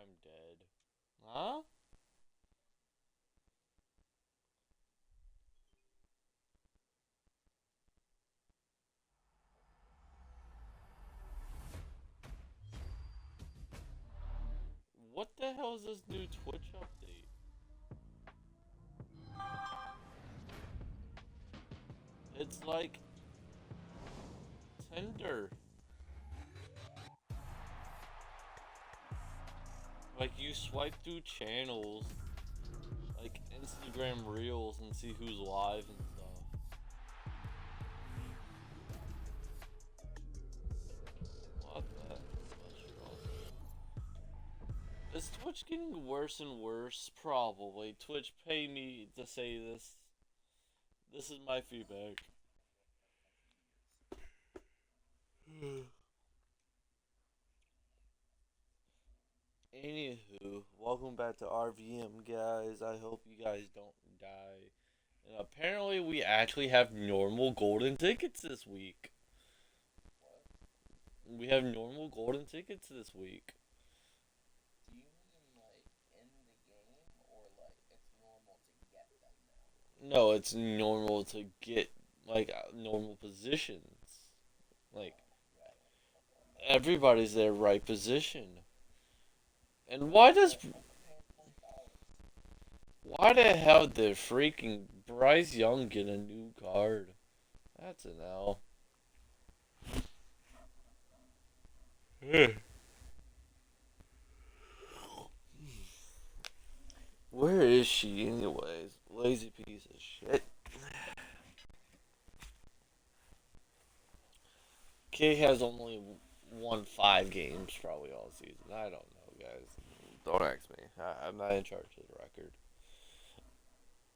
I'm dead. Huh? What the hell is this new Twitch update? It's like Tinder. Like you swipe through channels, like Instagram Reels, and see who's live and stuff. What the? Is Twitch getting worse and worse? Probably. Twitch, pay me to say this. This is my feedback. Anywho, welcome back to RVM, guys. I hope you guys don't die. And apparently, we actually have normal golden tickets this week. We have normal golden tickets this week. Do you mean like in the game or like it's normal to get them now? No, it's normal to get like normal positions. Like Right. Okay. everybody's their right position. And But I'm paying $20. why the hell did freaking Bryce Young get a new card? That's an L. Where is she anyways? Lazy piece of shit. K has only won 5 games probably all season. I don't know, guys. Don't ask me. I'm not in charge of the record.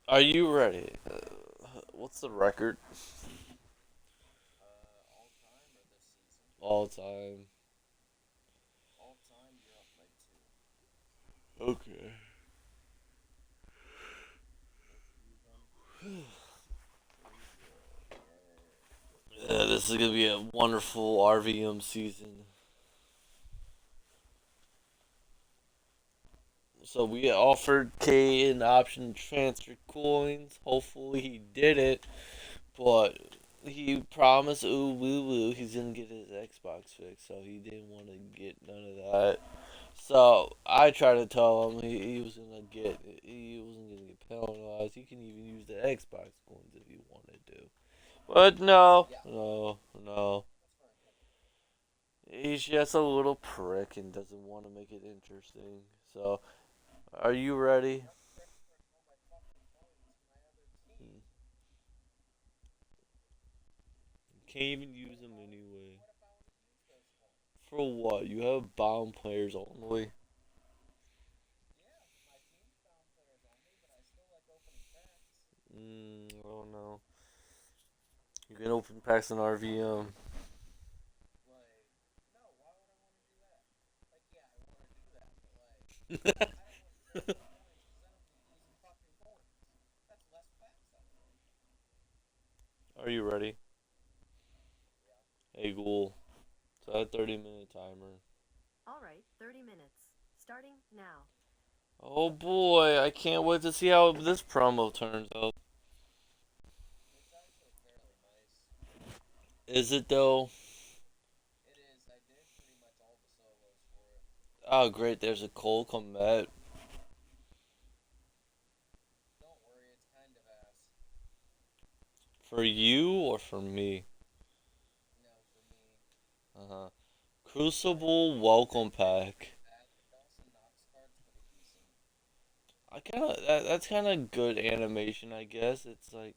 Are you ready? What's the record? All time or this season? All time. All time, you're up by two. Okay. It's even 3-0. This is gonna be a wonderful RVM season. So we offered K an option to transfer coins. Hopefully he did it, but he promised ooh woo woo he's gonna get his Xbox fixed, so he didn't want to get none of that. So I tried to tell him he wasn't gonna get penalized. He can even use the Xbox coins if he wanted to. But no, Yeah, no, no. that's fine. He's just a little prick and doesn't want to make it interesting. So, are you ready? Don't transfer all my fucking coins to my other team. Hmm. Can't even use them anyway. What if I want to use those coins? For what? You have bound players only. Yeah, my team's bound players only, but I still like opening packs. I don't know. You can open packs in RVM. Like, no, why would I want to do that? Like, yeah, I want to do that, but like, I don't want to transfer coins because then I'm just losing fucking coins. That's less packs I play. Are you ready? Yeah. Hey, Ghoul. Set a 30-minute timer. Alright, 30 minutes. Starting now. Oh boy, I can't wait to see how this promo turns out. It's actually fairly nice. Is it though? It is. I did pretty much all the solos for it. Oh great, there's a Cole Komet. Don't worry, it's kind of ass. For you or for me? No, for me. Uh-huh. Like, Crucible Welcome Pack. the Dawson Knox card's pretty decent. That's kind of good animation, I guess. It's like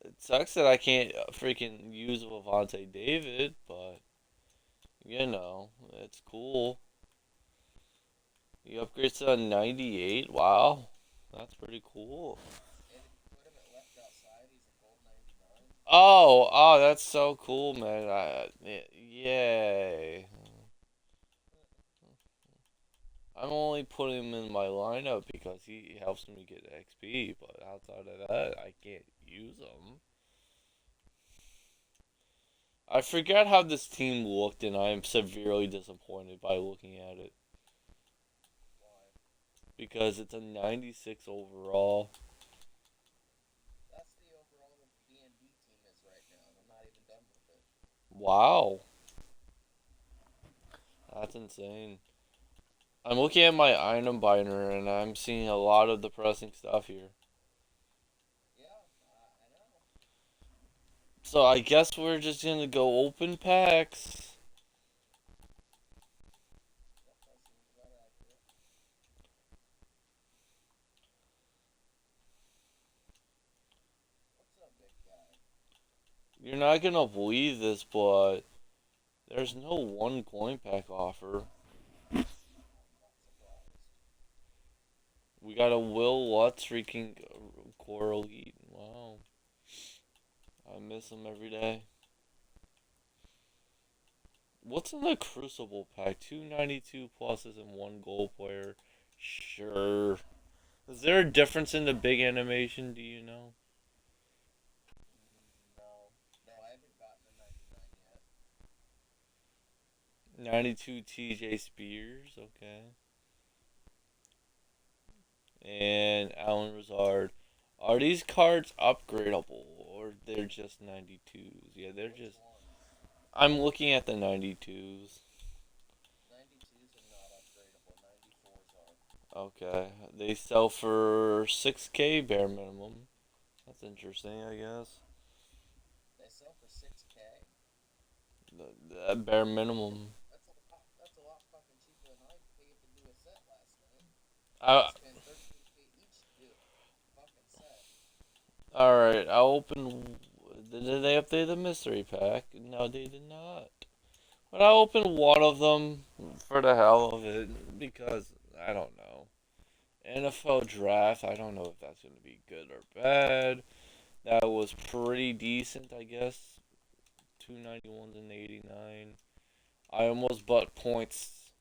it sucks that I can't freaking use Levante David, but it's cool. He upgrades to a 98. Wow, that's pretty cool. And if you put him at left outside, he's a gold 99. Oh, that's so cool, man. Yay. I'm only putting him in my lineup because he helps me get XP, but outside of that, I can't use him. I forget how this team looked, and I am severely disappointed by looking at it Why? because it's a 96 overall. That's the overall that the D&D team is right now, and I'm not even done with it. Wow, that's insane. I'm looking at my item binder, and I'm seeing a lot of depressing stuff here. Yeah, I know. So I guess we're just gonna go open packs. Yep, that seems about accurate. What's up, big guy? You're not gonna believe this, but there's no one coin pack offer. I'm not surprised. We got a Will Lutz freaking Coral Elite. Wow. I miss him every day. What's in the Crucible pack? 292 pluses and one gold player. Sure. Is there a difference in the big animation? Do you know? No. No, I haven't gotten a 99 yet. 92 TJ Spears. Okay. And Alan Rosard. Are these cards upgradable or they're just 92s? Yeah, they're Which just. ones? I'm looking at the 92s. 92s are not upgradable. 94s are. Okay. They sell for 6K bare minimum. That's interesting, I guess. They sell for 6K? That bare minimum. That's a lot fucking cheaper than I paid to do a set last night. I I, spent 13K each to do a fucking set. Alright, I'll open. Did they update the mystery pack? No, they did not. But I'll open one of them for the hell of it because I don't know. NFL draft, I don't know if that's going to be good or bad. That was pretty decent, I guess. 291s and 89. I almost bought points.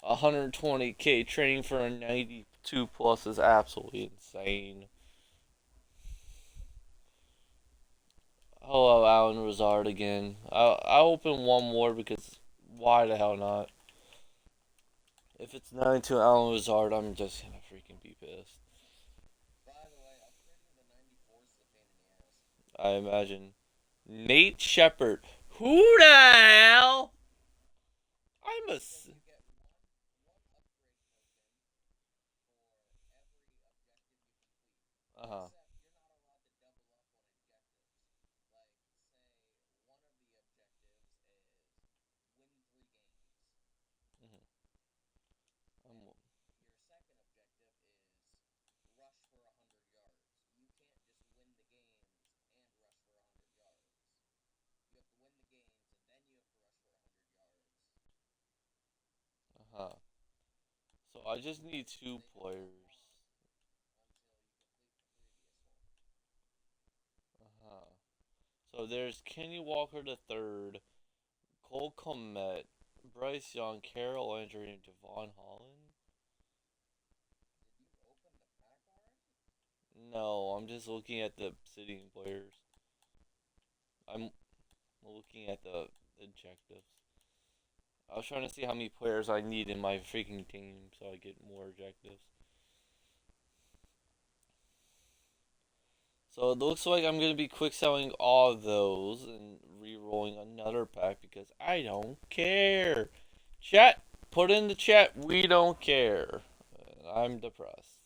120K training for a 92 plus is absolutely insane. Hello, Alan Rosard again. I'll open one more because why the hell not? If it's 92 Alan Rosard, I'm just gonna freaking be pissed. By the way, upgrading the 94s is a pain in the ass. I imagine. Nate Shepard. Who the hell? I'm a. Because you get one upgrade token for every objective you complete. Uh huh. Except you're not allowed to double up on objectives. Like, say, one of the objectives is win 3 games. I'm, And your second objective is rush for 100 yards. You can't just win the games and rush for 100 yards. You have to win the games and then you have to rush for 100 yards. uh huh. So I just need And two they don't players. spawn until you complete the previous one. Uh huh. So there's Kenny Walker the third, Cole Komet, Bryce Young, Carol Andrew, and Devon Holland. Did you open the pack already? No, I'm just looking at the sitting players. I'm looking at the objectives. I was trying to see how many players I need in my freaking team so I get more objectives. So it looks like I'm gonna be quick selling all of those and re-rolling another pack because I don't care. Chat, put in the chat. We don't care. I'm depressed.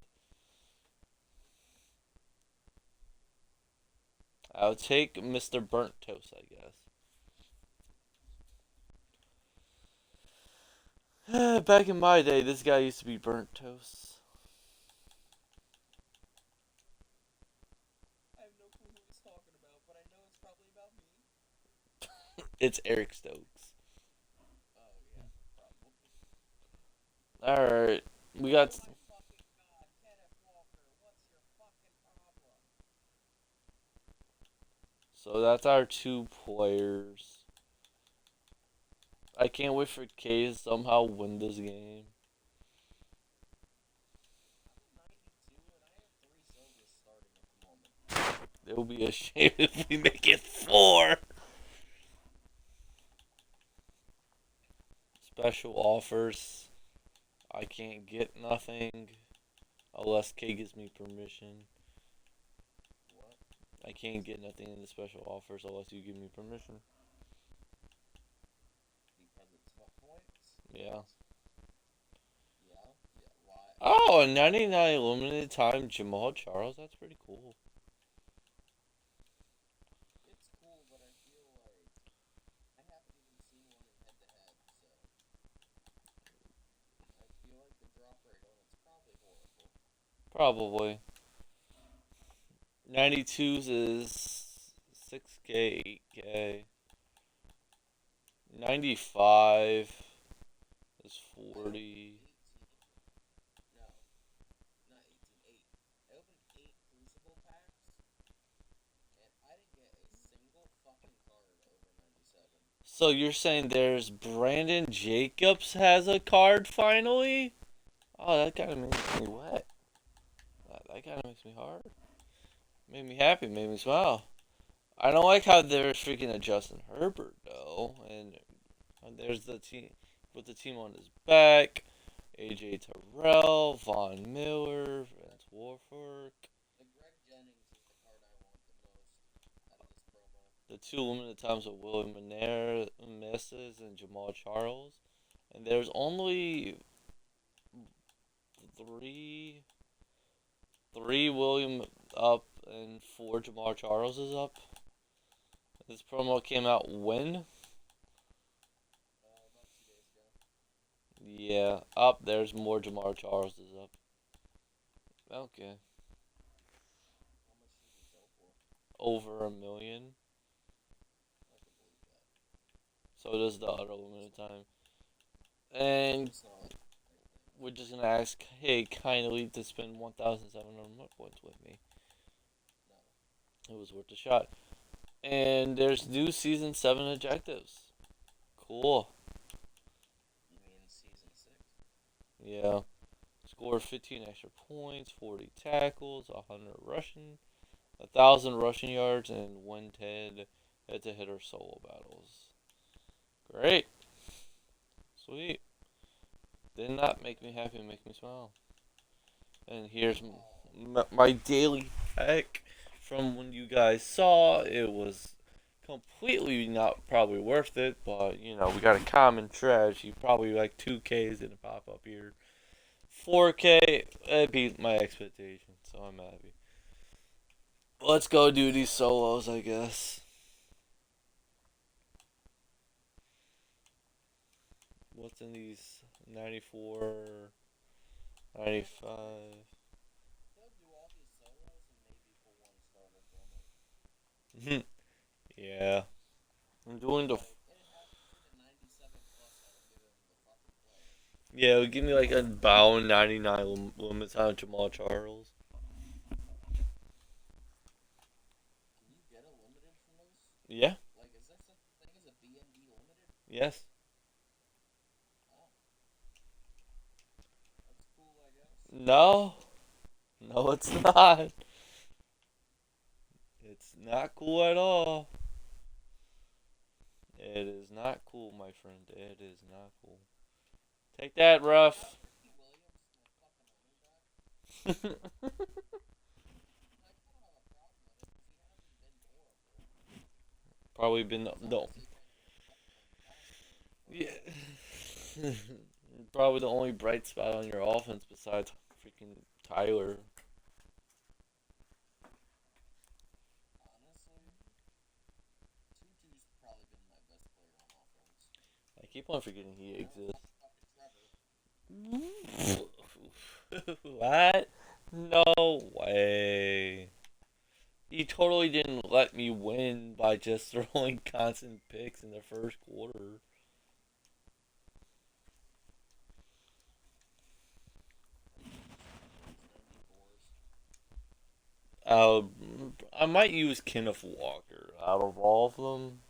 I'll take Mr. Burnt Toast, I guess. Back in my day, this guy used to be Burnt Toast. I have no clue who he's talking about, but I know it's probably about me. It's Eric Stokes. Oh, yeah, probably. Alright, we got. Oh my fucking god, Kenneth Walker, what's your fucking problem? So that's our two players. I can't wait for K to somehow win this game. I'm a 92 and I have 3 silvers starting at the moment. It will be a shame if we make it four. special offers. I can't get nothing unless K gives me permission. What? I can't get nothing in the special offers unless you give me permission. Because it's points? Yeah. Yeah? Yeah, why? Oh, a 99 limited time Jamal Charles. That's pretty cool. It's cool, but I feel like I haven't even seen one in head to head, so I feel like the drop rate on it's probably horrible. Probably. 92s is 6K, 8K. 95 is I opened 40. 18. No, not 18, 8. I opened 8 Crucible packs, and I didn't get a single fucking card over 97. So you're saying there's Brandon Jacobs has a card finally? Oh, that kind of makes me wet. That kind of makes me hard. Made me happy, made me smile. I don't like how they're freaking a Justin Herbert though, and there's the team. Put the team on his back. AJ Terrell, Von Miller, Vince Warford. The Greg Jennings is the card I want the most out of this promo. The two limited times of William Manera misses and Jamal Charles. And there's only three William up and four Jamal Charles is up. This promo came out when? About 2 days ago. Yeah, up there's more Jamal Charles is up. Okay. How much does he sell for? Over a million. I can believe that. So does the other limited time. And It's not like a great thing. we're just gonna ask, hey, kindly to spend 1,700 points with me. No. It was worth a shot. And there's new season 7 objectives. Cool. You mean season 6? Yeah. Score 15 extra points, 40 tackles, 100 rushing, 1,000 rushing yards, and win 10 head-to-head or solo battles. Great. Sweet. Did not make me happy, make me smile. And here's my daily pack from when you guys saw. It was completely not probably worth it, but you know, we got a common strategy. Probably like 2K's gonna pop up here. 4K, it beat my expectations, so I'm happy. Let's go do these solos, I guess. What's in these 94, 95? He'll do all these solos and maybe pull one starter from it. Yeah. I'm doing the. Like, it'd have to be the 97 plus that'll give him the fucking player. Yeah, give me like a bound 99 limits on Jamal Charles. Can you get a limited from those? Yeah. Like, is there such a thing as a BND limited? Yes. Oh. That's cool, I guess. No. No, it's not. It's not cool at all. It is not cool, my friend. It is not cool. Take that, rough. Ricky Williams, my fucking running back. I kind of have a problem with it because he hasn't been horrible. Probably been He's the obviously been fucking fantastic. yeah. Probably the only bright spot on your offense besides freaking Tyler. Honestly, Tutu's probably been my best player on offense. I keep on forgetting he I don't exists. want fucking Trevor. What? No way. He totally didn't let me win by just throwing constant picks in the first quarter. Uh, I might use Kenneth Walker out of all of them.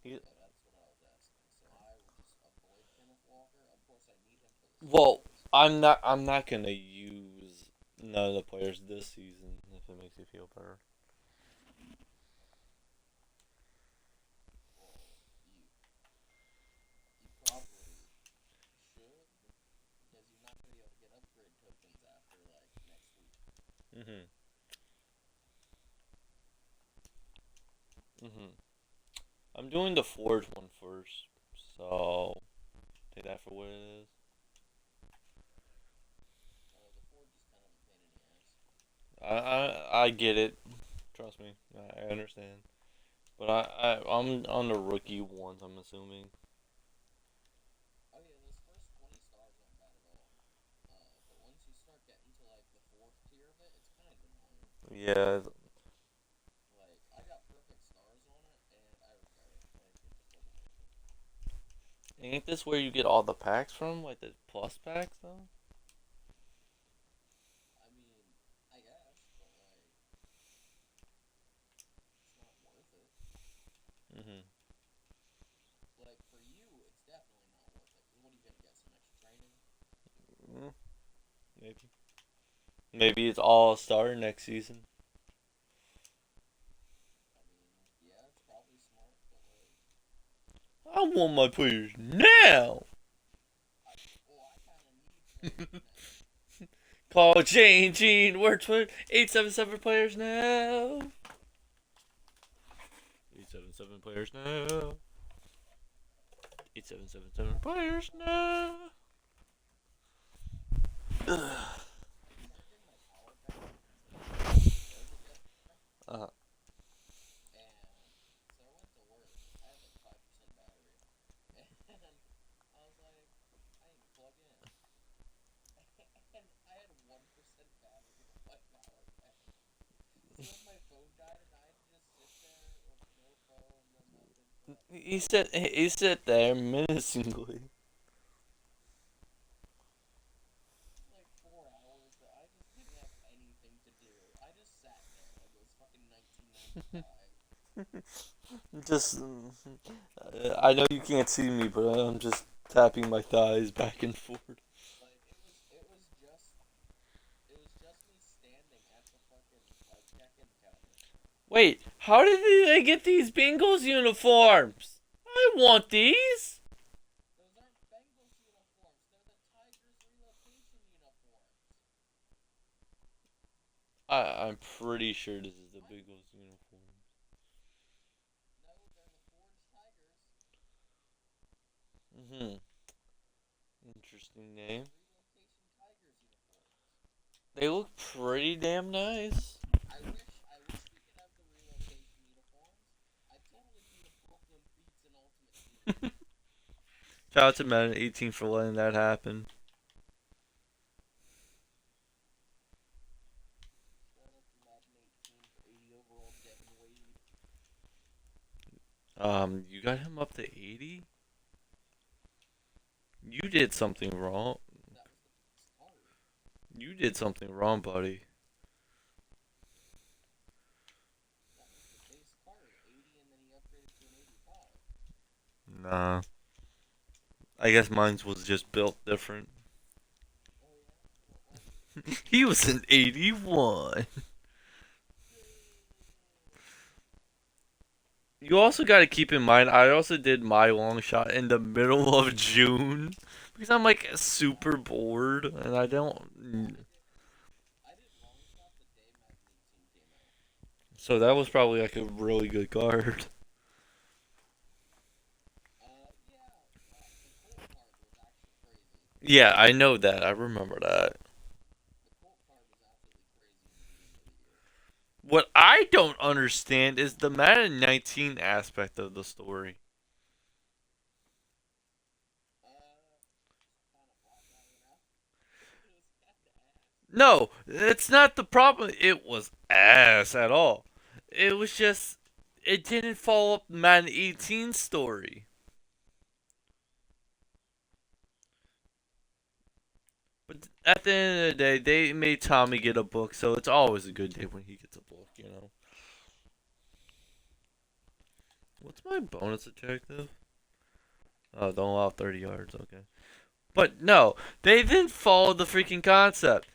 He, Yeah, that's what I was asking. So I will just avoid Kenneth Walker. Of course, I need him for the well, solos. I'm not gonna use none of the players this season if it makes you feel better. Well, you probably Mhm. Mhm. I'm doing the Forge one first, so take that for what it is. The Forge is kind of a pain in the ass. I get it. Trust me, I understand. But I'm on the rookie ones. I'm assuming. Oh yeah, those first 20 stars aren't bad at all. But once you start getting to like the fourth tier of it, it's kind of annoying. Yeah. Like I got perfect stars on it, and I regret it. Like it just wasn't worth it. Ain't this where you get all the packs from, like the plus packs though? I mean, I guess, but like it's not worth it. Mhm. Like for you, it's definitely not worth it. Because what are you gonna get? Some extra training? Mm, maybe. Maybe it's all star next season. I mean, yeah, it's probably smart, but like, I want my players now. I kind of need players now. Call changing. We're 877 players now. 877 players now. 8777 players now. Charging my power bank because I failed it yesterday, uh, and so I went to work. I had like 5% battery, and I was like, I need to plug in, and I had 1% battery on my power bank. So then my phone died, and I had to just sit there with no phone, no nothing for like he sat there menacingly. like 4 hours that I just didn't have anything to do. I just sat there like it was fucking 1995. Just, I know you can't see me, but I'm just tapping my thighs back and forth. Like it was just me standing at the fucking like check-in counter. Wait, how did they get these Bengals uniforms? I want these. Those aren't Bengals uniforms. They're the Tigers relocation uniforms. I'm pretty sure this is the What? Bengals uniform. No, they're the Forged Tigers. Hmm. Interesting They're name. the relocation Tigers uniforms. They look pretty damn nice. I wish we could have the relocation uniforms. I'd totally be the Brooklyn Beats in Ultimate Team. Shout out to Madden 18 for letting that happen. Shout out to Madden 18 for 80 overall Devin Wade. You got him up to 80? You did something wrong. That was the base card. You did something wrong, buddy. That was the base card. 80 and then he upgraded to an 85. Nah. I guess mine was just built different. Oh yeah? What was it? He was an 81. You also got to keep in mind, I also did my long shot in the middle of June because I'm like super bored and I Yeah, don't. I did long shot the day Madden 18 came out. So that was probably like a really good card. Yeah, the Colt card was actually crazy. Yeah, I know that. I remember that. The Colt card was absolutely crazy in the beginning of the year. What I don't understand is the Madden 19 aspect of the story. Just kind of black out it out. It was kind of ass. No, it's not the problem. It was ass at all. It was just it didn't follow up the Madden 18 story. But at the end of the day, they made Tommy get a book, so it's always a good day when he gets a book, you know. What's my bonus objective? Oh, don't allow 30 yards, okay. But no, they didn't follow the freaking concept.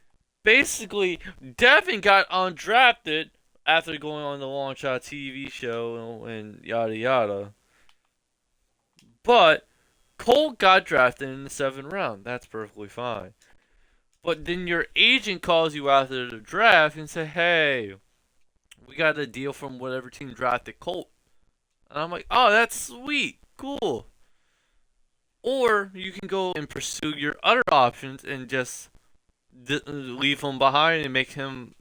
Basically, Devin got undrafted after going on the Long Shot TV show and yada yada. But Cole got drafted in the seventh round. That's perfectly fine. But then your agent calls you after the draft and say, "Hey, we got a deal from whatever team drafted Colt." And I'm like, "Oh, that's sweet, cool." Or you can go and pursue your other options and just leave him behind and make him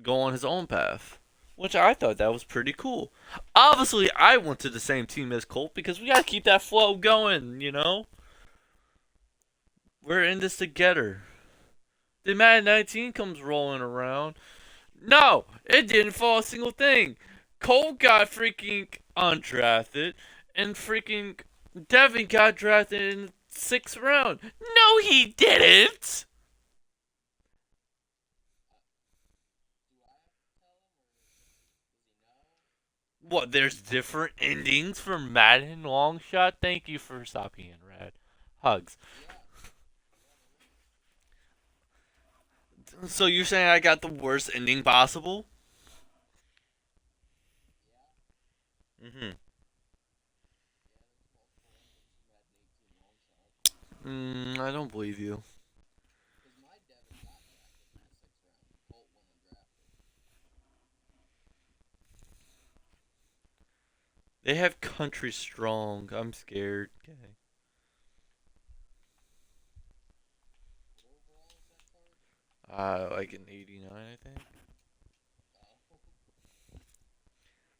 go on his own path. Which I thought that was pretty cool. Obviously, I went to the same team as Colt because we gotta keep that flow going, you know? We're in this together. Then Madden 19 comes rolling around. No, it didn't fall a single thing. Colt got freaking undrafted, and freaking Devin got drafted in the 6th round. No, he didn't! What, there's different endings for Madden Long Shot? Thank you for stopping in, Rad. Hugs. So you're saying I got the worst ending possible? Mm-hmm. I don't believe you. Because my Devin got drafted in the 6th round. Colt went undrafted. They have Country Strong. I'm scared. Okay. What overall is that card? Like an 89, I think. Oh.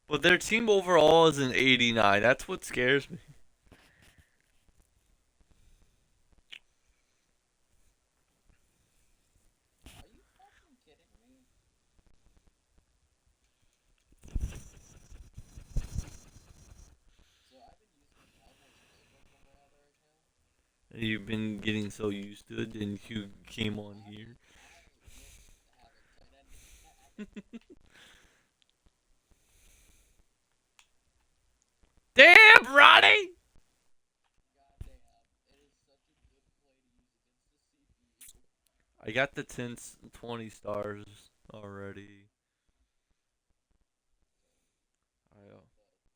But their team overall is an 89. That's what scares me. Are you fucking kidding me? So I've been using the Cowboys playbook on my other account. You've been getting so used to it, and you came on I here. I miss having tight end attack. Damn, Ronnie! Goddamn, it is such a good play to use against the CPU. I got the 10, 20 stars already. I, uh,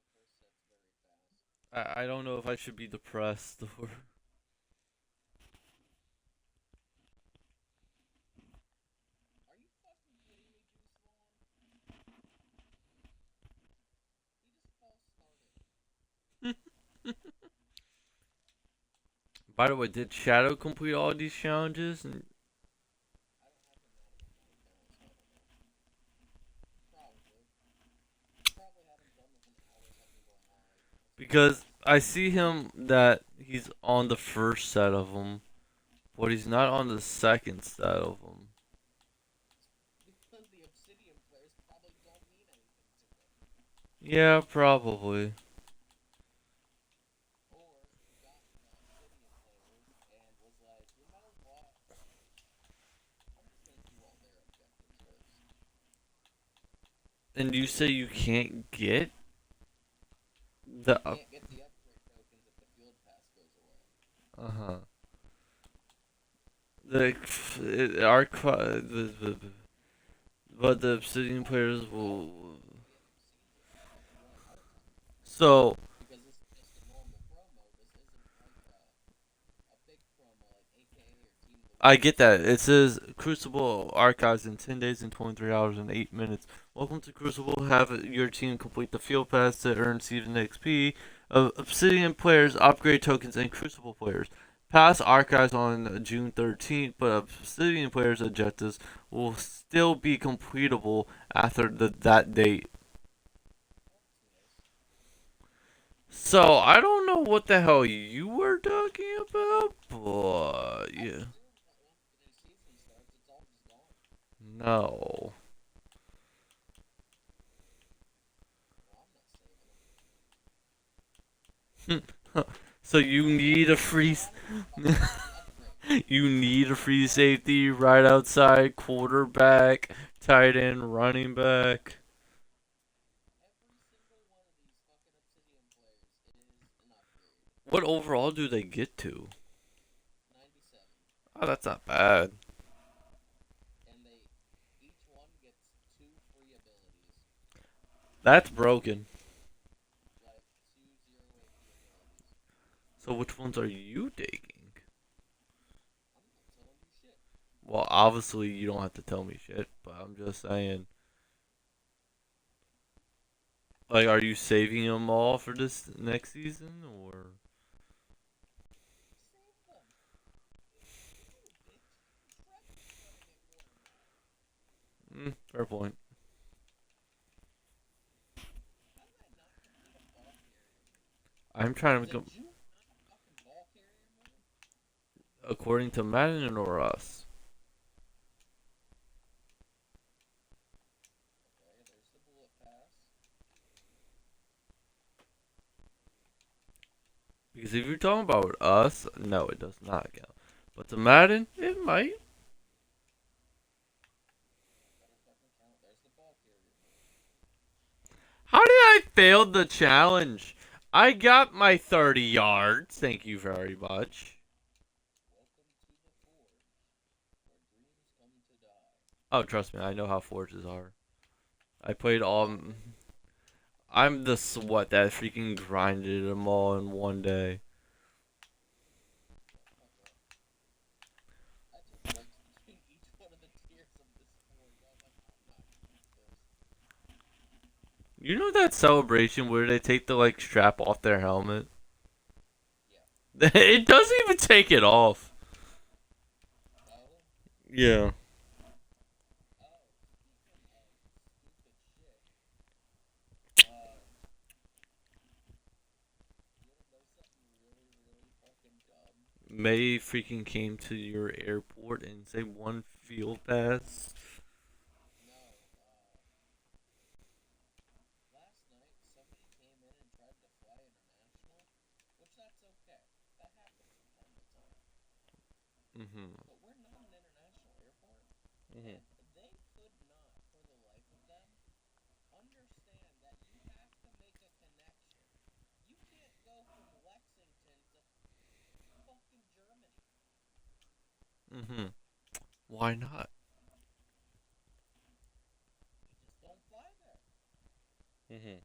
The first set's very fast. I don't know if I should be depressed or. Are you fucking kidding me, Juice Vaughn? He just false started. By the way, did Shadow complete all these challenges? And I don't have him added to my account, so I don't know. Probably. I probably had him done within hours of me going live. That's what because happens. I see him that he's on the first set of them, but he's not on the second set of them. Because the Obsidian players probably don't mean anything to him. Yeah, probably. Or he got the Obsidian players and was like, you know what? I'm just gonna do all their objectives first. And you say you can't get the You can't get the upgrade tokens if the field pass goes away. uh-huh. The arc but the Obsidian players will. We haven't seen this yet. What arc is it? So Because this is just a normal promo. This isn't like a big promo like AKA or Team of the I Week. get that. It says Crucible archives in 10 days and 23 hours and 8 minutes. Welcome to Crucible. Have your team complete the field pass to earn season XP of Obsidian players, upgrade tokens, and Crucible players. Pass archives on June 13th, but Obsidian players' objectives will still be completable after that date. That's nice. So, I don't know what the hell you were talking about, but I yeah. assume that once the new season starts, it's all just gone. No. Well, I'm not saving them. So you need a free By getting the upgrade. you need a free safety right outside quarterback, tight end, running back. Every single one of these fucking Obsidian players is an upgrade. What overall do they get to? 97. Oh, that's not bad. And they each one gets 2 free abilities. That's broken. Like 2 0 AP abilities. So which ones are you taking? I'm not telling you shit. Well, obviously you don't have to tell me shit, but I'm just saying. Like, are you saving them all for this next season, or? Save them. No, bitch. Even Trevor's playing it worse. Fair point. How did I not complete a ball carrier move? I'm trying to Did go you not fucking ball carrier move? according to Madden or us. Okay, there's the bullet pass. Because if you're talking about us, no, it does not count. But the Madden, it might. Better fucking count. There's the ball carrier move. How did I fail the challenge? I got my 30 yards. Thank you very much. Welcome to the Forge, where dreams come to die. Oh, trust me, I know how forges are. I played all. I'm the sweat that freaking grinded them all in one day. Okay. I just looked between each one of the tiers of this Forge. I was like, I'm not gonna beat this. You know that celebration where they take the like strap off their helmet? Yeah. It doesn't even take it off. No? Yeah. Oh, speaking of stupid shit, you wanna know something really, really fucking dumb? May freaking came to your airport and say one field pass. No, last night somebody came in and tried to fly international, which that's okay. That happens from time to time. Mhm. But we're not an international airport, Mhm. and they could not, for the life of them, understand that you have to make a connection. You can't go from Lexington to fucking Germany. Mhm. Why not? We just don't fly there. Mhm.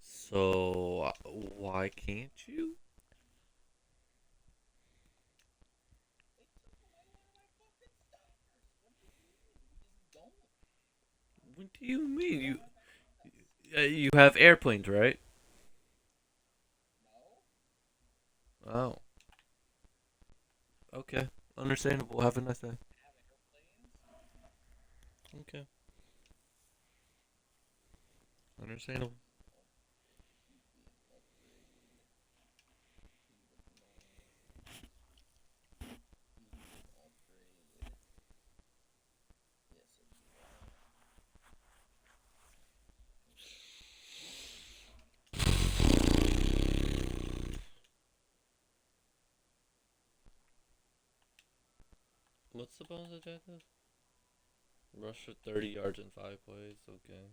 So why can't you? They took away one of my fucking stoppers. What do you mean? We just don't. What do you mean? They You don't let us. you have airplanes, right? No? Oh. Okay. Understandable. Have a nice day. Have airplanes? Okay. Understandable. He's being upgraded. He would not. He's being upgraded. Yes, sir, you are. Okay. What's the bonus objective? Rush for 30 yards in 5 plays. Okay.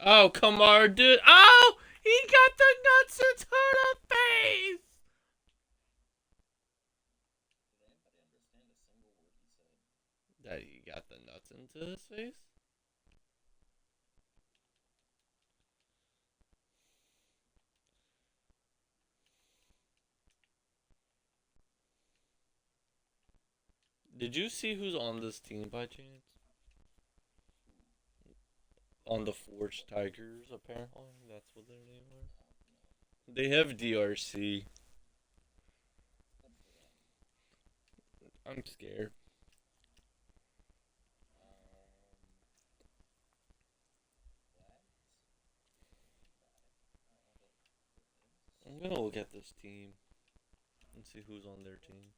Oh, come on, dude. Oh! He got the nuts into the face! Did anybody understand a single word he said? That he got the nuts into his face? Did you see who's on this team by chance? On the Forge Tigers, apparently. That's what their name are. No, no. They have DRC. Good for them. I'm scared. What? Got it. I'm Put him to gonna look sleep. at this team and see who's on their Put team. him.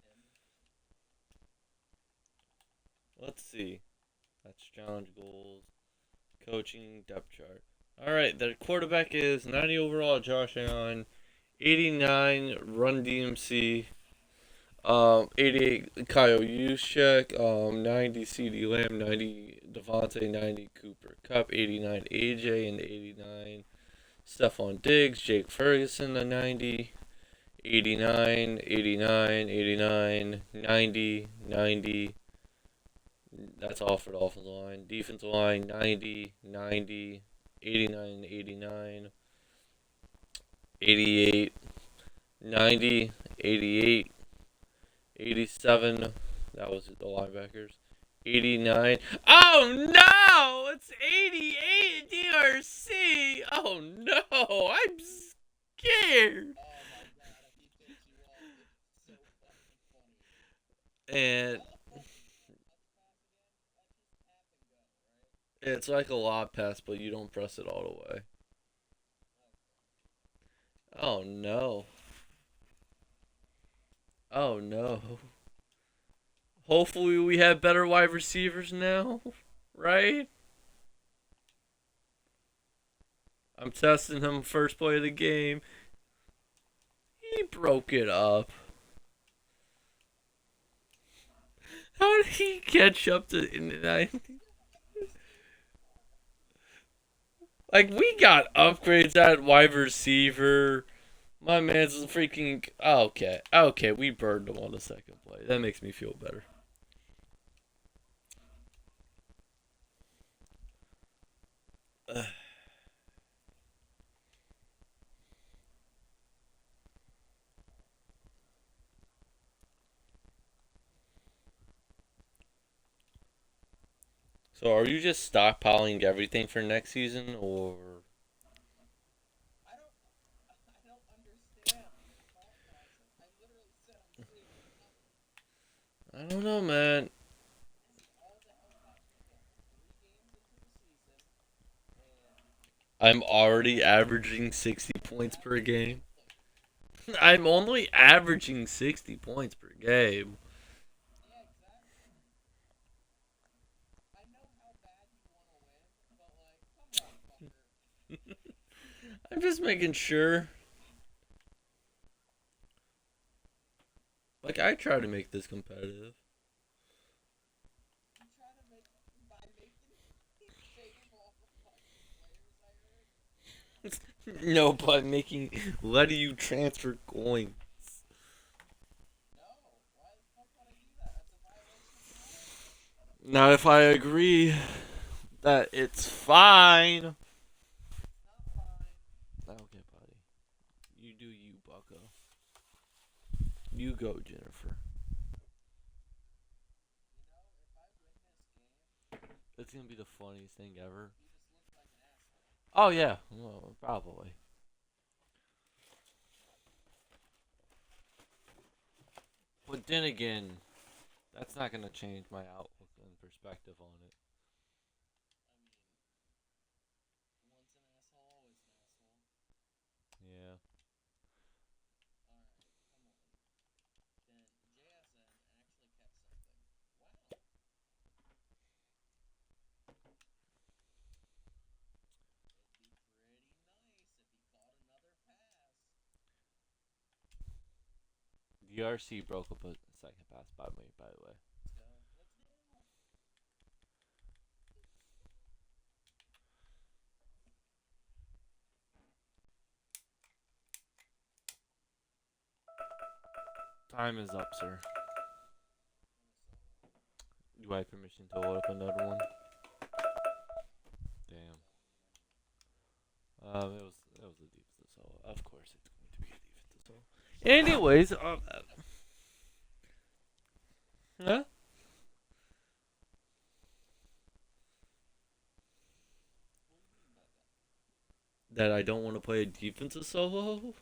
Let's see. That's challenge goals, coaching, depth chart. All right, their quarterback is 90 overall, Josh Allen, 89 run DMC, 88 Kyle Juszczyk, 90 CD Lamb, 90 Devontae, 90 Cooper Cup, 89 AJ, and 89 Stephon Diggs, Jake Ferguson, a 90, 89, 89, 89, 90, 90. That's all for the offensive line. Defensive line 90, 90, 89, 89, 88, 90, 88, 87. That was the linebackers. 89. Oh no! It's 88 DRC! Oh no! I'm scared! Oh my god, if he picks you up, it's so fucking funny. And How the fuck is what's the pass again? That's just tap and go, right? it's like a lob pass, but you don't press it all the way. Oh no. Oh no. Hopefully we have better wide receivers now, right? I'm testing him first play of the game. He broke it up. How did he catch up to? Like we got upgrades at wide receiver. My man's freaking. Oh, okay, okay, we burned him on the second play. That makes me feel better. So are you just stockpiling everything for next season, or I don't understand your thought process. I literally said I'm saving nothing. I don't know, man. This is all the hell possible. We're 3 games into the season, and I'm already averaging 60 points per averaging game. nothing. I'm only averaging 60 points per game. Yeah, exactly. I know how bad you want to win, but like, come on, fucker. I'm just making sure. Like, I try to make this competitive. You try to make by making me save all the fucking players I heard. No, but letting you transfer coins. No, why the fuck would I do that? That's a violation of the rules. Not if I agree that it's fine. It's not fine. Okay, buddy. You do you, bucko. You go, Jennifer. You know, if I win this game, It's gonna be the funniest thing ever. you just look like an asshole. Oh, yeah. Well, probably. But then again, that's not gonna change my outlook and perspective on it. I mean, once an asshole, always an asshole. Yeah. Alright, come on. Then JSN actually kept something. Wow. It'd be pretty nice if he caught another pass. DRC broke up a second pass by me, by the way. Let's go. Let's go. Time is up, sir. Minnesota. Do I have permission to load up another one? Damn. It was a defensive solo. Of course, it's going to be a defensive solo. Anyways, huh? What do you mean by that? That I don't want to play a defensive solo.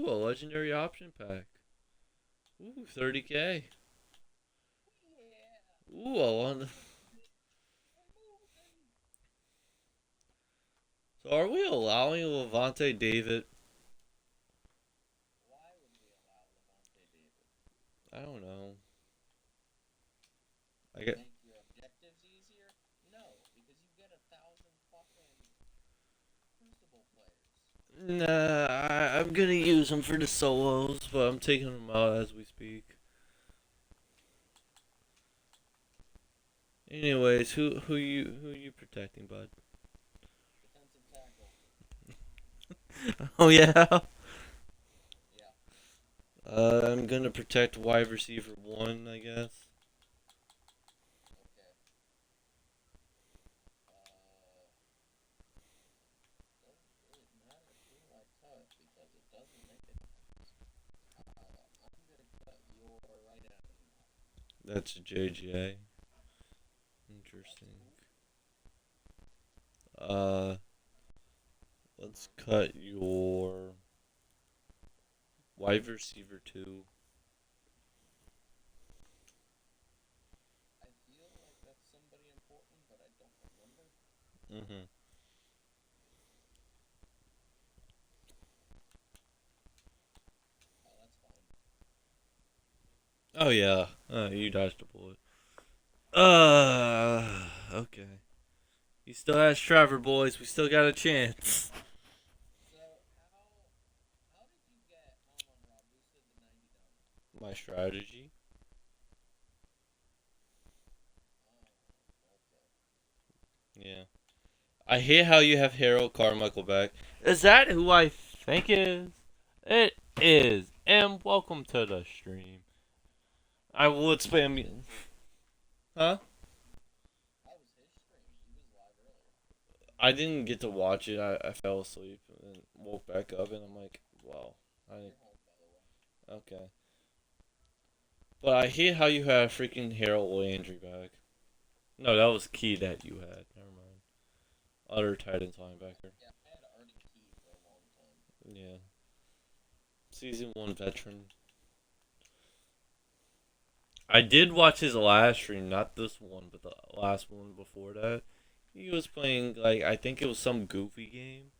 Ooh, a legendary option pack. Ooh, 30K. Yeah. Ooh, I want. We're moving. So are we allowing Levante David? Why would we allow Levante David? I don't know. I To get. make your objectives easier? No, because you get 1,000 fucking Crucible players. Nah, I'm gonna use him for the solos, but I'm taking him out as we speak. Anyways, who you protecting, bud? Defensive tackle. Oh yeah. Yeah. I'm gonna protect wide receiver one, I guess. Okay. Doesn't really matter who I cut because it doesn't make a difference. I'm gonna cut your right end. That's JGA. That's Interesting. cool. Uh, let's cut your wide receiver two. I feel like that's somebody important, but I don't remember. Mm-hmm. Oh, that's fine. Oh yeah. You dodged a bullet. Okay. He still has Trevor, boys. We still got a chance. So how did you get Amon Ra boosted to 99? My strategy. Oh, okay. Yeah. I hate how you have Harold Carmichael back. Is that who I think it is? It is. And welcome to the stream. I would spam you. Huh? That was his stream. He was live earlier. I didn't get to watch it. I fell asleep and woke back up and I'm like, wow. You're home, by the way. Okay. But I hate how you have freaking Harold Landry back. No, that was Key that you had. Never mind. Other Titans linebacker. Yeah, I had Artie Key for a long time. Yeah. Season 1 veteran. I did watch his last stream, not this one, but the last one before that. He was playing, like, I think it was some goofy game.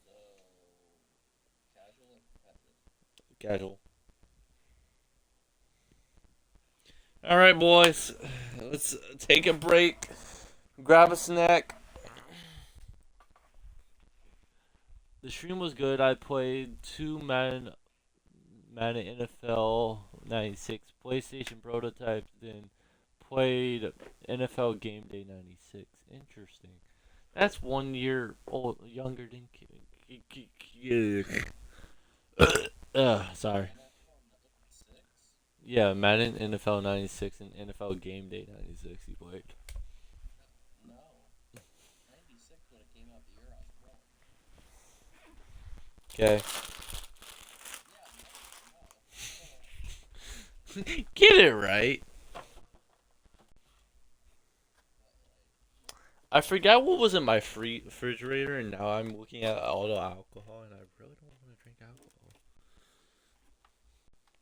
So, casual or competitive? Casual. Alright, boys. Let's take a break. Grab a snack. The stream was good. I played two Madden NFL 96 PlayStation prototypes, then played NFL Game Day 96. Interesting. That's 1 year old, younger than. Sorry. NFL 96? Yeah, Madden NFL 96 and NFL Game Day 96 he played. No. 96 would have came out the year I was born. Okay. Yeah, no. Get it right. I forgot what was in my refrigerator, and now I'm looking at all the alcohol, and I really don't want to drink alcohol.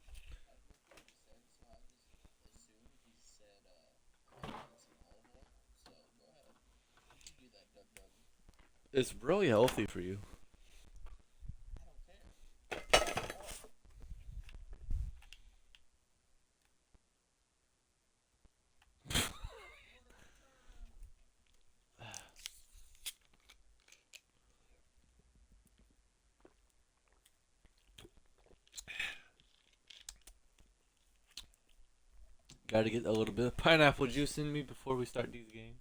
I forget what he said, so I just assumed he said, I'm having some olive oil. So, go ahead. You do that, Doug Doug. It's really healthy for you. I don't care. What? Gotta get a little bit of pineapple juice in me before we start these games.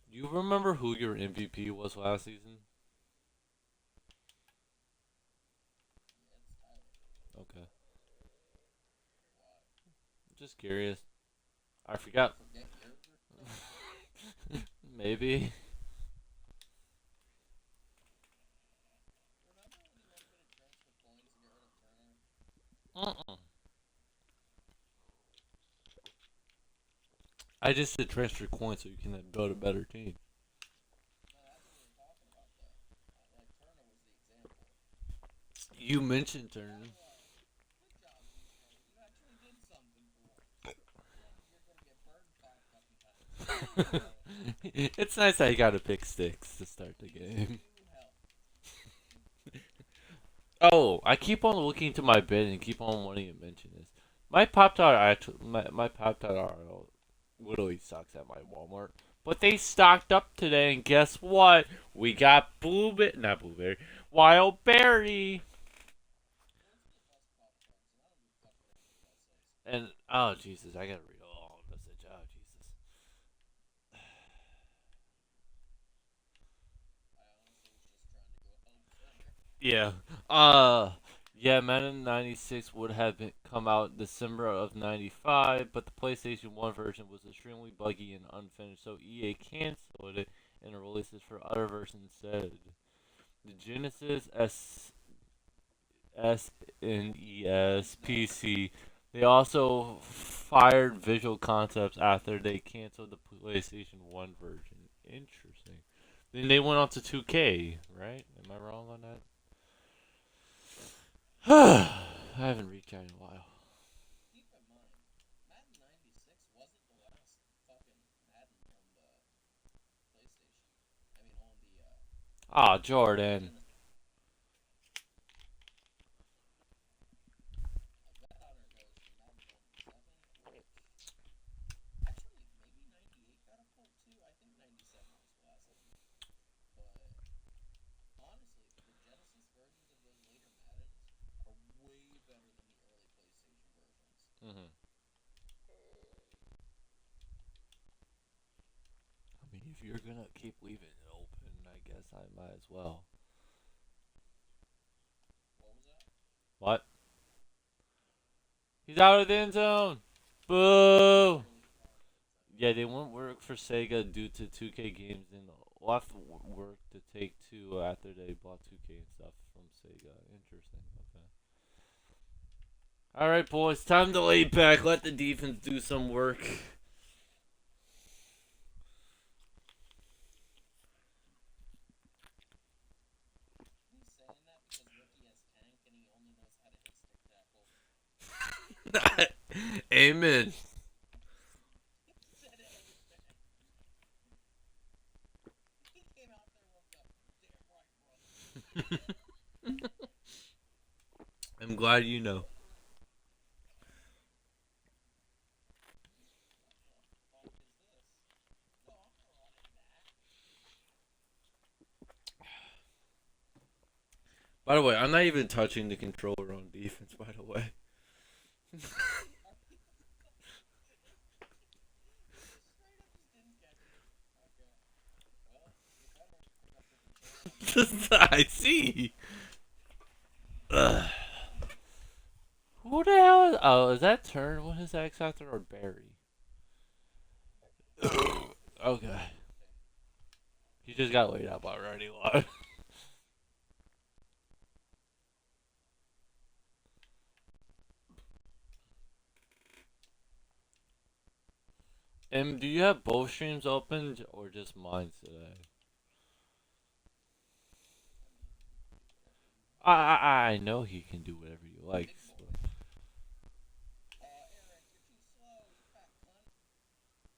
Do you remember who your MVP was last season? Yeah, it's Tyler. Okay. Why? Just curious. I forgot. Forget yours or Maybe. remember when you wanted to transfer points and get rid of Turner? Uh-uh. I just said transfer coins so you can build a better team. No, that's what we were talking about, though. Like, Turner was the example. You mentioned By Turner. the way, good job, DJ. You actually did something for once. And you're going to get burned 5 fucking times. It's nice that you got to pick sticks to start the You game. do help. Oh, I keep on looking to my bed and keep on wanting to mention this. My Pop Tart actually, my Pop Tart are literally stocks at my Walmart, but they stocked up today, and guess what? We got not blueberry, wild berry, Those are the best Pop Tarts, and I don't give a fuck what anybody else says. and oh Jesus, I gotta read all the message. Oh Jesus. I honestly Yeah. Yeah, Madden 96 would have come out December of 95, but the PlayStation 1 version was extremely buggy and unfinished, so EA canceled it and released it for other versions instead. The Genesis SNES PC. They also fired Visual Concepts after they canceled the PlayStation 1 version. Interesting. Then they went on to 2K, right? Am I wrong on that? I haven't reached out in a while. Keep in mind, Madden 96 wasn't the last fucking Madden on the PlayStation. I mean, on the Ah, Jordan. Genesis. Vet Hunter goes from Madden 97, which actually maybe 98 got a port too. I think 97 was the last of them. But honestly, the Genesis versions of those later Maddens are way better than the early PlayStation versions. Hmm. I mean, if you're gonna keep leaving it open, I guess I might as well. What was that? What? He's out of the end zone. He Boo! literally fell out of the end zone. Yeah, they won't work for Sega due to 2K games, and left work to take two after they bought 2K and stuff from Sega. Interesting. Okay. All right, boys, time to lay back. Let the defense do some work. He's saying that because Rookie has tank and he only knows how to hit stick tackle. Amen. He said amen. He came out there with the damn right, brother. I'm glad you know. What the fuck is this? No, I'm gonna run it back. By the way, I'm not even touching the controller on defense. By the way. He just straight up just didn't catch it. Okay. Well, get better. Got the controller on defense. I see. Ugh. Who the hell is? Oh, is that Turn? What is X after or Barry? Okay. He just got laid up already. What? And do you have both streams open or just mine today? I mean, you can do whatever you want. I know he can do whatever he likes. Big boy. Eric, you're too slow, you fat cunt.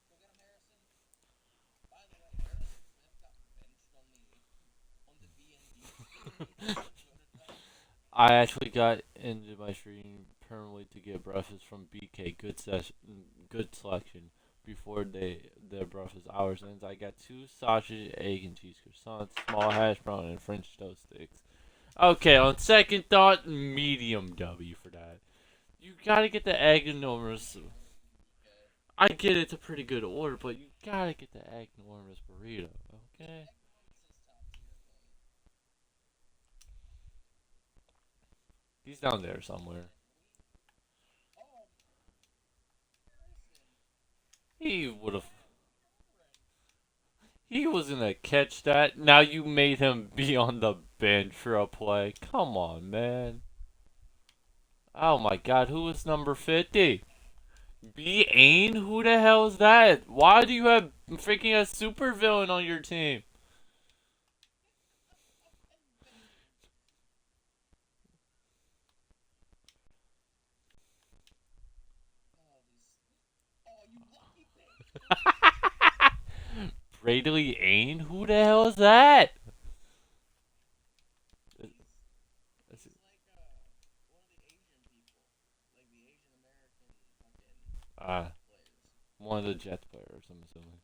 Go get him, Harrison. By the way, Harrison Smith got benched on the VND stream and he did so good at that. I actually got into my stream permanently to get breakfast from BK. Good selection. Before their breakfast hours ends, I got 2 sausage, egg, and cheese croissants, small hash brown, and French toast sticks. Okay, on second thought, medium W for that. You gotta get the egg enormous. BK. I get it's a pretty good order, but you gotta get the egg enormous burrito. Okay. Economics is top tier, but He's down there somewhere. oh, Harrison, He would have. girlfriend. He was gonna catch that. Now you made him be on the bench for a play. Come on, man. Oh my god, who is number 50? B. Ain? Who the hell is that? Why do you have freaking a supervillain on your team? Oh, these. Oh, you lucky bitch. Bradley Ain? Who the hell is that? He's Is- he's like one of the Asian people, like the Asian American fucking Ah, players. one of the Jets players, I'm assuming.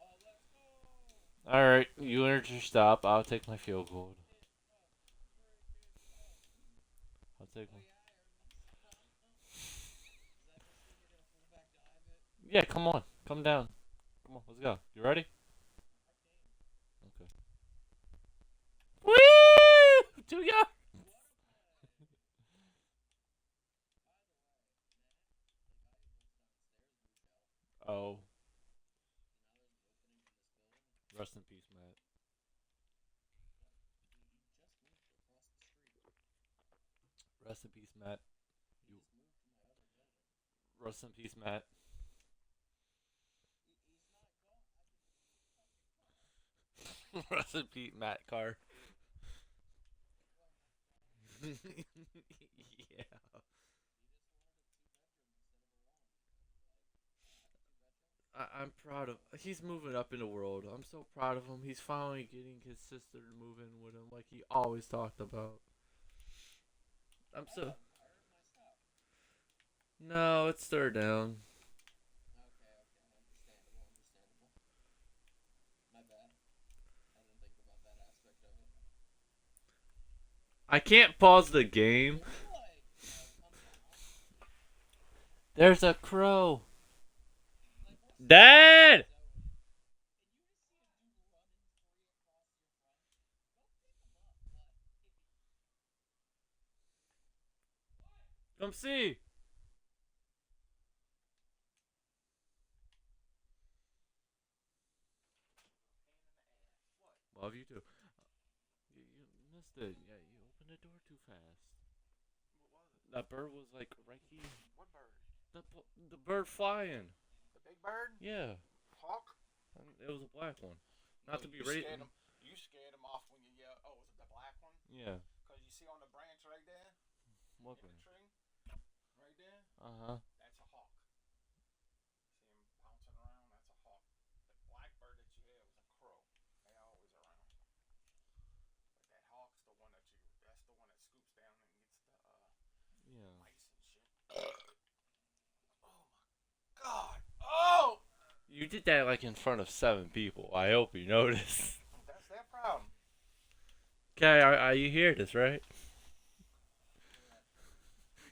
Oh, let's go. Alright, you entered your stop. I'll take my field goal. It. Break it up. I'll take Oh my. yeah, I heard about Is that this thing you're gonna fullback dive it? Yeah, come on. Come down. Come on, let's go. You ready? I came. Okay. Woo! 2 yards. Rest in peace, Matt. He just moved across the street. Rest in peace, Matt. He just moved to my other building. Rest in peace, Matt. He's not gone. I can see his fucking car. Rest in peace, Matt Carr. Well, not gone. Yeah. He just wanted a 2 bedroom instead of a 1. I have 2 bedrooms. I'm proud of. He's moving up in the world. I'm so proud of him. He's finally getting his sister to move in with him, like he always talked about. I'm so. I heard myself. No, it's third down. Okay. Understandable. My bad. I didn't think about that aspect of it. I can't pause the game. Can we come down? There's a crow. Like what's Dad! zone? And you just see a dude running 3 across your front. Go pick him up. Come see. Love you too. You missed it. Yeah, you opened the door too fast. What was it? That bird was like right here. What bird? The bird flying. The big bird? Yeah. Hawk? It was a black one. Not to be you rated. scared him. You scared him off when you yelled. Oh, was it the black one? Yeah. Cause you see on the branch right there, What in one? the tree, right there. Uh huh. That's a hawk. See him bouncing around? That's a hawk. The black bird that you hear was a crow. They always around. But that hawk's the one that you. That's the one that scoops down and gets the Yeah. mice and shit. Oh my god. Oh. You did that like in front of 7 people. I hope you noticed. That's their problem. Okay, are you hear this, right?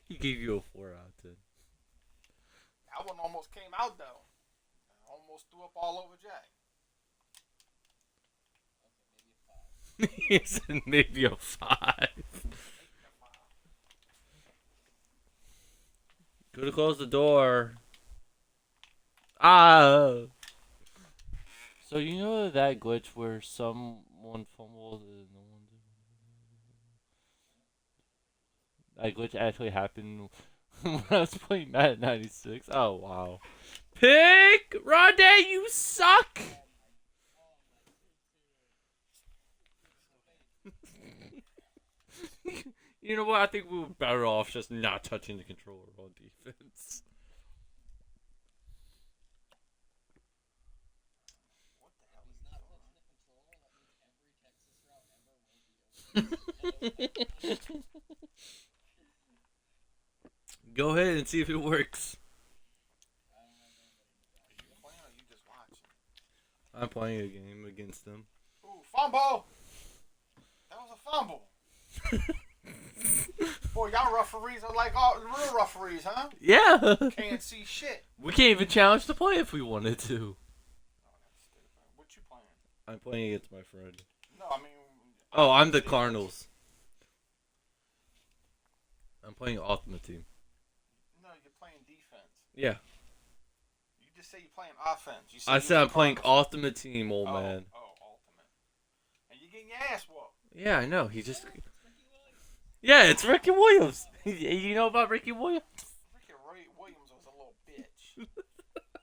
He gave you a 4 out of 10. That one almost came out though. I almost threw up all over Jay. Okay, maybe a 5. He said maybe a 5. Could have closed the door. Ah. So you know that glitch where someone fumbles and no one. That glitch actually happened when I was playing Madden 96. Oh wow. Pick Rondé, you suck. You know what? I think we were better off just not touching the controller on defense. What the If hell he's is not going touching on? the controller, that means every Texas route ever will be open. Go ahead and see if it works. I don't have anybody in the back. Are you playing or are you just watching? I'm playing a game against them. Ooh, fumble! That was a fumble. Boy, y'all referees are like all the real referees, huh? Yeah. Can't see shit. We can't even challenge the play if we wanted to. Oh, that's stupid. What you playing? I'm playing against my friend. No, I mean. Oh, I'm the Cardinals. I'm playing Ultimate Team. No, you're playing defense. Yeah. You just say you're playing offense. You I you're said the I'm playing Cardinals. Ultimate Team, old Oh, man. oh, ultimate. And you're getting your ass whooped. Yeah, I know. He just. It's Ricky Williams. Yeah, it's Ricky Williams. You know about Ricky Williams? Ricky Williams was a little bitch.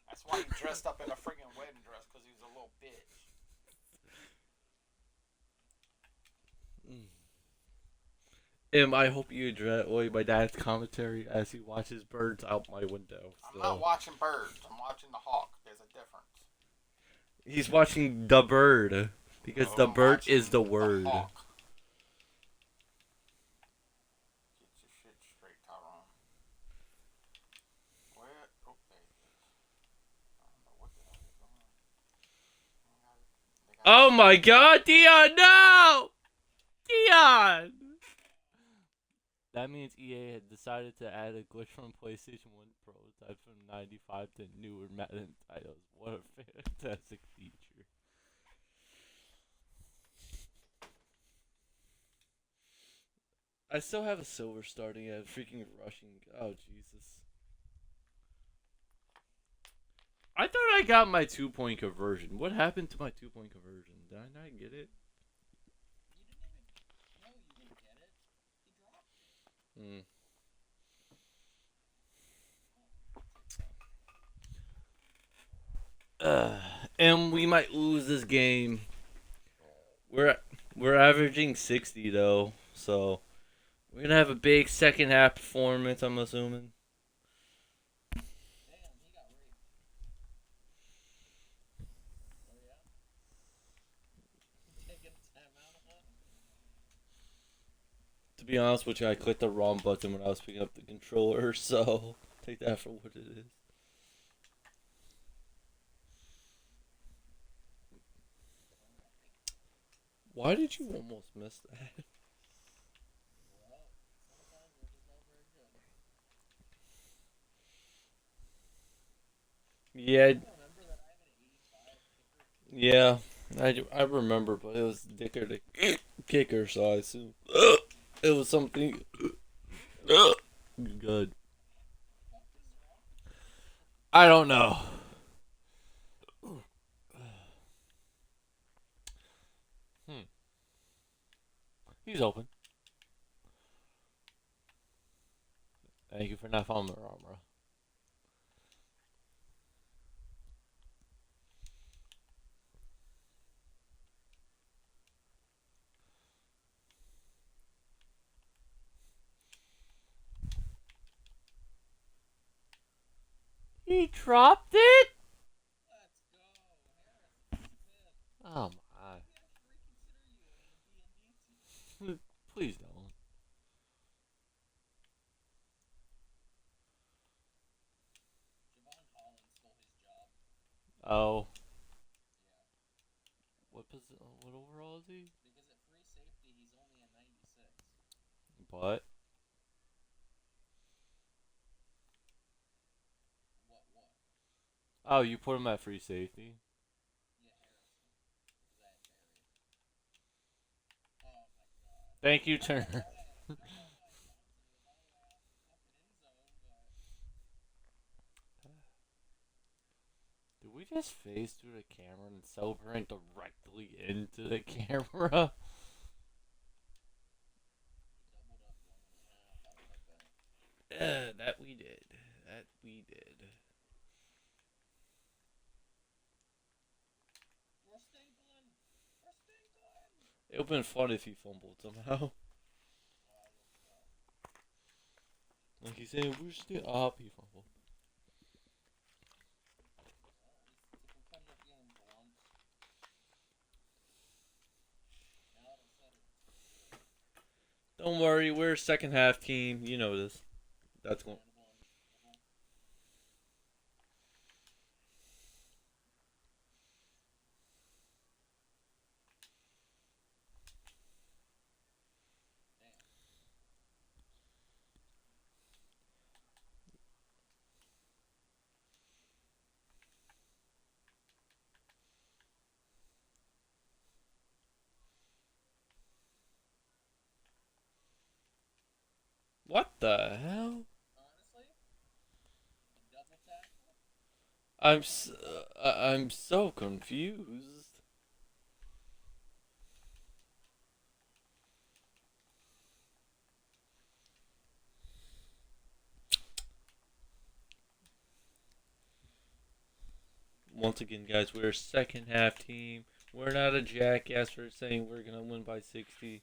That's why he dressed up in a friggin' wedding dress, because he was a little bitch. I hope you enjoy my dad's commentary as he watches birds out my window. I'm not watching birds. I'm watching the hawk. There's a difference. He's watching the bird because No, the I'm bird watching is the word. hawk. Get your shit straight, Tyrone. Where? Oh, there it is. I don't know what the hell they're doing. They got Oh my God, Deion! No, Deion. That means EA had decided to add a glitch from PlayStation 1 prototype from 95 to newer Madden titles. What a fantastic feature. I still have a silver starting at freaking rushing. Oh, Jesus. I thought I got my 2-point conversion. What happened to my 2-point conversion? Did I not get it? You didn't get it. He dropped it. Hmm. And we might lose this game. We're we're averaging 60 though, so we're gonna have a big second half performance. I'm assuming. Damn, he got raped. Oh yeah. Taking a timeout on him. To be honest with you, I clicked the wrong button when I was picking up the controller, so take that for what it is. Why did you almost miss that? Well, sometimes we're just not very good. Yeah, You remember that I have an 85 kicker? yeah, I remember, but it was Dicker the kicker, so I assume it was something good. What is wrong? I don't know. Hmm. He's open. Thank you for not following me around, bro. He dropped it? Let's go, Harris Smith. Oh my. We have to reconsider you in the D&D team. Please don't. Javon Holland stole his job. Oh. Yeah. What overall is he? Because at free safety, he's only a 96. But What? oh, you put him at free safety. Yeah, Harrison. Because I had Barry. Oh my god. Thank you, Turner. I got Johnson was all the way out the fucking end zone, but Did we just phase through the camera and celebrate directly into the camera? we doubled up 1.5 out of my bet. That we did. That we did. We're Stinklin! We're Stinklin! It would have been fun if he fumbled somehow. Like he's saying, we're still up. He fumbled. Well, it's a competitive game for once. Now that I've said it. Don't worry, we're a second half team. You know this. That's going. What the hell? Honestly, a double tackle? I'm so confused. Once again, guys, we're a second half team. We're not a jackass for saying we're gonna win by 60.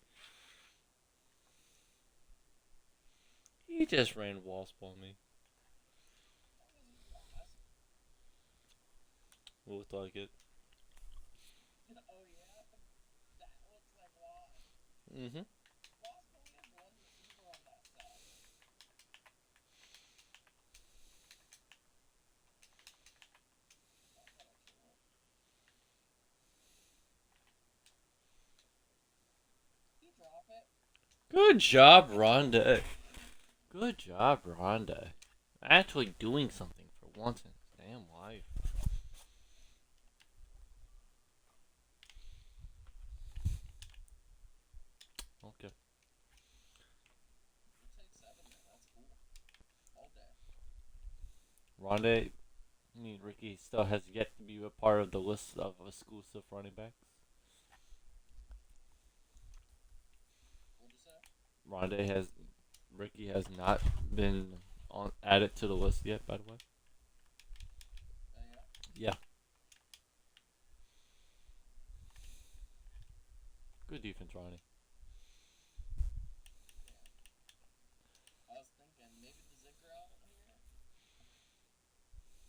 He just ran wasp on me. Looked like it. Oh yeah? That looks like Wasp. Mm-hmm. Wasp only has one receiver on that side. That actually worked. Did he drop it? Good job, Rhonda. Good job, Rhonda. Actually doing something for once in his damn life. Okay. You take 7 then. That's cool. All day. Rhonda, I mean, Ricky still has yet to be a part of the list of exclusive running backs. What'd you say? Rondé has, Ricky has not been on added to the list yet. By the way, Oh yeah. yeah, good defense, Ronnie. Yeah. I was thinking maybe the Zicker out here,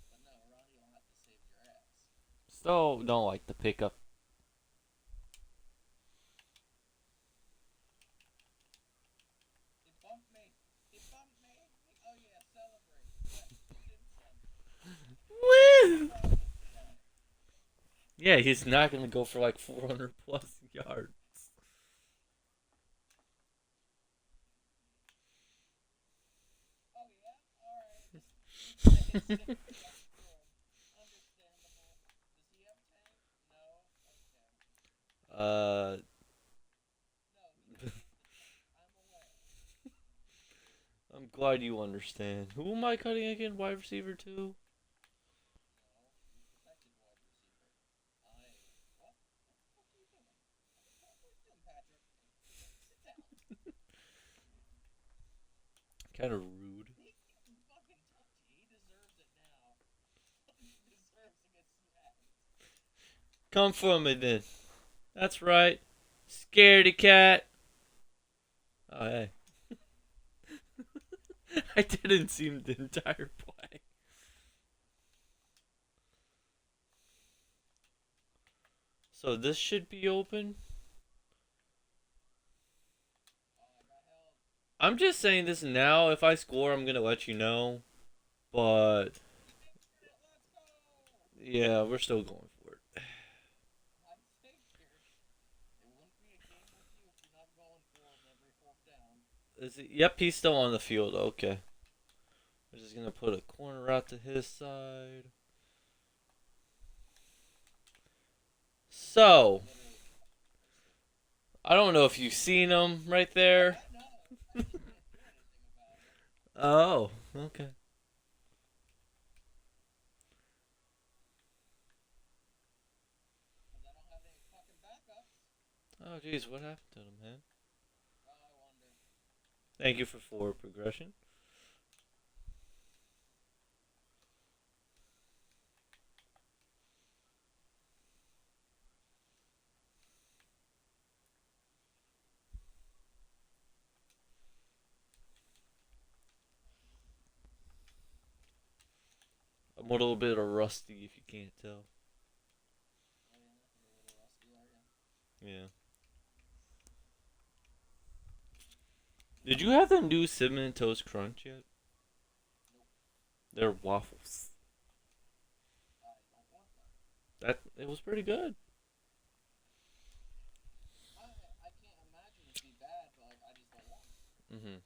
but no, Ronnie will have to save your ass. Still don't like the pickup. He bumped me. He bumped me. Oh yeah, celebrate. Yes, Simpson. Woo! Fucking play. Yeah, he's not gonna go for like 400 plus yards. Oh yeah. All right. Just stay sitting next to him. Understandable. Does he have tank? No. Okay. Uh, No, he doesn't have the tank. I'm aware. I'm glad you understand. Who am I cutting again? Wide receiver two. No, you protected wide receiver. What? What the fuck are you doing? What are you doing, Patrick? Sit down. Kind of rude. He fucking told you. He deserves it now. He deserves to get smacked. Come for me then. That's right. Scaredy cat. Oh hey. I didn't see him the entire play. So this should be open. I got held. I'm just saying this now. If I score, I'm gonna let you know. But He makes it. Let's go. yeah, we're still going for it. I figured it wouldn't be a game with you if you're not going for him every fourth down. Is he, yep, he's still on the field. Okay. We're just gonna put a corner out to his side. So Literally. I don't know if you've seen him right there. I know. I just can't do anything about it. Oh, okay. Because I don't have any fucking backups. Oh, jeez, what happened to him, man? Oh, I wonder. Thank you for forward progression. I'm a little bit of rusty, if you can't tell. Oh yeah, you're a little rusty, are you? Yeah. Did you have the new cinnamon toast crunch yet? Nope. They're waffles. I don't want them. That it was pretty good. I can't imagine it'd be bad, but like I just don't want them. Mhm.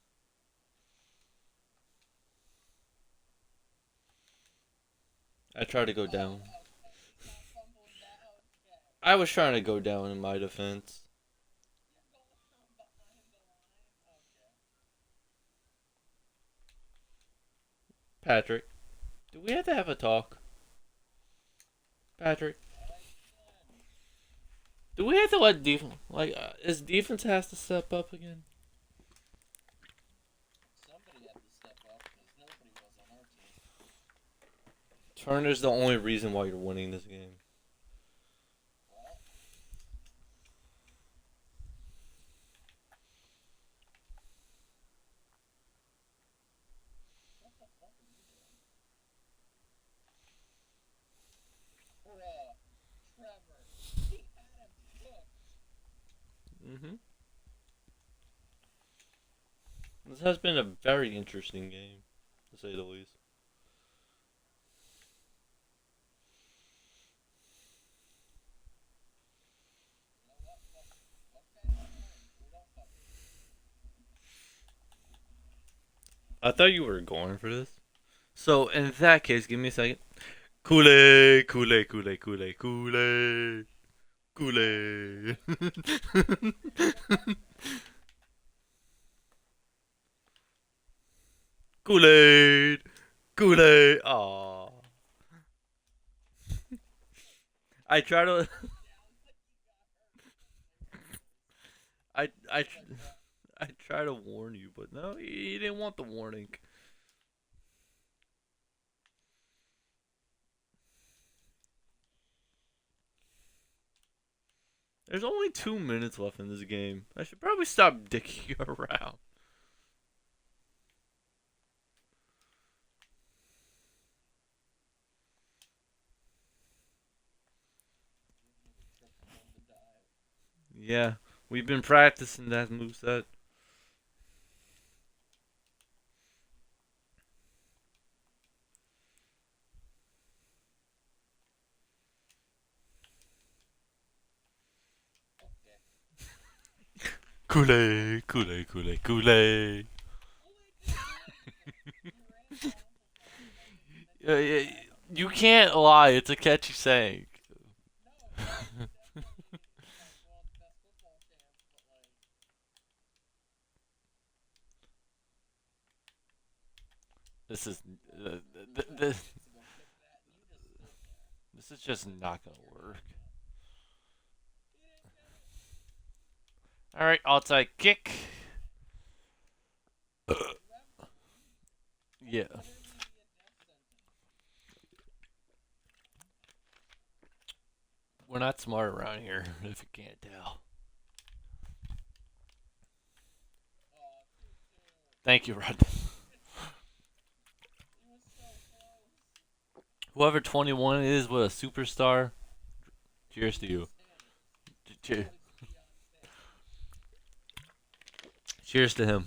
I tried to go down. Okay, he's not fumbling down. Okay. I was trying to go down in my defense. You're going from behind the line? Okay. Patrick, do we have to have a talk? Patrick, Again. do we have to let defense is defense has to step up again? Somebody had to step up because nobody was on our team. Turner's the only reason why you're winning this game. Well, what the fuck are you doing? Bruh. Trevor. He had him cooked. Mhm. This has been a very interesting game, to say the least. You know what? Fuck it. Okay, fine. We don't fuck it. I thought you were going for this. So in that case, give me a second. Kool-Aid, Kool-Aid, Kool-Aid, Kool-Aid, Kool-Aid, Kool-Aid. Kool-Aid, Kool-Aid. Aww. I try to. I I I try to warn you, but no, he didn't want the warning. There's only 2 minutes left in this game. I should probably stop dicking around. Yeah, we've been practicing that moveset. Kool-Aid, Kool-Aid, Kool-Aid, Kool-Aid. Yeah, you can't lie. It's a catchy saying. This is this, this is just not gonna work. All right, outside kick. Yeah, we're not smart around here. If you can't tell. Thank you, Rod. Whoever 21 is with a superstar. Cheers to you. Cheers. Cheers to him.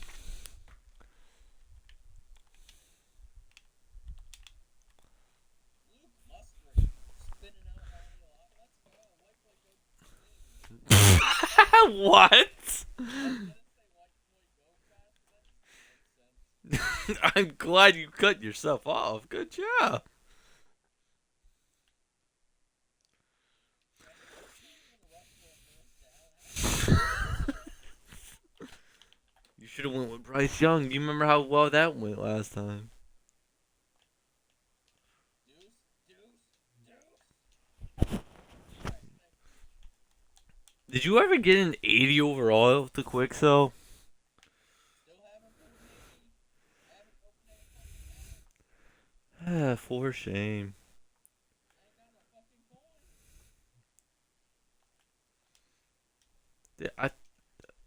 What? I'm glad you cut yourself off. Good job. You should have went with Bryce Young. You remember how well that went last time. Did you ever get an 80 overall to Quicksilver? Ah, for shame.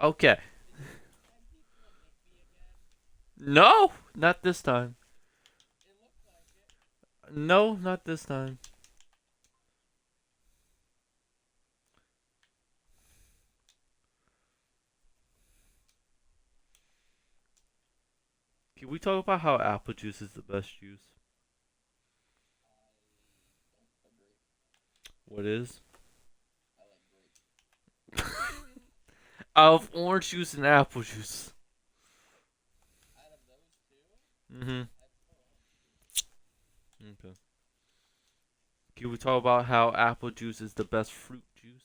Okay. No, not this time. No, not this time. Can we talk about how apple juice is the best juice? What is? Out of orange juice and apple juice. Mm-hmm. Okay. Can we talk about how apple juice is the best fruit juice?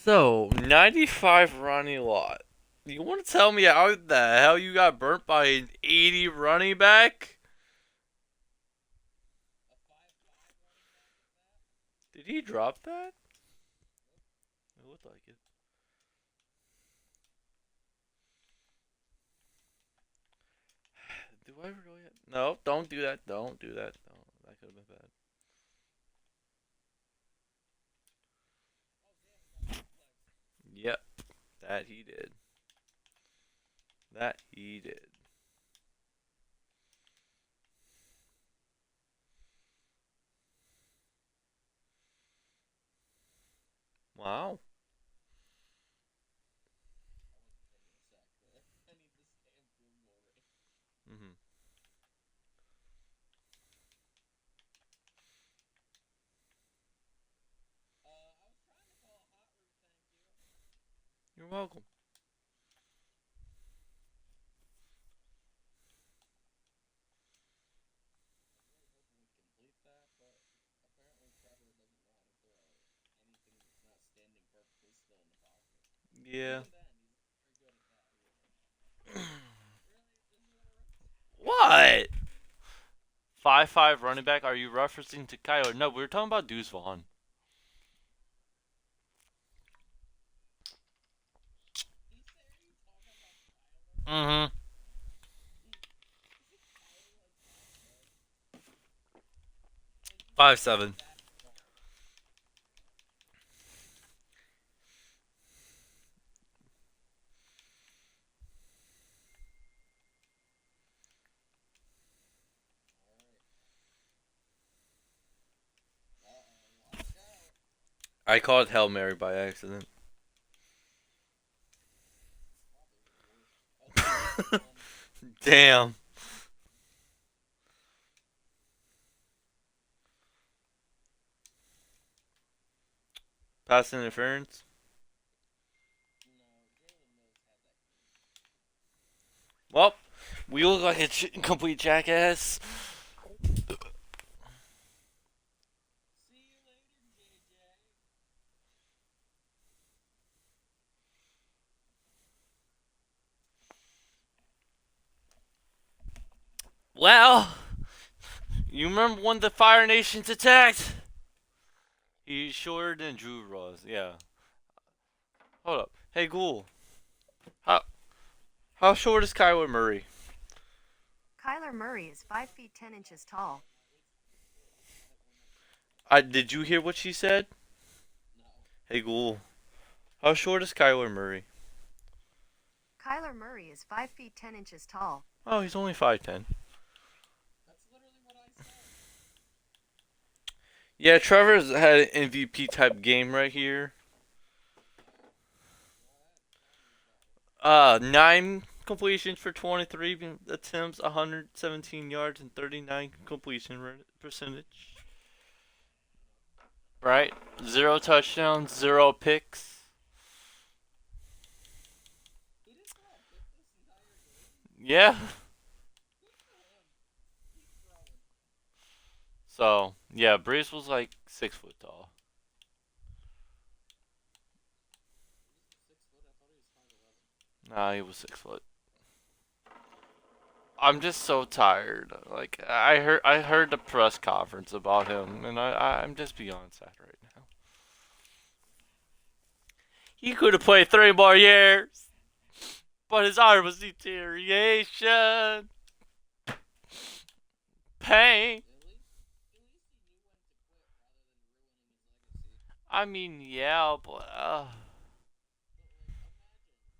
So, 95 Ronnie Lott. You want to tell me how the hell you got burnt by an 80 running back? Did he drop that? It looked like it. Do I really? No, don't do that. Don't do that. No, that could have been bad. Yep, that he did. That he did. Wow. Mm-hmm. You're welcome. Yeah. Even then, he's very good at that. Really? This is what we're What? 5'5" running back? Are you referencing to Kyler? No, we were talking about Deuce Vaughn. He said, are you talking about Kyler? Mm-hmm. Isn't Kyler like 5'10"? Like he's not 5'7". that tall. Alright. Watch out. I called Hail Mary by accident. Probably the worst. Oh, third and one. Damn. Pass interference. No, Jalen Mills had that clean. Well, we look like a complete jackass. See you later, JJ. Well, you remember when the Fire Nations attacked? He's shorter than Drew was. Yeah. Hold up. Hey, Ghoul. How short is Kyler Murray? Kyler Murray is 5 feet 10 inches tall. Did you hear what she said? No. Hey, Ghoul. How short is Kyler Murray? Kyler Murray is 5 feet 10 inches tall. Oh, he's only 5'10". That's literally what I said. Yeah, Trevor's had an MVP type game right here. Go ahead. Tell me about it. 9 completions for 23 attempts, 117 yards, and 39 completion percentage. Right? 0 touchdowns, 0 picks. He didn't throw a pick this entire game? Yeah. Good for him. Keep throwing. So, yeah, Breeze was like 6 foot tall. He was 6 foot. I thought he was 5'11". Nah, he was 6 foot. I'm just so tired. Like I heard the press conference about him, and I'm just beyond sad right now. He could have played 3 more years, but his arm was deterioration, pain. At least he knew when to quit rather than ruining his legacy. I mean, yeah, but But like,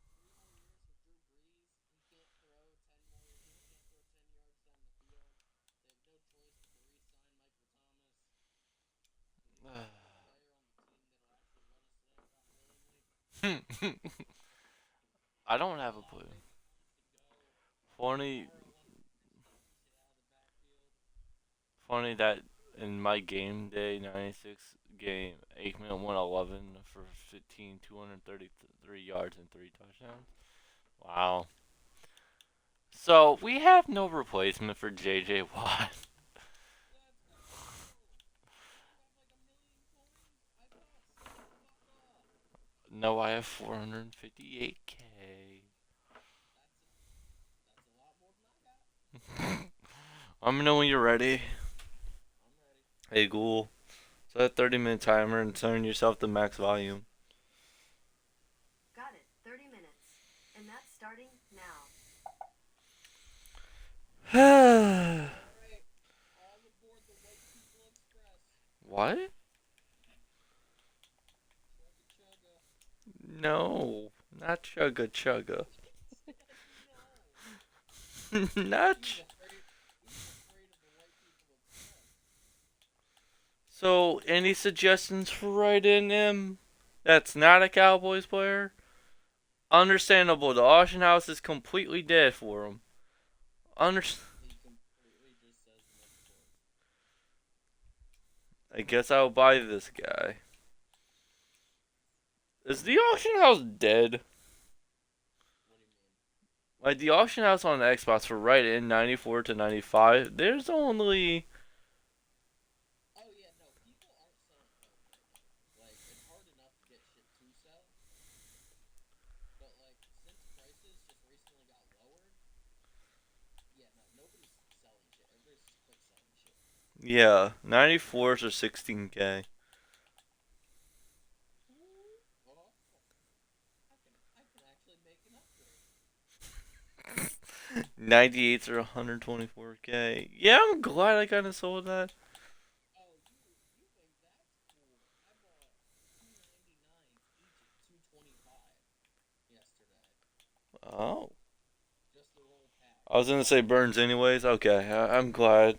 imagine 3 more years with Drew Brees. He can't throw 10 more. He can't throw 10 yards down the field. They have no choice but to re-sign Michael Thomas. He's the only player on the team that'll actually let us sit out willingly. I don't have a Allow clue. Mason Rudolph to go, Funny, or let Thomas sit out of the backfield. funny that in my game day '96 game, Aikman went 11 for 15, 233 yards and 3 touchdowns. Wow. So we have no replacement for J.J. Watt. Let's go! You have like 1,000,000 coins? I pass. Fuck off. No, I have 458k. That's a lot more than I got. Let me know when you're ready. I'm ready. Hey, Ghoul. Set a 30-minute timer and turn yourself to max volume. Got it. 30 minutes. And that's starting now. Alright. All aboard the White People Express. What? Chugga chugga. No, not chugga chugga. Said no. Not. He's afraid of the White People Express. So, any suggestions for writing him? That's not a Cowboys player. Understandable. The auction house is completely dead for him. He completely just says no choice. I guess I'll buy this guy. Is the auction house dead? What do you mean? Like the auction house on the Xbox for right in 94 to 95, there's only Oh yeah, no, people aren't selling cards right now. Like, it's hard enough to get shit to sell. Yeah, 94s are 16K. Oh, I can actually make an upgrade. 98s are 124K. Yeah, I'm glad I kind of sold that. Oh, you think that's cool? I bought two 99s each at 225 yesterday. Oh. Just the whole pack. I was gonna say Burns anyways. Okay, I'm glad.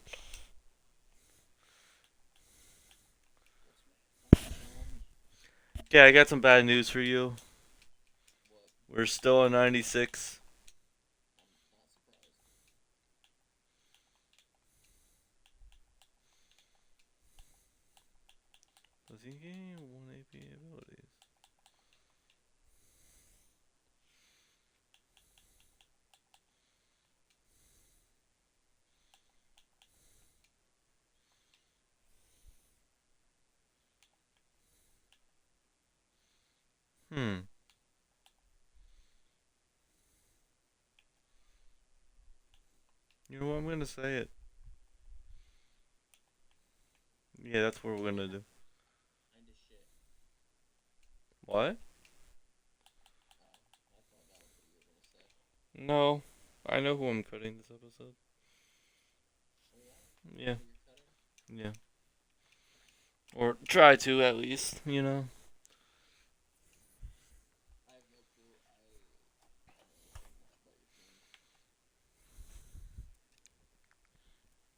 Okay, I got some bad news for you. What? We're still at 96. I'm not surprised. Does he gain 1 AP abilities? Hmm. You know what? I'm gonna say it. Yeah, that's what we're gonna do. Kinda shit. What? Oh, I thought that was what you were gonna say. No. I know who I'm cutting this episode. Oh yeah? You Yeah. know who you're cutting? Yeah. Or try to, at least, you know. I have no clue. I don't really think much about your team.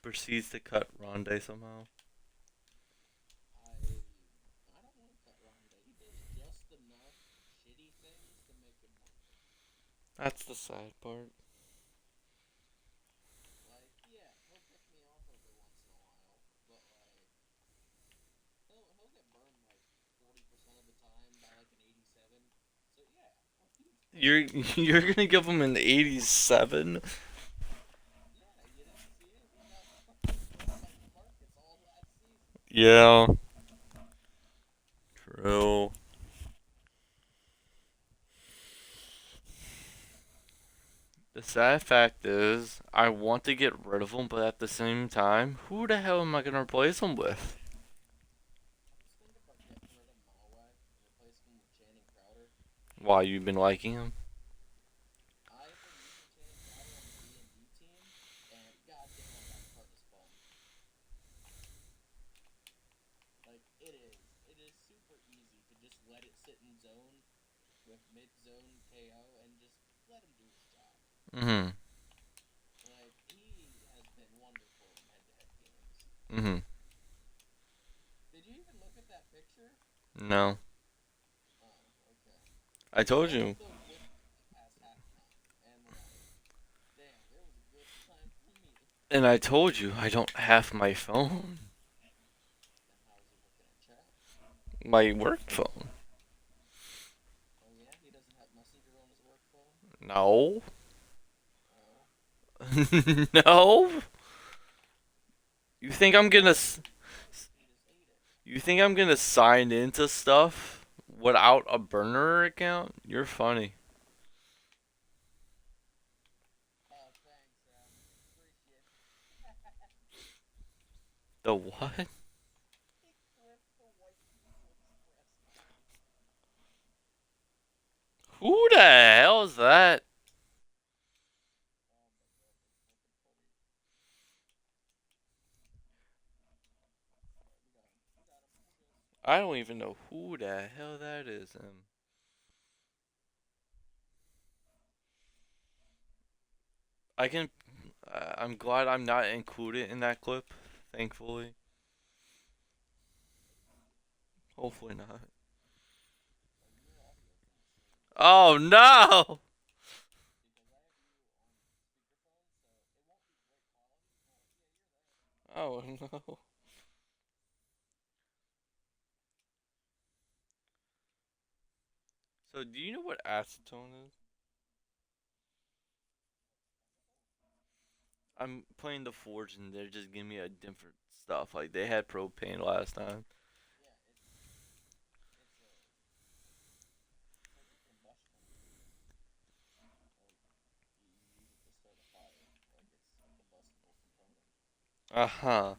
Proceeds to cut Ronde somehow. I don't want to cut Ronde. He does just enough shitty things to make him worth it. That's the sad part. Like, yeah, he'll pick me off every once in a while, but like he'll get burned like 40% of the time by like an 87. So yeah, I'll use that. You're you're gonna give him an 87? Yeah, you didn't see it? He got fucking burned by Marcus all last season. Yeah. True. The sad fact is, I want to get rid of him, but at the same time, who the hell am I gonna replace him with? I'm just thinking about getting rid of Maui and replacing him with Channing Crowder. Why you been liking him? I've been using Channing Crowder on the D&D team, and goddamn, that card is fun. Like it is super easy to just let it sit in zone with mid zone KO and just let him do his job. Mm-hmm. Like he has been wonderful in head-to-head games. Mm-hmm. Did you even look at that picture? No. Oh, okay. I told That was you. the whip past halftime, and like, damn, it was a good time for me. And I told you I don't have my phone. Then how is he looking at chat? My work phone. Oh yeah, he doesn't have Messenger on his work phone. No. Oh, No. You think I'm gonna he just ate it. you think I'm gonna sign into stuff without a burner account? You're funny. Oh, thanks, appreciate that. The what? He clipped the White People Express line. Who the hell is that? Oh my god, that's fucking funny. Alright, we got him. We got him. We're good. I don't even know who the hell that is. I can. I'm glad I'm not included in that clip. Thankfully. Hopefully not. Are your audio from the stream? Oh no! Because I have you on speakerphone, so it won't be great quality, but yeah, you're there. Oh no. So do you know what acetone is? I'm playing the Forge and they're just giving me a different stuff. Like they had propane last time. Yeah, it's like a combustion. Like you use it to start a fire. Like it's a combustible component. Uh huh.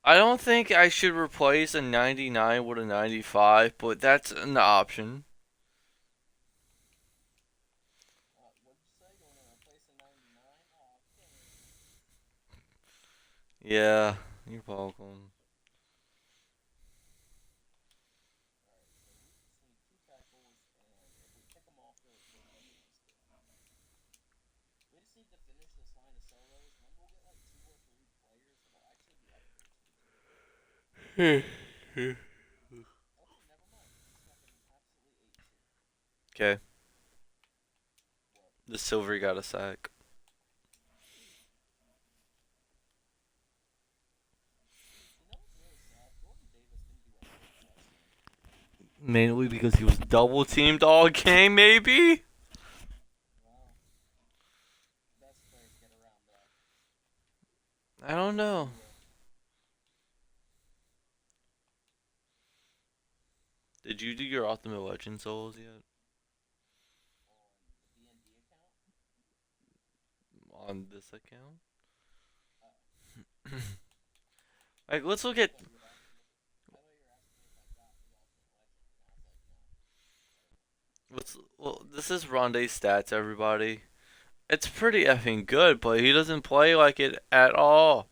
I don't think I should replace a 99 with a 95, but that's an option. What did you say? You want to replace a 99? Oh, thanks. Yeah, you're welcome. Alright, so we just need two tackles, and if we pick them off, they're making us good. We just need to finish this line of solos, and then we'll get like two or three players that'll actually be upgrades for the team. Okay, never mind. He just fucking absolutely ate shit. Okay, What? the silver got a sack. You know what's really sad? Jordan Davis didn't do anything last game. Mainly because he was double teamed all game, maybe? Well, best players get around that. I don't know. Did you do your Ultimate Legend solos yet? On the DND account? On this account? Oh. Like, let's look I at. thought you were asking me. I thought you were asking me if I got the Ultimate Legend, and I was like, no. Well, this is Rondé's stats, everybody. It's pretty effing good, but he doesn't play like it at all.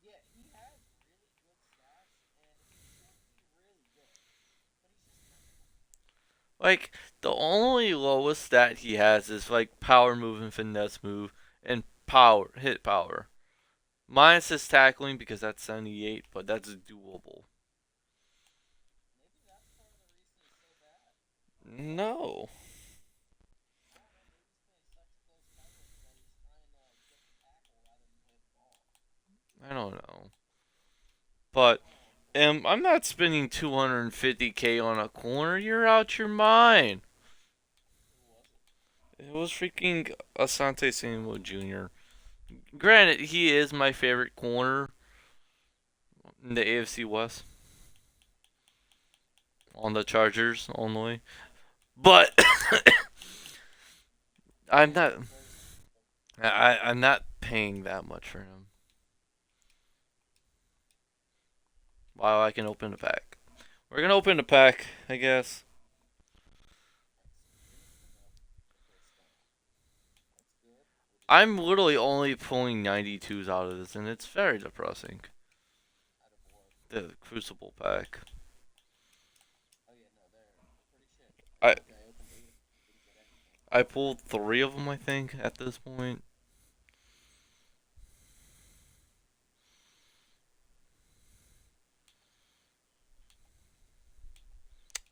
Yeah, he has really good stats, and he should be really good, but he's just not. Like, the only lowest stat he has is like power move and finesse move and power hit power. Minus his tackling because that's 78, but that's doable. Maybe that's part of the reason he's so bad. No, I don't know. Maybe he's playing such close coverage that he's trying to get the tackle rather than play the ball. I don't know. But I don't know. I'm not spending 250K on a corner. You're out your mind. Who was it? It was freaking Asante Samuel Jr. Granted, he is my favorite corner in the AFC West on the Chargers only. But I'm not. I'm not paying that much for him. Wow, I can open a pack. We're gonna open a pack, I guess. Instant up Chris Stout. That's good. We'll just I'm literally only pulling 92s out of this, and it's very depressing. out of what? The Crucible pack. Oh yeah, no, they're pretty shit. I Okay, I opened 8 of them. Didn't get anything. I pulled 3 of them, I think, at this point.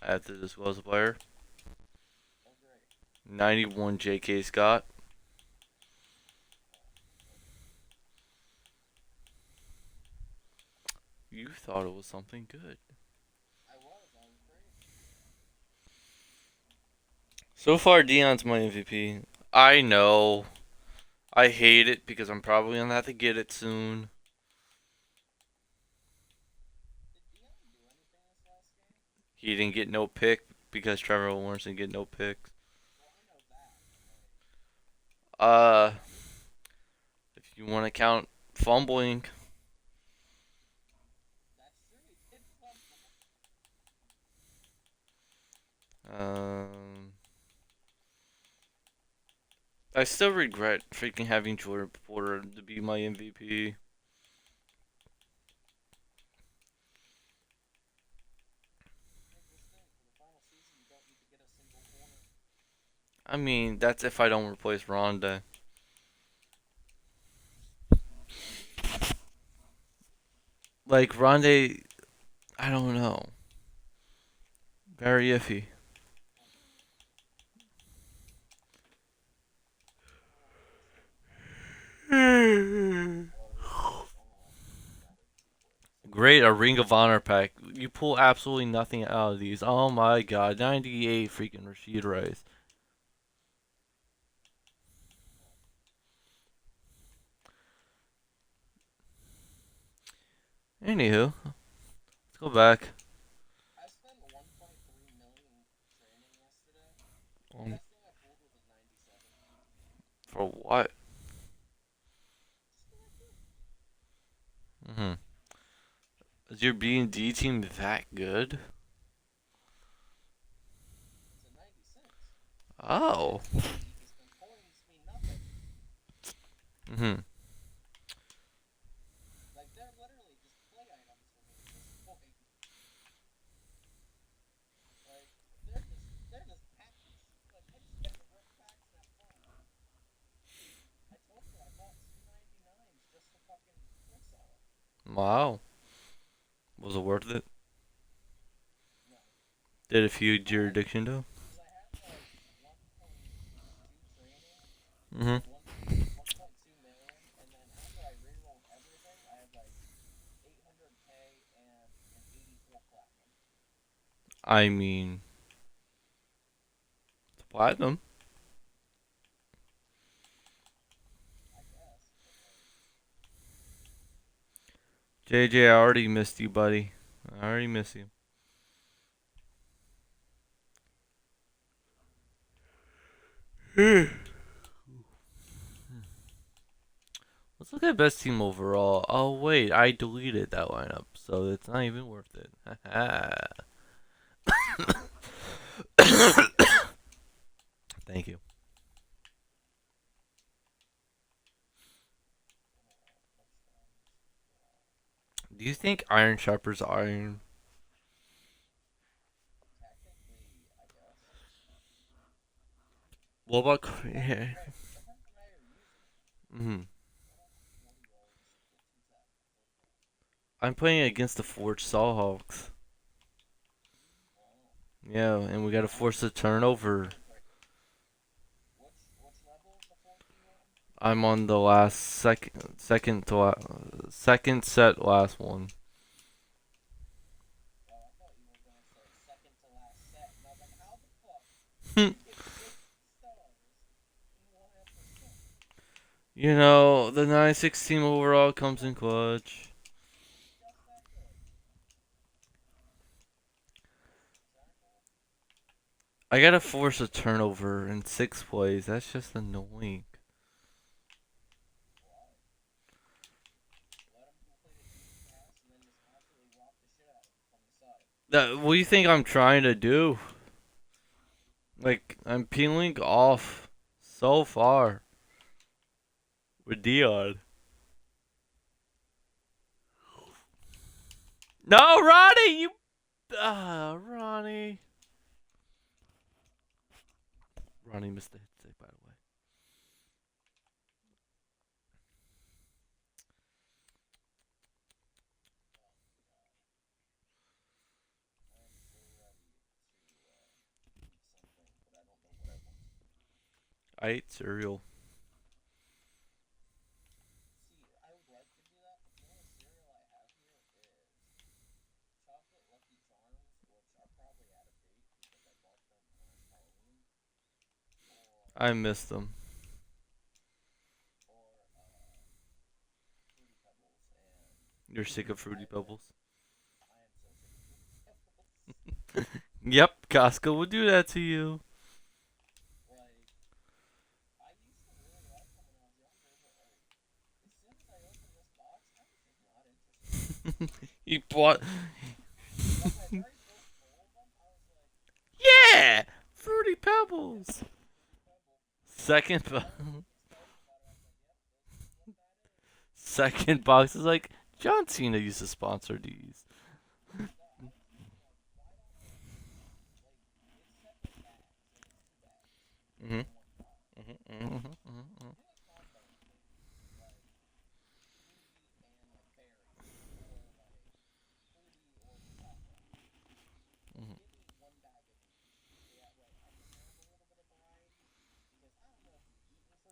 I have to disclose a player. Oh great. 91 J.K. Scott. Okay. You thought it was something good. I was crazy. So far, Deion's my MVP. I know. I hate it because I'm probably gonna have to get it soon. Did Deion do anything this last game? He didn't get no pick because Trevor Lawrence didn't get no picks. Well, I know that, but like, Uh, if you want to count fumbling, that's true. He did fumble. um, I still regret freaking having Jordan Porter to be my MVP. Here's this thing. For the final season, you don't need to get a single corner. I mean, that's if I don't replace Ronda. Like Ronda, I don't know. Very iffy. Oh, here we go. Oh, we got it too quick. So we Great, got a Ring of Honor pack. You pull absolutely nothing out of these. Oh my god, 98 freaking Rashid Rice. Anywho, let's go back. I spent 1.3 million training yesterday. The Um, best thing I pulled was a 97. for what? Just 'cause I could. Hmm. your B&D team that good? It's a 96. Oh. Because the coins mean nothing. Hmm. Like, they're literally just play items for me at this point. Like, they're just packs. Like, I just get to rip packs and have fun. I told you I bought 299s just to fucking flex on them. Wow. Was it worth it? No. Did it feed your addiction though? Because I have like 1.2 training, Hmm. 1.2 million, and then after I rerolled everything, I have like 800k and an 84 platinum. I mean, it's platinum. I guess, but like, JJ, I already missed you, buddy. I already miss you. Let's look at best team overall. Oh wait, I deleted that lineup, so it's not even worth it. Thank you. Do you think iron sharpers iron? technically, I guess. What about? Depends on how you're using it. Hmm. What else? 40 rolls, 15 tap. I'm playing against the Forge Sawhawks. Wow. Yeah, and we gotta force a turnover. Which level is the 4Q on? I'm on the last second set last one. Oh, I thought you were gonna say second to last set, and I was like, how the fuck do you get 6 stars in 1%? You know, the 96 team overall comes in clutch. Just that good. Exactly. I gotta force a turnover in 6 plays. That's just annoying. Why? Let him complete a deep pass and then just absolutely rock the shit out of him from the side. What do you think I'm trying to do? Like, I'm peeling off so far with Deion. No, Ronnie, you. Ronnie. Ronnie missed the hit save, by the way. I am so ready to eat something, but I don't know what I want to eat. I ate cereal. See, I would like to do that, but the only cereal I have here is chocolate Lucky Charms, which are probably out of date because I bought them last Halloween, or I missed them. Fruity Pebbles, and You're sick of Fruity I will. Pebbles? I am so sick of Fruity Pebbles. Yep, Costco will do that to you. Like, I used to really like them when I was younger, but like, as soon as I opened this box, I was just not interested. You bought. Like my very first bowl of them, I was like, Yeah! Fruity Pebbles! Fruity Pebble. Second, And then when he started about it, I was like, yep, this is what that is. second box is like, John Cena used to sponsor these. No, I was thinking like, why don't I like it's separate bags, like it's 2 bags Hmm. in one pot. Hmm. Do a combo thing, like fruity and like berry, or like fruity or chocolate. Like Hmm. give me one bag of each, so that way I can have a little bit of variety.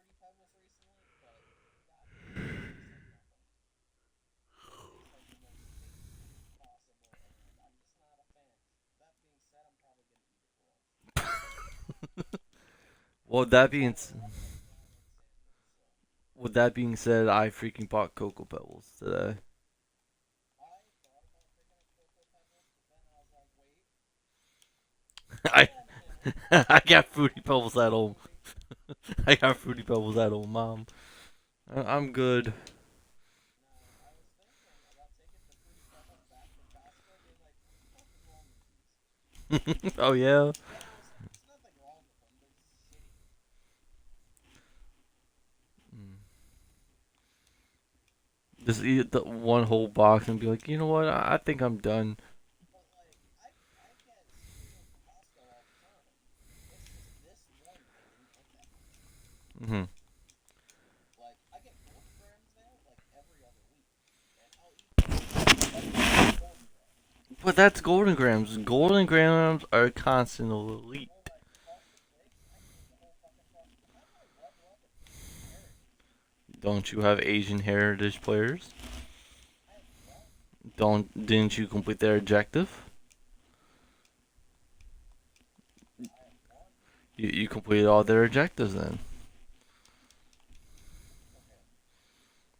Because I don't know if you've eaten Fruity Pebbles recently, but that thing tastes like nothing. It tastes like the most fake food possible, and I'm just not a fan. That being said, I'm probably gonna eat it for lunch. Well, that It's being also I'm like down with salmon, so with that being said, I freaking bought Cocoa Pebbles today. I thought about picking up Cocoa Pebbles, but then I was like, wait, I hold on a minute. I got Fruity Pebbles at home. Wait. I got Fruity Pebbles at home, Mom. I'm good. No, I was thinking about taking the Fruity Pebbles back to Oh yeah. Yeah, there's nothing wrong with them. They're just shitty. Just eat the one whole box and be like, you know what? I think I'm done. But like, I get cereal from Costco all the time. It's just this one I didn't like that much. Hmm. Like, I get Golden Grams now like every other week, and I'll eat like every Golden Gram. But that's Golden Grams. Golden Grams are constant elite. Or like Frosted Flakes, I can eat the whole fucking frosted. How do I level up in Asian heritage? Don't you have Asian heritage players? I have what? Didn't you complete their objective? I have one. You completed all their objectives then.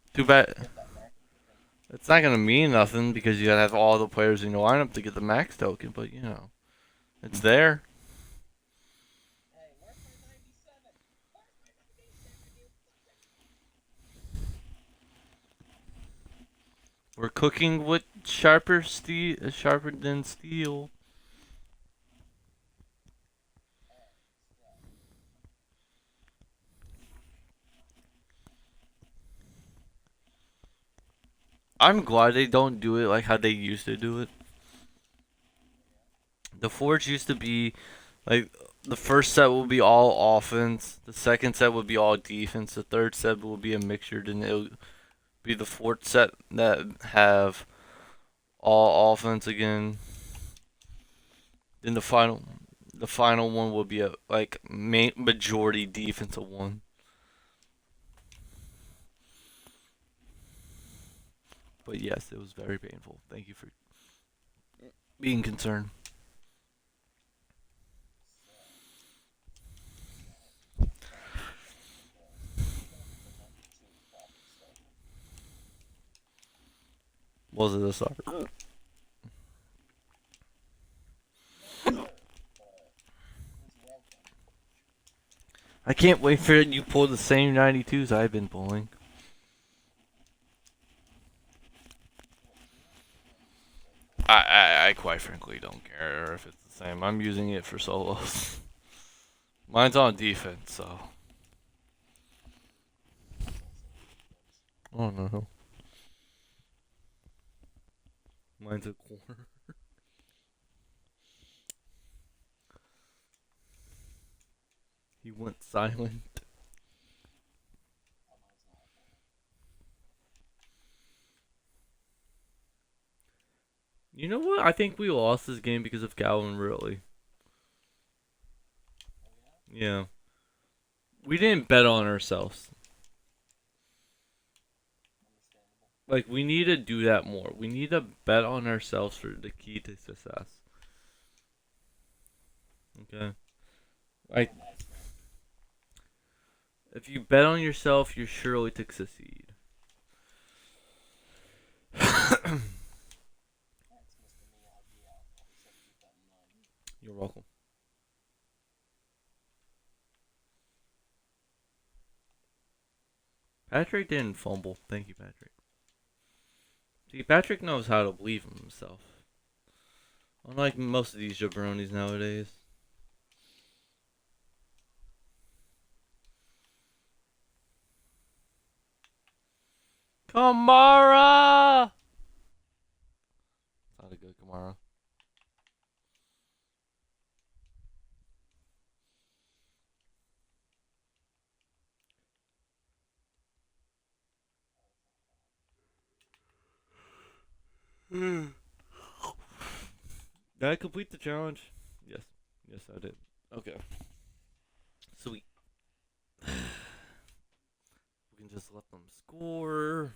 Okay, Too I didn't bad. get that max token. It's not gonna mean nothing because you gotta have all the players in your lineup to get the max token, but you know, it's there. Hey, where's my 97? Where's my 97, you fucking? We're cooking with sharper than steel. Alright, so. I'm glad they don't do it like how they used to do it. The Forge used to be like the first set will be all offense, the second set would be all defense, the third set will be a mixture, then it'll be the fourth set that have all offense again. Then the final one will be a like majority defensive one. But yes, it was very painful. Thank you for being concerned. So, I'm gonna put the number 2 probably starter. Was it a soccer? No, sir, but he's welcome. I can't wait for you to pull the same 92s I've been pulling. What teams or what do I pull? I quite frankly don't care if it's the same. I'm using it for solos. Mine's on defense, so. What's on defense? I don't know. Mine's a corner. He went silent. Oh, mine's not a corner. You know what? I think we lost this game because of Calvin Ridley. Oh, yeah? Yeah. We didn't bet on ourselves. Understandable. Like, we need to do that more. We need to bet on ourselves for the key to success. Okay? Like, Oh, that's fair. if you bet on yourself, you're surely to succeed. Thanks, Mr. Miyagi. I'll be sure to keep that in mind. You're welcome. Patrick didn't fumble. Thank you, Patrick. See, Patrick knows how to believe in himself. Unlike most of these jabronis nowadays. Kamara! Not a good Kamara. Did I complete the challenge? Yes. Yes, I did. Okay. Sweet. We can just let them score.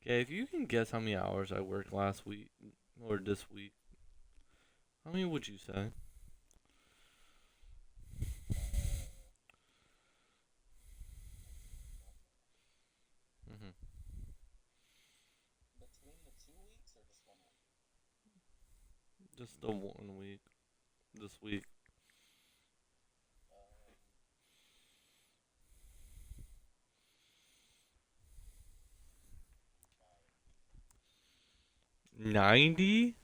Okay, if you can guess how many hours I worked last week or this week, how many would you say? Hmm. Between the 2 weeks or just 1 week? Just the 1 week. This week. Um, 90?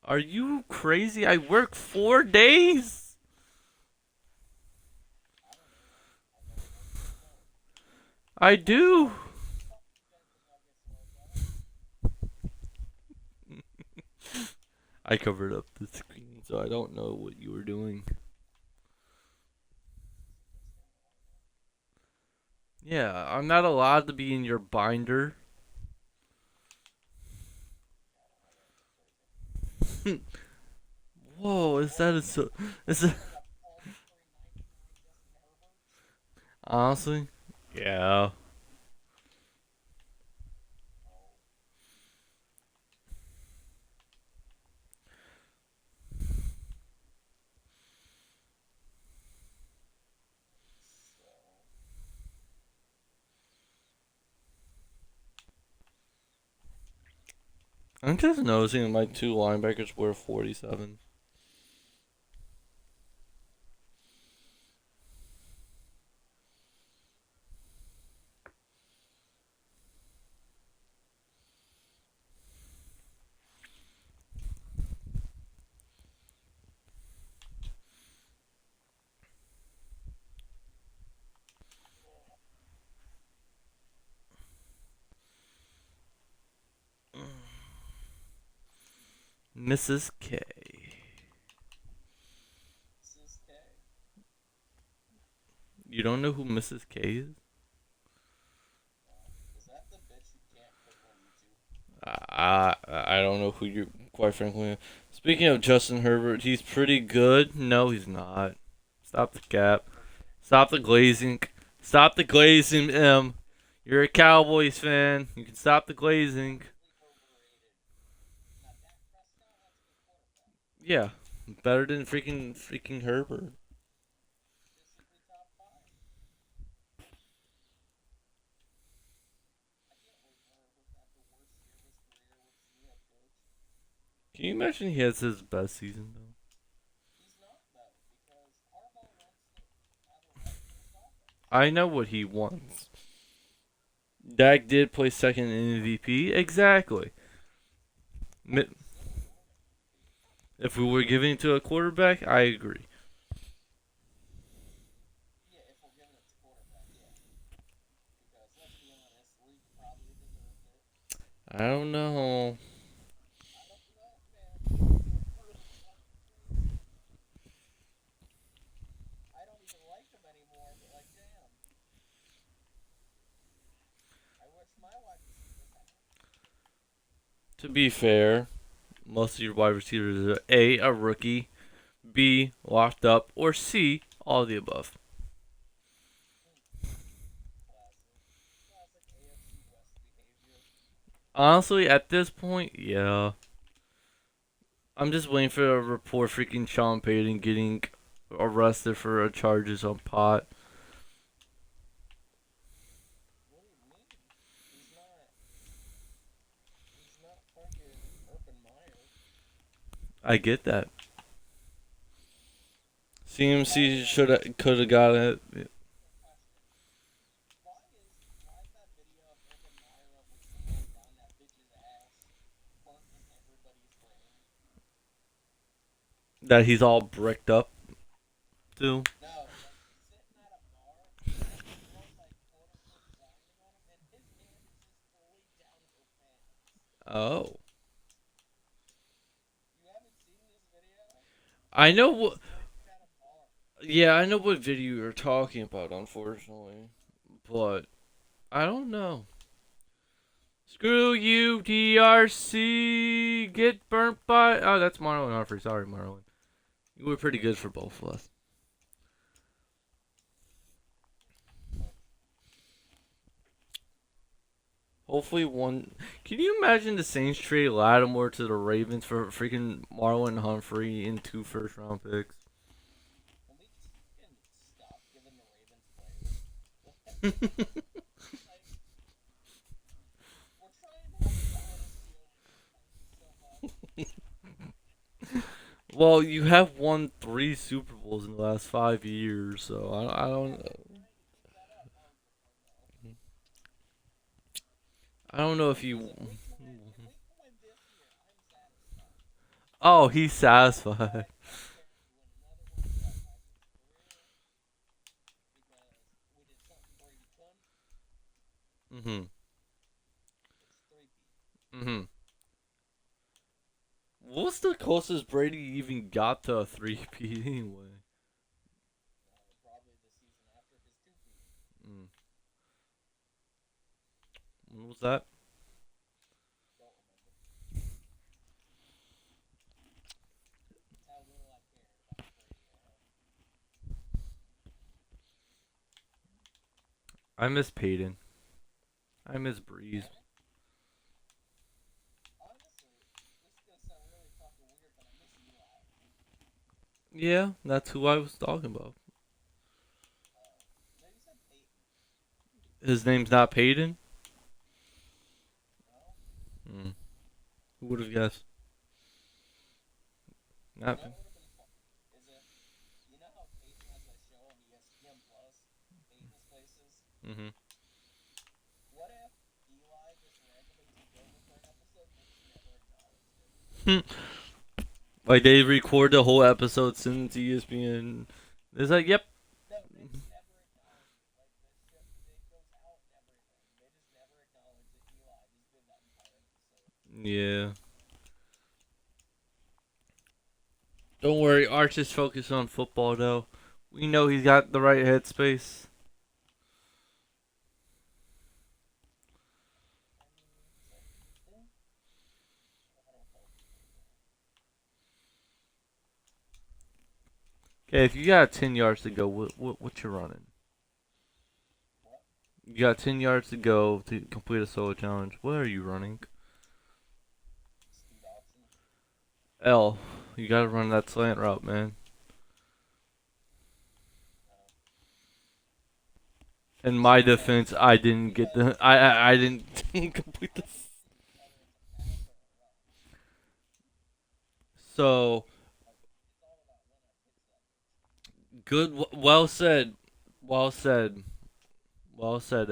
Are you crazy? I work 4 days. I don't know. I never worked before. I do. Fuck you then, because I'll get slowed down. I covered up the screen, so I don't know what you were doing. Yeah, I'm not allowed to be in your binder. Whoa, is that a so? Is it What, a Paul Murray 99 Justin Herbert? honestly? Yeah. No. So, I'm just noticing my two linebackers were 47. Mrs. K. this is K. You don't know who Mrs. K is? No. Is that the bitch you can't click on YouTube? I don't know who you. Quite frankly, speaking of Justin Herbert, he's pretty good. No, he's not. Stop the cap. Stop the glazing. Stop the glazing, M. You're a Cowboys fan. You can stop the glazing. Overrated. Now, Dak Prescott, that's a good quarterback. Yeah, better than freaking Herbert. Statistically top 5. I can't believe Herbert had the worst year of his career with his new head coach. Can you imagine he has his best season though? He's not, though, because Harbaugh wants to have a run-first offense. I know what he wants. Dak did play second in MVP. Exactly. But he still would win MVP. If we were giving it to a quarterback, I agree. Yeah, if we're giving it to quarterback, yeah. Because let's be honest, Zeke probably deserved it. I don't know. I don't know, man. Herbert's fucking crazy. I don't even like him anymore, but like, damn. I wish my wide receivers had him. To be fair, most of your wide receivers are a rookie, B, locked up, or C, all of the above. Classic. Classic AFC West behavior. Honestly, at this point, yeah. I'm just waiting for a report freaking Sean Payton getting arrested for charges on pot. What do you mean? He's not. He's not fucking Urban Meyer. I get that. CMC could have got it. Question. Why is that video of Urban Meyer of with sand on that bitch's ass burnt in everybody's brain? That he's all bricked up too. No, like he's sitting at a bar and the girl's like quote unquote grinding on him and his hand is just fully down her pants. Oh. You haven't seen this video? I know what. He's working at a bar. Yeah, I know what video you're talking about, unfortunately. But I don't know. Screw you, DRC. Get burnt by. Oh, that's Marlon Humphrey. Sorry, Marlon. You were pretty good for both of us. Hopefully, one. Can you imagine the Saints trade Lattimore to the Ravens for freaking Marlon Humphrey and 2 first-round picks? Can we just fucking stop giving the Ravens players? Like, we're trying to have a dynasty over here thank you so much. Well, you have won 3 Super Bowls in the last 5 years, so I don't know. Keep that up. Oh, no. I don't know if Is you. it week 1 if we can win this year, I'm satisfied. Oh, he's I satisfied. don't care if we win another one throughout Patrick's career because we did something Brady couldn't. Mhm. It's three-peat. Mhm. What's the closest Brady even got to a three-peat anyway? Probably the season after his two-peat. Mm. When was that? Don't remember. That's how little I cared about the Brady era. I miss Peyton. I miss Breeze. Honestly, this is gonna sound really fucking weird, but I miss Eli. Yeah, that's who I was talking about. No, you said Peyton. His name's not Peyton? No? Mm. Who would have guessed? You Not. know what would have been fun? Is if, you know how Peyton has that show on ESPN Plus, Peyton's Places? Mhm. What if Eli just randomly took over for an episode and they just never acknowledged it? Like they record the whole episode, send it to ESPN. It's like, yep. No, they just never acknowledge it. Like the shit, it goes out and everything. They just never acknowledge that Eli just did that entire episode. Yeah. Don't worry, Arch is focused on football though. We know he's got the right headspace. I mean, so you think? I don't hope he would have. Okay, if you got 10 yards to go, what you running? What? You got 10 yards to go to complete a solo challenge. What are you running? Speed option? L. You gotta run that slant route, man. No. In my defense, I didn't get the. I didn't complete the. How do you see whether it's a pass or a run? So Like, it's all about when it hits that bitch. good. Well said. Well said. Well said.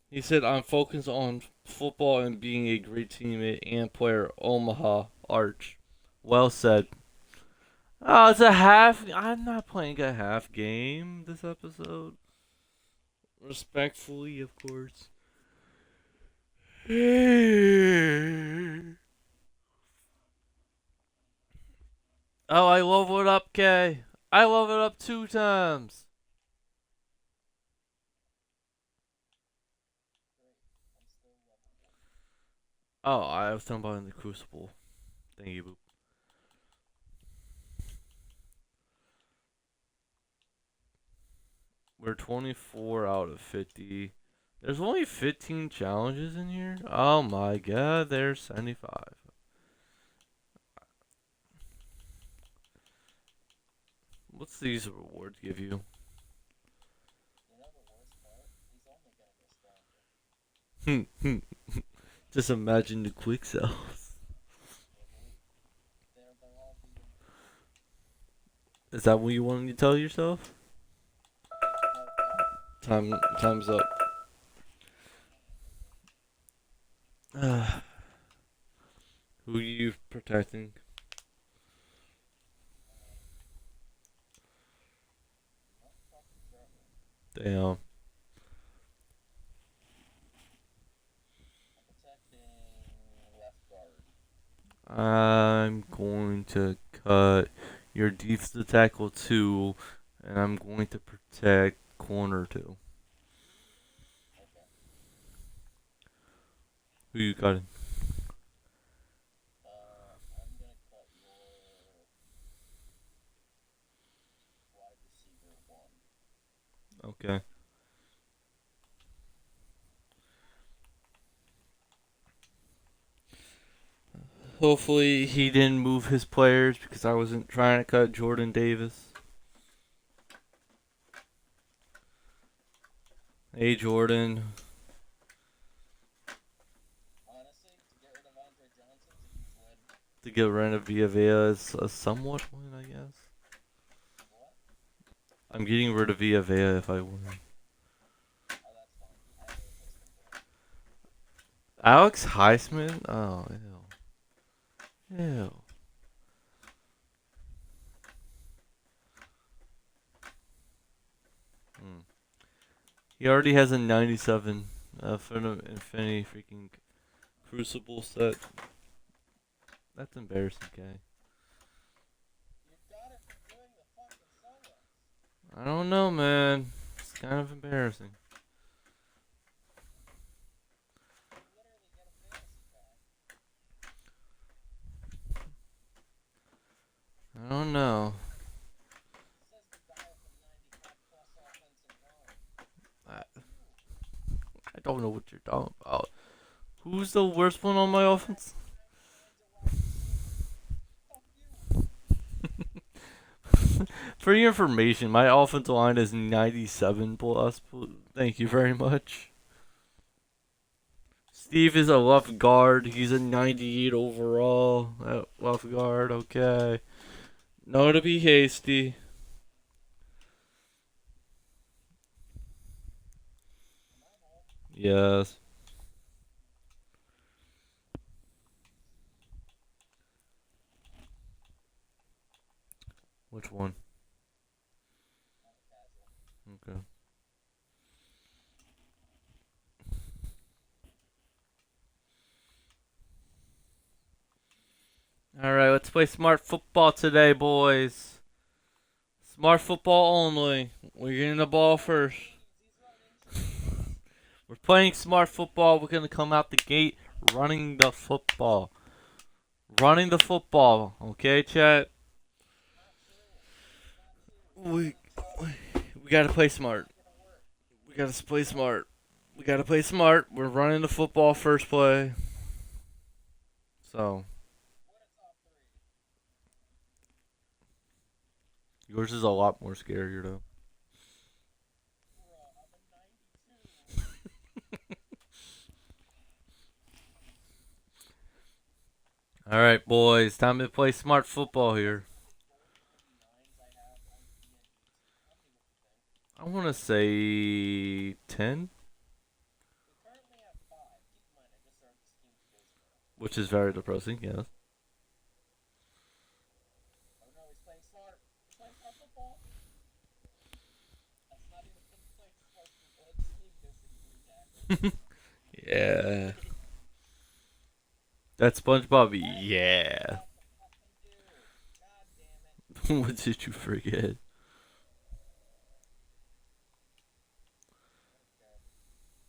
He said, "I'm focused on football and being a great teammate and player." Omaha Arch. Well said. Oh, it's a half. I'm not playing a half game this episode. Respectfully, of course. Oh, I leveled up, K. I leveled up 2 times. Great. I'm still level 1. Oh, I was talking about in the Crucible. Thank you, Boop. We're 24 out of 50. There's only 15 challenges in here? Oh my god, there's 75. What's these rewards give you? You know the worst part? He's only gonna get stronger. Just imagine the quick cells. They're all being. Is that what you wanted to tell yourself? No, don't. Time's up. Who are you protecting? Not fucking sure. Damn. I'm protecting left guard. I'm going to cut your defensive tackle 2, and I'm going to protect corner 2. Okay. Who you cutting? I'm gonna cut your wide receiver 1. Okay. Hopefully he didn't move his players because I wasn't trying to cut Jordan Davis. Hey Jordan. Honestly, to get rid of Andre Johnson, to use Led. To get rid of Villa is a somewhat win, I guess. What? I'm getting rid of Villa if I win. Oh, that's fine. I have a replacement for him. Alex Heisman? Oh, ew. Ew. Hmm. He already has a 97 for the Infinity freaking Crucible set. That's embarrassing, guy. You got it for doing the fucking solos. I don't know, man. It's kind of embarrassing. You literally get a fantasy pack. I don't know. Says the guy with the 95 plus offensive line. I, Fuck you. I don't know what you're talking about. Who's the worst one on my offense? 99s at wide receiver. Fuck you. For your information, my offensive line is 97 plus. Thank you very much. Steve is a left guard. He's a 98 overall at left guard. Okay. No to be hasty. Am I home? Yes. Which one? I'm a casual. Okay. Alright, let's play smart football today, boys. Smart football only. We're getting the ball first. He's run into me. We're playing smart football. We're going to come out the gate running the football. Running the football. Okay, chat? Not true. Not true. We got to play smart. Not gonna work. We got to play smart. We got to play smart. We're running the football first play. So, What a top three. yours is a lot more scarier, though. Bruh, I'm a 92. Alright, boys. Time to play smart football here. How many 99s I have on DN18? How many would you think? I want to say 10, We currently have 5. Keep in mind, I just started this team 2 days ago. which is very depressing, yes. Oh no, he's playing smart. He's playing smart football. That's not even him playing smart football. It's me missing 3 tackles. Yeah. That's SpongeBob. Yeah. What the fucking do? God damn it. What did you forget? I don't care.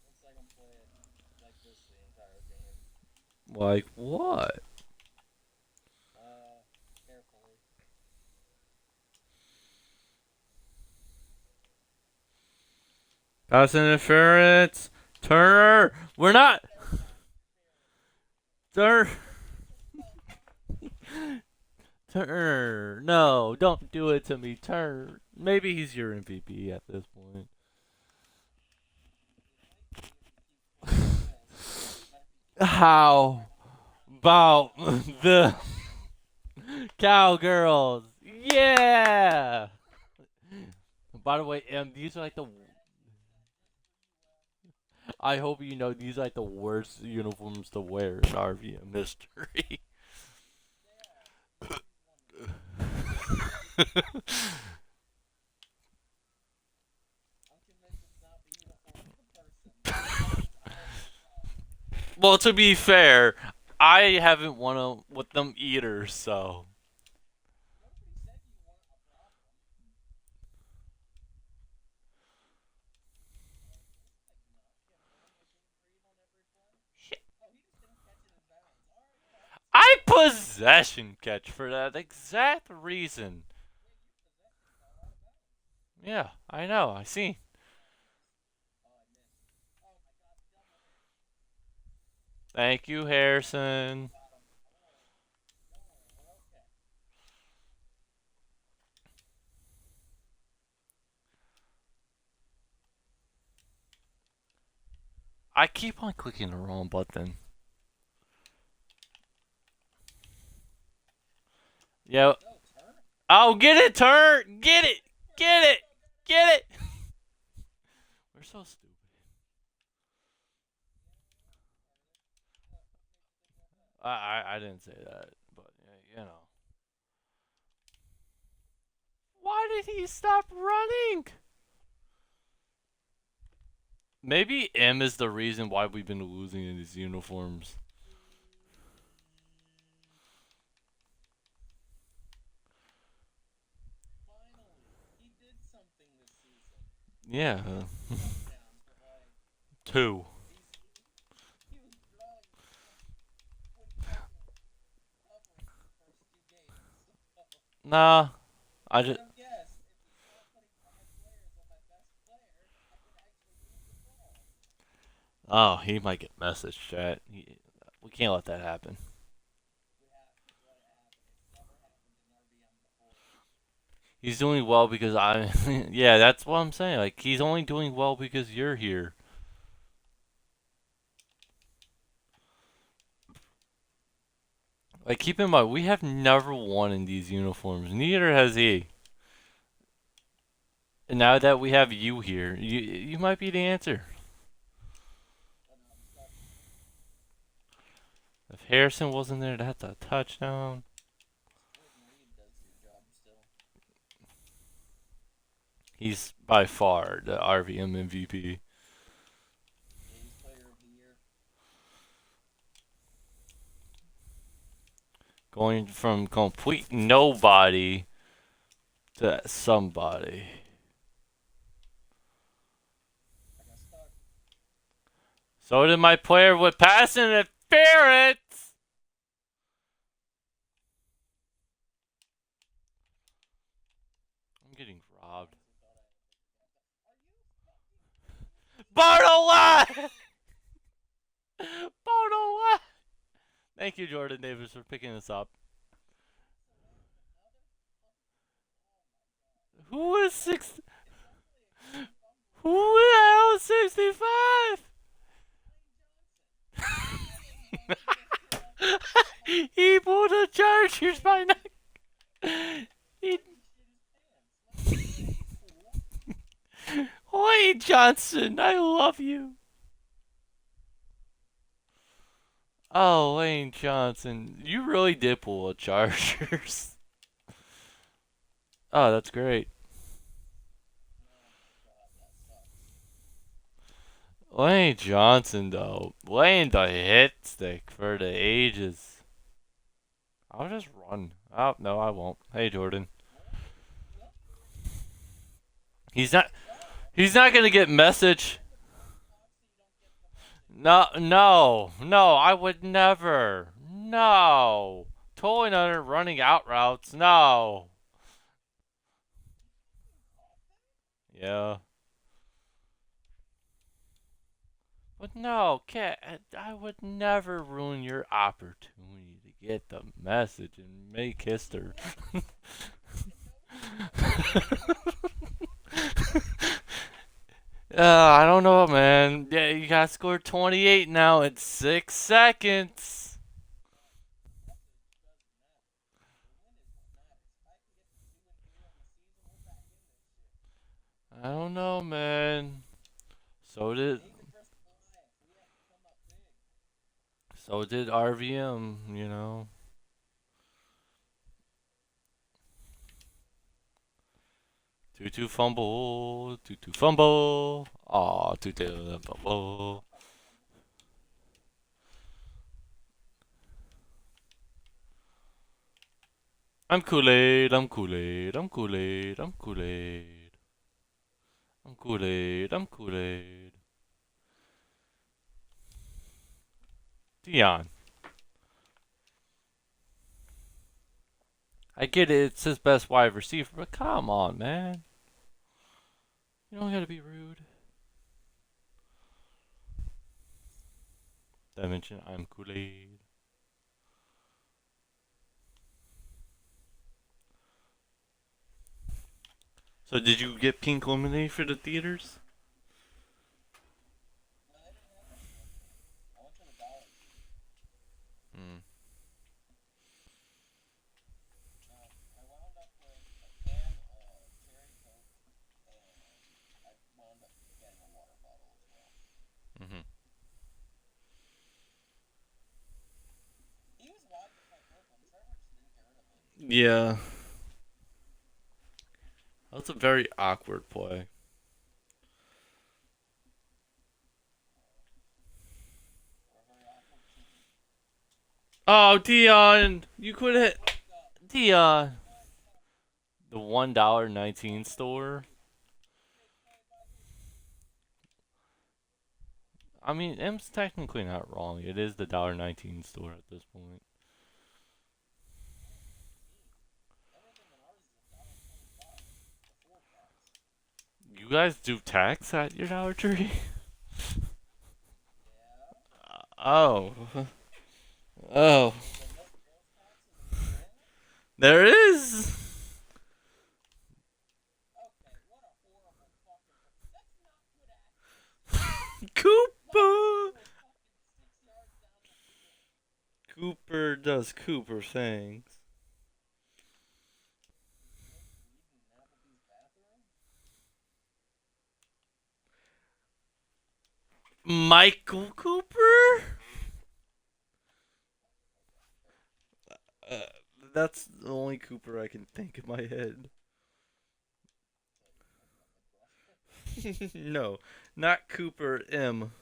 Looks like I'm playing like this the entire game. Like what? Carefully. Pass interference. Turner. We're not. Turner. Turner. No, don't do it to me, Turner. Maybe he's your MVP at this point. How about the cowgirls? Yeah. By the way, these are like the. I hope you know these are like the worst uniforms to wear in RVM history. I'm convinced it's not the uniform of the person. Well, to be fair, I haven't won with them either, so. Nobody said you weren't a problem. Like, no, she had 1 machine read on every play. Oh, he just didn't catch it in bounds. Alright, yeah, I can I possession catch for that exact reason. Yeah, you possessed it got out of bounds. Yeah, I know, I see. Oh, I missed. Oh my god, double hit. Thank you, Harrison. Got him. Don't worry. Don't worry, we're okay. I keep on clicking the wrong button. Yo. Go, turn. Oh, get it, turn! Get it! Get it! Get it! We're so stupid. I didn't say that, but you know. Why did he stop running? Maybe M is the reason why we've been losing in these uniforms. Finally, he did something this season. Yeah, Touchdowns, but like two. he was blowing when fucking covering for the first 2 games. Nah, I I just. don't guess if we start putting 5 players on my best player, I could actually move the ball. Oh, he might get message chat. We can't let that happen. We have to let it happen. It's never happened in RBM before. He's doing well because I. Yeah, that's what I'm saying. Like he's only doing well because you're here. Like keep in mind, we have never won in these uniforms. Neither has he. And now that we have you here, you might be the answer. But no, I'm starting. If Harrison wasn't there, that's a touchdown. Jordan Reed does your job still. He's by far the RVM MVP. Yeah, he's player of the year. Going from complete nobody to somebody. I got stuck. So did my player with pass interference. I'm getting robbed. Bartola! Bartola! Thank you, Jordan Davis, for picking this up. Who is six? Who the hell is 65? He pulled the Chargers by night. He... Wayne Johnson, I love you. Oh, Wayne Johnson, you really did pull a Chargers. Oh, that's great. Wayne Johnson, though. Wayne the hit stick for the ages. I'll just run. Oh, no, I won't. Hey, Jordan. He's not. He's not gonna get message. No, no, no. I would never. No. Totally not running out routes. No. Yeah. But no, Cat, I would never ruin your opportunity to get the message and make history. I don't know, man. Yeah, you got scored 28 now in 6 seconds. I don't know, man. So did RVM, you know. Tutu fumble, tutu fumble. Aw, tutu fumble. I'm Kool-Aid, I'm Kool-Aid, I'm Kool-Aid, I'm Kool-Aid. I'm Kool-Aid, I'm Kool-Aid. Deion. I get it, it's his best wide receiver, but come on, man. You don't gotta be rude. Did I mention I'm Kool-Aid? So did you get pink lemonade for the theaters? I went to the dollar. Hmm. I wound up with a can of cherry coke, and I wound up getting a water bottle as well. Mhm. Yeah, that's a very awkward play. Or a very awkward team. Oh, Dion, you could hit Wake up. Dion. What? What? The $1.19 store. Play by who? I mean, M's technically not wrong. It is the $1.19 store at this point. I don't know what you mean. Everything in ours is $1.25 before tax. You guys do tax at your Dollar Tree? Yeah. Oh. Oh. There's no sales tax in Louisiana? There is. Okay, what a horrible fucking. That's not good accuracy. My Cooper. neighbor was fucking 6 yards down the field. Cooper does Cooper things. Did you smoke weed in an Applebee's bathroom? Michael Cooper? Uh, that's the only Cooper I can think in my head. No, not Cooper M.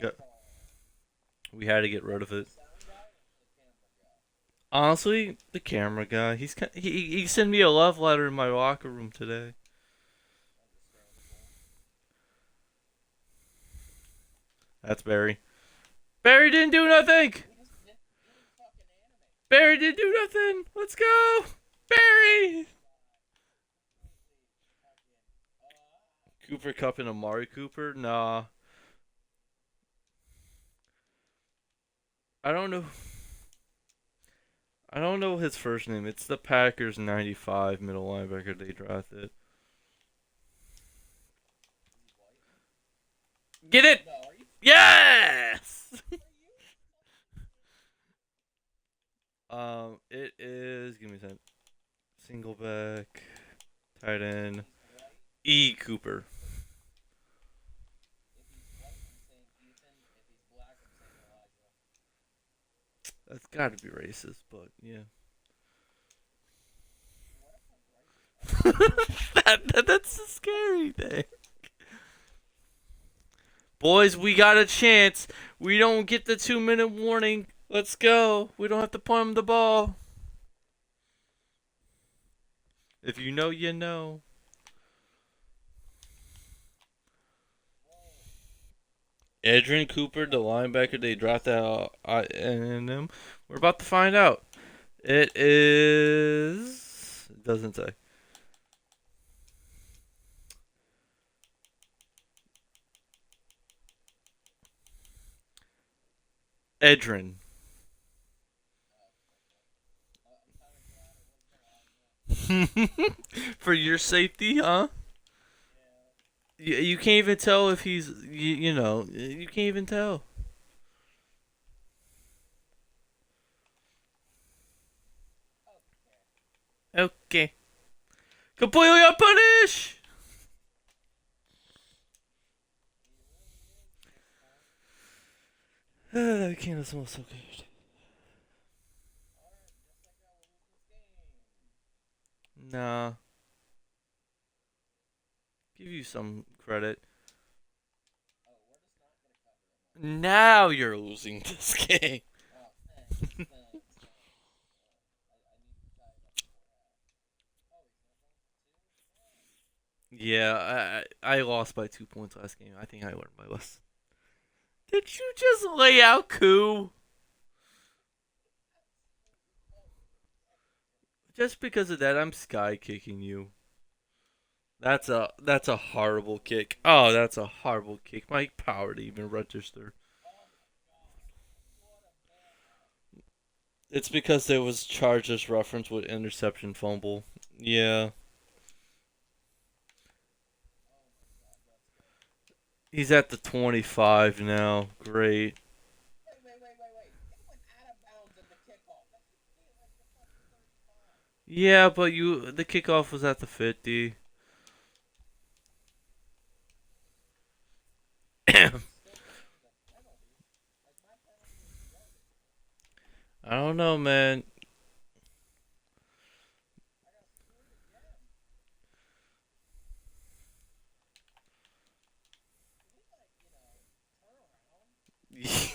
Go- We had to get rid of it. Sound guy or the camera guy? Honestly, the camera guy. He sent me a love letter in my locker room today. Understandable. That's Barry. Barry didn't do nothing. He didn't fucking animate. Barry didn't do nothing. Let's go, Barry. Completely fucking. Cooper Cup and Amari Cooper. Nah, I don't know. I don't know his first name. It's the Packers '95 middle linebacker they drafted. Is he white? Get it? No, are you? Yes. Are you? It is. Give me a second. Single back, tight end. He's white. E. Cooper. If he's white, I'm saying Ethan. If he's black, I'm saying Elijah. That's got to be racist, but yeah. Whatever, right? That's the scary thing. Boys, we got a chance. We don't get the 2-minute warning. Let's go. We don't have to punt him the ball. If you know, you know. Adrian Cooper, the linebacker they drafted out in him. We're about to find out. It is. It doesn't say. Edrin. I'm kind of glad it wasn't Elijah. For your safety, huh? Yeah. You can't even tell if he's. You know, you can't even tell. Okay. Okay. Completely unpunished! He really is. That candle smells so good. Alright, just like I will lose this game. Nah. Give you some credit. Oh, we're just not gonna cover it. Now you're losing this game. Oh, thanks. I need to tie it up before half. Oh, he's gonna throw for two? Oh. Yeah, I lost by 2 points last game. I think I learned my lesson. Did you just lay out coup? Just because of that, I'm sky kicking you. That's a horrible kick. Oh, that's a horrible kick. My power to even register. Oh my god. What a bad pass. It's because there was Chargers reference with interception fumble. Yeah. Oh my god, let's go. He's at the 25 now. Great. Wait. It went out of bounds at the kickoff. That should be at like the fucking 35. Yeah, but the kickoff was at the 50. Still counted as a penalty. Like my penalty was 1 I don't know, man. I got screwed again. Can we like, turn around? Like fuck you, Hollywood Brown. If this is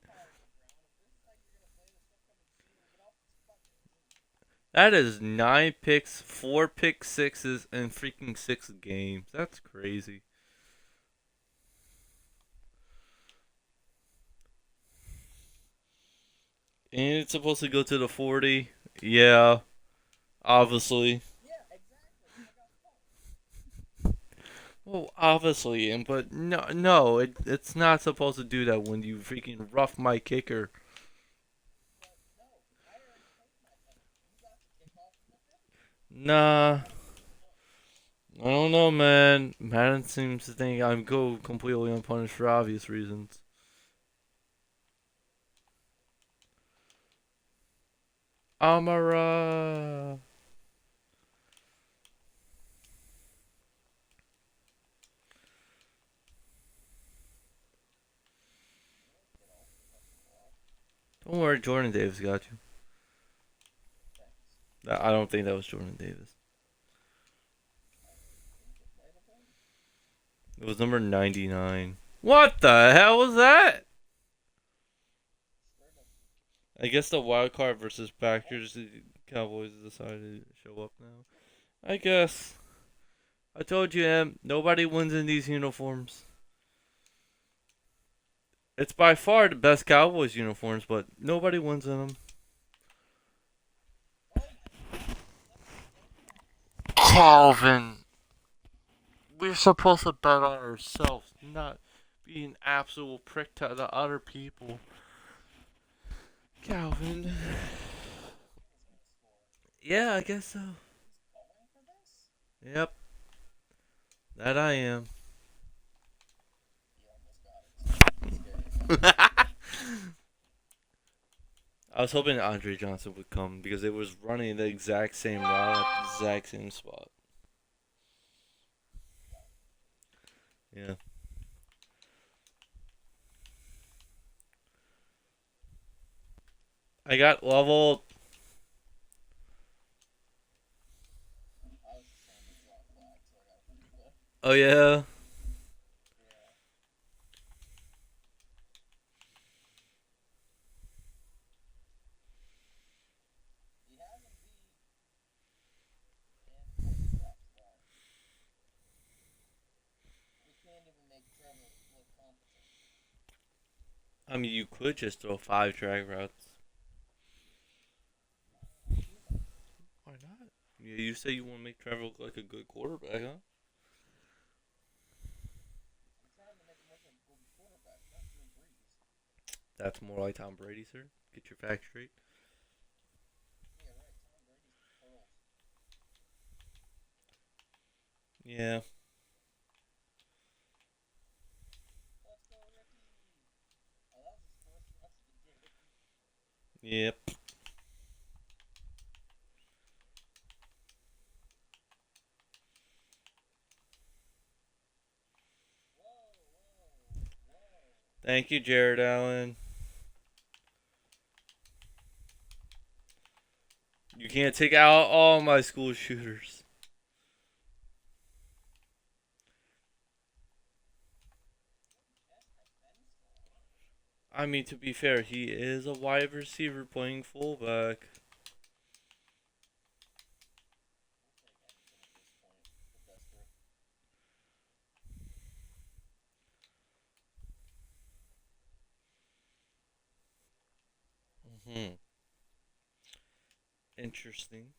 how you're gonna play this upcoming season, get off this fucking team. That is 9 picks, 4 pick sixes, and freaking 6 games. That's crazy. And it's supposed to go to the 40. Yeah, obviously. Yeah, exactly. I got fucked. Well, obviously, and but no, it's not supposed to do that when you freaking rough my kicker. But no, I already paid my penalty. You got to kick off in the 50. Nah, I don't know, man. Madden seems to think I'm go completely unpunished for obvious reasons. Amara. Get off the fucking block. Don't worry, Jordan Davis got you. Thanks. I don't think that was Jordan Davis. Can you get right up there? It was number 99. What the hell was that? Straight up. I guess the wild card versus Packers, the Cowboys decided to show up now. I guess. I told you, Em, nobody wins in these uniforms. It's by far the best Cowboys uniforms, but nobody wins in them. Oh my god. Calvin, we're supposed to bet on ourselves, not be an absolute prick to the other people. Calvin. He's gonna score. Yeah, I guess so. He's going for this? Yep, that I am. He almost got it. He's fucking scary now. I was hoping Andre Johnson would come because it was running the exact same route at the exact same spot. Yeah. I got leveled. I was just trying to draw a flag, so I got a free play. Oh, yeah. Yeah. He has him beat and forced drops. Wow. We can't even make Trevor look competent. I mean, you could just throw 5 drag routes. I don't want to do that. Why not? Yeah, you say you want to make Trevor look like a good quarterback, huh? I'm trying to make him look like a good quarterback, not Drew Brees. That's more like Tom Brady, sir. Get your facts straight. Yeah, right. Tom Brady's pearls. Yeah. Let's go, Ricky. Oh, that was his first rush of the game. Yep. Whoa, whoa, whoa. Thank you, Jared Allen. You can't take out all my school shooters. I mean, to be fair, he is a wide receiver playing fullback. We'll take anything at this point. We're desperate. Hmm. Interesting.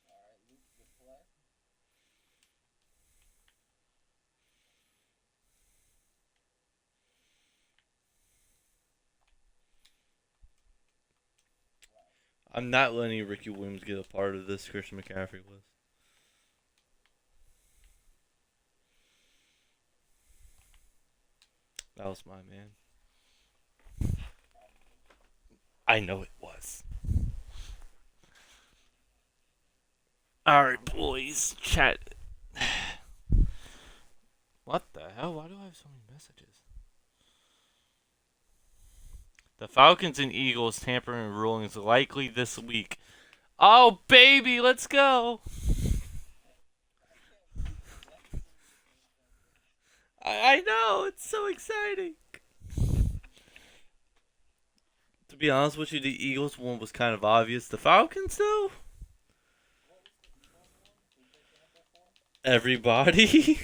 Alright, Luke, good play. Right. I'm not letting Ricky Williams get a part of this Christian McCaffrey list. That was my man. Probably. I know it was. Alright, boys. Chat. What the hell? Why do I have so many messages? The Falcons and Eagles tampering ruling is likely this week. Oh, baby, let's go. I know. It's so exciting. To be honest with you, the Eagles one was kind of obvious. The Falcons, though? Everybody.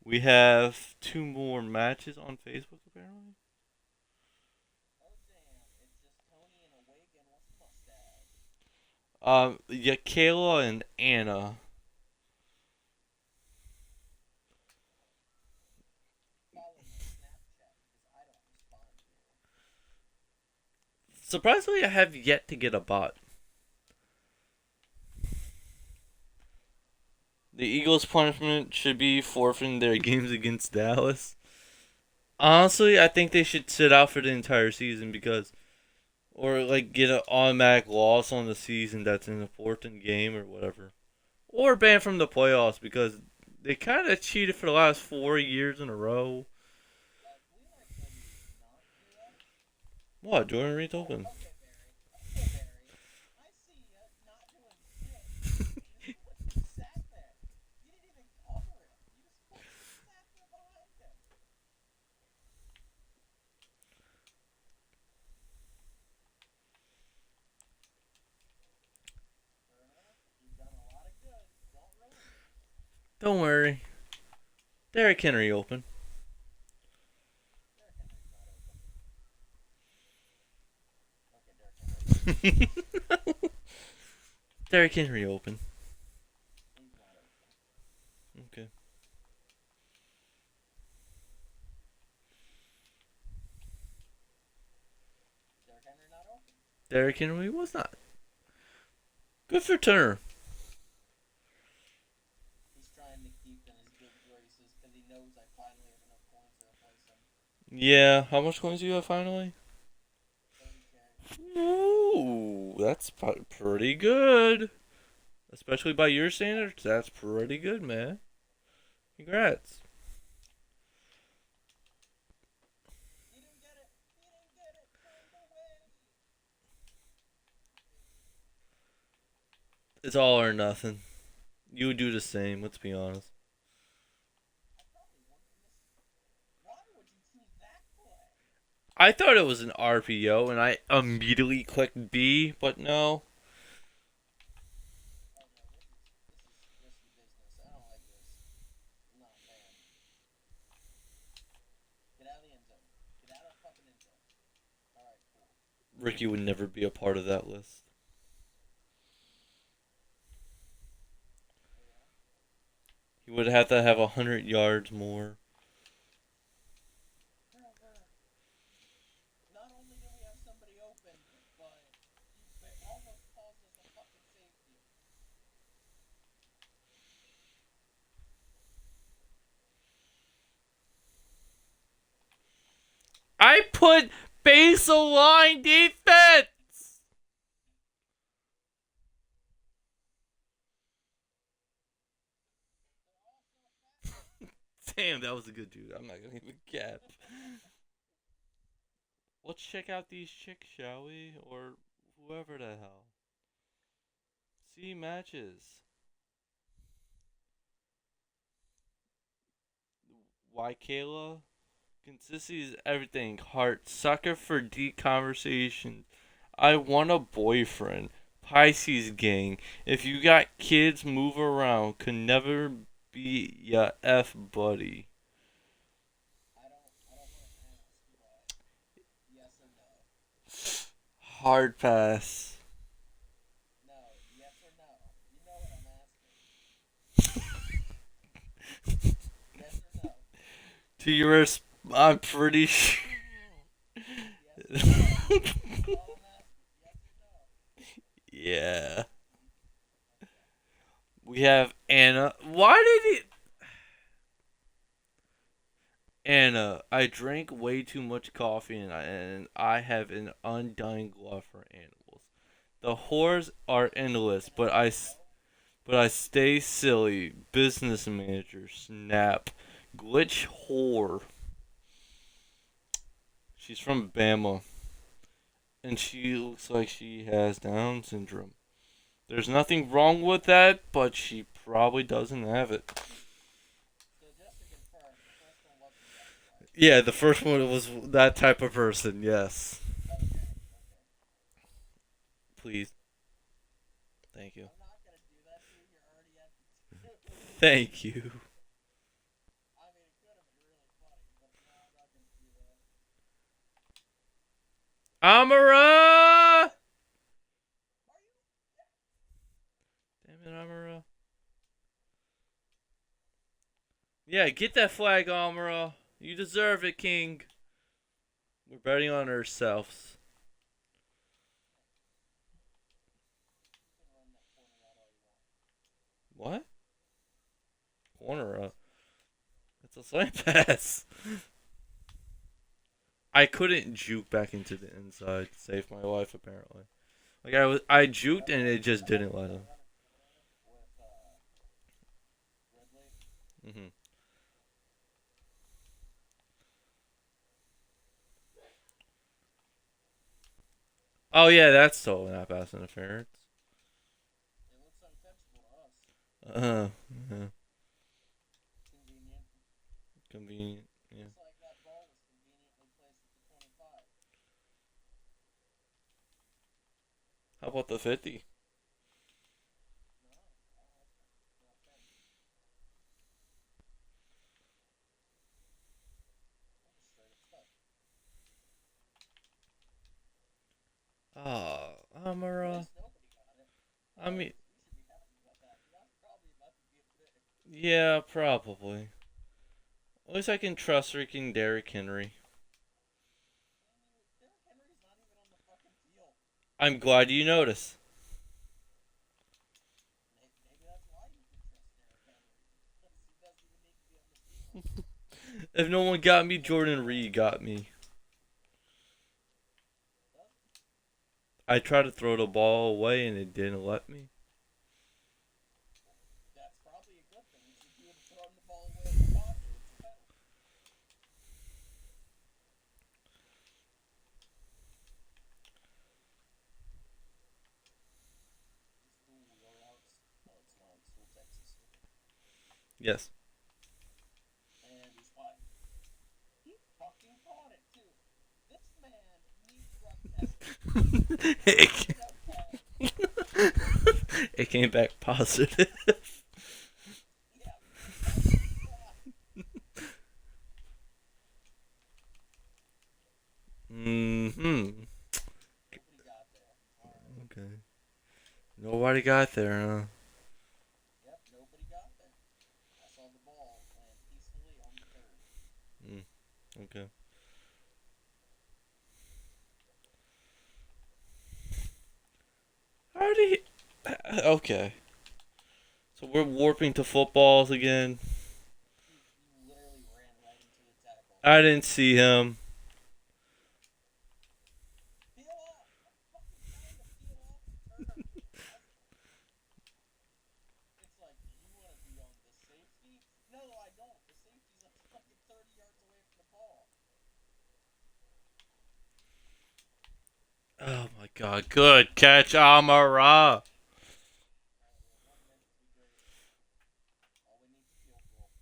We have 2 more matches on Facebook, apparently. Yeah, Kayla and Anna. Surprisingly, I have yet to get a bot. The Eagles' punishment should be forfeiting their games against Dallas. Honestly, I think they should sit out for the entire season because, or like get an automatic loss on the season that's an important game or whatever, or banned from the playoffs because they kind of cheated for the last 4 years in a row. What? Jordan Reed's open. Don't worry. Derrick Henry open. Derrick Henry open. Okay. Derrick Henry was not. Good for Turner. Yeah, how much coins do you have finally? Ooh, that's pretty good. Especially by your standards, that's pretty good, man. Congrats. It's all or nothing. You would do the same, let's be honest. I thought it was an RPO and I immediately clicked B, but no. Ricky would never be a part of that list. He would have to have 100 yards more. I put baseline defense. Damn, that was a good dude. I'm not gonna even cap. Let's check out these chicks, shall we? Or whoever the hell. See matches. Why Kayla? Consistency is everything. Heart. Sucker for deep conversation. I want a boyfriend. Pisces gang. If you got kids, move around. Could never be ya F buddy. Hard pass. To yours, I'm pretty sure. Yeah. We have Anna. Why did he? Anna, I drank way too much coffee and I have an undying love for animals. The whores are endless, but I stay silly. Business manager, snap. Glitch whore. She's from Bama, and she looks like she has Down syndrome. There's nothing wrong with that, but she probably doesn't have it. So just to confirm, the first one wasn't the X-Files. Yeah, the first one was that type of person, yes. Okay, okay. Please. Thank you. I'm not gonna do that to you. You're already at the two. Thank you. I mean, it could have been really funny, but no, I'm not gonna do that. Amara! Are you? Damn it, Amara. Yeah, get that flag, Amara. You deserve it, King. We're betting on ourselves. You can run that corner out all you want. What? Corner up. It's a slant pass. I couldn't juke back into the inside to save my life, apparently. Like I juked and it just didn't let him. With Ridley. Hmm. Oh yeah, that's totally not pass interference. It looks unintentional to us. Uh, yeah, Convenient. convenient. Yeah. Just like that ball was conveniently placed at the 25. How about the 50? No, not 10. That was straight up touch. Ah, At Amara. least nobody got it. I mean, You should be happy about that. That's probably about to be a bit. yeah, probably. At least I can trust freaking Derrick Henry. Derrick Henry's not even on the fucking field. I'm glad you noticed. Maybe that's why you can trust Derrick Henry. Because he doesn't even need to be on the field. If no one got me, Jordan Reed got me. Does he? I tried to throw the ball away and it didn't let me. That's probably a good thing. Because if you would have thrown the ball away in the pocket, it's a penalty. School wheelouts. Oh, it's not. School Texas. Yes. And he's fine. He fucking caught it, too. This man needs drug testing. it, Straight up bad. it came back positive. Yeah, that's fine. Mm-hmm. Nobody got there. Alright. Okay. Nobody got there, huh? Yep, nobody got there. I saw the ball land peacefully on the third. Okay. How did he... Okay. So we're warping to footballs again. He literally ran right into the tackle. I didn't see him. Peel off! I'm fucking trying to peel off and turn. It's like, do you want to be on the safety? No, I don't. The safety's like fucking 30 yards away from the ball. Oh my god. Good catch, Amara. Alright, we have 1 minute to be great. All we need is a field goal.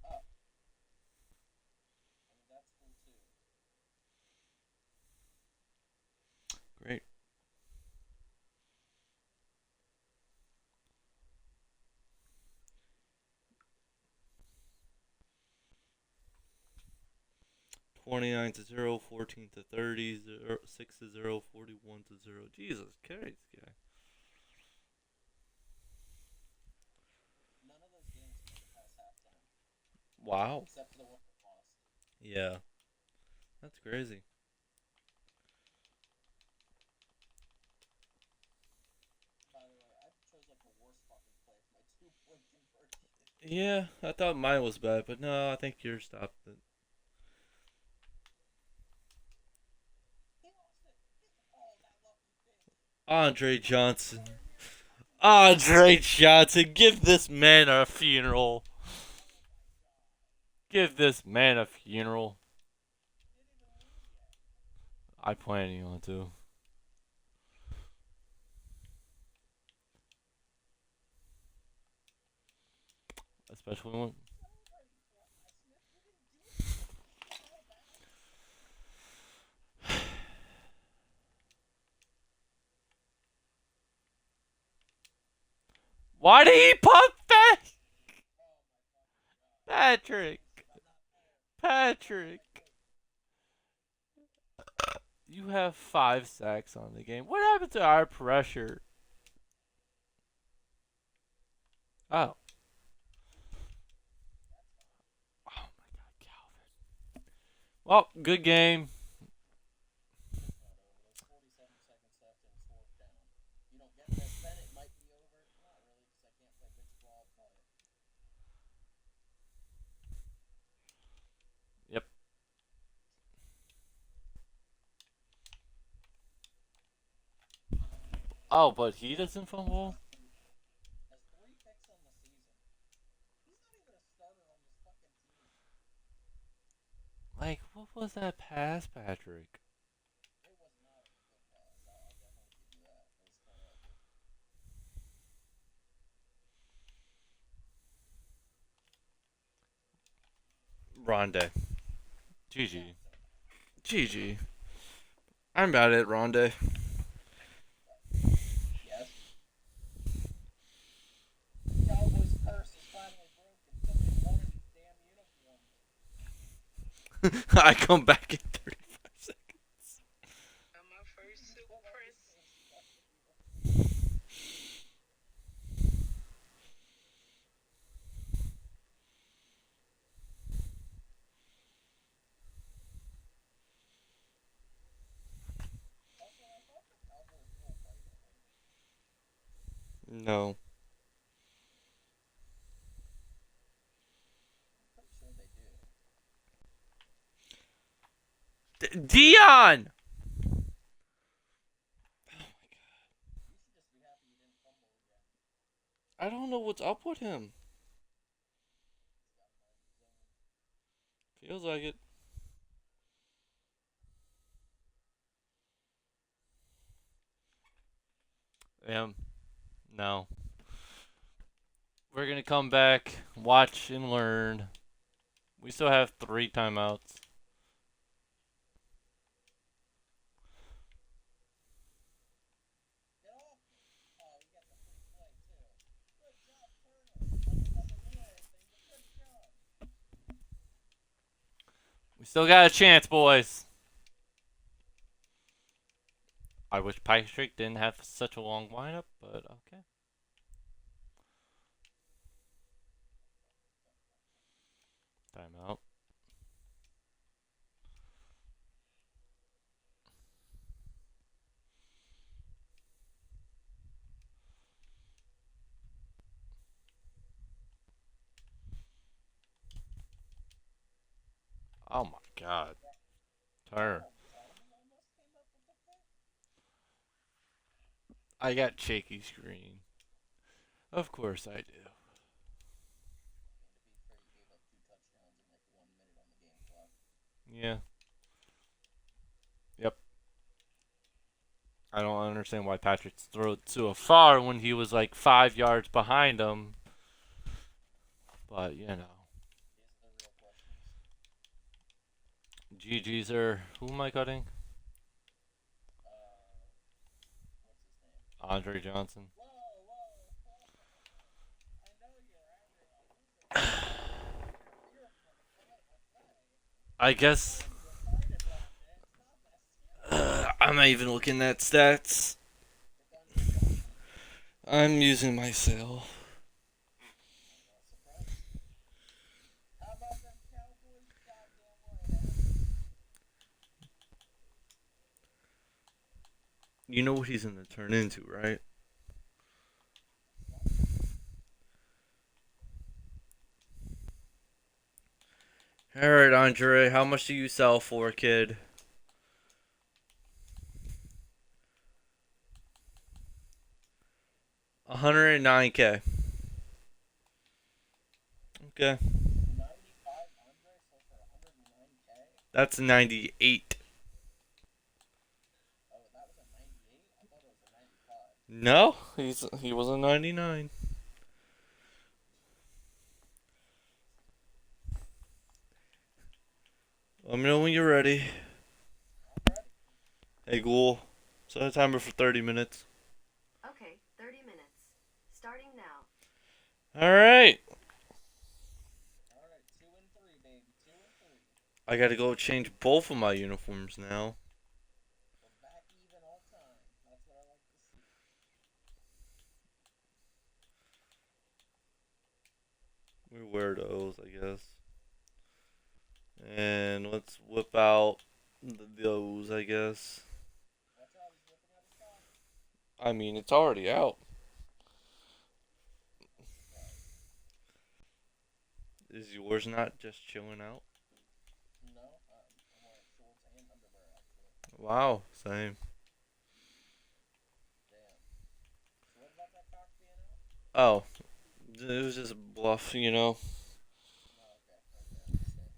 Up. I mean, that's cool too. Great. $29-0, $14-30, 6-0, $41-0. Jesus Christ, guy. None of those games made it past halftime. Wow. Except for the one we lost. Yeah. That's crazy. fucking play with my 2-point conversion. Yeah, I thought mine was bad, but no, I think yours stopped it. He lost it. Oh, that lucky bitch. Andre Johnson. Another year of fucking Andre Johnson, give this man a funeral. Give this man a funeral. he didn't even leave yet. I plan on to. Especially when. Celebrating for Smith. You didn't do anything. You fell back. Why did he pump that? Oh my fucking god. Patrick. That's not fair. Patrick. You have 5 sacks on the game. What happened to our pressure? Oh. Oh my god, Calvin. Well, good game. It's not over. There's 47 seconds left and it's fourth down. You don't get this, then it might be over. Not really, because I can't play bitch ball, but Yep. Oh, but he doesn't fumble? has 3 picks on the season. He's not even a starter on this fucking team. Like, what was that pass, Patrick? It was not a good pass. I'll definitely give you that. It was terrible. Rondé. GG. Jackson. GG. I'm about it, Rondé. Yes. Cowboys curse is finally broken. Somebody wanted his damn uniforms. I come back in 35 seconds. I'm my first super prince. Also, I thought the Cowboys wore white at home. No. I'm pretty sure they do. Deion! You should just be happy you didn't fumble again. I don't know what's up with him. He's got to mind his own. Feels like it. No. We're gonna come back, watch and learn. We still have 3 timeouts. Get off me. Oh, he got the free play, too. Good job, Turner. Like it doesn't mean anything, but good job. We still got a chance, boys. I wish Patrick didn't have such a long lineup, but okay. Timeout. Oh my god. Turner. Solomon almost came up with the pick. I got shaky screen. Of course I do. I mean, to be fair, you gave up 2 touchdowns in like 1 minute on the game clock. Yeah. Yep. I don't understand why Patrick threw it so far when he was like 5 yards behind him. But, you know. These are the real questions. GG's are. Who am I cutting? What's his name? Andre Johnson. Whoa, whoa. I know you're angry about losing, but you're from a final play. I guess. You retarded left it. It's not that serious. I'm not even looking at stats. It's Andre Johnson. I'm using my sale. I'm not surprised. How about them Cowboys? Goddamn right, Adam. You know what he's gonna turn into, right? What? All right, Andre. How much do you sell for, kid? 109K. Okay. 95 Andre sold for 109K. That's 98. Oh, that was a 98. I thought it was a 95. No, he was a 99. Let me know when you're ready. I'm ready. Hey, Ghoul. Set a timer for 30 minutes. Okay, 30 minutes. Starting now. All right. All right, 2 and 3, baby, 2 and 3. I gotta go change both of my uniforms now. We're back even on time. That's what I like to see. We're weirdos, I guess. And let's whip out those, I guess. Watch out, he's whipping out his top. I mean, it's already out. Right. Is yours not just chilling out? No, I'm wearing shorts and underwear actually. Wow, same. Damn. So what about that cock being out? Oh, it was just a bluff, you know. No, okay, understand.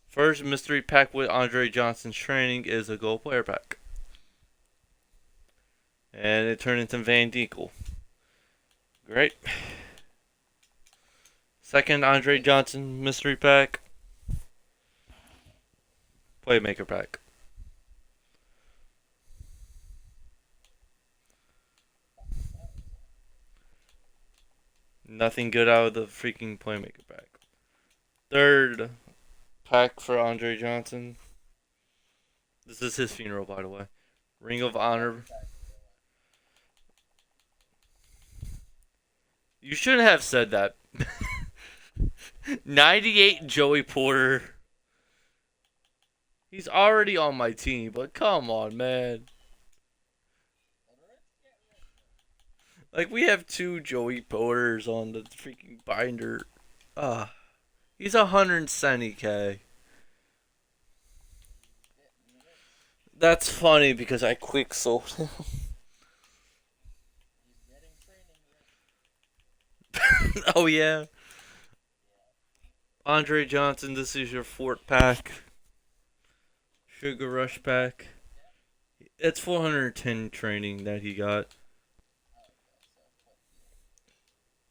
First mystery pack with Andre Johnson's training is a gold player pack. And it turned into Van Dekel. Great. Second Andre Johnson mystery pack. Playmaker pack. Nothing good out of the freaking playmaker pack. Third pack for Andre Johnson. This is his funeral, by the way. Ring of Honor. You shouldn't have said that. 98 Joey Porter. He's already on my team, but come on, man. Like, we have two Joey Porters on the freaking binder. He's 170K. That's funny because I quick sold him. He's getting training rich. Oh, yeah. Andre Johnson, this is your fourth pack. Sugar Rush pack. It's 410 training that he got.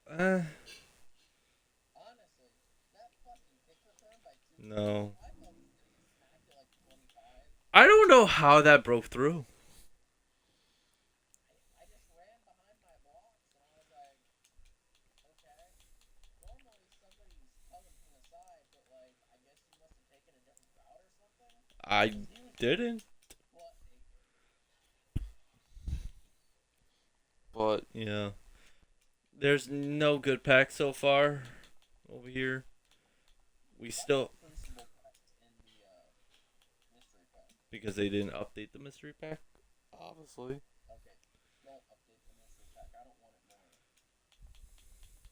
Honestly, that fucking kick return by 2 No. I thought he was gonna get smacked at like 25. I don't know how that broke through. I just ran behind my blocks and I was like, okay. Normally somebody's coming from the side, but like I guess you must have taken a different route or something. I didn't. What a But, yeah. There's no good pack so far over here. We still, crucible packs in the mystery pack. because they didn't update the mystery pack, obviously. Okay, don't update the mystery pack. I don't want it more.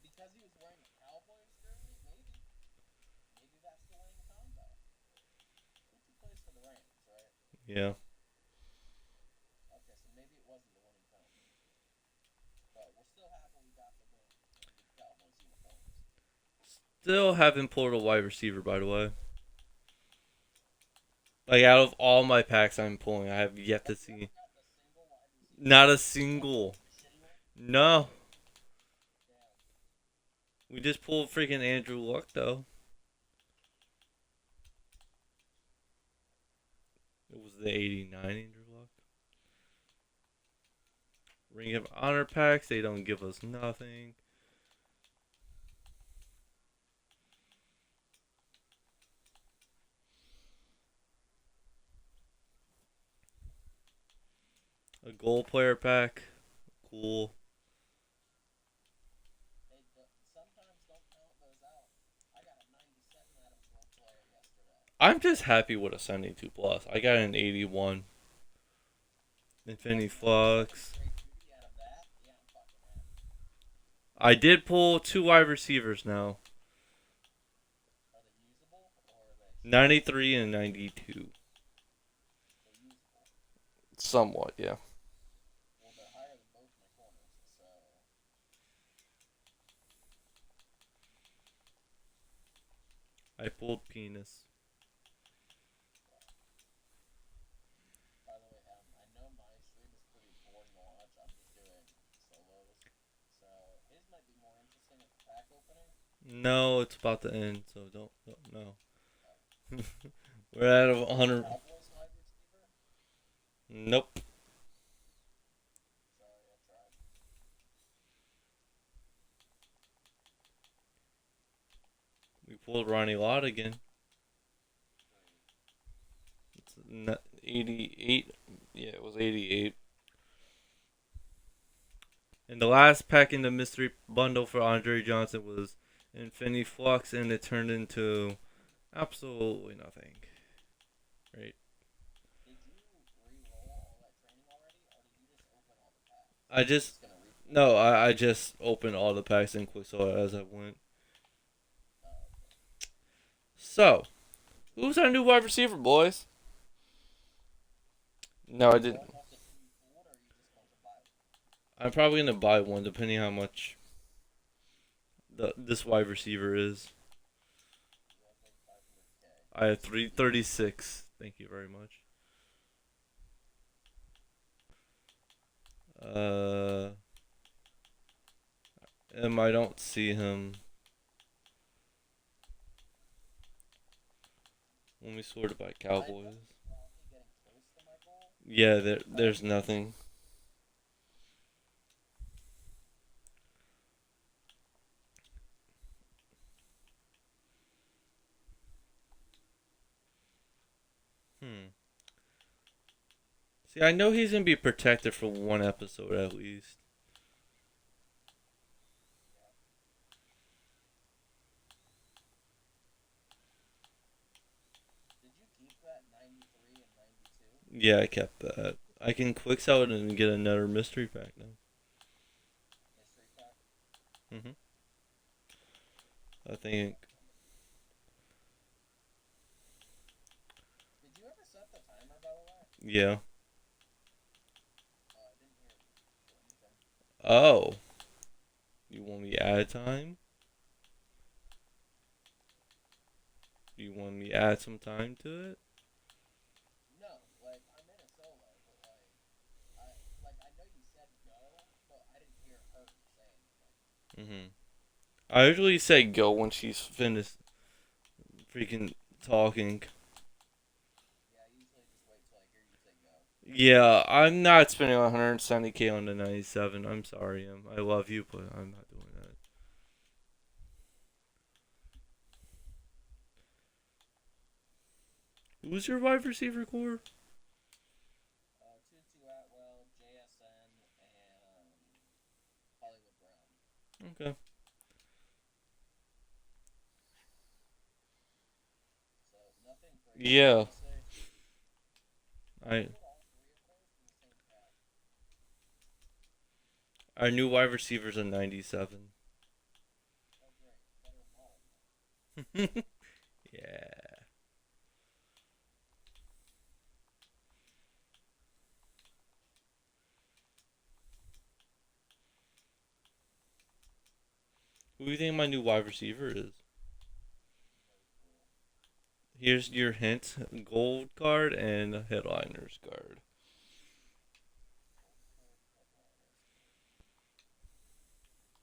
Because he was wearing a Cowboys jersey, maybe. Maybe that's the winning combo. Gucci plays for the Rams, right? Yeah. Okay, so maybe it wasn't the winning combo. But we're still happy we got the win in the Cowboys uniforms. Still haven't pulled a wide receiver, by the way. Like, out of all my packs I'm pulling, I have yet to see. Got the single wide receiver. Not a single. Shitty one. No. Damn. We just pulled freaking Andrew Luck, though. It was the 89 Andrew Luck. Ring of Honor packs, they don't give us nothing. A gold player pack. Cool. They sometimes don't count those out. I got a 97 out of a gold player yesterday. I'm just happy with a 72 plus. I got an 81. Infinity Flux. Straight beauty out of that. Yeah, I'm fucking happy. I did pull two wide receivers now. Are they 93 and 92. They're usable. Somewhat, yeah. Well, they're higher than both my corners, so I pulled penis. by the way, I know my stream is pretty boring to watch. I'm just doing solos. So his might be more interesting with the pack opening. No, it's about to end, so don't no. Oh. We're out of 100. Cowboys wide receiver? Nope. Sorry, I tried. We pulled Ronnie Lott again. Great. It's 88. Yeah, it was 88. And the last pack in the mystery bundle for Andre Johnson was Infinity Flux, and it turned into absolutely nothing. Right. Did you re-roll all that training already, or did you just open all the packs? I You're just gonna refill no, I just opened all the packs and quick saw it as I went. Oh, okay. So, who's our new wide receiver, boys? No, I Going didn't. off the two you pulled, or are you just going to buy one? I'm probably gonna buy one, depending how much this wide receiver is. You have like 500K. I have 336. Thank you very much. I don't see him. Let me sort it by Cowboys. Getting close to my goal. Yeah, there's nothing. See, I know he's gonna be protected for one episode at least. Did you keep that 93 and 92? Yeah, I kept that. I can quick sell it and get another mystery pack now. Mystery pack? I think. Did you ever set the timer, by the way? Yeah. I didn't hear anything. Oh. You want me to add time? You want me to add some time to it? No, like I'm in a solo, but I know you said go, but I didn't hear her say anything. I usually say go when she's finished freaking talking. Yeah, I usually just wait till I hear you say go. Yeah, I'm not spending 170k on the 97. I'm sorry, I love you, but I'm not doing that. Who's your wide receiver core? Tutu Atwell, JSN, and Hollywood Brown. Okay. So nothing crazy. Yeah. I pulled all three of those in the same pack. Our new wide receiver's a 97. Oh great, better ball. Yeah. Who do you think my new wide receiver is? Here's your hint: gold card and headliners card.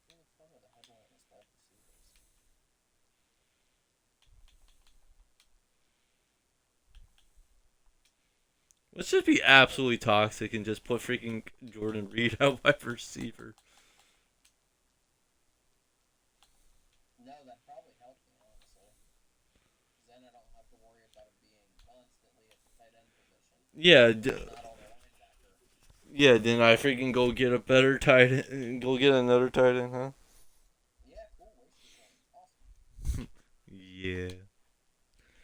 Who the fuck are the headliners wide receivers? Let's just be absolutely toxic and just put freaking Jordan Reed at wide receiver. No, that probably helped me, honestly. Because then I don't have to worry about him being constantly at the tight end position. Yeah, Not on the linebacker. yeah. Then I freaking go get a better tight end. Go get another tight end, huh? Yeah, cool. Waste your coins. Awesome. Yeah.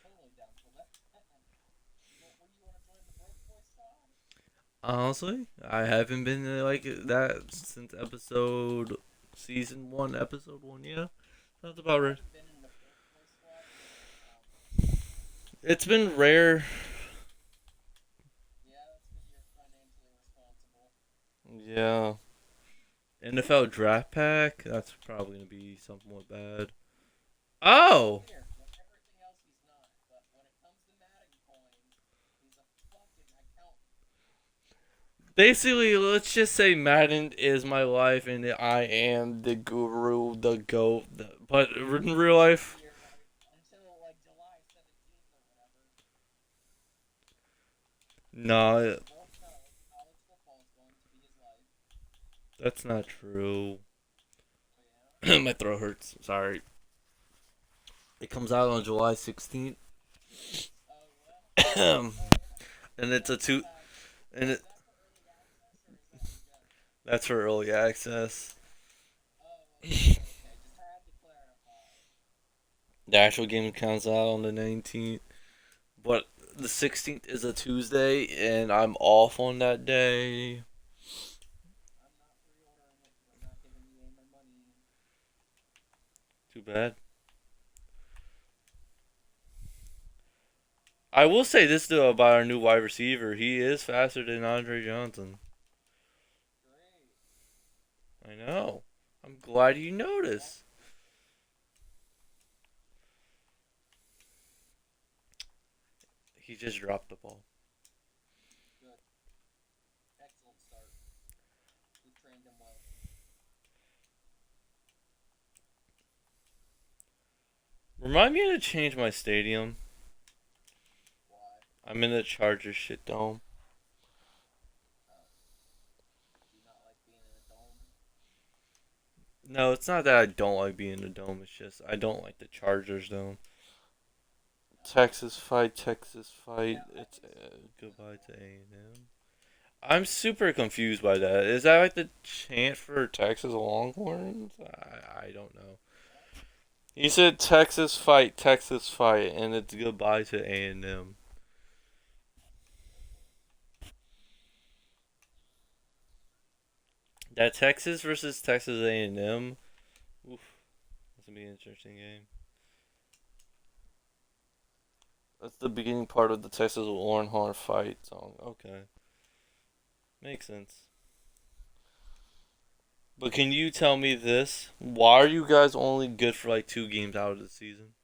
Totally down for that. What do you want to join the broke boy squad? Honestly, I haven't been like that since season 1, episode 1. Yeah, that's about right. I've been in the broke boy squad since It's been rare. Yeah, that's because you're financially responsible. Yeah. NFL draft pack. That's probably gonna be somewhat bad. Oh. Here, with everything else he's not, but when it comes to Madden coins, he's a fucking accountant. Basically, let's just say Madden is my life, and I am the guru, the goat. But in real life, Until like July 17th or whatever. As no, we both know, college football is going to be his life. that's not true. Oh yeah. My throat hurts. Sorry. It comes out on July 16th, Oh yeah. and Oh yeah. it's a That's two. And is it, that for early access or is that legit? that's for early access. Oh, okay, okay. Just had to clarify. The actual game comes out on the 19th, but the 16th is a Tuesday, and I'm off on that day. I'm not pre-ordering it because I'm not giving EA my money. Too bad. I will say this though about our new wide receiver. He is faster than Andre Johnson. Great. I know. I'm glad you noticed. He just dropped the ball. Good. Excellent start. We've trained him well. Remind me to change my stadium. Why? I'm in the Chargers shit dome. Oh. Do you not like being in a dome? No, it's not that I don't like being in the dome. It's just I don't like the Chargers dome. Texas fight, Texas fight. Yeah, I It's can see it. goodbye to A&M. I'm super confused by that. Is that like the chant for Texas Longhorns? I don't know. What? He said Texas fight, and it's goodbye to A&M. That Texas versus Texas A&M. Oof, that's gonna be an interesting game. That's the beginning part of the Texas Longhorn fight song. Okay, makes sense. But can you tell me this? Why are you guys only good for like 2 games out of the season?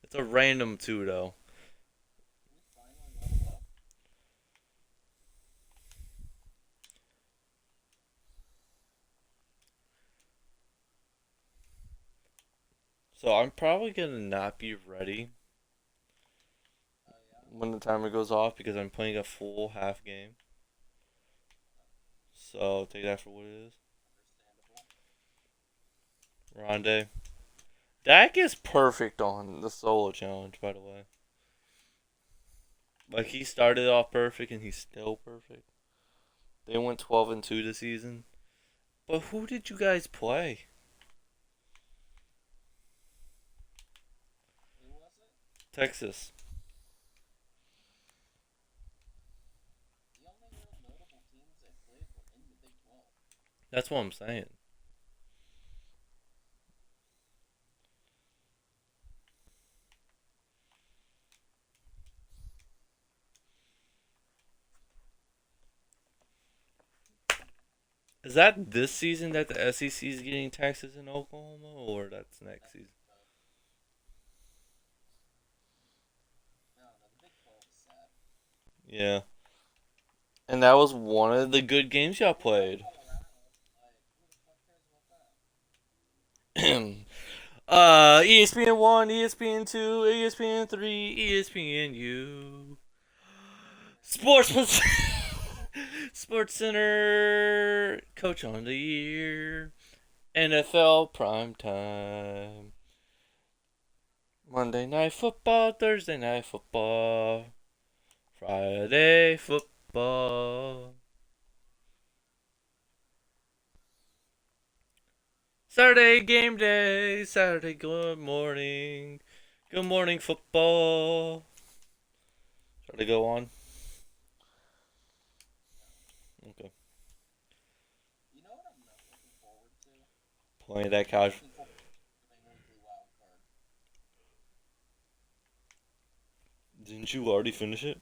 It's a random two though. Can we finally level up? So I'm probably gonna not be ready Oh yeah. when the timer goes off because I'm playing a full half game. So take that for what it is. Understandable. Rondé. Dak is perfect on the solo challenge, by the way. Like he started off perfect and he's still perfect. They went 12-2 this season. But who did you guys play? Who was it? Texas. The only real notable teams they played were in the Big 12. That's what I'm saying. Is that this season that the SEC is getting Texas and Oklahoma, or that's next season? No, no, the Big 12 is sad. Yeah. And that was one of the good games y'all What about played. Colorado? Like, who the fuck cares about that? ESPN 1, ESPN 2, ESPN 3, ESPN U. Sports Sports Center Coach on the Year. NFL Prime Time. Monday Night Football, Thursday Night Football, Friday Football. Saturday game day, Saturday good morning. Good morning football. Shall I go on? Okay. You know what I'm not looking forward to? Playing that I'm couch. looking forward to a weekly wild card. Didn't you already finish it?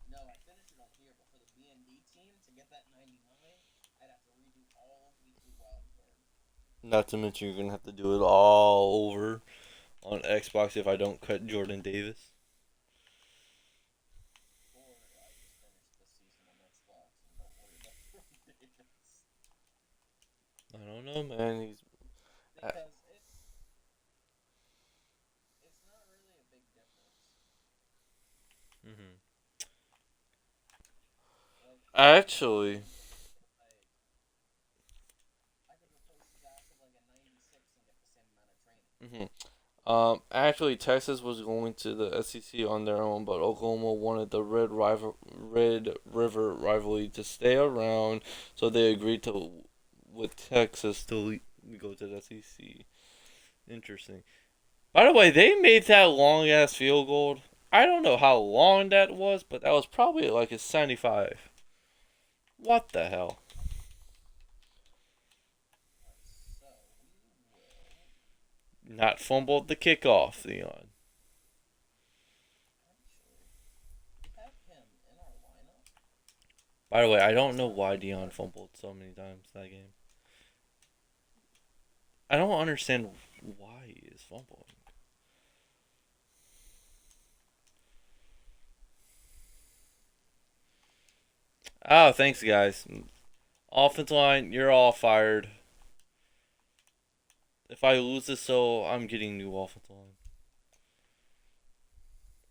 No, I finished it on here, but for the B and D team to get that 99, I'd have to redo all of weekly wild card. Not to mention you're gonna have to do it all over on Xbox if I don't cut Jordan Davis. Or I just finish the season on Xbox and don't worry about Jordan Davis. I don't know, man. Because it's not really a big difference. Mm-hmm. Like Actually, I could replace Zach with like a 96 and get the same amount of training. actually, Texas was going to the SEC on their own, but Oklahoma wanted the Red River rivalry to stay around, so they agreed to with Texas to go to the SEC. Interesting. By the way, they made that long ass field goal. I don't know how long that was, but that was probably like a 75. What the hell? So we will Not fumbled the kickoff, Theon. actually we have him in our lineup. By the way, I don't know why Dion fumbled so many times that game. I don't understand why he is fumbling. Oh, thanks, guys. Offensive line, you're all fired. If I lose this, so I'm getting new offensive line.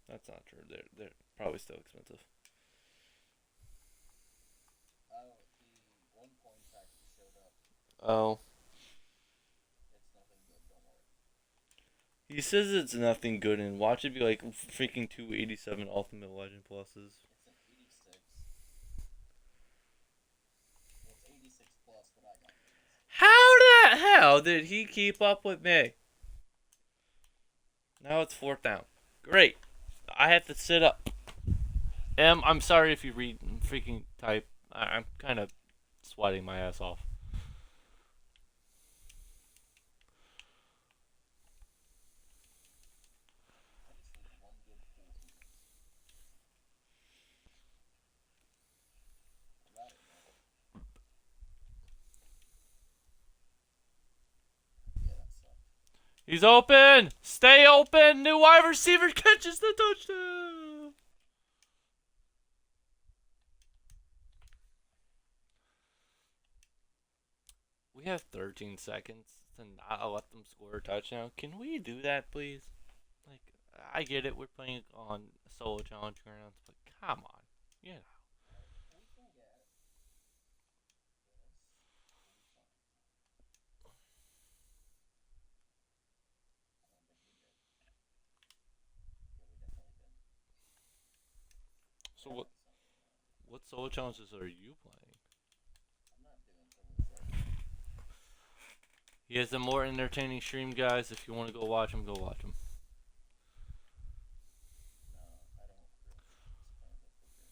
That's not true. They're probably still expensive. Oh, the one coin pack just showed up. Oh, It's nothing good. Don't worry. he says it's nothing good, and watch it be like freaking 287 Ultimate Legend pluses. It's an 86. Well, it's 86 plus, but I got 86. How the hell did he keep up with me? Now it's fourth down. Great. I have to sit up. I'm sorry if you read freaking type. I'm kind of sweating my ass off. I just need one good pool team. Got it, man. Yeah, that sucked. He's open. Stay open. New wide receiver catches the touchdown. We have 13 seconds to not let them score a touchdown. Can we do that, please? Like, I get it. We're playing on solo challenge grounds, but come on. Yeah. We can get this. So We'll be fine. Yeah, we definitely didn't. what solo challenges are you playing? I'm not doing solos right now. He has a more entertaining stream, guys. If you want to go watch him, go watch him. No, I don't really plan to figure it out.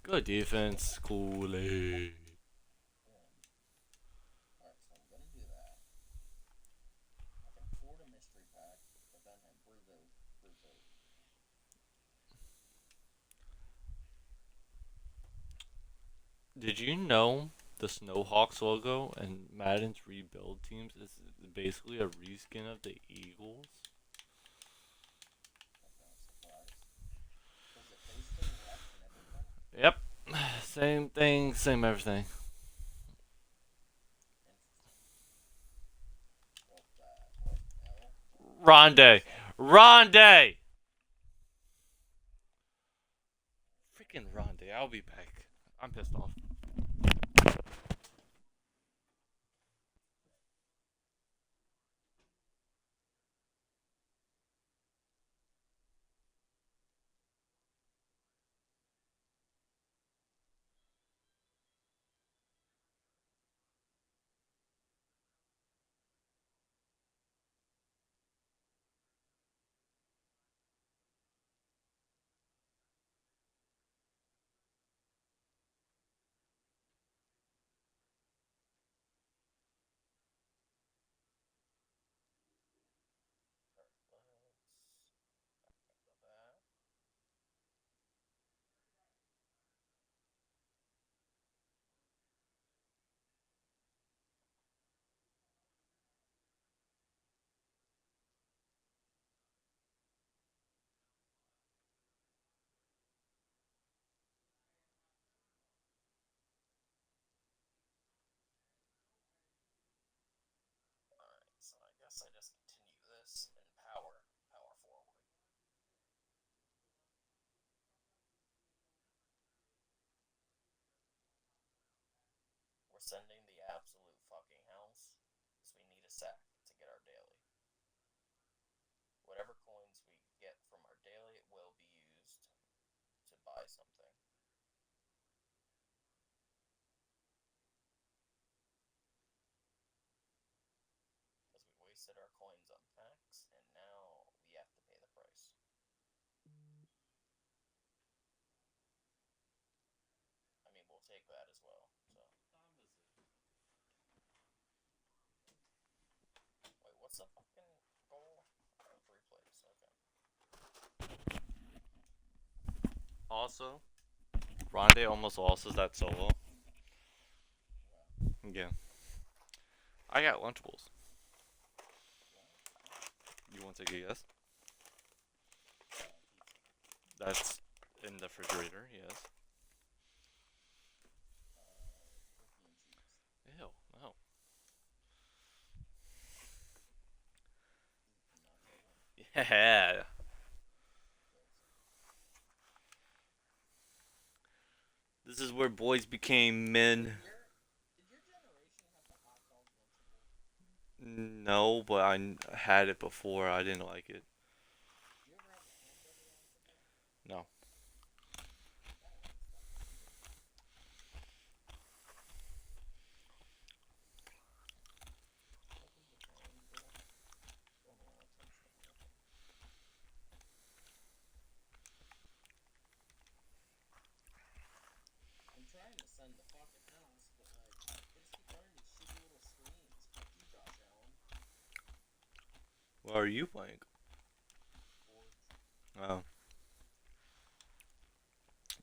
Good defense, Kool-Aid. Alright, so I'm gonna do that. I can afford a mystery pack, but then have Bruzo. Did you know the Snowhawks logo and Madden's rebuild teams is basically a reskin of the Eagles? That's not a surprise. Does the face thing left and everything? Yep. Same thing, same everything. Interesting. What's that? What? L? Rondé. Rondé! Freaking Rondé. I'll be back. I'm pissed off. unless I just continue this and power forward. We're sending the absolute fucking house, because we need a sack to get our daily. Whatever coins we get from our daily will be used to buy something. Because we wasted our coins on packs, and now we have to pay the price. I mean, we'll take that as well, so. Wait, what's the fucking goal? 3 plays, okay. Also, Ronde almost loses that solo. Yeah. I got Lunchables. You want to take a guess? That's in the refrigerator, yes. Turkey and cheese. Ew, no. Yeah. This is where boys became men. Did your generation have the hot dog Lunchable? No, but I had it before. I didn't like it. Did you ever have the hamburger Lunchable? No. That one's fucking weird. What is the triangle? Don't allow attention to nothing. I'm trying to send the fucking house, but like, they just keep running these shitty little screens. Fuck you, Josh Allen. What are you playing? Forge. Oh.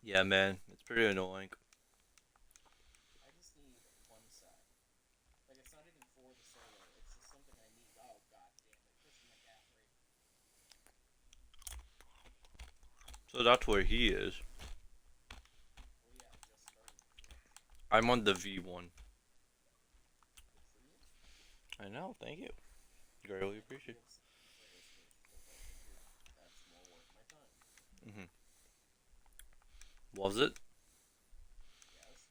Yeah, man. It's pretty annoying. I just need one sack. Like, it's not even for the solo. It's just something I need. Oh, god damn it. Christian McCaffrey. So that's where he is. Well, yeah, I just started the Forge. I'm on the V1. Good for you. I know, thank you. Greatly appreciate Players first, but I figured that's more worth my time. it. Was it? Yes.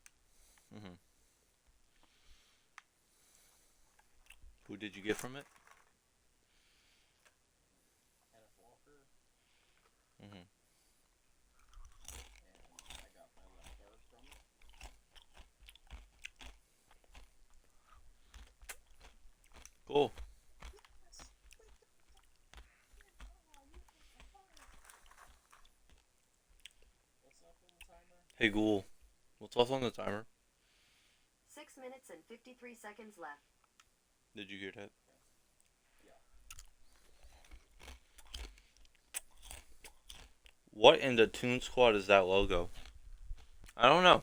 Who did you get from it? Kenneth Walker. Mhm. And I got my left guard from it. Cool. Yes! Wake up! Oh, you hit the fire! What's up on the timer? Hey, Ghoul. What's off on the timer? 6 minutes and 53 seconds left. Did you hear that? Yeah. What in the Toon Squad is that logo? I don't know.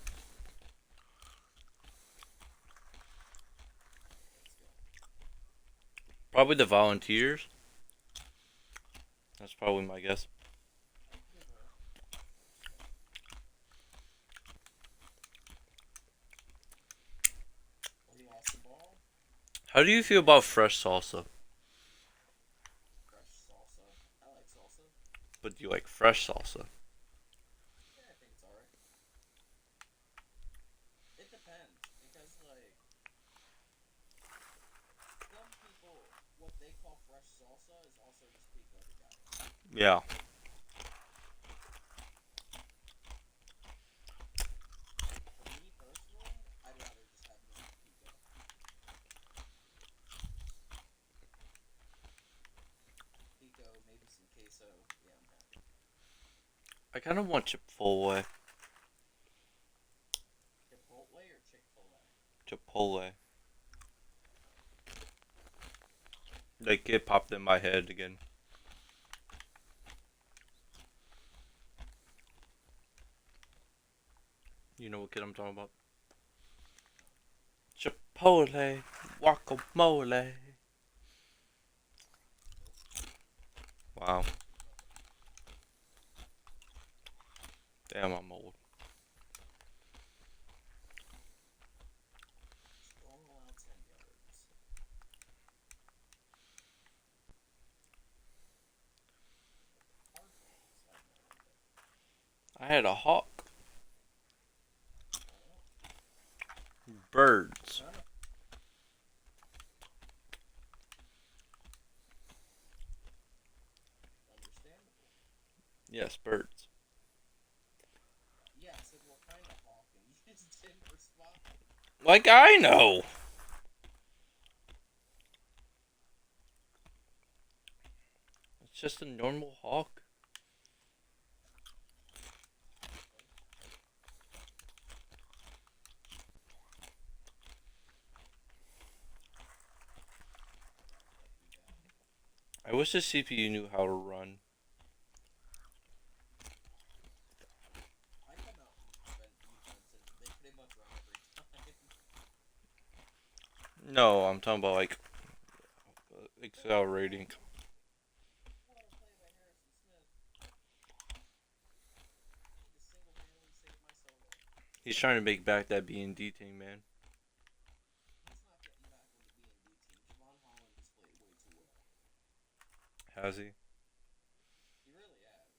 Let's go. Probably the Volunteers. That's probably my guess. Good roll. We lost the ball. How do you feel about fresh salsa? Fresh salsa. I like salsa. But do you like fresh salsa? Yeah, I think it's alright. It depends, because, like, some people, what they call fresh salsa is also just pico de gallo. Yeah. For me personally, I'd rather just have normal pico. Pico, maybe some queso. Yeah, I'm happy. I kind of want Chipotle. Chipotle or Chick-fil-A? Chipotle. Like it popped in my head again. You know what kid I'm talking about? Chipotle, guacamole. Wow. Damn, I'm old. Don't allow 10 yards. had a hawk. Birds. Understandable. Yes, birds. Yeah, I said what kind of hawk, and you just didn't respond. Like I know. It's just a normal hawk. I wish the CPU knew how to run. I come out and defense, and they pretty much run every time. No, I'm talking about like accelerating. Well, play by Harrison Smith. He just single-handedly saved my solo. He's trying to make back that B&D thing, man. He's not getting back with the B&D team. Javon Holland just played way too well. Has he? He really has.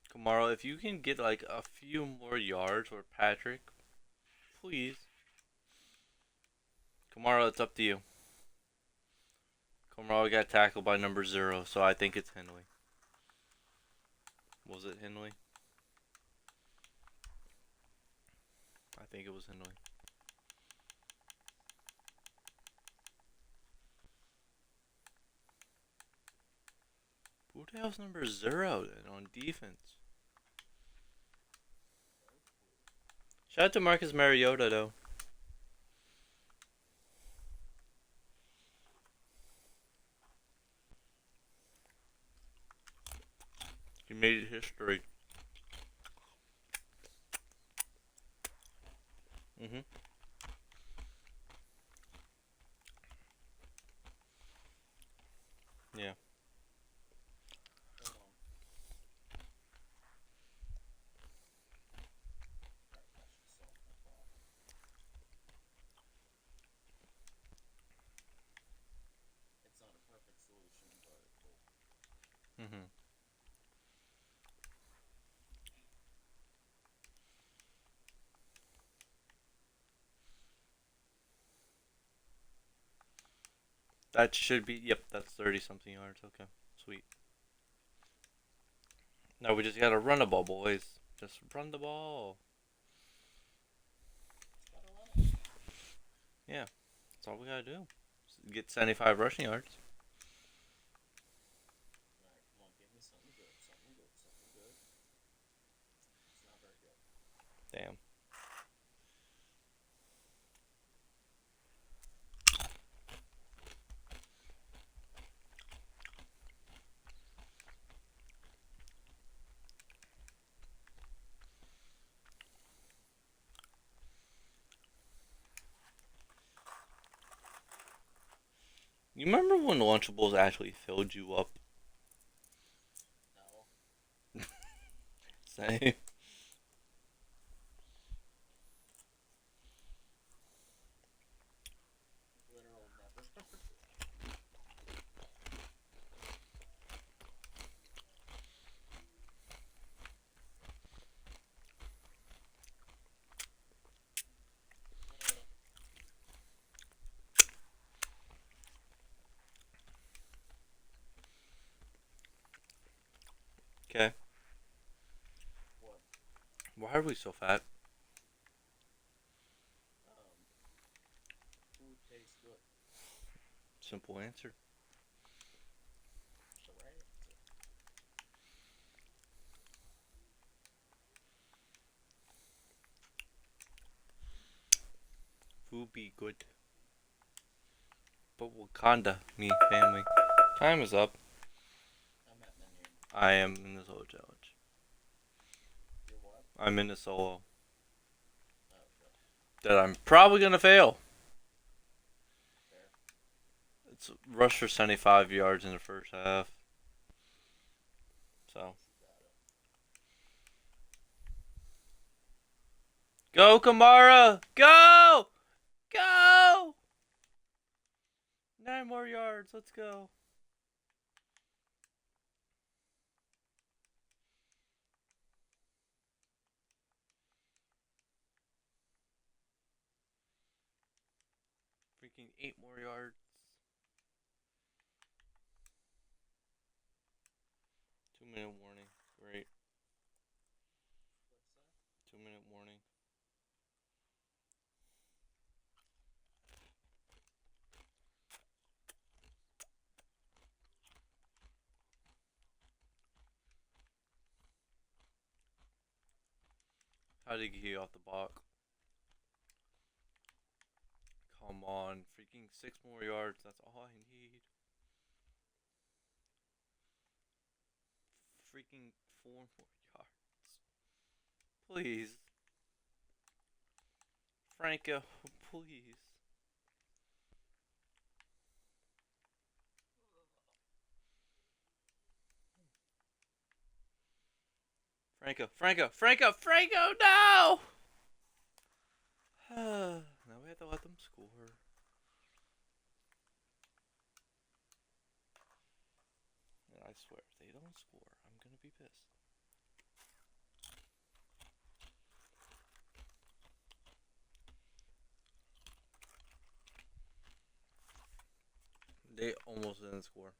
Kamara, if you can get like a few more yards, or Patrick, please. Kamara, it's up to you. Kamara got tackled by number 0, so I think it's Henley. Was it Henley? I think it was Henley. Who the hell's number 0 then on defense? Shout out to Marcus Mariota though. He made history. Mhm. Yeah. Hold on. Alright, that should solve my problem. It's not a perfect solution, but it will. Mhm. That should be. Yep, that's 30 something yards. Okay, sweet. Now we just gotta run the ball, boys. Just run the ball. Just gotta run it. Yeah, that's all we gotta do. Get 75 rushing yards. Alright, come on, give me something good, something good, something good. It's not very good. Damn. You remember when Lunchables actually filled you up? No. Same. Literal never. Okay. What? Why are we so fat? Food tastes good. Simple answer. The right answer. Food be good. But Wakanda, me, family. Time is up. I'm at menu. I am in the solo challenge. You're what? I'm in the solo. Oh, okay. That I'm probably gonna fail. Fair. It's rush for 75 yards in the first half. So. Go, Kamara! Go! Go! 9 more yards. Let's go. Freaking 8 more yards. 2-minute warning. Great. 2-minute warning. How did he get off the block? Come on. Freaking 6 more yards. That's all I need. Freaking 4 more yards. Please. Franco, please. Franco, no! Now we have to let them score. And I swear, if they don't score, I'm gonna be pissed. They almost didn't score.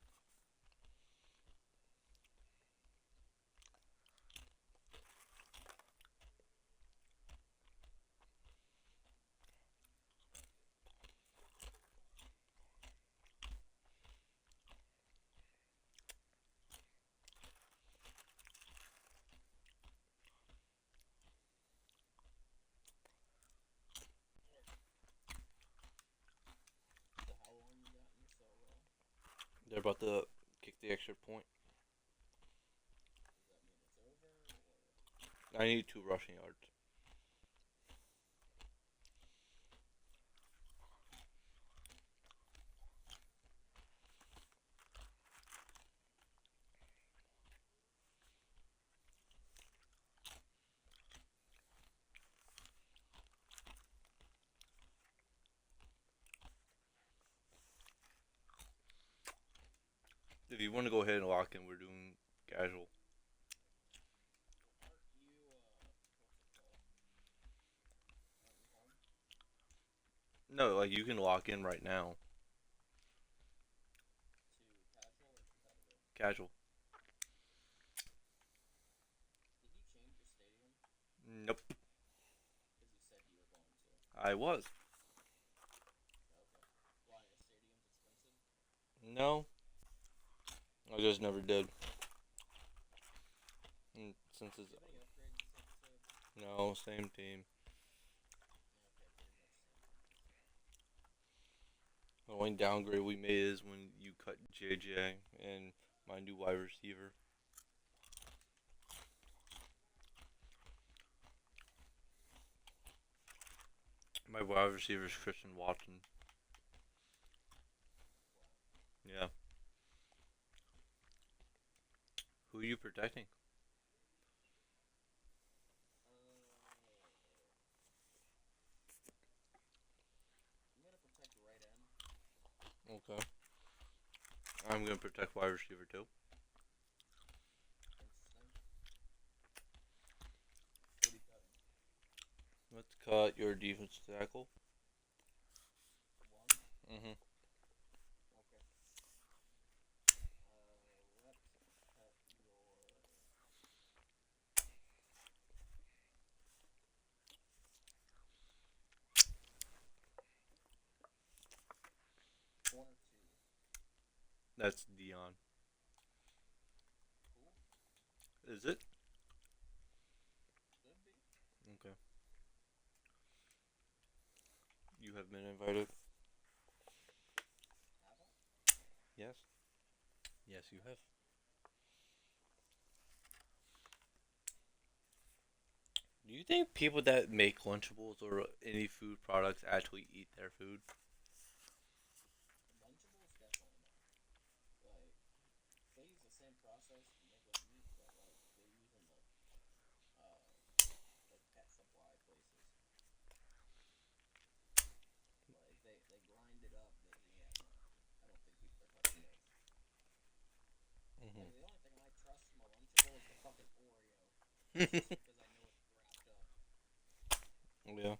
So how long you got in your solo? They're about to kick the extra point. Does that mean it's over, or? I need 2 rushing yards. If you want to go ahead and lock in, we're doing casual. Aren't you, what's it called? Aren't you home? No, like you can lock in right now. To casual or competitive? Casual. Did you change your stadium? Nope. Because you said you were going to. I was. Okay. Why, your stadium's expensive? No. I just never did. And since it's Do you have any upgrades this episode? no same team. Yeah, okay, pretty much same. The only downgrade we made is when you cut JJ and my new wide receiver. My wide receiver is Christian Watson. Yeah. Who are you protecting? I'm gonna protect right end. Okay. I'm gonna protect wide receiver too. Interesting. What are you cutting? Let's cut your defense tackle. One? Mm-hmm. Okay. Let's cut your... One or two. That's Deion. Cool. Is it? Should be. Okay. You have been invited. Have I? Yes. Yes, you have. Do you think people that make Lunchables or any food products actually eat their food? Lunchables, definitely not. Like, they use the same process to make with meat, but like they're using uh like pet supply places. Like they grind it up. They, yeah, no, I don't think people are touching those. Like the only thing I trust from a Lunchable is the fucking Oreo, just because I know it's wrapped up. Yeah. Yeah.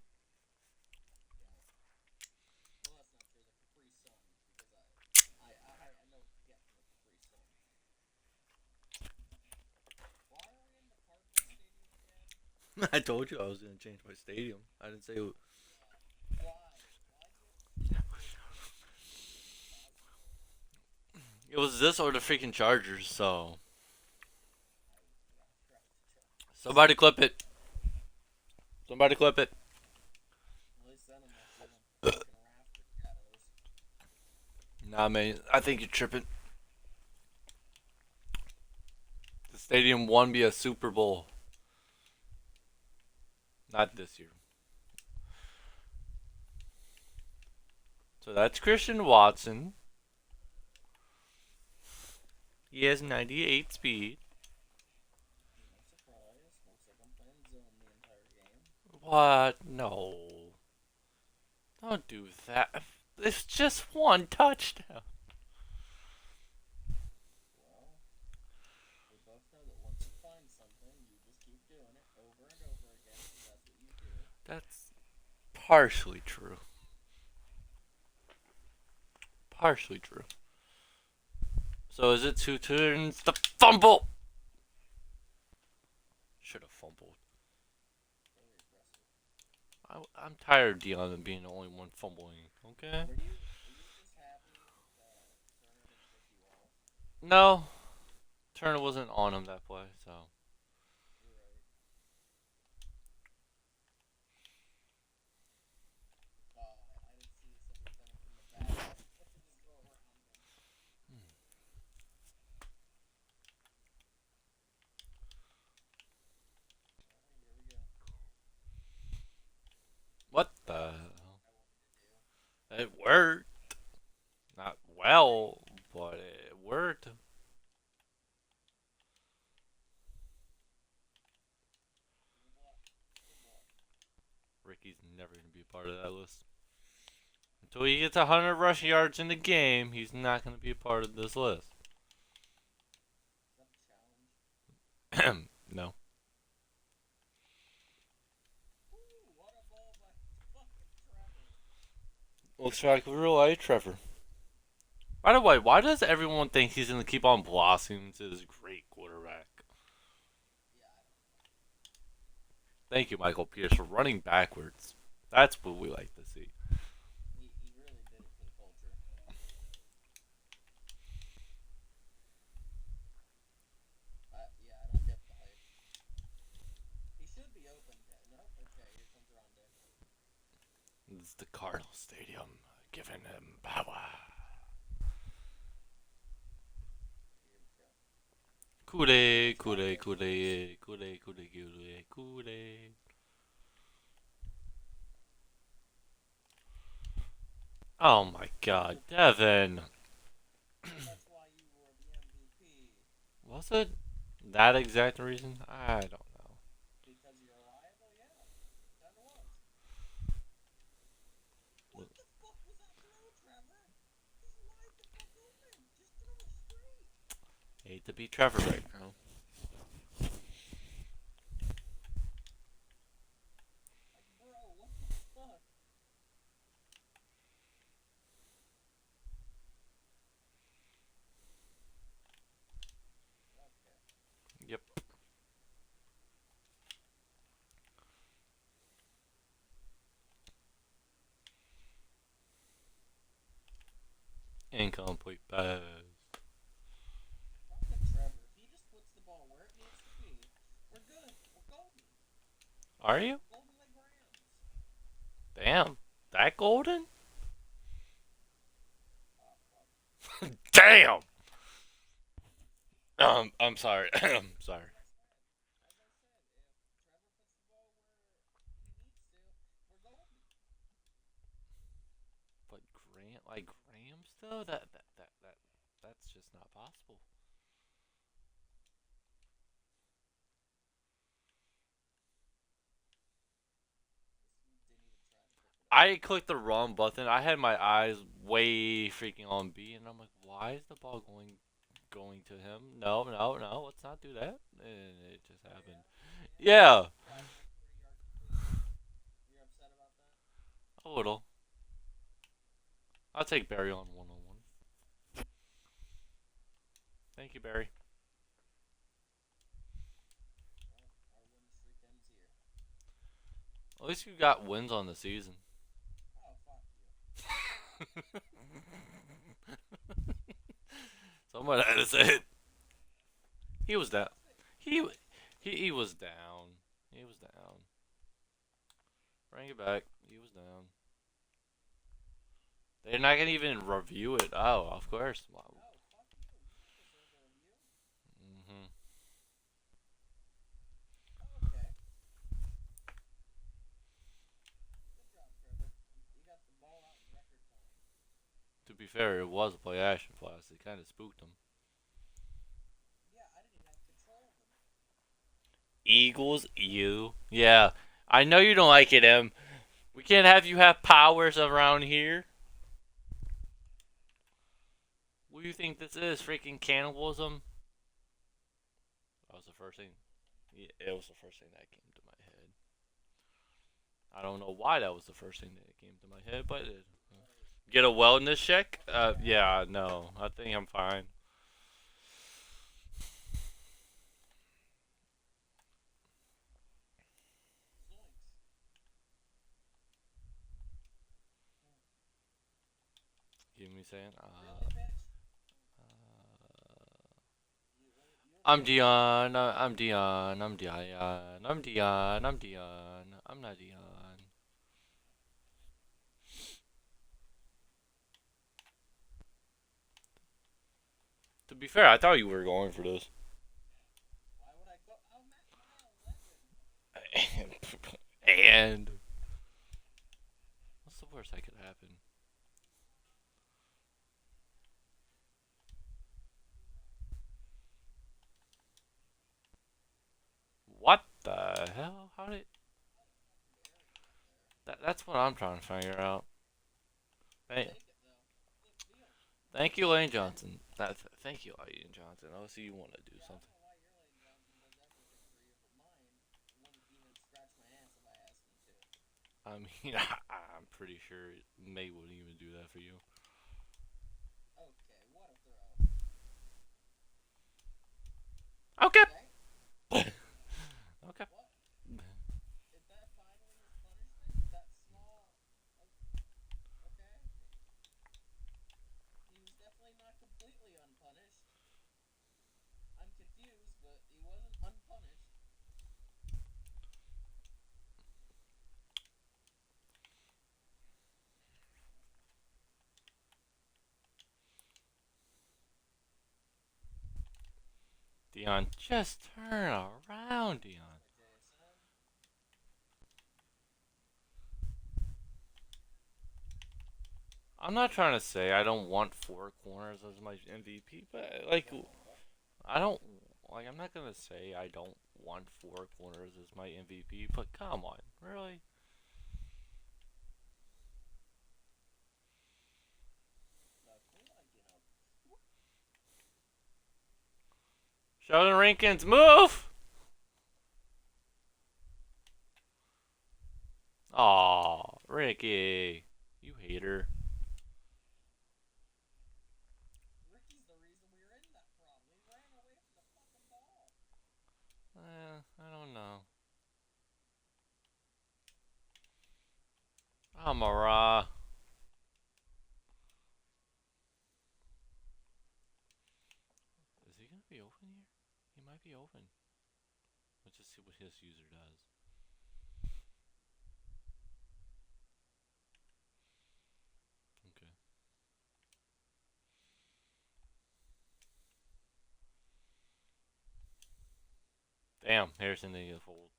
Well, that's not true. The Capri Sun, because I know what to get from the Capri Sun. Why are we in the Cardinal Stadium again? I told you I was gonna change my stadium. I didn't say. Why? Why do you have to change your stadium to Cosmo? It was this or the freaking Chargers. So Yeah, I'd rather the Chargers. somebody clip it. Somebody clip it. At least then I'm not seeing fucking rafter shadows. Nah, man. I think you're tripping. The stadium won me a Super Bowl. Not this year. So that's Christian Watson. He has 98 speed. No surprise. Looks like I'm playing zone the entire game. What? No. Don't do that. It's just one touchdown. Well, we both know that once you find something, you just keep doing it over and over again, because that's what you do. That's partially true. Partially true. So is it two turns? The fumble! Should have fumbled. Very aggressive. I'm tired of Deion being the only one fumbling. Okay. Were you just happy that Turner didn't pick you off? No, Turner wasn't on him that play, so. You're right. I didn't see somebody coming from the back. Just go around him. Alright, here we go. What the That's hell? what I wanted to do. It worked. Not well, but it worked. Good luck. Good luck. Ricky's never going to be a part of that list. Until he gets 100 rushing yards in the game, he's not going to be a part of this list. Is that a challenge? No. Ooh, what a ball by fucking Trevor. Looks like real life Trevor. By the way, why does everyone think he's going to keep on blossoming into this great quarterback? Yeah, I don't know. Thank you, Michael Pierce, for running backwards. That's what we like to see. He really did it for the culture. Yeah, I don't get the hype. He should be open. Nope. Okay, here comes Rondé. This is the Cardinal Stadium, giving him power. Here we go. Kool-Aid, Kool-Aid, Kool-Aid, Kool-Aid, Kool-Aid, Kool-Aid, Kool-Aid. Oh my god, Devin. That's why you were the MVP. Was it that exact reason? I don't know. Because you're reliable? Yeah. That was. What the fuck was that throw, Trevor? He's wide the fuck open. Just throw it straight. Hate to be Trevor right now. Like, bro, what the fuck? Okay. Yep. Incomplete pass. Fucking Trevor. If he just puts the ball where it needs to be, we're good. We're golden. Are you? Golden like Rams. Damn. That golden? Oh, fuck. Damn! I'm sorry. I'm sorry. As I said, if Trevor puts the ball where Still, that's just not possible. I clicked the wrong button. I had my eyes way freaking on B, and I'm like, why is the ball going to him? No, no, no. Let's not do that. And it just happened. Yeah, You're upset about that? a little. I'll take Barry on 1-on-1. Thank you, Barry. Well, our win streak ends here. At least you got wins on the season. Oh, fuck you. Someone had to say it. He was down. He he was down. He was down. Bring it back. He was down. They're not gonna even review it. Oh, of course. Wow. No, fuck you. You don't deserve a review. Mhm. Okay. Good job, Trevor. You got the ball out in record time. To be fair, it was a play action pass. It kind of spooked him. Yeah, I didn't even have control of him. Eagles, you. Yeah, I know you don't like it, Em. We can't have you have powers around here. What do you think this is? Freaking cannibalism? That was the first thing. Yeah, it was the first thing that came to my head. I don't know why that was the first thing that came to my head, but get a wellness check? Yeah, no, I think I'm fine. Zoinks. Give me a second. Really, bitch? I'm Dion. I'm Dion. I'm Dion. I'm Dion. I'm Dion. I'm not Dion. To be fair, I thought you were going for this. Why would I go? I'm at mile 11. And what's the worst that could happen? What the hell? How did that's what I'm trying to figure out. Hey, Take it, though. Look, Dion. thank you, Lane Johnson. Thank you, Lane Johnson. I see you want to do Yeah, I something. don't know why your Lane Johnson does everything for you, but mine wouldn't even scratch my ass if I asked him to. I mean, I'm pretty sure May wouldn't even do that for you. Okay, what a throw. Okay. Okay. Okay. What? Is that finally his punishment? That small. Okay. He was definitely not completely unpunished. I'm confused, but he wasn't unpunished. Dion, just turn around, Dion. JSN. I'm not trying to say I don't want four corners as my MVP, but like I don't like I'm not gonna say I don't want four corners as my MVP, but come on, really? Look, Sheldon Rankins, move! Aw, Ricky, you hater. Ricky's the reason we were in that problem. He ran away from the fucking ball. I don't know. Amara. Is he gonna be open here? He might be open. Let's just see what his user does. Okay. Damn, Harrison didn't get fold.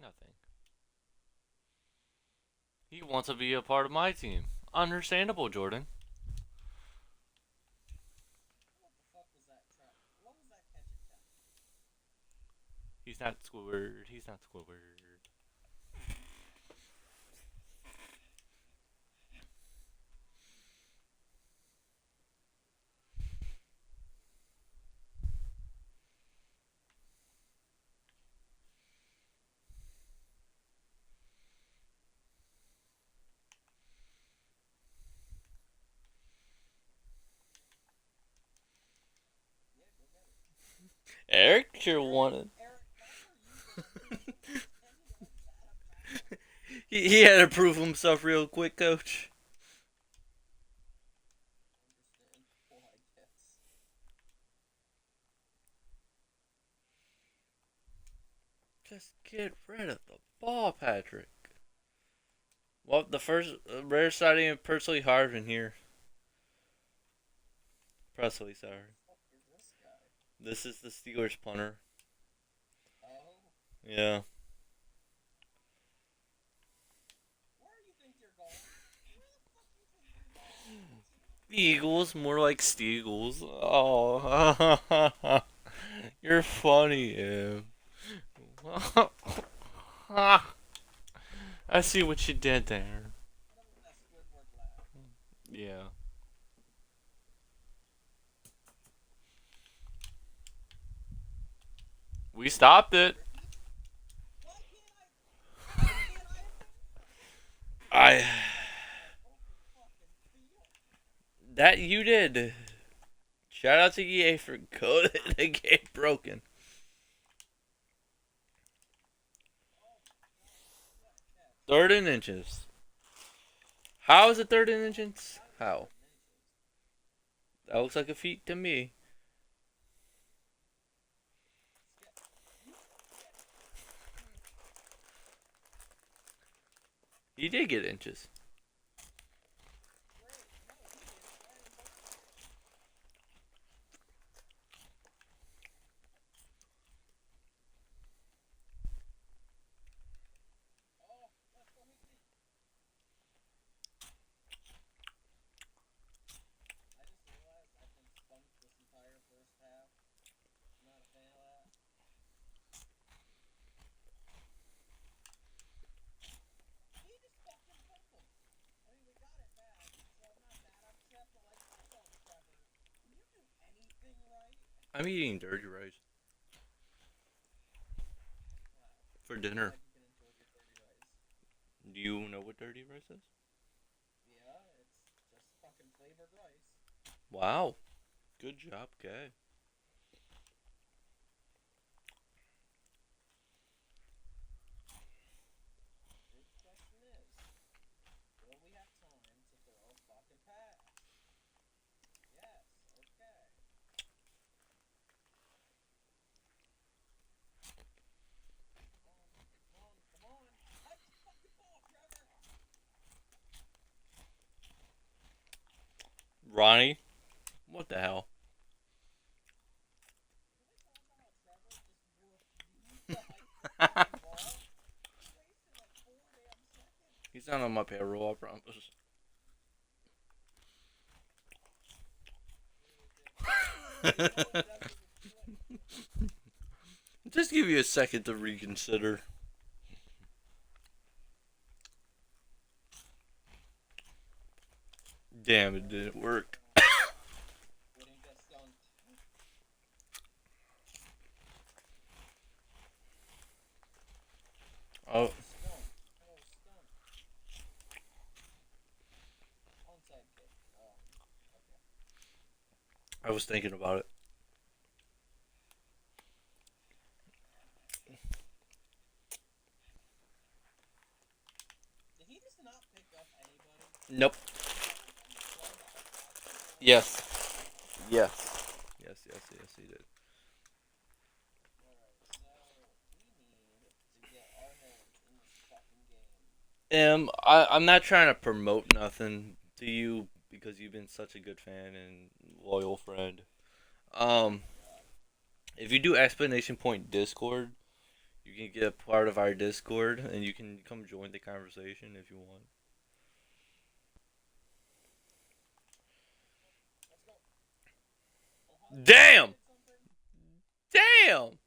I think. He wants to be a part of my team. Understandable, Jordan. What the fuck was that trap? What was that catch and catch? He's not Squidward. He's not Squidward. Yeah, go get it. Eric sure wanted. Eric, why are you gonna lose the last 10 yards out of bounds? He had to prove himself real quick, coach. Understandable, I guess. Just get rid of the ball, Patrick. Well, the first rare sighting of Presley Harvin here. Presley, sorry. What the fuck is this guy? This is the Steelers punter. Oh, Yeah. where do you think you're going? Where the fuck do you think you're going? Eagles, more like Steagles. Oh, you're funny, Em. I see what you did there. What about that Squidward laugh? Yeah. We stopped it. Why can't I? I. Open fucking field. That you did. Shout out to EA for coding the game broken. Oh my god, what a catch. Third and inches. How is it third and inches? How? That looks like a feat to me. He did get inches. Great. No, he didn't. Ryan Burns did. Oh, let's go Hickey. I just realized I've been spunked this entire first half. Not a fan of that. He just fucking fumbled. I mean, we got it back, so I'm not that upset, but like, come on, Trevor. Can you do anything right? I'm eating dirty rice Wow. for I'm dinner. glad you can enjoy your dirty rice. Do you know what dirty rice is? Yeah, it's just fucking flavored rice. Wow. Good job, guy. Big question is, will we have time to throw a fucking pass? Yes, okay. Come on, come on, come on. Touch the fucking ball, Trevor. Ronnie? What the hell? Can we talk about how Trevor just refused to hike the fucking ball? He wasted like 4 damn seconds. He's not on my payroll, I promise. Really did. That's what it's doing. Just give you a second to reconsider. Damn, it didn't work. Wouldn't get stunned. Oh, Stunned. Oh, stunned. Onside kick. Okay. I was thinking about it. Did he just not pick up anybody? Nope. He tried to outside kick. Yes. Yes. Yes, he did. Alright, so we need to get our hands in this fucking game. I'm not trying to promote nothing to you because you've been such a good fan and loyal friend. If you do explanation point Discord, You can get part of our Discord, and you can come join the conversation if you want. Let's go. Ohio Damn! did something. Damn!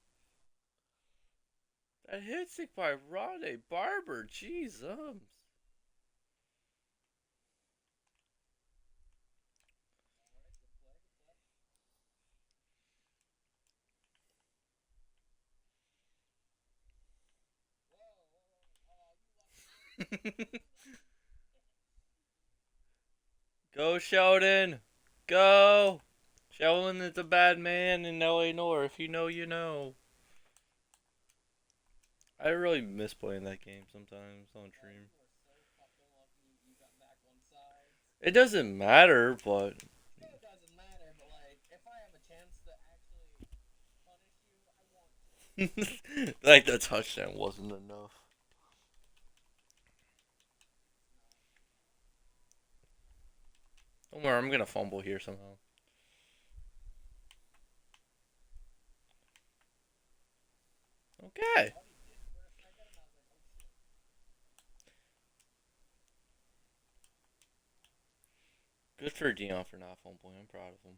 That hit stick by Rondé Barber. Jesus. Alright, good play, good play. Whoa, whoa, whoa. Oh, you lucky. Go, Sheldon. Go. Sheldon is a bad man in LA North. If you know, you know. I really miss playing that game sometimes on Oh, stream. you were so fucking lucky you got back on sides. It doesn't matter, but It doesn't matter, but like, if I have a chance to actually punish you, I want to. like the touchdown wasn't enough. Don't worry, I'm gonna fumble here somehow. Okay. Oh, he did for a second, and I was like, oh shit. Good for Deion for not fumbling. I'm proud of him.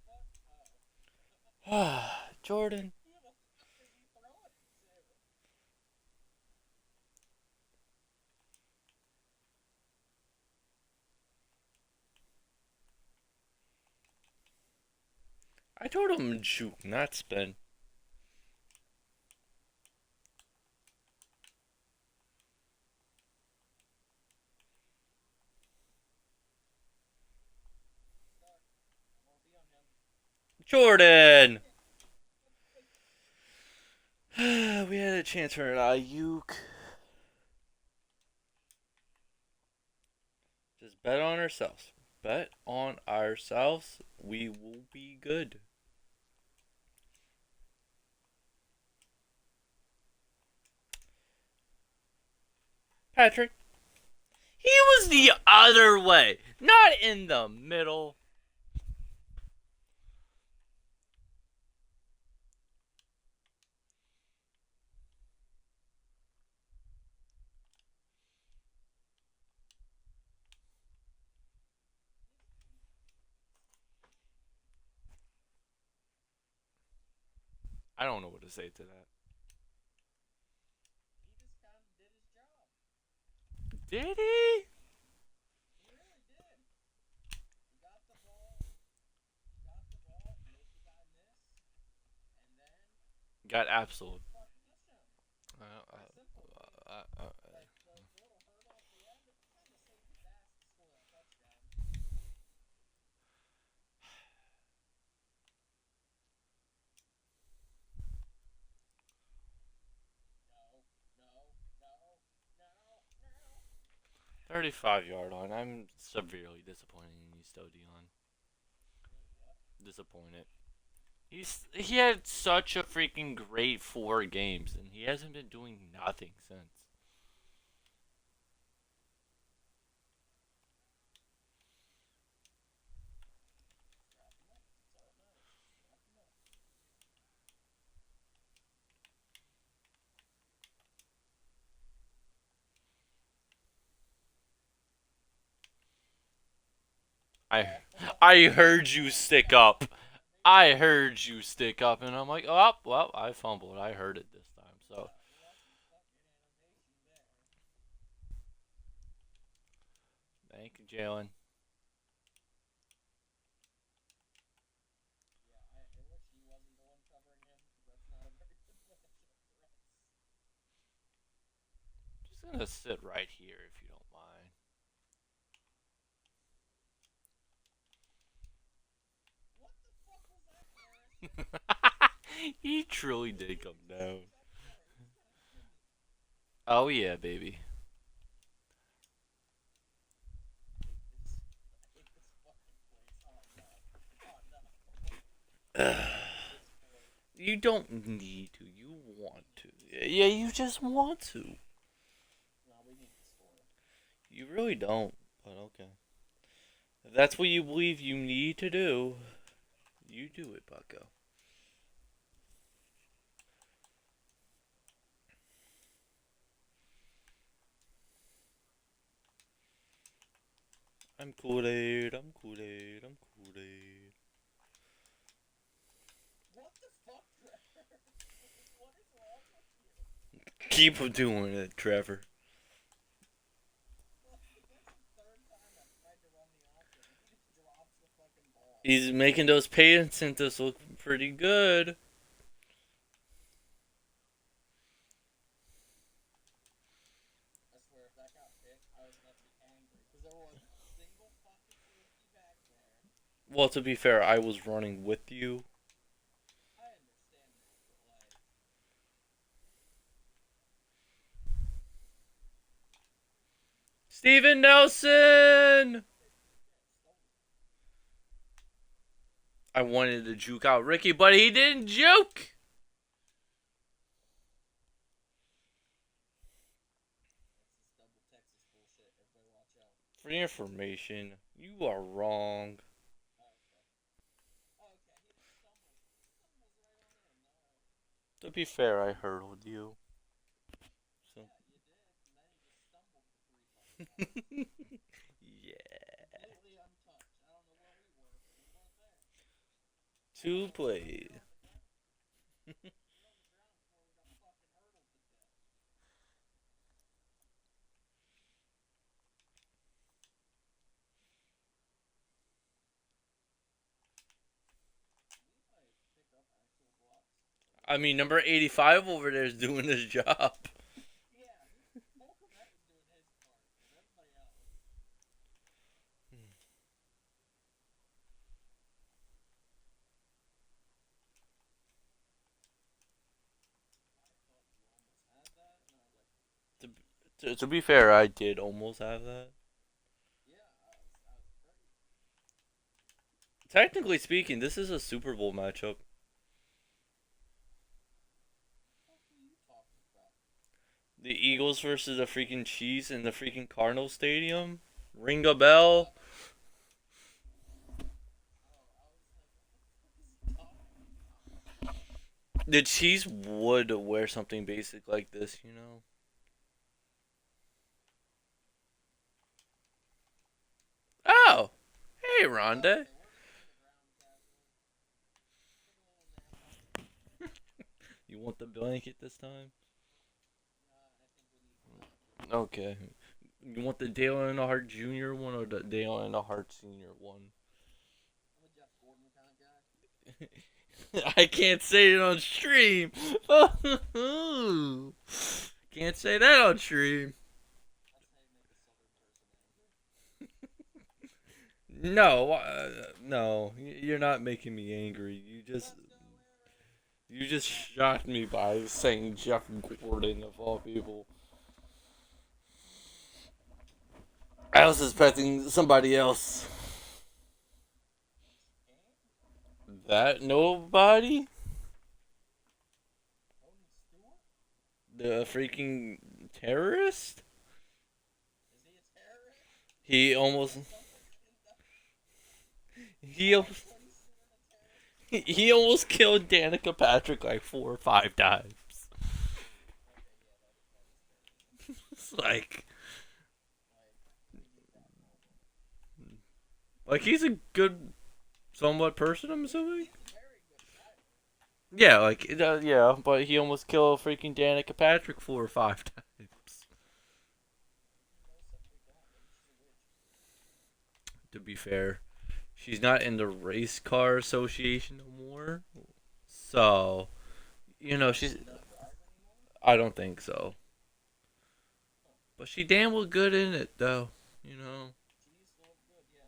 Who the fuck? Jordan. Who the fuck did he throw it to? I told him juke, not spin. Start. I want to be on him. Jordan! We had a chance for an Ayuk. Just bet on ourselves. Bet on ourselves. We will be good. Patrick. He was the other way, not in the middle. I don't know what to say to that. He just kind of did his job. Did he? He really did. He got the ball. He got the ball, made the guy miss, and then Got scored absolute. the fucking touchdown. That simple. Like, the little hurt off the end, it kind of saved his ass to score that touchdown. No, no, no, no, no. 35-yard line. I'm severely disappointed in you still, Dion. Really, what? Disappointed. He had such a freaking great 4 games, and he hasn't been doing nothing since. Scrap him up. That's all that matters. Scrap him up. I Oh, I heard you stick up. I heard you stick up, and I'm like, oh well, I fumbled. I heard it this time, so lucky fucking animation there. thank you, Jalen. Yeah, I wish he wasn't the one covering him because that's not a very good matchup for us. Just gonna sit right here if you don't mind. What the fuck was that, Harris? He truly did come Check down. Harris. He's gonna kill me. Oh yeah, baby. I hate this fucking place. Oh no. Oh no. This boy. You don't need to. You want to. Yeah, you just want to. No, we need to score. You really don't, but okay. If that's what you believe you need to do, you do it, Bucko. I'm Kool-Aid, I'm Kool-Aid, I'm Kool-Aid. What the fuck, Trevor? What is wrong with you? Keep doing it, Trevor. That's the third time I've tried to run the option, and he just drops the fucking ball. He's making those pay incentives look pretty good. I swear, if that got picked, I was about to be angry because there wasn't a single fucking safety back there. Well, to be fair, I was running with you. I understand that, but like, Steven Nelson! I wanted to juke out Ricky, but he didn't juke! that's this double Texas bullshit. Everybody watch out. For your information, you are wrong. Oh, okay. He just stumbled. Stumbles right on in. Alright. To be fair, I hurdled you. So. Yeah, you did, and then he just stumbled for 3 fucking times. Yeah. Completely untouched. I don't know where we were, but we weren't there. To play. We were on the ground before we got fucking hurdled to death. Can we, like, pick up actual blocks? I mean, number 85 over there is doing his job. Yeah, Volkomet was doing his part, but everybody else. I thought you almost had that, and I was like, To be fair, I did almost have that. yeah, I was crazy. Technically speaking, this is a Super Bowl matchup. What the fuck are you talking about? The Eagles versus the freaking Chiefs in the freaking Cardinal Stadium. Ring a bell. Oh, I was like, what the fuck is he talking about? The Chiefs would wear something basic like this, you know. Oh, hey, Rhonda. Okay, we're just on the ground casually. Take a little nap on it. You want the blanket this time? I think we need the blanket. Okay. You want the Dale Earnhardt Jr. one or the Dale Earnhardt Sr. one? I'm a Jeff Gordon kind of guy. I can't say it on stream. Can't say that on stream. That's how you make a southern person angry. No, no, you're not making me angry. Let's go, Aaron. You just shocked me by saying Jeff Gordon of all people. I was expecting somebody else. That nobody? Tony Stewart? The freaking terrorist? Is he a terrorist? He almost Something in the he almost, Tony Stewart a terrorist? he almost killed Danica Patrick like 4 or 5 times. Okay, yeah, that is terrorism. It's like Like, we need that moment. he's a good, somewhat person. I'm assuming. He's a very good fighter. Yeah, yeah, but he almost killed freaking Danica Patrick 4 or 5 times. He knows something we don't. Maybe she's a witch. To be fair, she's not in the race car association no more. So, she's. She doesn't drive anymore? I don't think so. But she damn well good in it though. You know. She used to look good, yeah.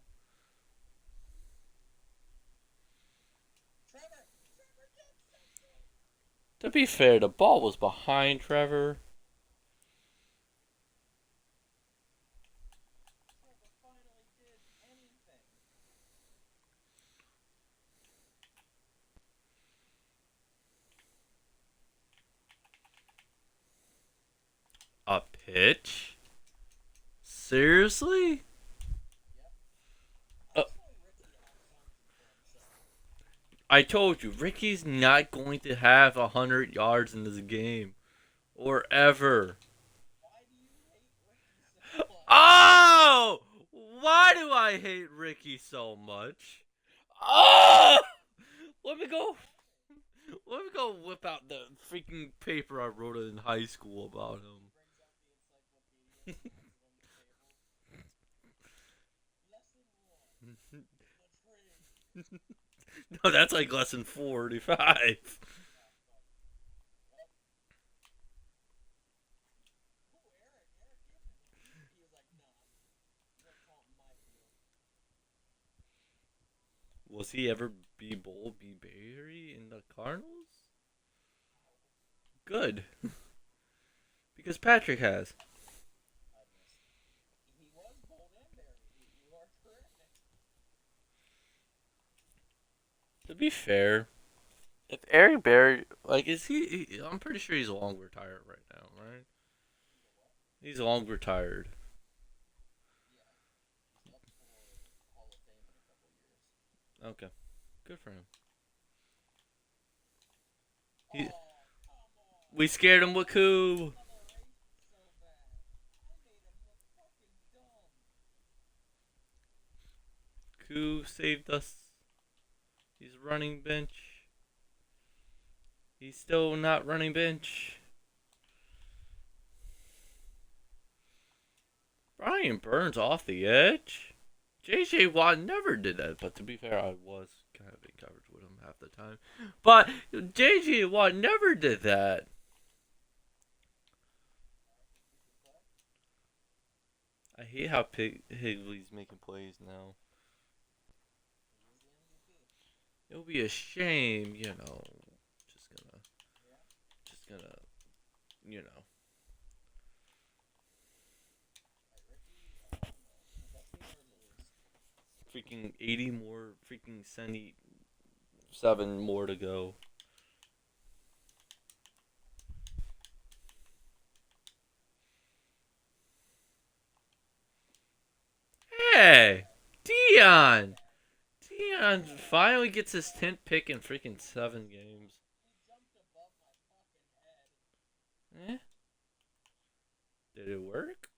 Trevor! Trevor did something! To be fair, the ball was behind Trevor. Trevor finally did anything. A pitch. Seriously? I Uh, just want Ricky to have something for himself. I told you, Ricky's not going to have 100 yards in this game. Or ever. Why do you hate Ricky so much? Oh! Why do I hate Ricky so much? Oh! Let me go. Let me go whip out the freaking paper I wrote in high school about him. Brings out the encyclopedia, puts it on the table. Lesson 1. Latrine. No, that's like lesson 45. Who, Eric? Eric Gibbons. He was like, nah, you don't call him my field. Was he ever be Bull, be Barry in the Cardinals? Good. Because Patrick has. I missed. He was Bold and Barry. You are correct. To be fair, if Eric Berry, like, is I'm pretty sure he's long retired right now, right? He's long retired. Yeah. He's up for Hall of Fame in a couple years. Okay. Good for him. Oh, He, come on. we scared him with Coob. Another racist so bad. I made him look fucking dumb. Coob saved us. He's running bench. He's still not running bench. Brian Burns off the edge. J.J. Watt never did that, but to be fair, I was kind of in coverage with him half the time. But J.J. Watt never did that. I hate how Higley's making plays now. It would be a shame, you know. Just gonna, you know. Freaking 80 more, freaking 77 more to go. Hey, deion. Deion finally gets his 10th pick in freaking 7 games. Eh? Did it work?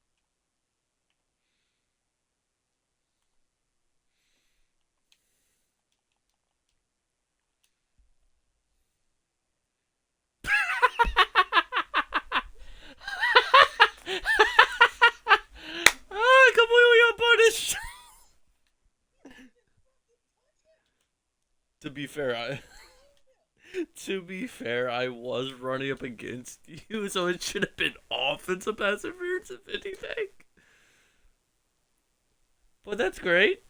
I completely unpunished. To be fair, I was running up against you, so it should have been offensive pass interference if anything. But that's great.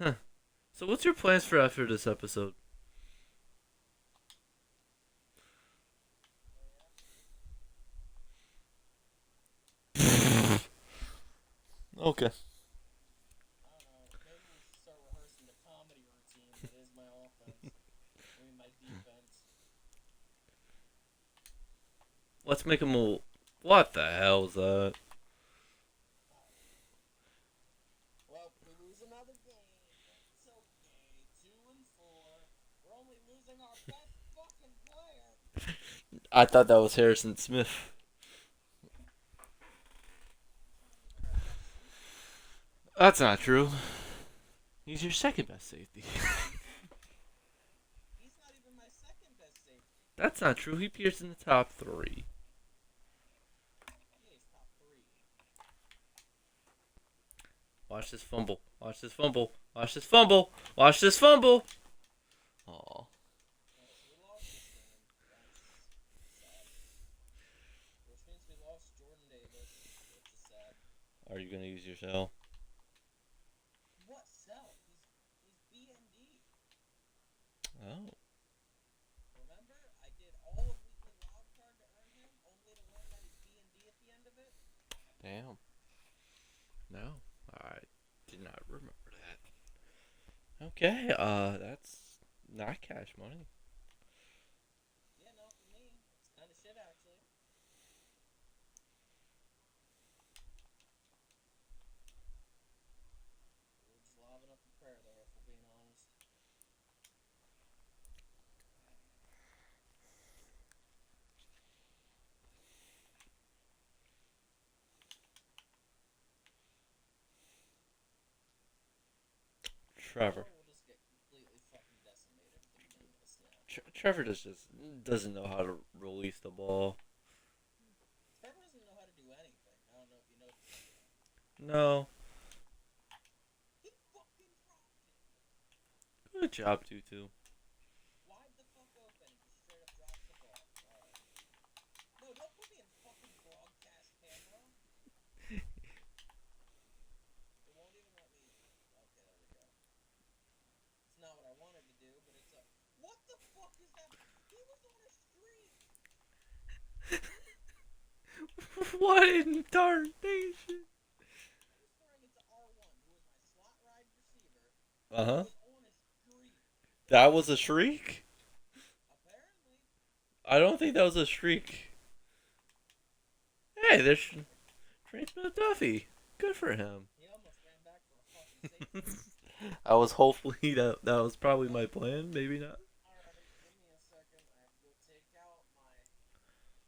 Huh. So what's your plans for after this episode? Okay. I don't know. Maybe we should start rehearsing the comedy routine that is my offense. I mean, my defense. Let's make a move. What the hell is that? Well, we lose another game. It's okay. 2-4. We're only losing our best fucking player. I thought that was Harrison Smith. That's not true. He's your second best safety. He's not even my second best safety. That's not true. He appears in the top 3. Yeah, he's top 3. Watch this fumble. Watch this fumble. Watch this fumble. Watch this fumble. Aw. So we lost this game. That's sad. Which means we lost Jordan Davis, which is sad. Are you gonna use your cell? What cell? He's BND. Oh. Remember? I did all of Weekly Wildcard to earn him, only to learn that he's BND at the end of it. Damn. No, I did not remember that. Okay, that's not cash money. Yeah, no, for me, it's kind of shit Trevor. will just get completely fucking decimated at the beginning of the snap. Trevor just doesn't know how to release the ball. Trevor doesn't know how to do anything. I don't know if you noticed that yet. No. He fucking dropped it. Good job, Tutu. Wide the fuck open and just straight up drops the ball. Alright. No, don't put me in fucking broadcast camera. It won't even let me. Okay, there we go. It's not what I wanted to do, but it's a. What the fuck is that? He was on a streak. What in darnation? I was throwing it to R1, who was my slot ride receiver. Uh He huh. was on a streak. That was a shriek? Apparently. I don't think that was a shriek. Hey, there's Trey Smith Duffy. Good for him. He almost ran back for a fucking safety. I was hopefully that was probably my plan. Maybe not. Alright, give me a second. I have to go take out my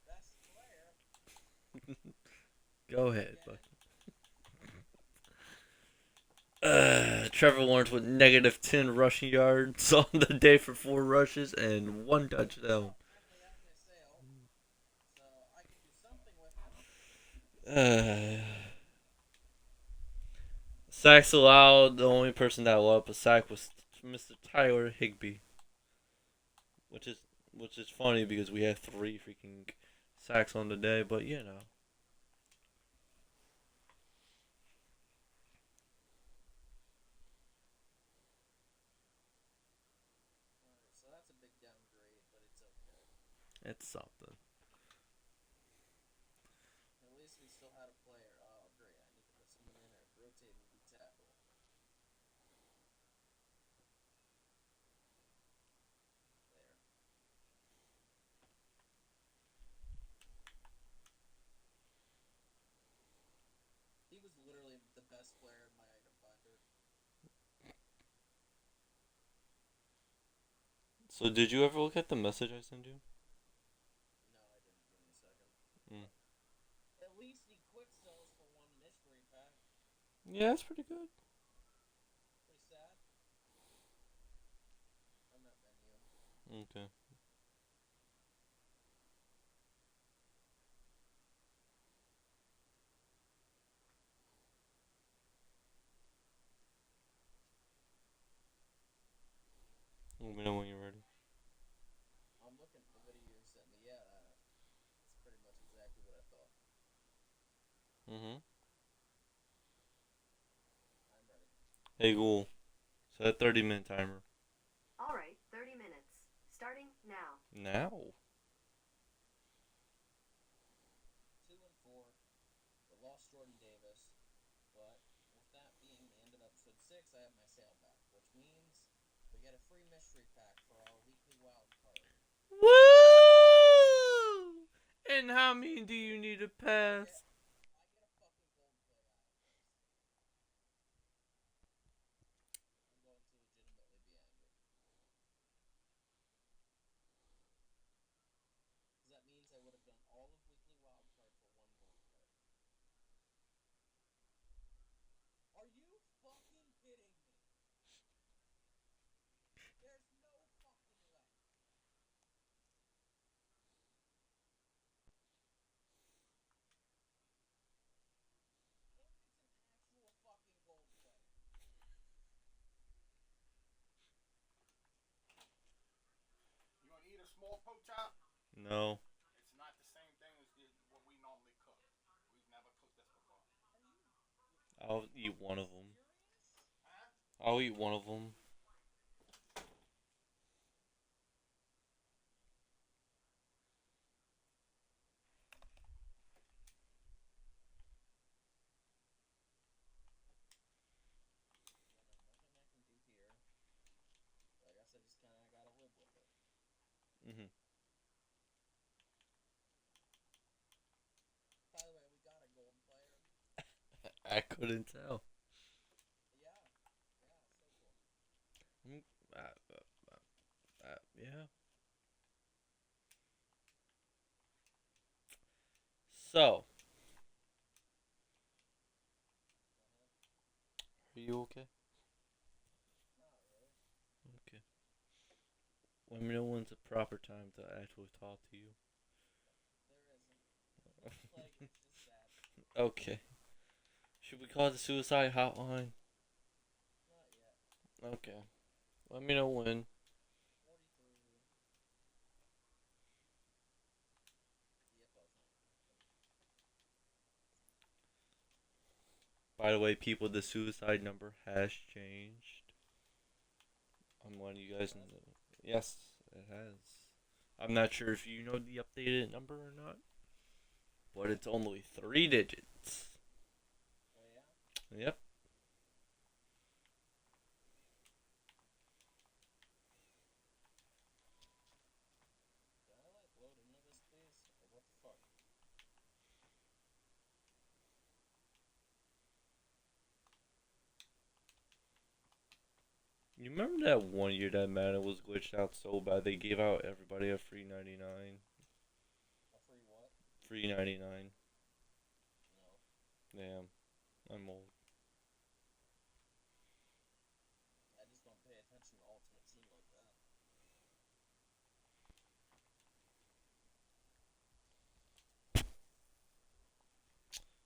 best player. Go ahead, Buck. Trevor Lawrence with negative 10 rushing yards on the day for 4 rushes and 1 touchdown. Apparently that's my sale. So I can do something with him. Sacks allowed. The only person that allowed a sack was Mr. Tyler Higbee, which is funny because we had 3 freaking sacks on the day. But you know, Alright, so that's a big downgrade, but it's okay. it's something. At least we still had a player. Oh, great. I need to put someone in at rotating D tackle. There. He was literally the best player in my item finder. So did you ever look at the message I sent you? No, I didn't. Give me a second. Mm. At least he quick sells for one mystery pack. Yeah, that's pretty good. Pretty sad. I'm not menu. Okay. Let me know when you're ready. I'm looking at the video you sent me. Yeah, that's pretty much exactly what I thought. Mhm. I'm ready. Hey Google, set a 30-minute timer. Alright, 30 minutes. Starting now. Now. 2-4. We lost Jordan Davis, but with that being the end of episode 6, I have my sale back, which means we get a free mystery pack for our weekly wild card. Woo! And how many do you need to pass? I get a fucking gold play out of this. I'm going to legitimately be angry. Because that means I would have done all of weekly wild card for one gold play. Are you fucking kidding me? There's no fucking way. And it's an actual fucking gold play. You gonna eat a small pork chop? No. It's not the same thing as what we normally cook. We've never cooked this before. I'll eat one of them. Serious? Huh? I'll eat one of them. Yeah, no, nothing I can do here. So I guess I just kind of gotta live with it. Mhm. By the way, we got a gold player. I couldn't tell. Yeah. Yeah, so cool. Mm, yeah. So, are you okay? Let me know when's the proper time to actually talk to you. There isn't. Like, it's just sad. Okay. Should we call the suicide hotline? Not yet. Okay. Let me know when. 43. Yep, I was By the way, people, the suicide number has changed. I'm letting you guys know. Yes, it has. I'm not sure if you know the updated number or not, but it's only 3 digits. Oh, yeah? Yep. Can I, like, load into this, please? Or what the fuck? You remember that one year that Madden was glitched out so bad they gave out everybody a free 99? A free what? Free 99. No. Damn. I'm old. I just don't pay attention to Ultimate Team like that.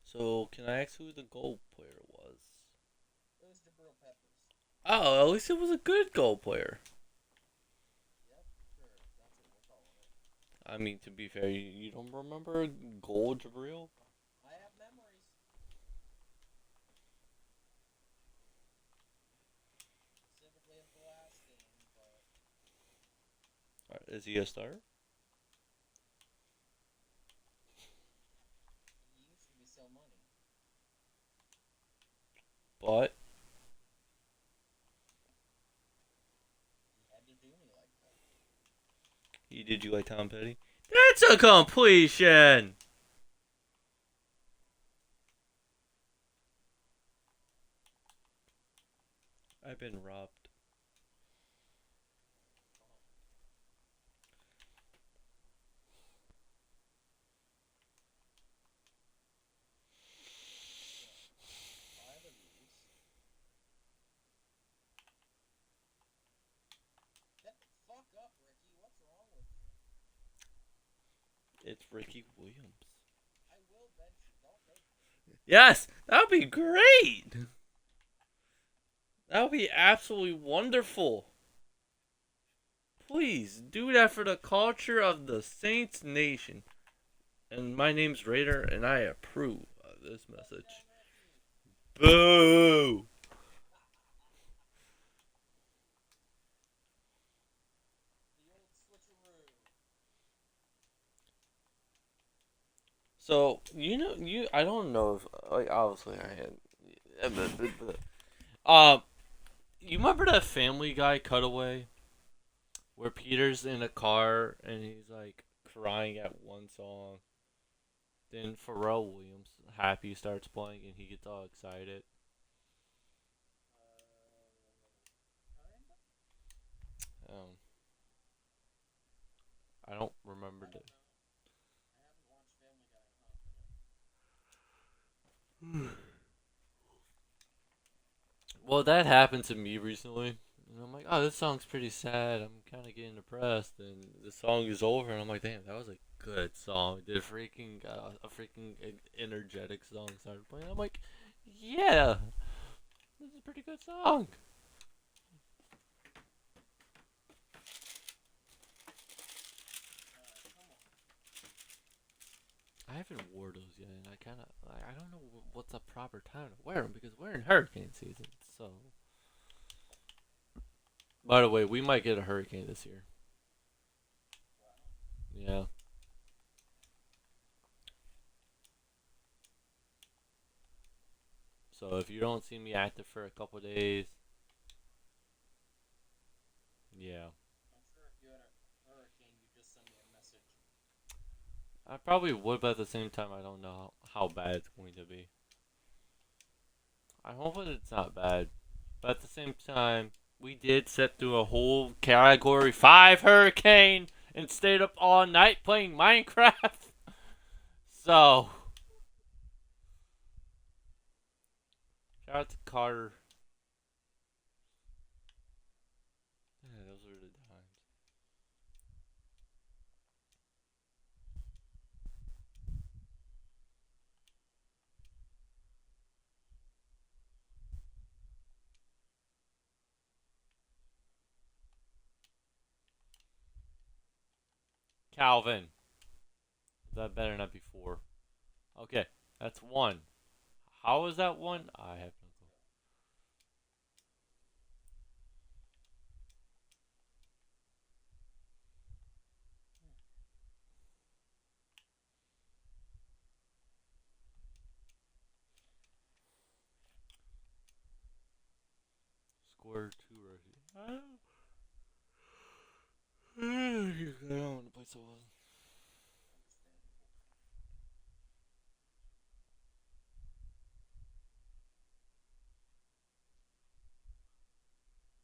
So, can I ask who the gold player was? It was Jabril Peppers. Oh, at least it was a good gold player. Yep, sure. That's what we're calling it. I mean, to be fair, you don't remember gold Jabril? I have memories. Specifically of the last game, but Is he a star? he used to be so money. But He had to do me like that. he did you like Tom Petty? That's a completion! I've been robbed. So, 5 of these. Get the fuck up, Ricky. What's wrong with you? It's Ricky Williams. I will bench you. Don't make me. Yes, that would be great! That would be absolutely wonderful. Please do that for the culture of the Saints Nation. And my name's Raider, and I approve of this message. Touchdown, Ricky. Boo! The old switcheroo. So I don't know if like obviously I had, you remember that Family Guy cutaway where Peter's in a car and he's like crying at one song, then Pharrell Williams Happy starts playing and he gets all excited. Kinda? Um, I don't remember I the. don't know. I haven't watched Family Guy in a hot minute. Well, that happened to me recently. And I'm like, oh, this song's pretty sad. I'm kind of getting depressed. And the song is over, and I'm like, damn, that was a good song. The freaking, a freaking energetic song started playing. I'm like, yeah, this is a pretty good song. Come on. I haven't wore those yet, and I don't know what's the proper time to wear them because we're in hurricane season. So, by the way, we might get a hurricane this year. Wow. Yeah. So if you don't see me active for a couple days, yeah, I'm sure if you had a hurricane, you'd just send me a message. I probably would, but at the same time, I don't know how bad it's going to be. I hope that it's not bad, but at the same time, we did sit through a whole Category 5 hurricane and stayed up all night playing Minecraft. So, shout out to Carter. Yeah, those were the times. Calvin. That better not be 4. Okay, that's 1. How is that 1? I have no clue. Square 2 right here. I don't want to play so well.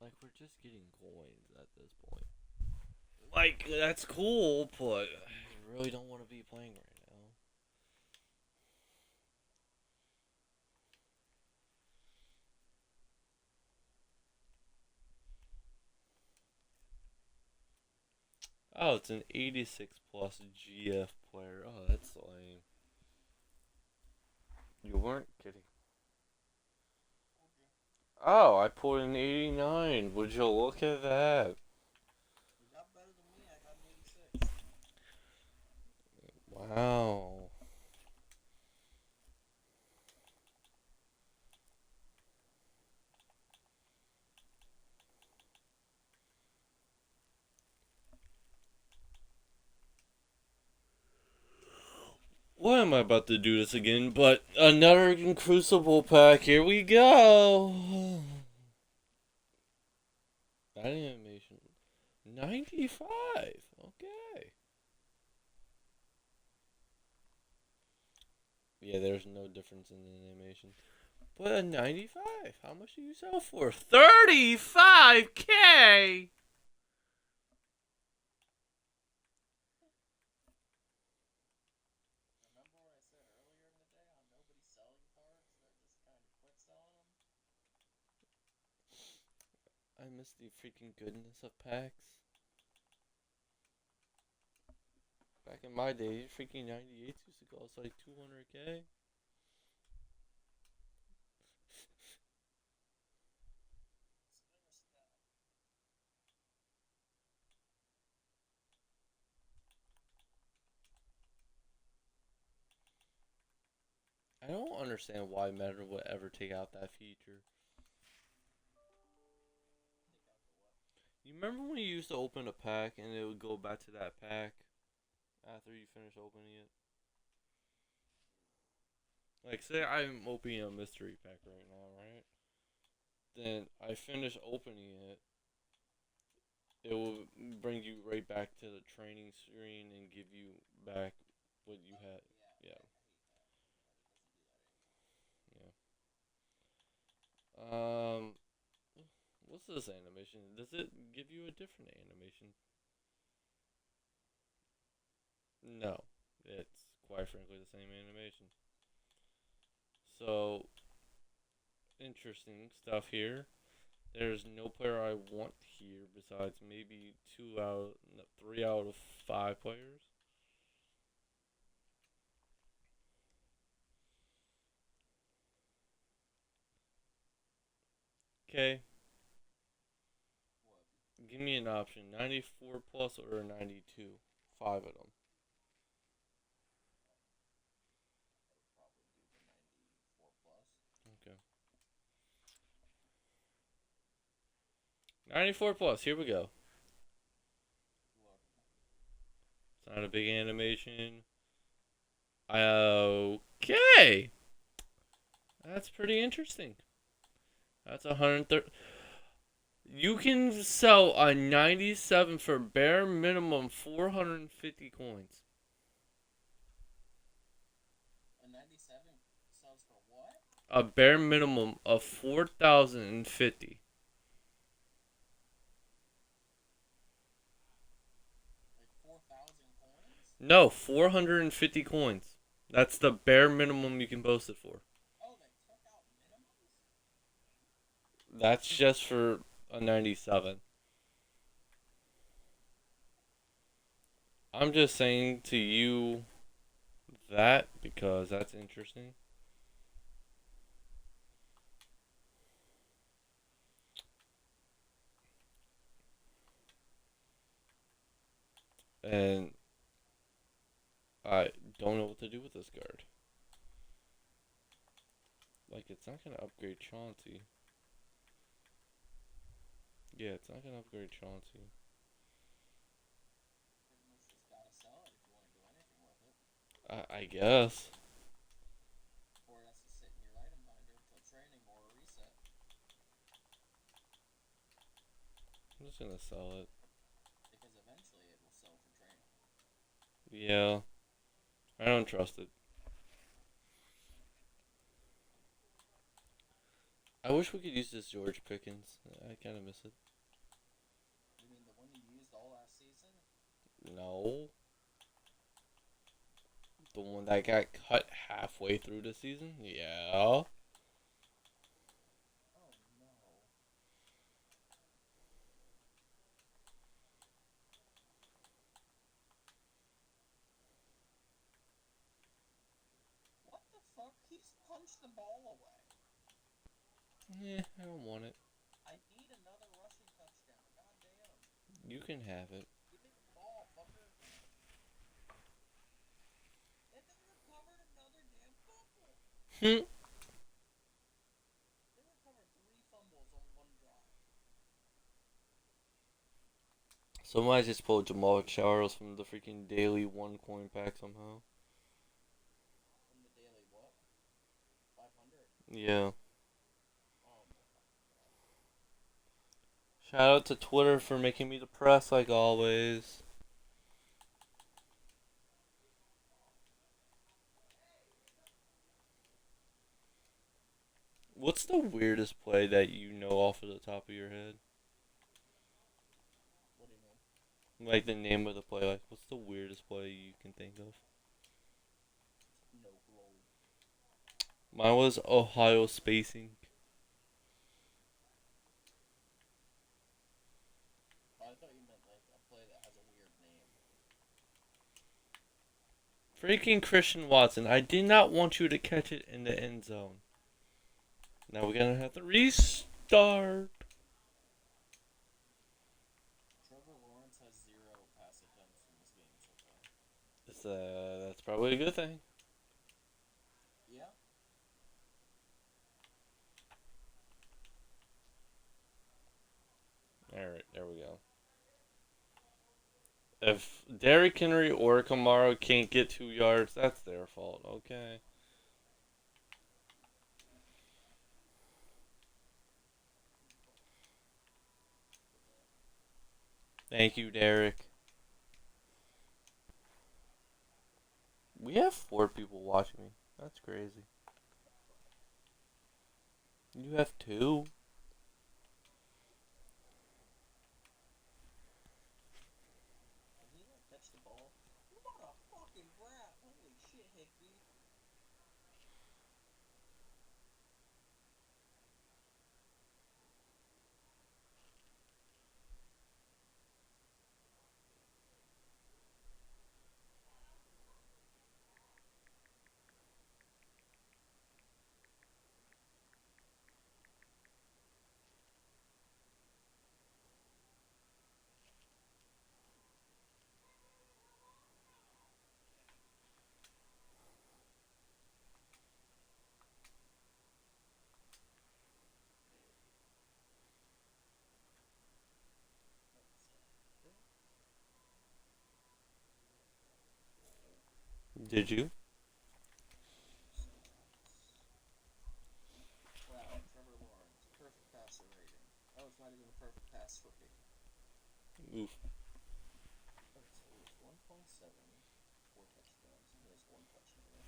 Like, we're just getting coins at this point. Like, that's cool, but I really don't want to be playing right now. Oh, it's an 86 plus GF player. Oh, that's lame. You weren't kidding. Oh, I pulled an 89. Would you look at that? You got better than me. I got an 86. Wow. Why am I about to do this again? But another Crucible pack. Here we go. That animation. 95. Okay. Yeah, there's no difference in the animation. But a 95. How much do you sell for? 35K. Remember what I said earlier in the day on nobody selling cards? They're just kind of quit selling them. I miss the freaking goodness of packs. Back in my day, freaking 98 used to cost like 200K. I don't understand why Meta would ever take out that feature. You remember when you used to open a pack and it would go back to that pack after you finish opening it? Like, say I'm opening a mystery pack right now, right? Then I finish opening it. It will bring you right back to the training screen and give you back what you had. Yeah. Yeah. What's this animation? Does it give you a different animation? No. It's quite frankly the same animation. So, interesting stuff here. There's no player I want here besides maybe 3 out of 5 players. Okay, give me an option: 94 plus or 92. 5 of them. Okay. 94 plus. Here we go. It's not a big animation. Okay. That's pretty interesting. That's 130. You can sell a 97 for bare minimum 450 coins. A 97 sells for what? A bare minimum of 4,050. Like 4,000 coins? No, 450 coins. That's the bare minimum you can post it for. Oh, they took out minimums? That's just for a 97. I'm just saying to you that because that's interesting. And I don't know what to do with this guard. Like, it's not gonna upgrade Chauncey. Yeah, it's not gonna upgrade Chauncey. Pretty much just gotta sell it if you want to do anything with it. I guess. Or it has to sit in your item binder until training or a reset. I'm just gonna sell it. Because eventually it will sell for training. Yeah. I don't trust it. I wish we could use this George Pickens. I kind of miss it. You mean the one you used all last season? No. The one that got cut halfway through the season? Yeah. Oh no. What the fuck? He's punched the ball away. I don't want it. I need another rushing touchdown. God damn. You can have it. Give me the ball, fucker. And they recovered another damn fumble. They recovered 3 fumbles on one drive. Somebody just pulled Jamal Charles from the freaking daily 1 coin pack somehow. From the daily what? 500? Yeah. Oh my fucking god. Shout out to Twitter for making me depressed like always. What's the weirdest play that you know off of the top of your head? What do you mean? Like the name of the play. Like, what's the weirdest play you can think of? No globe. Mine was Ohio spacing. Oh, I thought you meant like a play that has a weird name. Freaking Christian Watson. I did not want you to catch it in the end zone. Now we're gonna have to restart. Trevor Lawrence has 0 pass attempts in this game so far. That's probably a good thing. Yeah. Alright, there we go. If Derrick Henry or Kamara can't get 2 yards, that's their fault, okay? Thank you, Derek. We have 4 people watching me. That's crazy. You have 2? Did he like catch the ball? What a fucking brat! Holy shit, Higby. Did you? Wow, Trevor Lawrence, perfect passer rating. Oh, it's not even a perfect pass rating. Oof. Okay, so he has 1.7, 4 touchdowns, and he has 1 touchdown.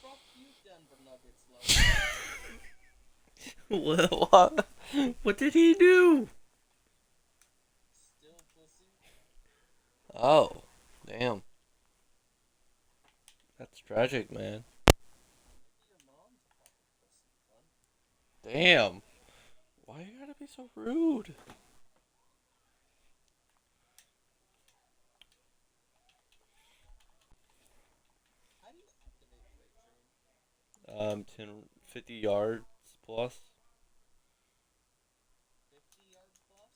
Fuck you, Denver Nuggets logo. What? What did he do? Still pussy. Oh, damn. That's tragic, man. Maybe your mom's a fucking pussy, son. Damn. Why you gotta be so rude? How do you activate fake trade? 50 yards plus. 50 yards plus?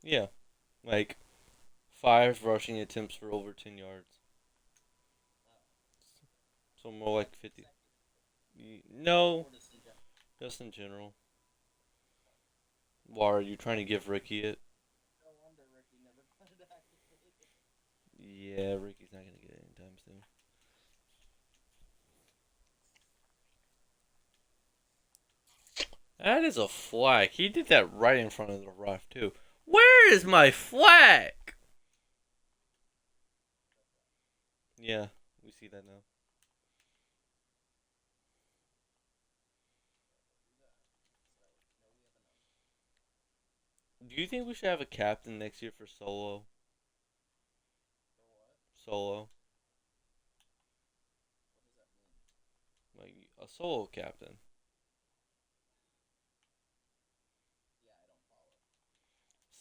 Yeah, like 5 rushing attempts for over 10 yards. So more like 50. No, Or just in general. just in general. Why are you trying to give Ricky it? No wonder Ricky never got it activated. Yeah, Ricky's not gonna get it anytime soon. That is a flag. He did that right in front of the ref too. Where is my flag? Yeah, we see that now. Do you think we should have a captain next year for solo? For what? Solo, What does that mean? like a solo captain. Yeah, I don't follow.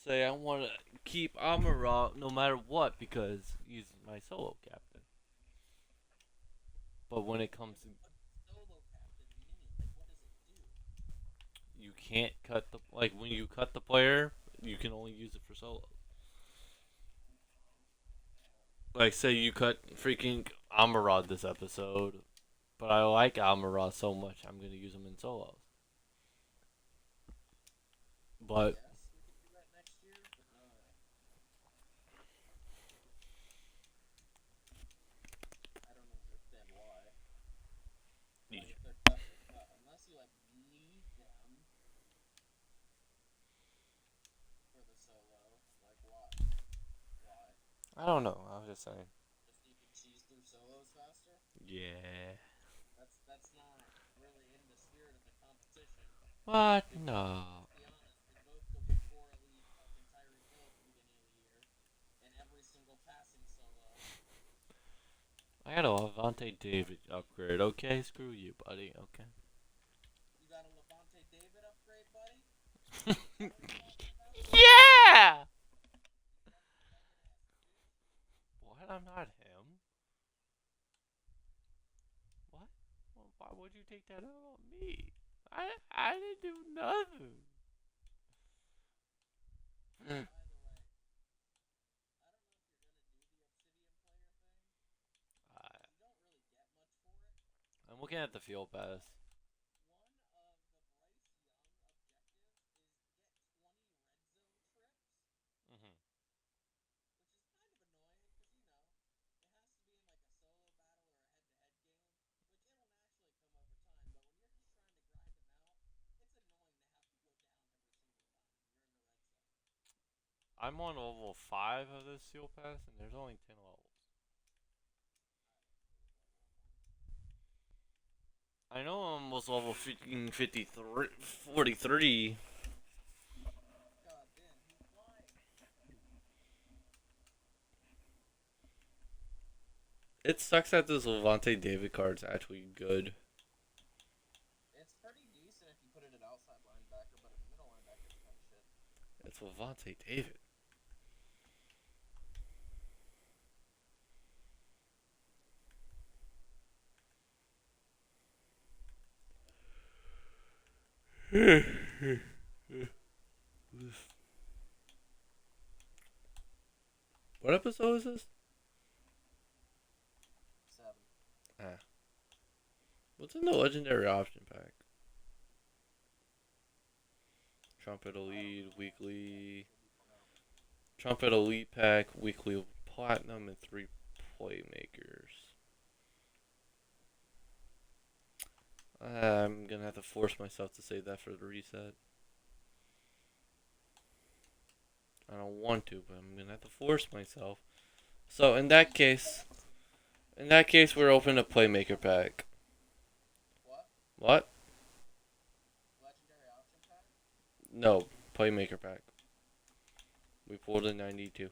Say I want to keep Amara no matter what because he's my solo captain. But when it comes to What solo captain mean? Like, what does it do? you can't cut the like when you cut the player, you can only use it for solo. Like say you cut freaking Amarad this episode, but I like Amarad so much I'm gonna use him in solos. But Yes, we could do that next year, but I don't understand why. Like, if they're cut, they're cut. Unless you, like, need them for the solo. Like, why? Why? I don't know. I was just saying. Just so you can cheese through solos faster? Yeah. That's not really in the spirit of the competition. What? Because, No. let's be honest, we both go get 4 elite fucking Tyreek Hill at the beginning of the year. In every single passing solo. I got a Levante David upgrade. Okay, screw you, buddy. Okay. You got a Levante David upgrade, buddy? Is that what you're talking about? Yeah. You fucking faggot ass bitch. What? I'm not him. What? Well, why would you take that out on me? I didn't do nothing. By the way, I don't know if you're gonna do the Obsidian player thing, I, because you don't really get much for it. I'm looking at the field pass. One of the Bryce Young objectives is get 20 red zone trips, Mm-hmm. which is kind of annoying because, it has to be in like a solo battle or a head-to-head game, which it'll naturally come over time, but when you're just trying to grind them out, it's annoying to have to go down every single time you're in the red zone. I'm on level 5 of this field pass, and there's only 10 levels. I know I'm almost level 53, 43. God damn, he's flying. It sucks that this Levante David card's actually good. It's pretty decent if you put it at outside linebacker, but at middle linebacker, it's kind of shit. It's Levante David. What episode is this? 7. Ah. What's in the legendary option pack? Trumpet Elite, weekly. Trumpet Elite pack, weekly platinum, and 3 playmakers. I'm gonna have to force myself to save that for the reset. I don't want to, but I'm gonna have to force myself. So in that case, we're open a playmaker pack. What? What? Legendary option pack? No, playmaker pack. We pulled a 92.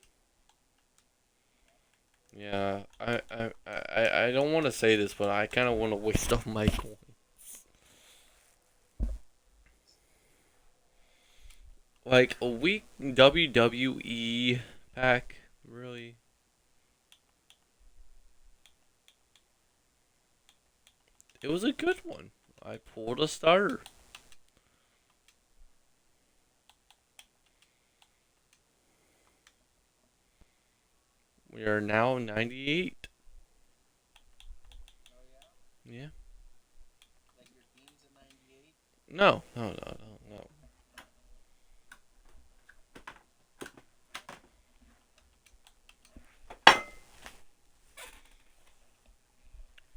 Yeah, I don't want to say this, but I kind of want to waste all my coins. Like a weak WWE pack, really. It was a good one. I pulled a starter. We are now 98. Oh yeah? Yeah. Like your team's a 98? No, no, no, no, no.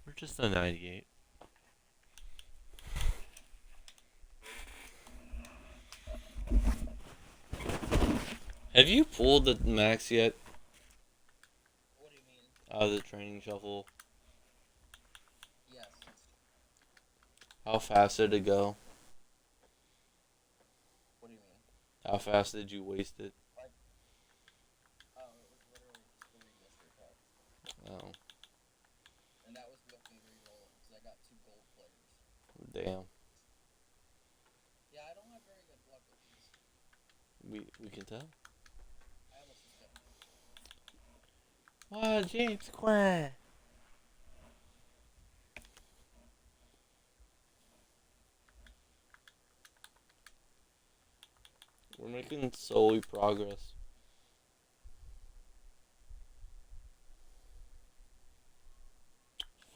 We're just a 98. Have you pulled the max yet What do you mean? out of the training shuffle? Yes. How fast did it go? What do you mean? How fast did you waste it? Oh, it was literally just 3 mystery cards. Oh, And that was with me re-rolling because I got 2 gold players. damn. Yeah, I don't have very good luck with these. We can tell. I almost just got an extra. Wow, James Quinn. We're making slowly progress.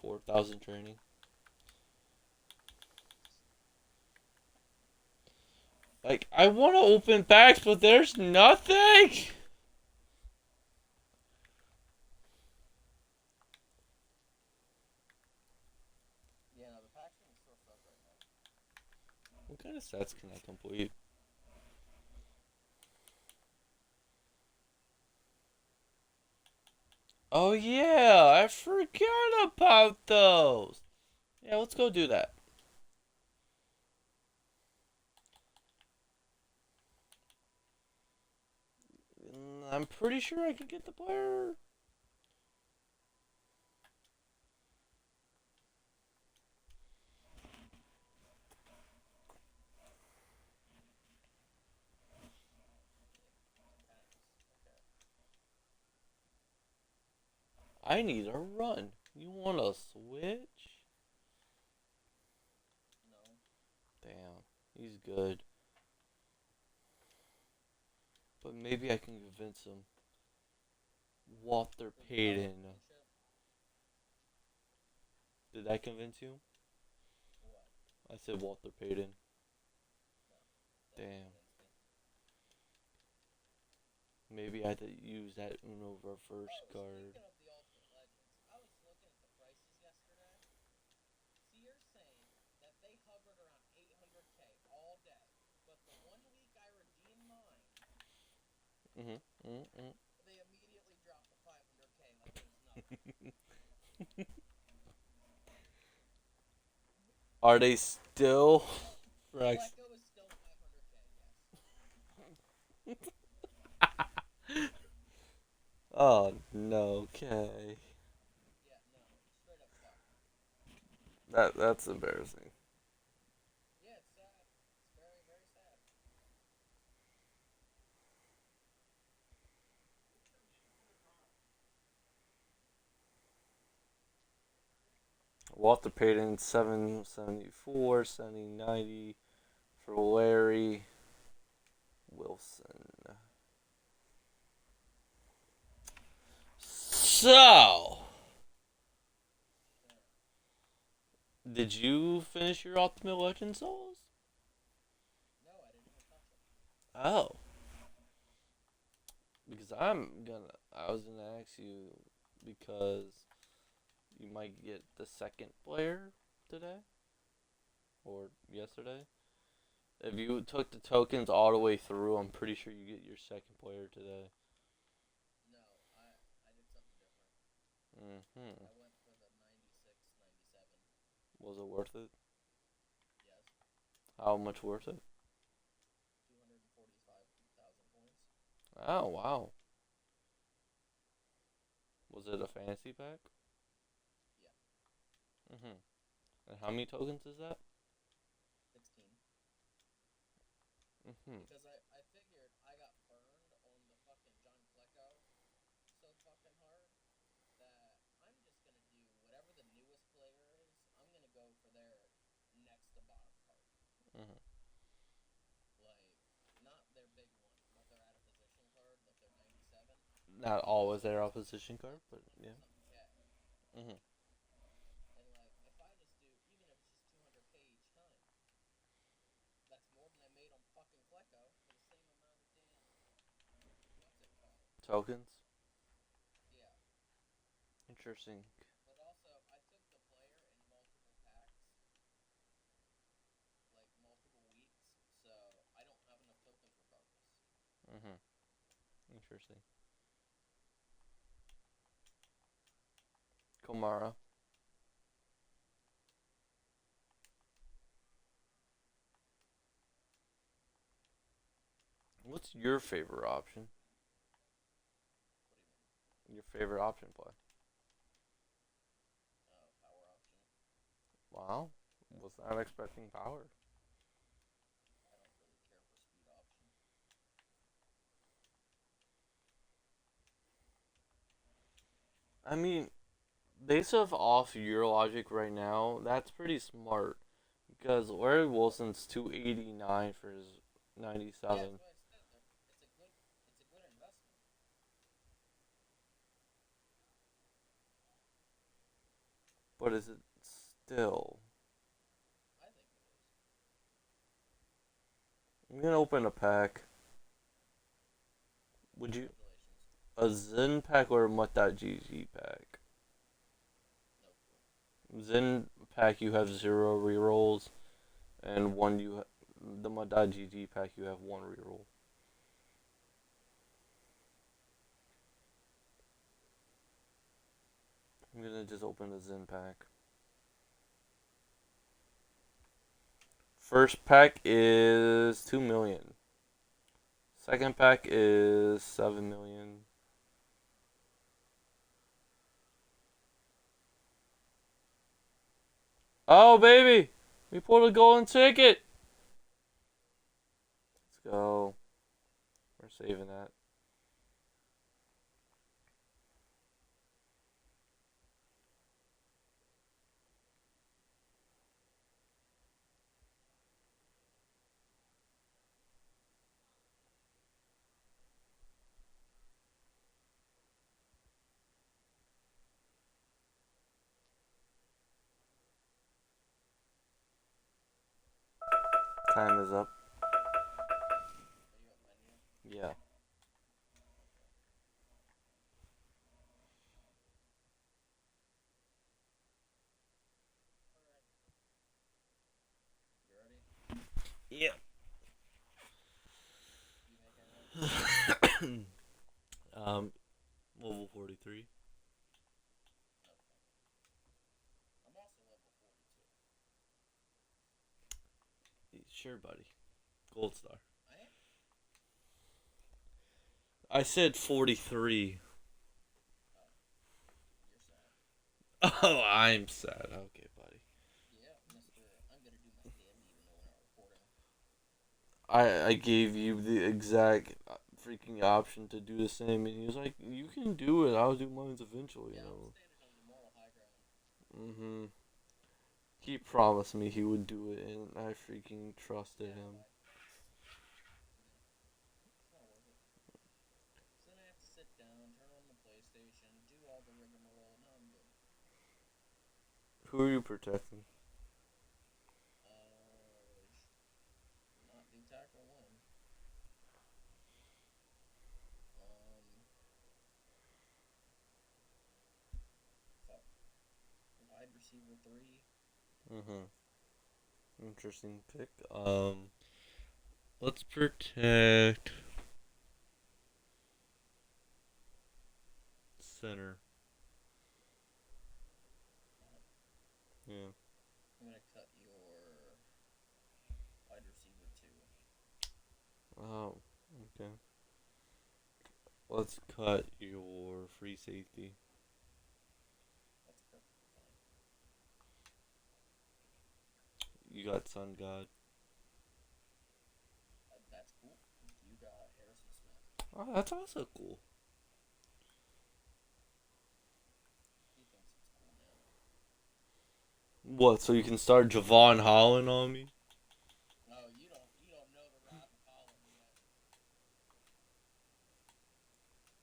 4,000 training. Like, I want to open packs, but there's nothing! Yeah, no, the packaging still sucks right now. What kind of sets can I complete? Oh, yeah, I forgot about those. Yeah, let's go do that. I'm pretty sure I can get the player. Okay. I need a run. You want a switch? No. Damn, he's good. But maybe I can convince him. Walter With Payton. and shit? Did I convince you? What? I said Walter Payton. Doesn't Damn. convince me. Maybe I had to use that Uno reverse Oh, card. speaking of the Ultimate Legends, I was looking at the prices yesterday. See, you're saying that they hovered around 800K all day, but the 1 week I redeemed mine, they immediately dropped to 500K like it was nothing. Are they still Rex? Flecko is still 500K, yes. Oh no, okay. Yeah, no, straight up fuck. That's embarrassing. Yeah, it's sad. It's very, very sad. Walter Payton 774, 7090 for Larry Wilson. So, did you finish your Ultimate Legend Souls? No, I didn't even touch it. Oh. Because I was gonna ask you because you might get the second player today or yesterday. If you took the tokens all the way through, I'm pretty sure you get your second player today. No, I did something different. Mm-hmm. I went for the 96, 97. Was it worth it? Yes. How much worth it? 245,000 points. Oh wow. Was it a fantasy pack? Yeah. Mm-hmm. And how many tokens is that? 16. Mm-hmm. Because I figured I got burned on the fucking John Flecko so fucking hard that I'm just gonna do whatever the newest player is. I'm gonna go for their next to bottom card. Mm-hmm. Like, not their big one, but their out of position card, like their 97. Not always their opposition card, but yeah. something K. Mhm. And like, if I just do, even if it's just 200K each time, that's more than I made on fucking Klecko for the same amount of damn. What's it called? Tokens. Yeah. Interesting. But also, I took the player in multiple packs, like multiple weeks, so I don't have enough tokens regardless. Mhm. Interesting. Komara. What's your favorite option? What do you mean? Your favorite option play? Power option. Wow. Was not expecting power. I don't really care for speed option. I mean, based off your logic right now, that's pretty smart. Because Larry Wilson's 289 for his Yeah, 97. that's what I said. It's a good investment. But is it still? I think it is. I'm gonna open a pack. Would you Congratulations. a Zen pack or a Mutt.gg pack? No clue. Zen pack you have zero rerolls, and one the Mutt.gg pack you have one reroll. I'm gonna just open a Zen pack. First pack is 2 million. Second pack is 7 million. Oh baby, we pulled a golden ticket. Let's go. We're saving that. Time is up. Are you at menu? Yeah. Alright. You ready? Yeah. You making it? Level 43. Okay. I'm also level 42. Sure, buddy. Gold star. I am? I said 43. Oh. You're sad. Oh, I'm sad. Okay, buddy. Yeah, Mr. I'm gonna do my stand even though we're not recording. I gave you the exact freaking option to do the same, and he was like, "You can do it. I'll do mine eventually." Yeah, I'm standing on the moral high ground. Mm-hmm. He promised me he would do it, and I freaking trusted Yeah, him. bye. It's not worth it. So then I have to sit down, turn on the PlayStation, do all the rigmarole. No, I'm good. Who are you protecting? Not do tackle one. Fuck. Wide receiver 3. Mm-hmm. Interesting pick. Let's protect center. Yeah. I'm gonna cut your wide receiver 2. Oh, okay. Let's cut your free safety. That's perfectly fine. You got Sun God. That's cool. You got Harrison Smith. Oh, that's also cool. He thinks it's cool now. What? So you can start Javon Holland on me? No, you don't know the Rob Holland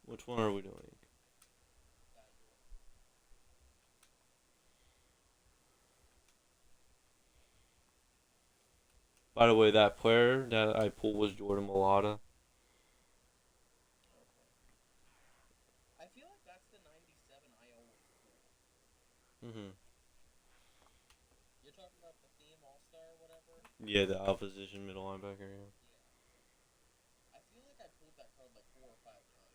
yet. Which one are we doing? By the way, that player that I pulled was Jordan Malata. I feel like that's the 97 I always pull. Mm-hmm. You're talking about the theme all-star or whatever? Yeah, the opposition middle linebacker. Yeah. I feel like I pulled that card like 4 or 5 times.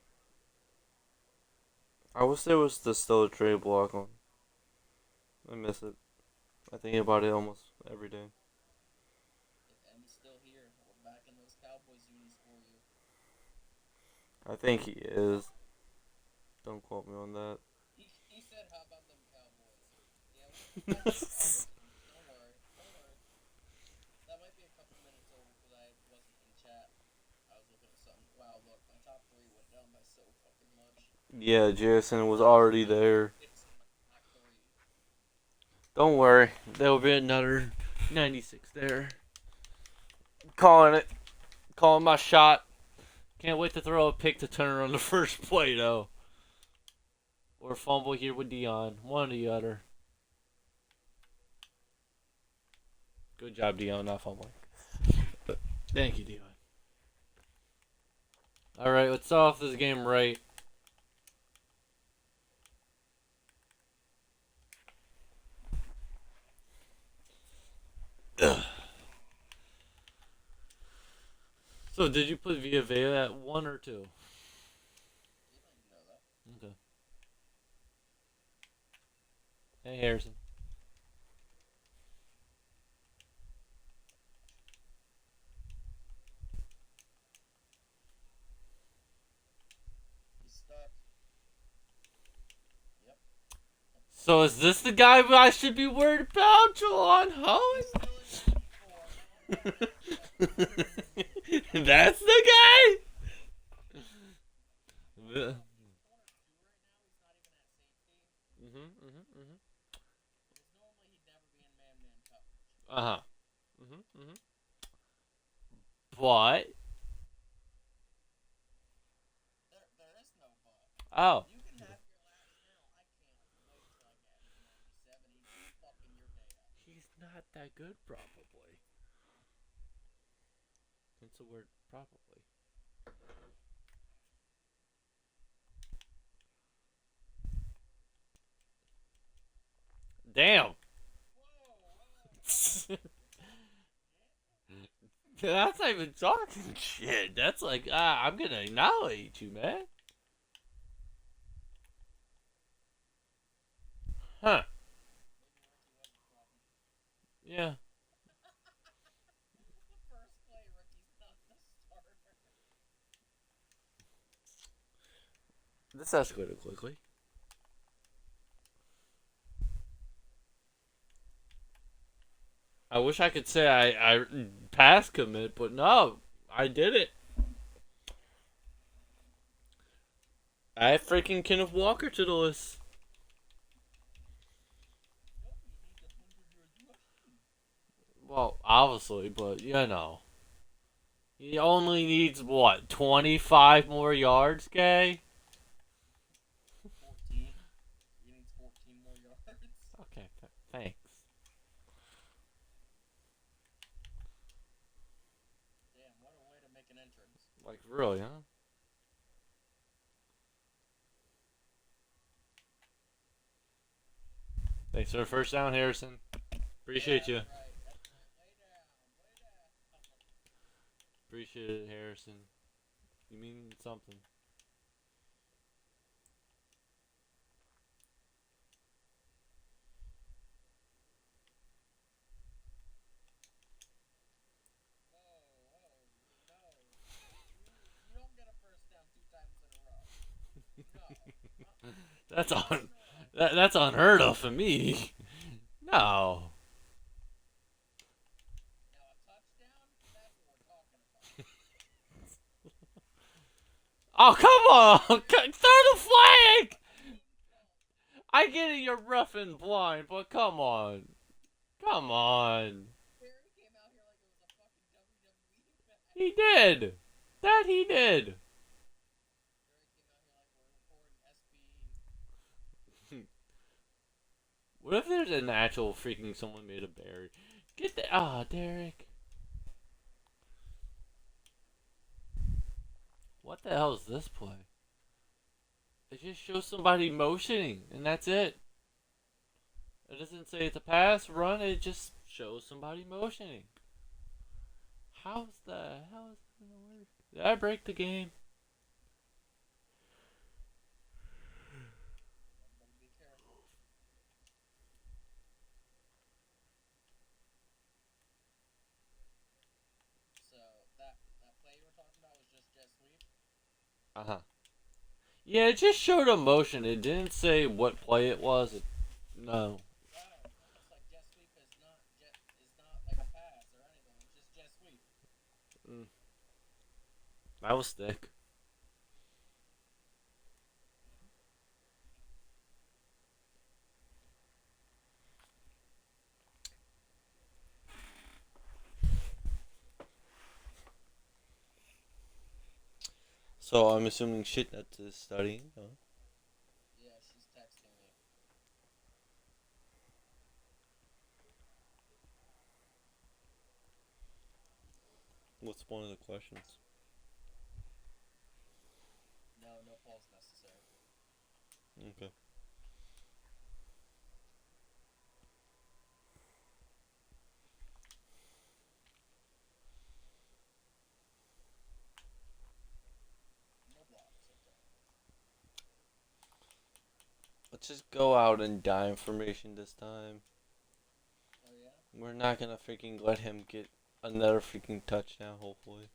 I wish there was still a trade block on. I miss it. I think about it almost every day. If M's still here, we're back in those Cowboys unis for you. I think he is. Don't quote me on that. He said, how about them Cowboys? Yeah, we got those Cowboys unis. Don't worry. Don't worry. That might be a couple minutes over because I wasn't in chat. I was looking at something. Wow, look, my top 3 went down by so fucking much. Yeah, Jason was already there. It's not 3. Don't worry, there will be another 96 there. Calling it. Calling my shot. Can't wait to throw a pick to turn on the first play, though. Or fumble here with Deion. One or the other. Good job, Deion, not fumbling. Thank you, Deion. Alright, let's start off this game right. So, did you put Via Vea at 1 or 2? You know that. Okay. Hey, Harrison. He's stuck. Yep. So, is this the guy I should be worried about, Jelon Holland? He's still in 94. That's the guy? The- Uh-huh. But, There is no but. oh. You can have your laps now. I can't wait till I get him to 97. He's fucking your day up. He's not that good, probably. That's the word, probably. Damn. That's not even talking shit. That's like, I'm gonna annihilate you, man. Huh. Yeah. The first play, Ricky's not the starter. This escalated quickly. I wish I could say I pass commit, but no, I did it. I freaking Kenneth Walker to the list. No, he needs 100 yards rushing. Well, obviously, but you know. He only needs, what, 25 more yards, Gay? 14. He needs 14 more yards. Okay, thanks. Damn, what a way to make an entrance. Like, really, huh? Thanks for the first down, Harrison. Appreciate you. That's right. That's right. Lay down. Lay down. Appreciate it, Harrison. You mean something. No. You don't get a first down 2 times in a row. No. That's that's unheard of for me. No. Now a touchdown? That's what we're talking about. Oh, come on! Throw the flag! I get it, you're rough and blind, but come on. Come on. Barry came out here like it was a fucking WWE match. He did. That he did. Barry came out here like What if there's an actual freaking someone made a berry? Get the Derek. What the hell is this play? It just shows somebody motioning, and that's it. It doesn't say it's a pass, run. It just shows somebody motioning. How's the hell is that gonna work? Did I break the game? Everybody be careful. So that play you were talking about was just jet sweep. Uh huh. Yeah, it just showed a motion. It didn't say what play it was. No. Right. Almost like jet sweep is not like a pass or anything. It's just jet sweep. Mm, that was thick. So I'm assuming shitnet is studying. Huh? Yeah, she's texting me. What's one of the questions? No pulse necessary. Okay. No blocks. Okay. Let's just go out and die information this time. Oh yeah. We're not gonna freaking let him get another freaking touchdown, hopefully.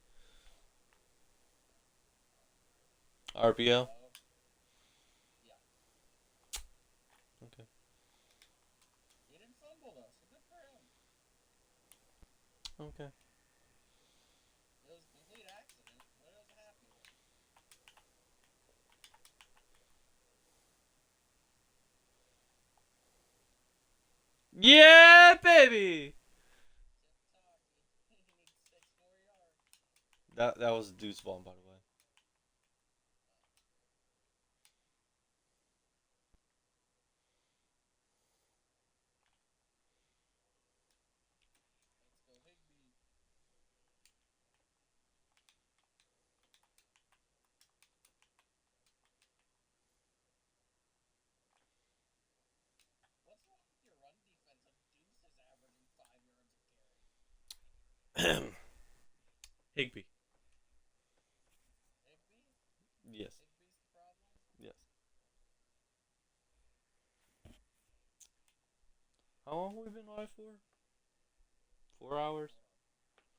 RPO? Oh yeah. Okay. He didn't fumble though, so good for him. Okay. It was a complete accident, but it was a happy one. Yeah, baby! TikTok. He needs 6 more yards. That was a deuce ball, by the way. Let's go Higby. What's wrong with your run defense if Deuce is averaging 5 yards a carry? Higby. Higby? Yes. Higby's the problem? Yes. How long have we been live for? 4 hours? Hold on.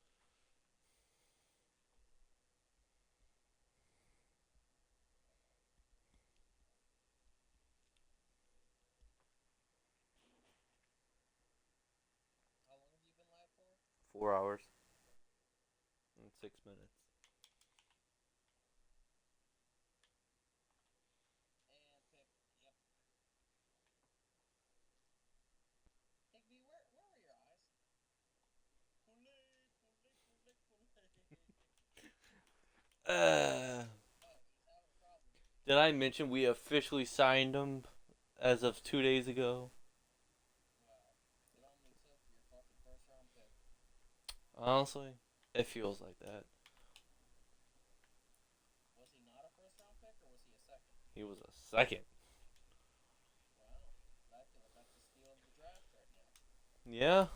How long have you been live for? 4 hours and 6 minutes. And pick. Yep. Higby, where were your eyes? Kool-Aid, Kool-Aid, Kool-Aid, Kool-Aid. Uh, Oh, he's having a problem. did I mention we officially signed him as of 2 days ago? Wow. It only took your fucking first round pick. Honestly, it feels like that. Was he not a first round pick or was he a second? He was a second. Wow. I feel like that's the steal of the draft right now. Yeah.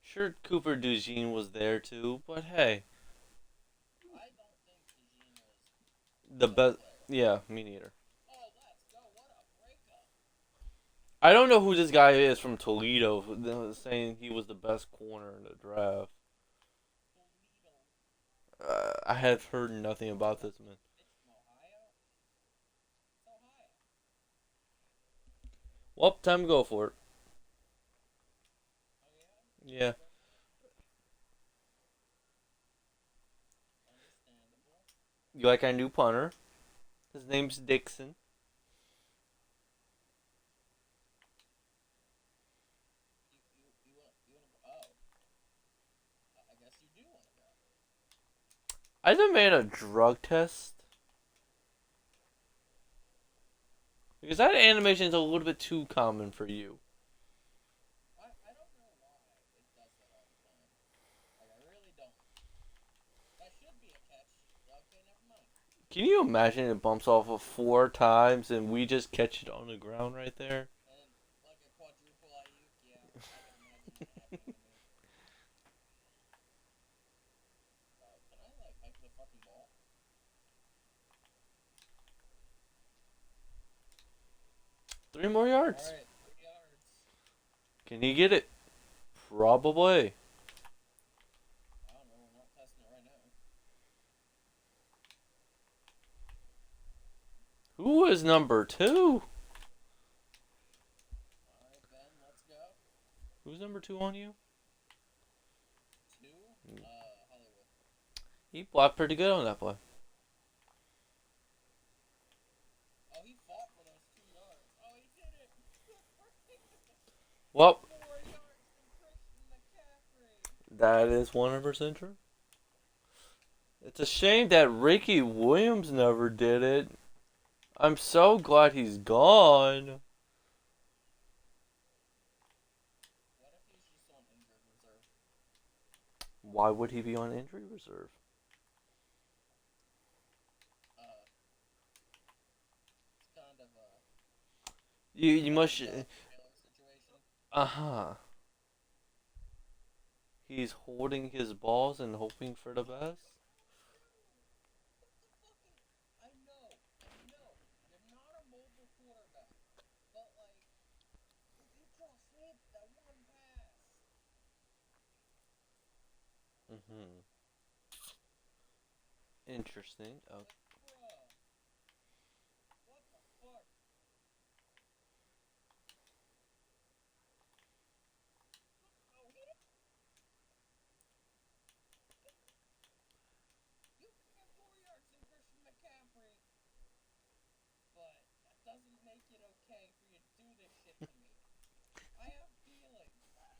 Sure, Cooper DeJean was there too, but hey, I don't think DeJean was the the best best. player. Yeah, me neither. Oh, let's go. What a breakup. I don't know who this guy is from Toledo saying he was the best corner in the draft. Toledo. I have heard nothing about this man. It's from Ohio? It's Ohio. Well, time to go for it. Oh, yeah? Yeah. Understandable. You like our new punter? His name's Dixon. You want to go? Oh. I guess you do want to go. I done made a drug test. Because that animation is a little bit too common for you. I don't know why it does that all the time. Like, I really don't. That should be a catch. Okay, never mind. Can you imagine it bumps off of 4 times and we just catch it on the ground right there? And, like, a quadruple Ayuk, yeah, I can imagine that happening to me. Can I, like, hike the fucking ball? 3 more yards. Alright, 3 yards. Can he get it? Probably. I don't know, we're not testing it right now. Who is number 2? Alright, Ben, let's go. Who's number 2 on you? 2, Hollywood. He blocked pretty good on that play. Oh, he fought for those 2 yards. Oh, he did it! Well, 4 yards from Christian McCaffrey. that is 100% true. It's a shame that Ricky Williams never did it. I'm so glad he's gone. What if he's just on injured reserve? Why would he be on injury reserve? It's kind of a You must. situation. Uh-huh. He's holding his balls and hoping for the best. I know. You're not a mobile quarterback. But, like, you just hit that one pass. Mm-hmm. Interesting. Like, bruh. What the fuck? Oh, he didn't. You can get 4 yards in Christian McCaffrey. But that doesn't make it okay for you to do this shit to me. I have feelings. God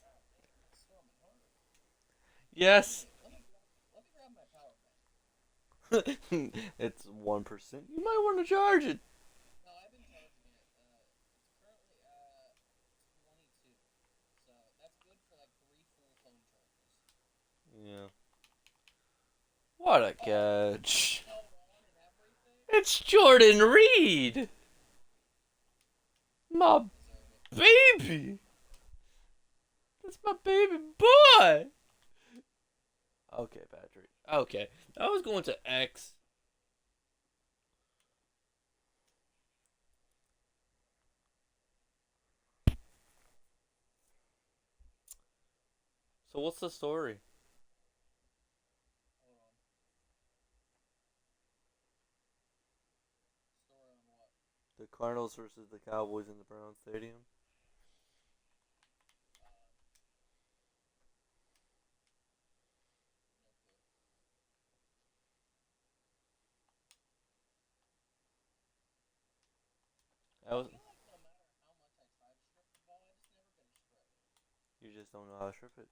damn, it's storming hard. Yes. Let me grab my power bank. It's 1%. You might want to charge it. No, I've been charging it. It's currently at 22. So that's good for like 3 full phone charges. Yeah. What a catch. Held on and everything. It's Jordan Reed. My Deserve it. baby. That's my baby boy. Okay, Patrick. Okay. I was going to X. So what's the story? Hold on. Story on what? The Cardinals versus the Cowboys in the Brown Stadium. No clue. I was. I feel like no matter how much I try to strip the ball, I just never get it stripped. You just don't know how to strip it.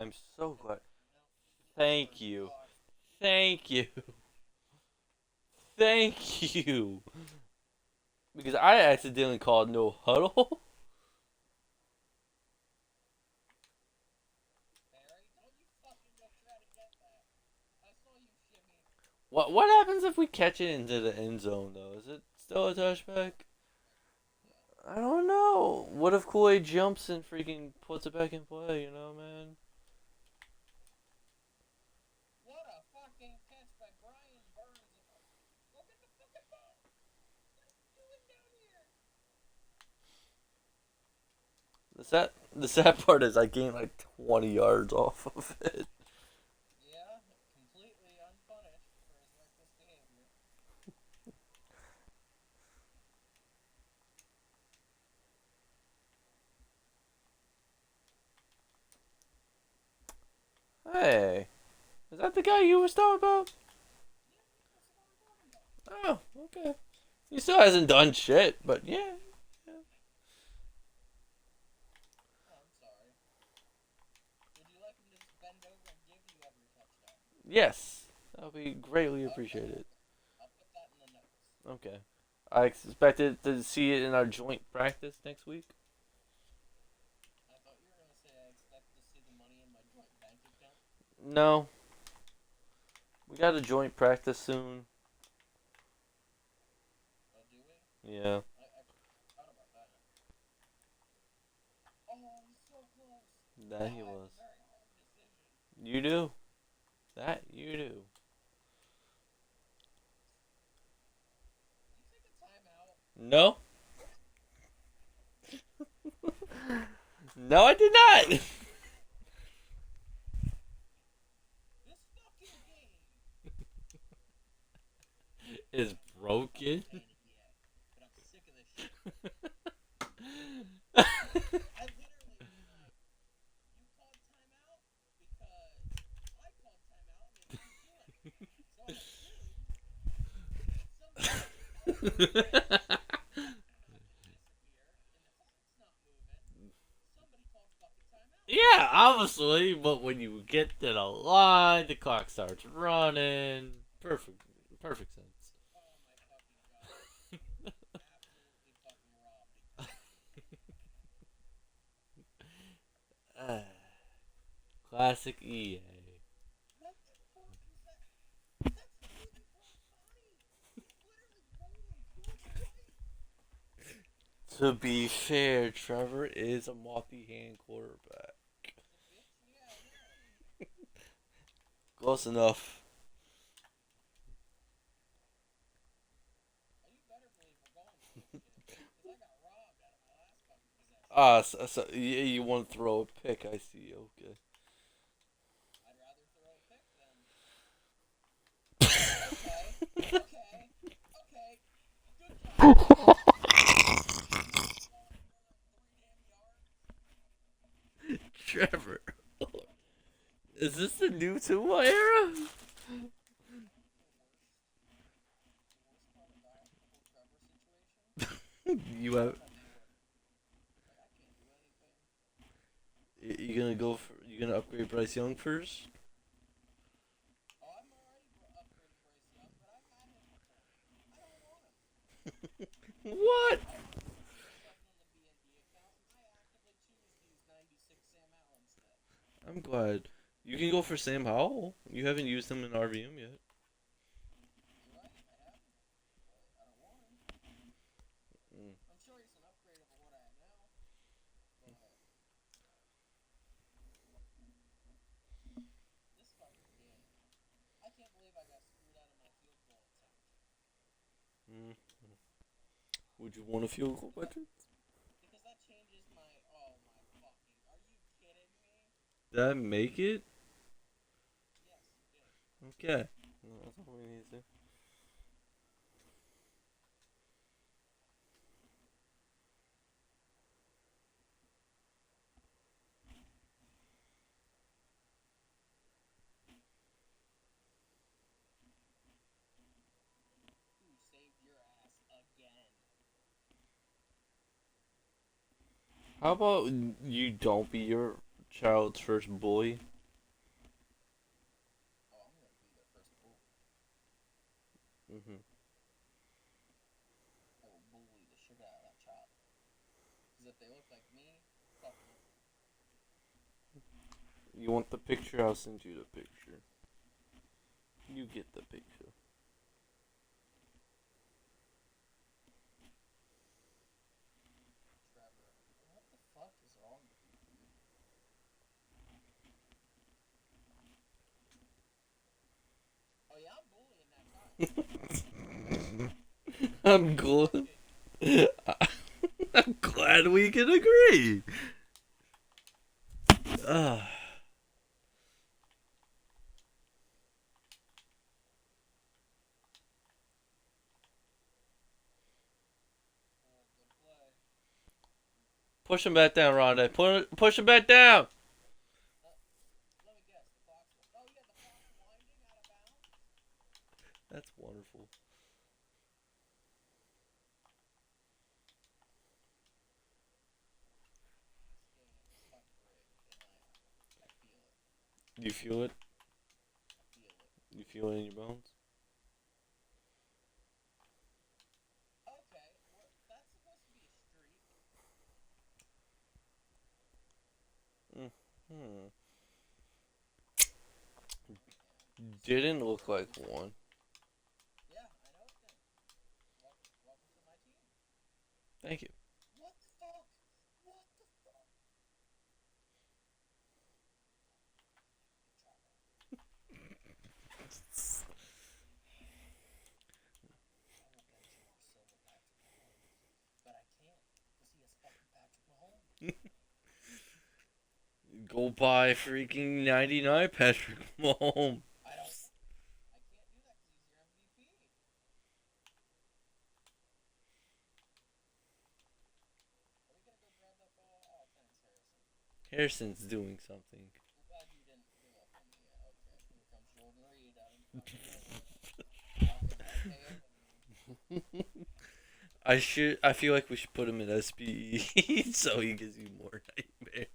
I'm so glad. No. Thank you. Thank you. Thank you. Because I accidentally called no huddle. Barry, don't you fucking go try to get that. I saw you shimmy. What happens if we catch it into the end zone though? Is it still a touchback? I don't know. What if Kool-Aid jumps and freaking puts it back in play, you know, man? What a fucking catch by Brian Burns. Go get the fucking ball. What are you doing down here? The sad part is I gained like 20 yards off of it. Yeah, completely unpunished for his reckless behavior. Hey, is that the guy you was talking about? Oh, okay. He still hasn't done shit, but yeah. Oh, I'm sorry. Would you like him to just bend over and give you every touchdown? Yes. That'll be greatly Okay. appreciated. I'll put that in the notes. Okay. I expected to see it in our joint practice next week. I thought you were going to say I expect to see the money in my joint bank account. No. We got a joint practice soon. Oh, do we? Yeah. I forgot about that. Oh, he's so close. That Now he I have was. a very hard decision. You do. That you do. You take a timeout. No. No, I did not. This fucking game. Is broken. I'm not playing it yet, but I'm sick of this shit. I literally was like, you called timeout because I called timeout and it didn't do anything. So I assumed that somebody else called it. Not to disappear and the clock's not moving. Somebody called fucking timeout. Yeah, obviously, but when you get to the line, the clock starts running. Perfect. Perfect sense. Oh my fucking god. Absolutely fucking robbed again. Classic EA. What the fuck is that? That's not even funny. He's literally rolling towards the right. To be fair, Trevor is a multi-hand quarterback. He's a bitch? Yeah, I know. Close enough. Oh, you better believe we're going for this shit. Because I got robbed out of my last fucking possession. Yeah, you want to throw a pick? I see. Okay. I'd rather throw a pick than. Okay, okay, okay. Good job, Trevor. Going for 3 damn yards. Trevor, is this the new Tua era? The worst part about the whole Trevor situation You is have. I'm at 40. Like, I can't do anything. You gonna go for? You gonna upgrade Bryce Young first? Oh, I'm already upgraded Bryce Young, but I've had him before. I don't want him. What? I put something in the BNB account, and I actively choose to use 96 Sam Howell instead. I'm glad. You can go for Sam Howell. You haven't used him in RVM yet. You're right, I haven't, but I don't want him. Mm. I'm sure he's an upgrade over what I have now, but this fucking game. I can't believe I got screwed out of my field goal attempt. Mm. Would you want a field goal budget? Because that changes my. Oh my fucking. Are you kidding me? Did I make it? Yes, you did. Okay. Well, that's all we need to do. Who saved your ass again? How about you don't be your child's first bully? Oh, I'm gonna be their first bully. Mm-hmm. I will bully the shit out of that child. Because if they look like me, fuck them. You want the picture? I'll send you the picture. You get the picture. Trevor, what the fuck is wrong with you, dude? Oh yeah, I'm bullying that child. I'm glad. I'm glad we can agree. Ah. Oh, good play. Push him back down, Rondé. Push him back down. Let me guess, the clock's. Oh yeah, the clock's winding out of bounds? That's wonderful. You feel it? I feel it. You feel it in your bones? Okay, that's supposed to be a streak. Hmm. And Didn't look like one. yeah, I know it didn't. Welcome to my team. Thank you. What the fuck? What the fuck? I will bet you are silver Patrick Mahomes, but I can't because he has fucking Patrick Mahomes. Go buy freaking 99 Patrick Mahomes. I don't want. I can't do that because he's your MVP. Are we gonna go grab that ball? Oh, thanks, Harrison. Harrison's doing something. I'm glad you didn't give up on me yet. Okay, here comes Jordan Reed out of fucking nowhere. Fucking RKO'ing me. I feel like we should put him in SPE so he gives you more nightmares.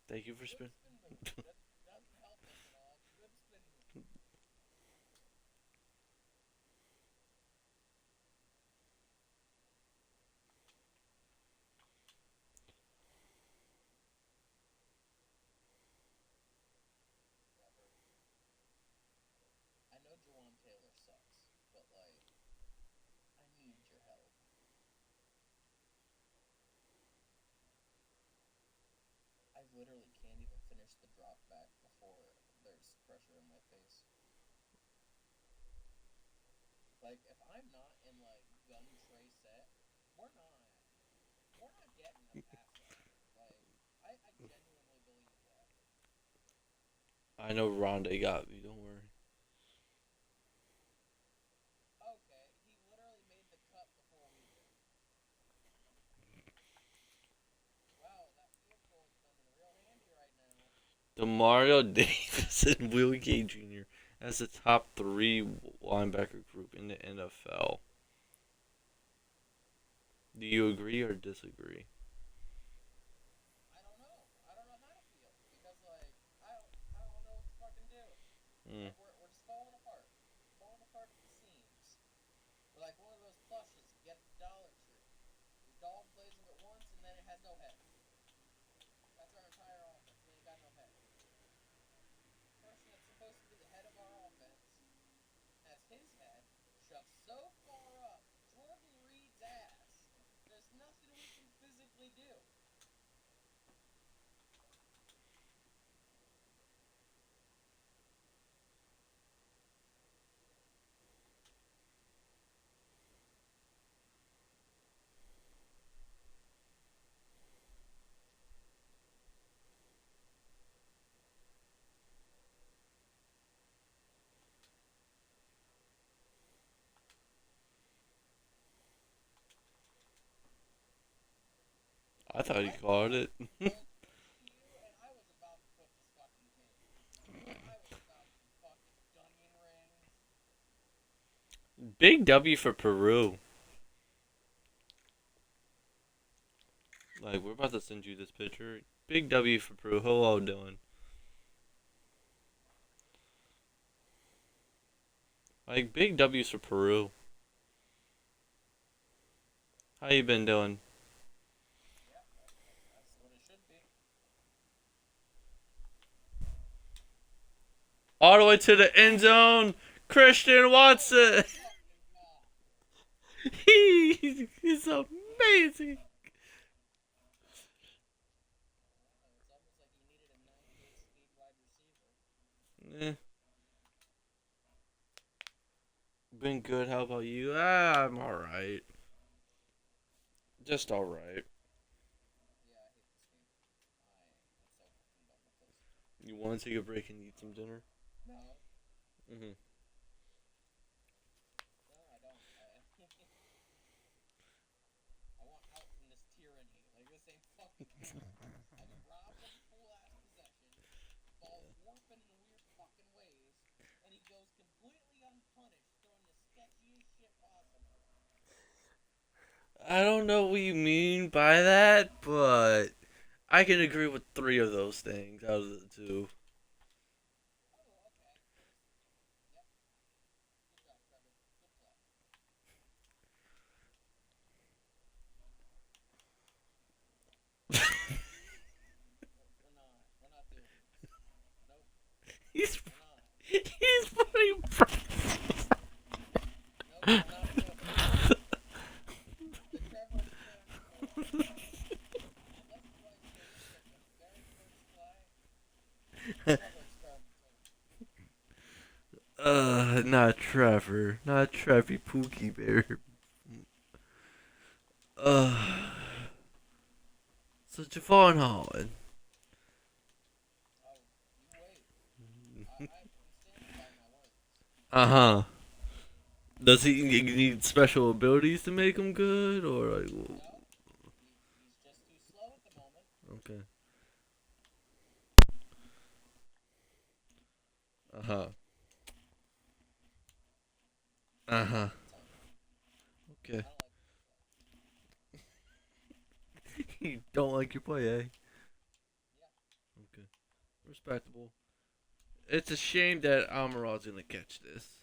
Thank you for Whip spinning. spin move. That doesn't help us at all. It's whip spin move. Never. I know Jawan Taylor sucks, but like, I need your help. I literally can't even finish the drop back before there's pressure in my face. Like, if I'm not in like gun tray set, we're not getting a pass rush. Like, I genuinely believe that. I know Rondé got me, don't worry. Okay, he literally made the cut before we did. Wow, that field goal is coming real handy right now. Demario Davis and Willie Gay Jr. as the top three linebacker group in the NFL. Do you agree or disagree? I don't know. I don't know how to feel because like I don't know what to fucking do. Mm. Like we're just falling apart. Falling apart at the seams. We're like one of those plushes you get at the Dollar Tree. Your dog plays with it once and then it has no head. That's our entire offense. We ain't got no head. The person that's supposed to be the head of our offense has his head shoved so far up Jordan Reed's ass. There's nothing we can physically do. I thought he I caught it. pulled you and I was about to put this fucking game. I was about to fucking onion rings. Big W for Peru. Like, we're about to send you this picture. Big W for Peru. Hello, Dylan. Like, big W's for Peru. How you been doing? Yeah, that's what it should be. All the way to the end zone. Christian Watson. Fucking god. He's amazing. It's almost like he needed a 98 speed wide receiver. Eh, been good. How about you? Ah, I'm alright. Just alright. Yeah, I hate this game. I am so fucking done with this. You want to take a break and eat some dinner? No, Mm-hmm. no, I don't. I want out from this tyranny. Like, this ain't fucking cool. I've been robbed of a full ass possession. Ball's warping in weird fucking ways. And he goes completely unpunished, throwing the sketchiest shit possible. I don't know what you mean by that, but I can agree with three of those things out of the two. Oh, okay. Yep. Good job, Trevor. Good play. We're not. We're not doing this. Nope. he's We're not. he's putting. Nope. We're not doing it. The Trevor experiment failed. Unless Bryce loses at the very first play, the Trevor experiment's over. Not Trevor, not Trevi Pookie Bear. Uh, so Javon Holland. Oh, you wait. I'm standing by my words. Uh huh. Does he need special abilities to make him good, or like? No, he's just too slow at the moment. Okay. Uh huh. I Uh don't huh. like the timeout. Okay. I don't like the play. You don't like your play, eh? Yeah. Okay. Respectable. It's a shame that Amarad's gonna catch this.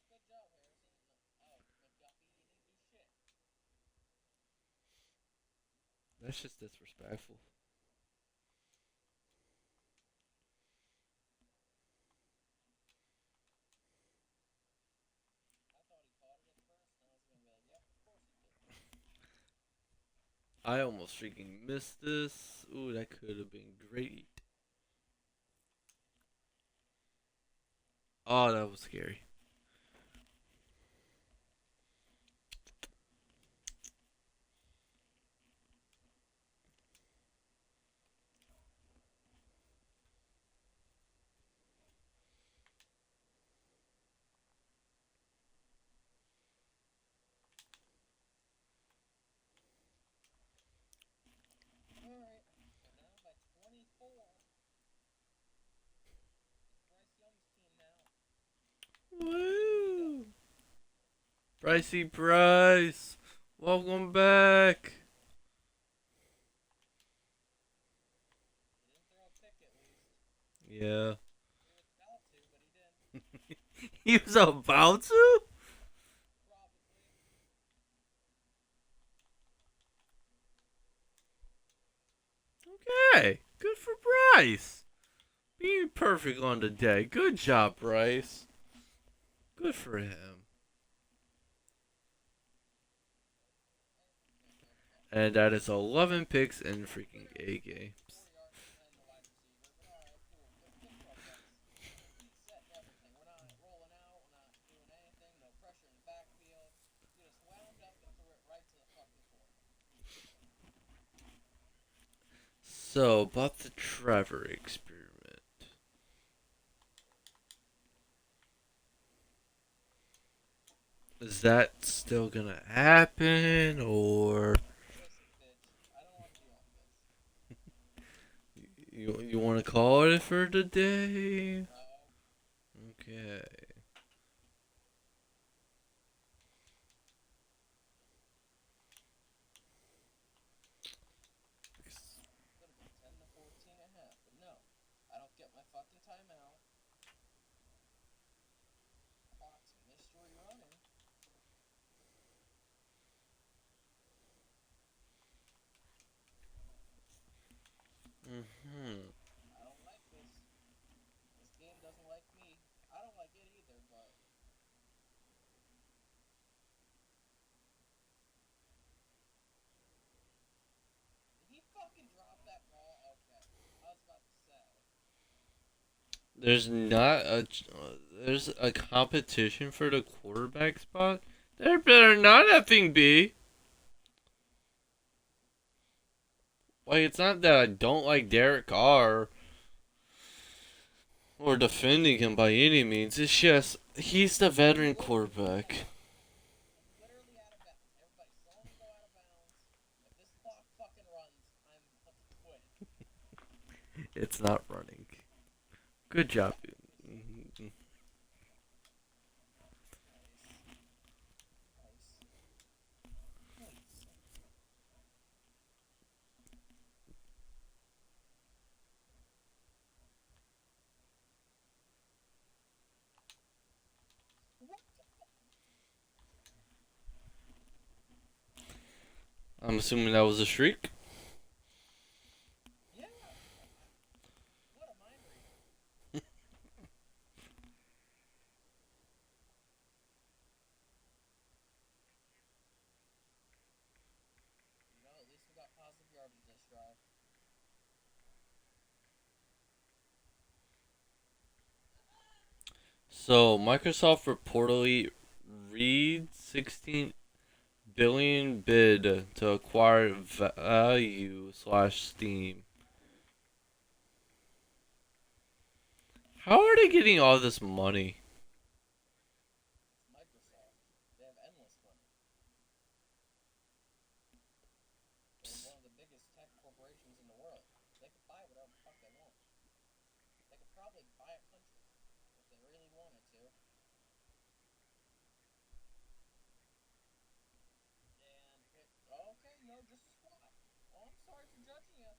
Good job, Harrison. Oh, McDuffie, you didn't do shit. That's just disrespectful. I thought he caught it at first, and I was gonna be like, yep, of course he did. I almost freaking missed this. Ooh, that could have been great. Oh, that was scary. Alright, we're down by 24. It's Bryce Young's team now. Woo! Pricey Price, welcome back. He didn't throw a pick at least. Yeah. He was about to, but he didn't. He was about to? Probably. Okay. Good for Bryce. Being perfect on the day. Good job, Bryce. Good for him. And that is 11 picks in freaking 8 games. 4 yards behind the wide receiver, but alright, cool. Good throw, Bryce. He's setting everything. We're not rolling out. We're not doing anything. No pressure in the backfield. You just wound up and threw it right to the fucking corner. So, about the Trevor experiment. Is that still gonna happen, or Listen, bitch. I don't want to deal with this. you want to call it for the day? No. Okay. Could have been 10 to 14 and a half, but no. I don't get my fucking timeout. Clock's mystery running. Mhm. I don't like this. This game doesn't like me. I don't like it either, but did he fucking drop that ball? Okay. I was about to say. There's not a there's a competition for the quarterback spot. There better not effing be. Like, it's not that I don't like Derek Carr or defending him by any means. It's just he's the veteran quarterback. I'm literally out of bounds. Everybody saw me go out of bounds. If this clock fucking runs, I'm quitting. It's not running. Good job. Nice. I'm assuming that was a shriek. Yeah. What a mind reader. You know, at least we got positive yardage this drive. So Microsoft reportedly read 16 billion bid to acquire Value slash Steam. How are they getting all this money? It's Microsoft. They have endless money. They're one of the biggest tech corporations in the world. They could buy whatever the fuck they want. They could probably buy a country if they really wanted to. And it. Okay, no, just a squat. Oh, I'm sorry for judging you.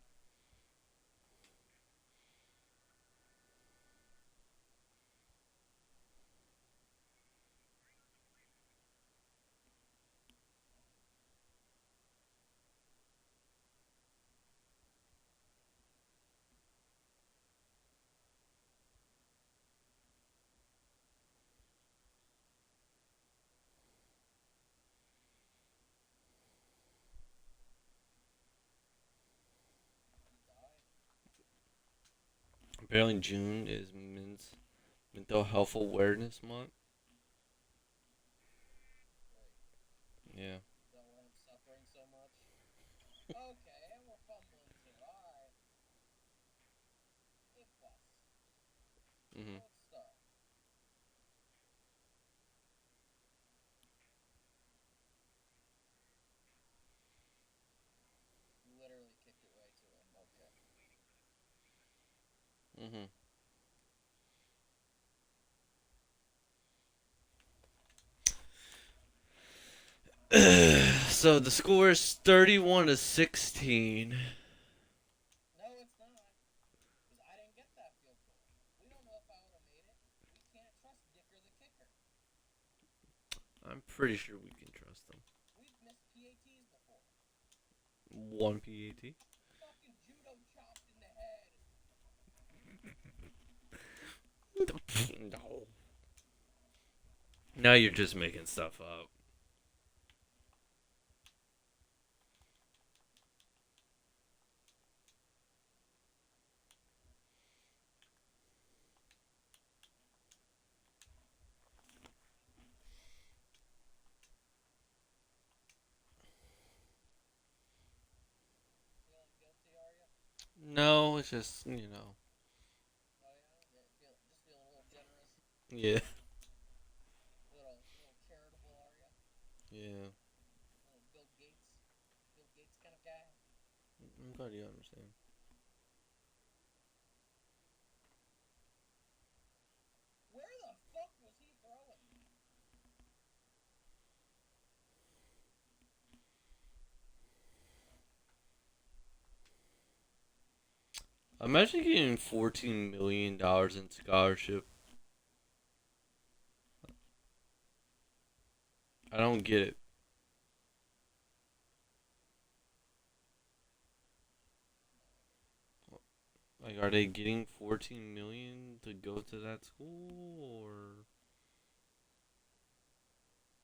Apparently June is Mental Health Awareness Month. Great. Yeah. Is that why I'm suffering so much? Okay, and we're fumbling too. Alright. A plus. Mhm. Let's start. You literally kicked it right to him. Okay. Mhm. So the score is 31-16. No, it's not. Because I didn't get that field goal. We don't know if I would have made it. We can't trust Dicker the kicker. I'm pretty sure we can trust them. We've missed PATs before. One PAT. Fucking judo chopped in the head. No. Now you're just making stuff up. Feeling guilty, are you? No, it's just, you know. Oh yeah? Just feeling a little generous? Yeah. Little charitable, are you? Yeah. Little Bill Gates? Bill Gates kind of guy? I'm glad you understand. Where the fuck was he throwing? Imagine getting $14 million in scholarship. I don't get it. Like, are they getting 14 million to go to that school, or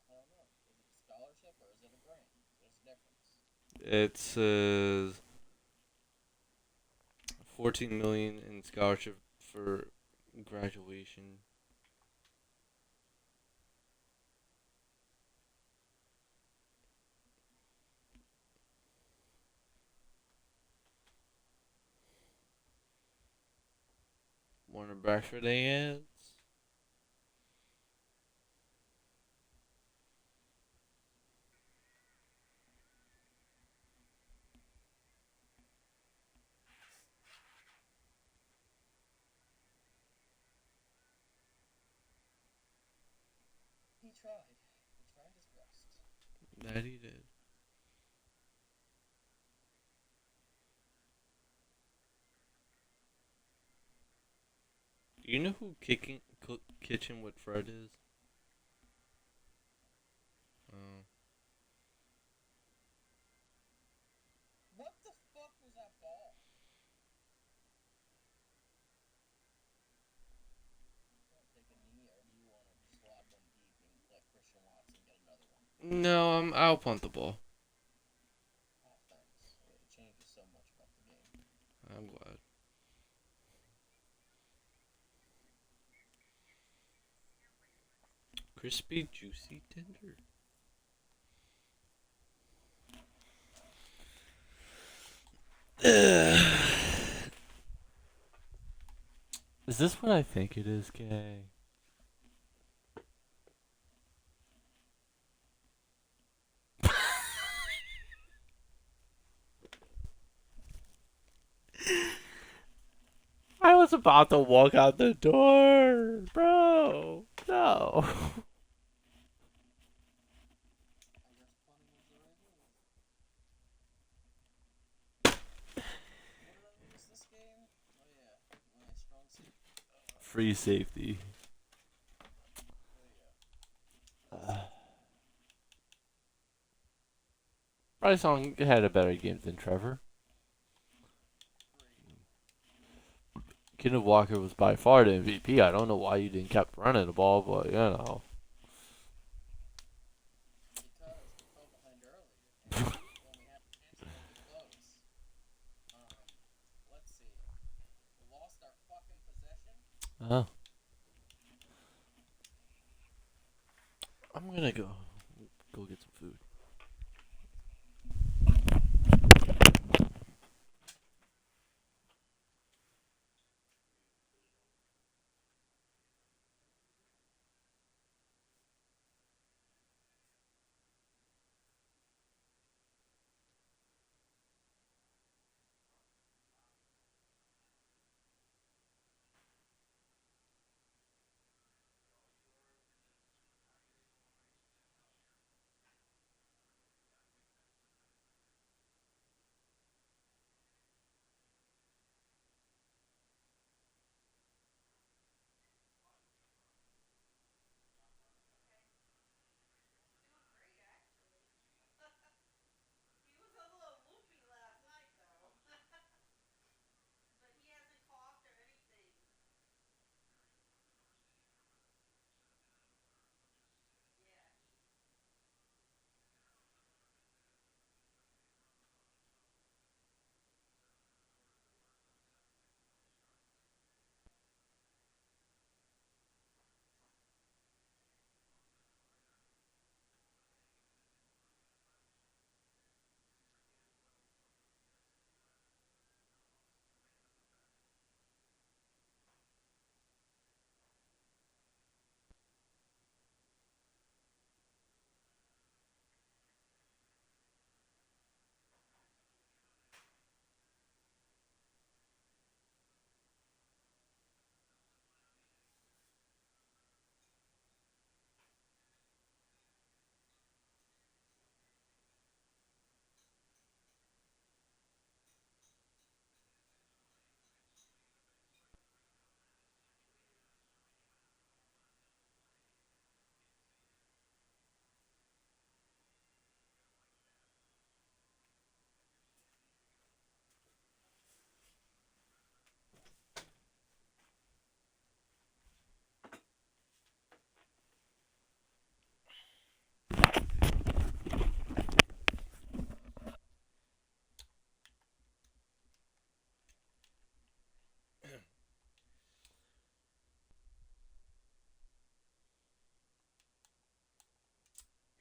I don't know. Is it a scholarship or is it a grant? There's a difference. it says 14 million in scholarship for graduation? Warner Bradford ads. He tried. He tried his best. That he did. Do you know who Kitchen with Fred is? Oh. No, I'll punt the ball. Oh, thanks. It changes so much about the game. I'm glad. Crispy, juicy, tender. Is this what I think it is, Kay? I was about to walk out the door, bro. No. I guess punting was the right move. What did I lose this game? Oh yeah, my strong safety. Free safety. Oh yeah. Bryce Young had a better game than Trevor. Great. Kenneth Walker was by far the MVP. I don't know why you didn't keep running the ball, but you know. Because we fell behind early, and when we had a chance to make it close, let's see, we lost our fucking possession. Uh, I'm gonna go get some food. He was a little loopy last night, though. But he hasn't coughed or anything. Yeah,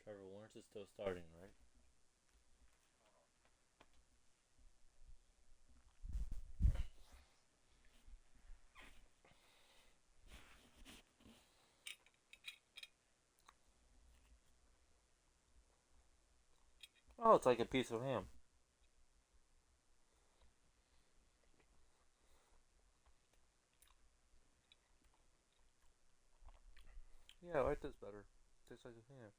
Trevor Lawrence is still starting, right? Oh, it's like a piece of ham. Yeah, I like this better. Tastes like a ham.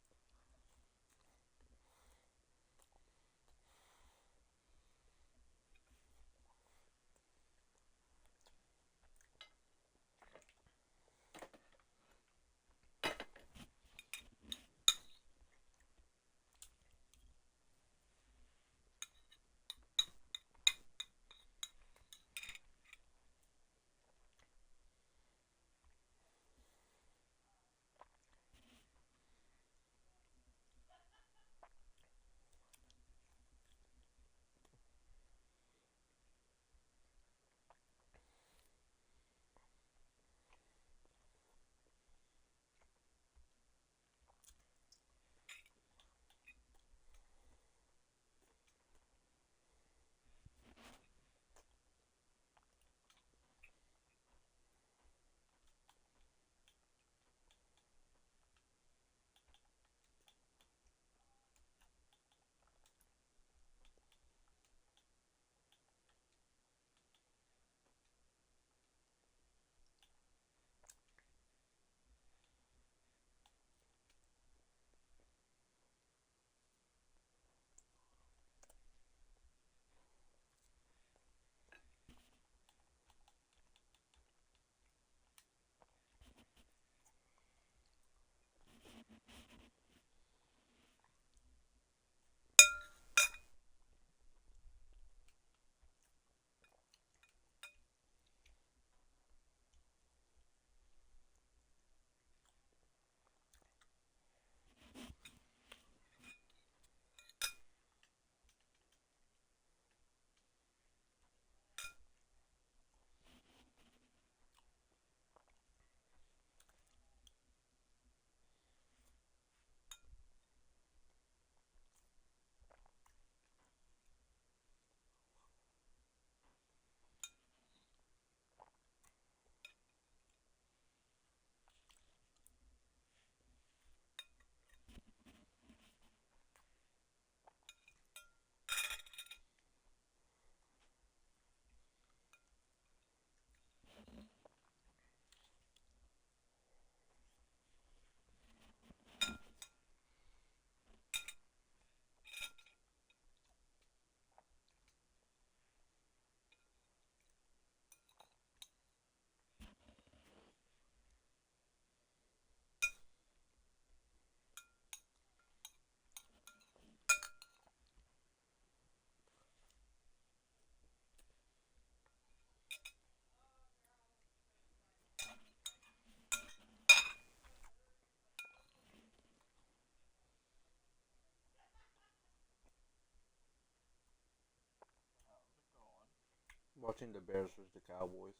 Watching the Bears versus the Cowboys.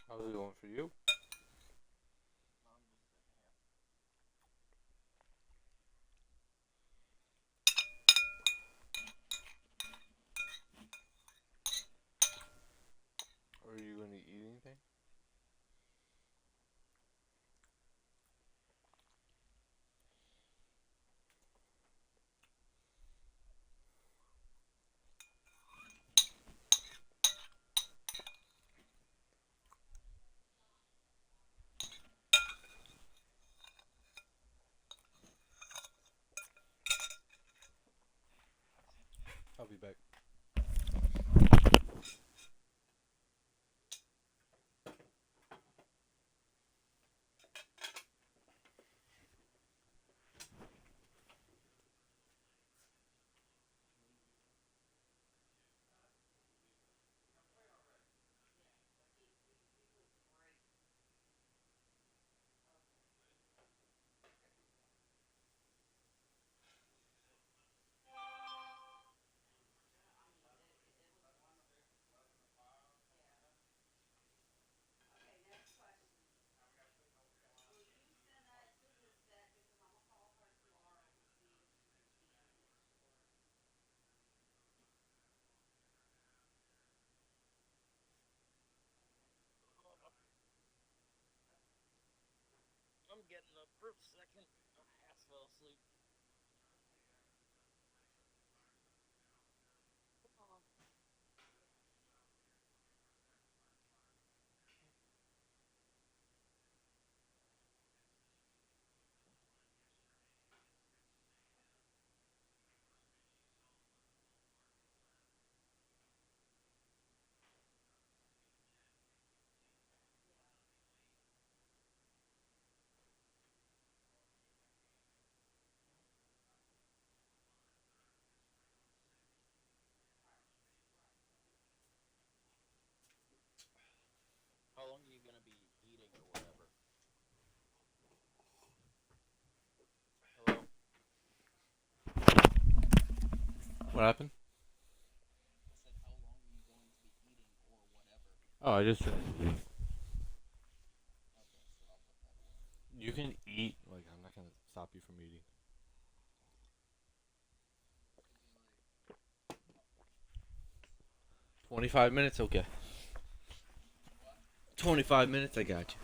How's it going for you? I'm just sitting here. Are you gonna eat anything? I'll be back. Okay, next question. Will you send that to Lisette because I'm gonna call her tomorrow to see if she can scan this for us. I'm getting up for a second. My ass fell asleep. How long are you gonna be eating or whatever? Hello? What happened? I said, how long are you going to be eating or whatever? Oh, I just said Okay, so I'll put that away. you can eat. Like, I'm not gonna stop you from eating. Maybe like 25 minutes, okay. what? 25 minutes, I got you.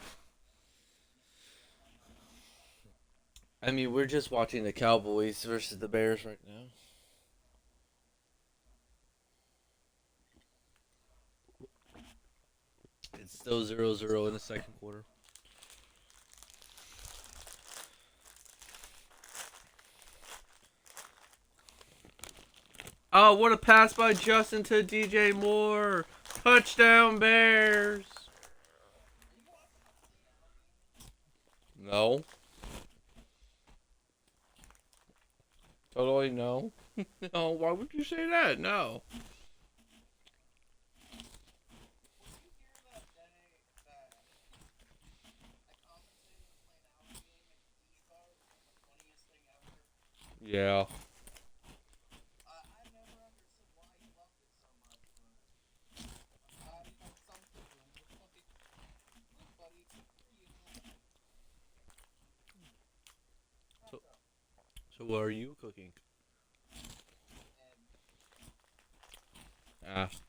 I mean, we're just watching the Cowboys versus the Bears right now. It's still 0-0 in the second quarter. Oh, what a pass by Justin to DJ Moore. Touchdown, Bears. Are you watching the Seattle game? No. Totally no. No, why would you say that? No. Did you hear that day that I commentated the Plain Out game at Depot and the funniest thing ever? Yeah. I never understood why he loved it so much, but I'm glad he had something to him. Look, buddy, you know, So, what's up? so what are you cooking? And Ah. it's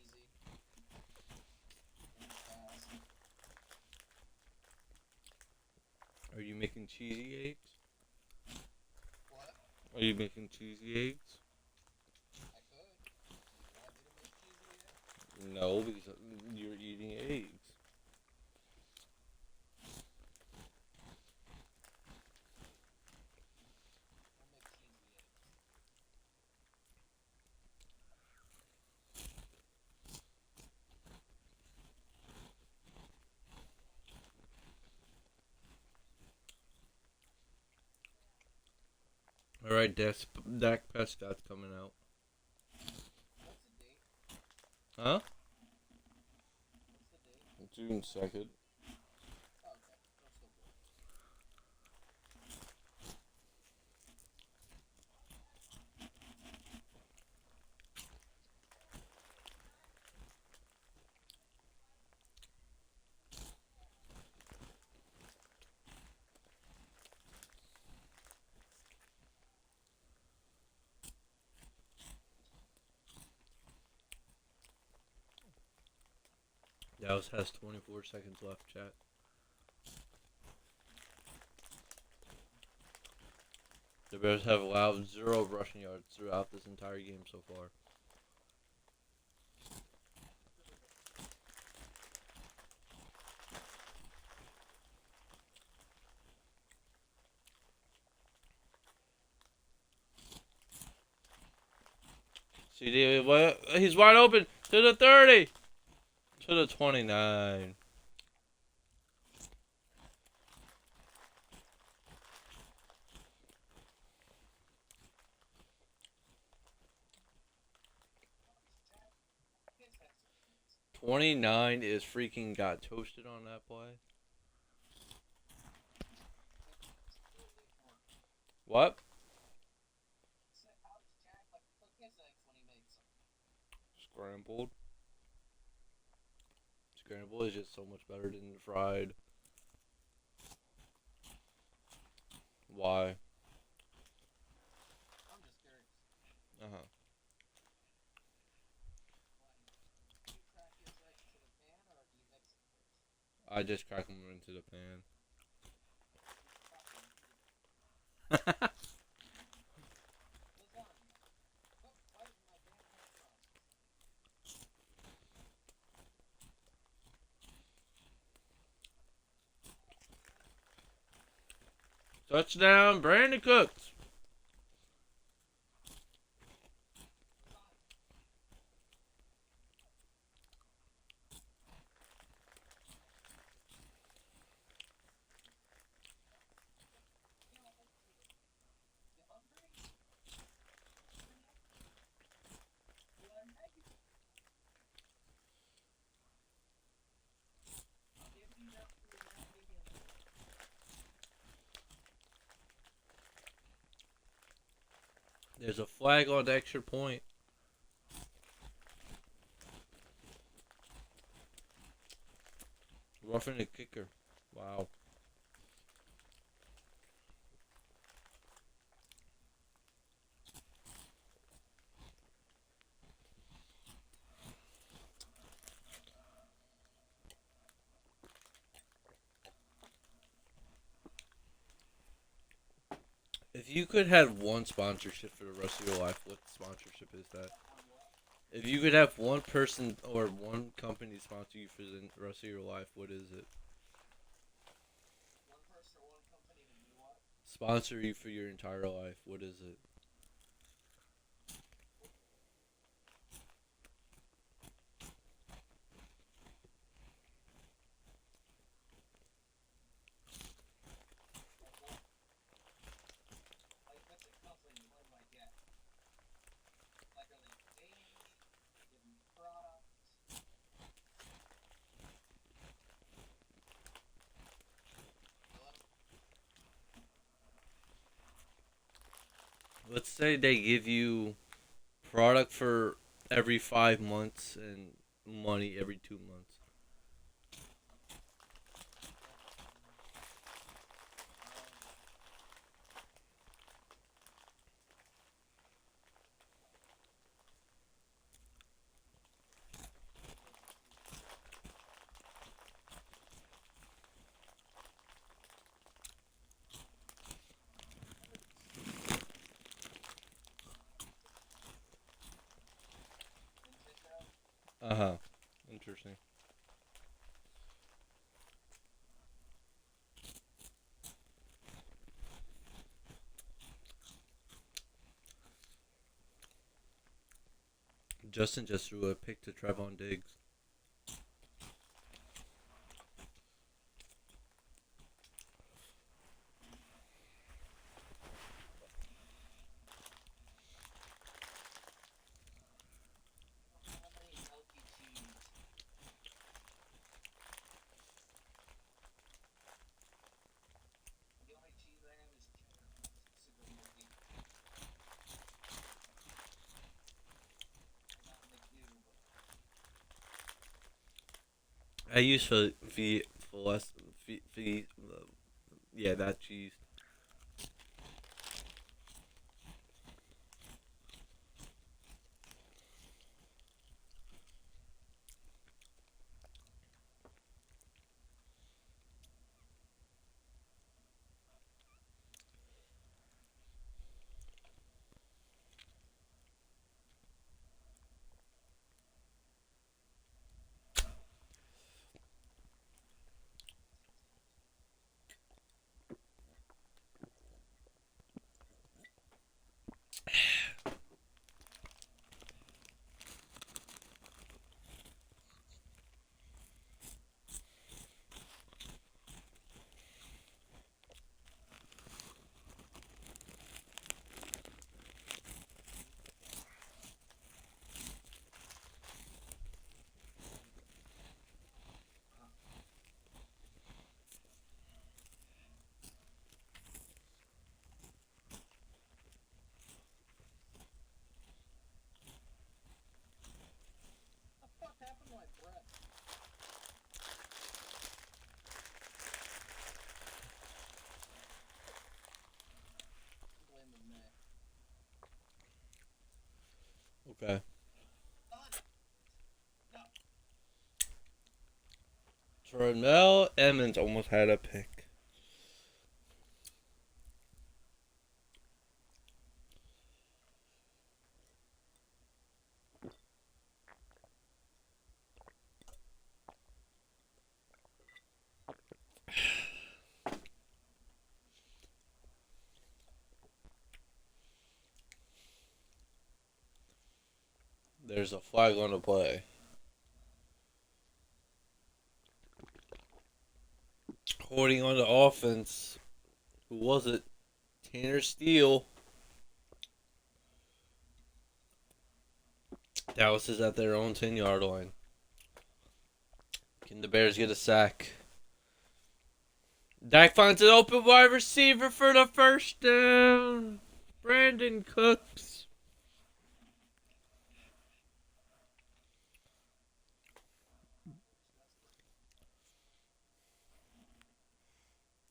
easy and fast. Are you making cheesy eggs? What? Are you making cheesy eggs? I could. Do you want me to make cheesy eggs? No, because you're eating eggs. We'll make cheesy eggs. All right, Dak Prescott's coming out. What's the date? Huh? What's the date? June 2nd. Dallas has 24 seconds left, chat. The Bears have allowed 0 rushing yards throughout this entire game so far. CD, he's wide open to the 30, to the 29. Kids have some kids. 29 is freaking got toasted on that play. Absolutely horrible. What? So how does Jack like cook his eggs when he makes them? Scrambled. Scrambled is just so much better than fried. Why? I'm just curious. Uh-huh. Like, do you crack his eggs to the pan or do you mix them first? I just crack them into the pan. You fucking idiot. Lasagna. Cook right in my damn whole process. Touchdown, Brandon Cooks. Lasagna. You know, you hungry? You want an egg? I'll give you that food right again. There's a flag on the extra point. Roughing the kicker. Wow. If you could have one sponsorship for the rest of your life, what sponsorship is that? On what? If you could have one person or one company sponsor you for the rest of your life, what is it? One person or one company to do what? Sponsor you for your entire life, what is it? Like what? Like if it's a company, what do I get? Like are they paying me? They give me product? Hello? Let's say they give you product for every 5 months and money every 2 months. Uh-huh. Interesting. Justin just threw a pick to Trevon Diggs. How many milky cheese? The only cheese I have is cheddar because it's super milky. I got McDougal, but I use for less, yeah, that cheese. Okay. Done. No. Turnell Emmons almost had a pick. There's a flag on the play. Holding on the offense. Who was it? Tanner Steele. Dallas is at their own 10-yard line. Can the Bears get a sack? Dak finds an open wide receiver for the first down. Brandon Cooks.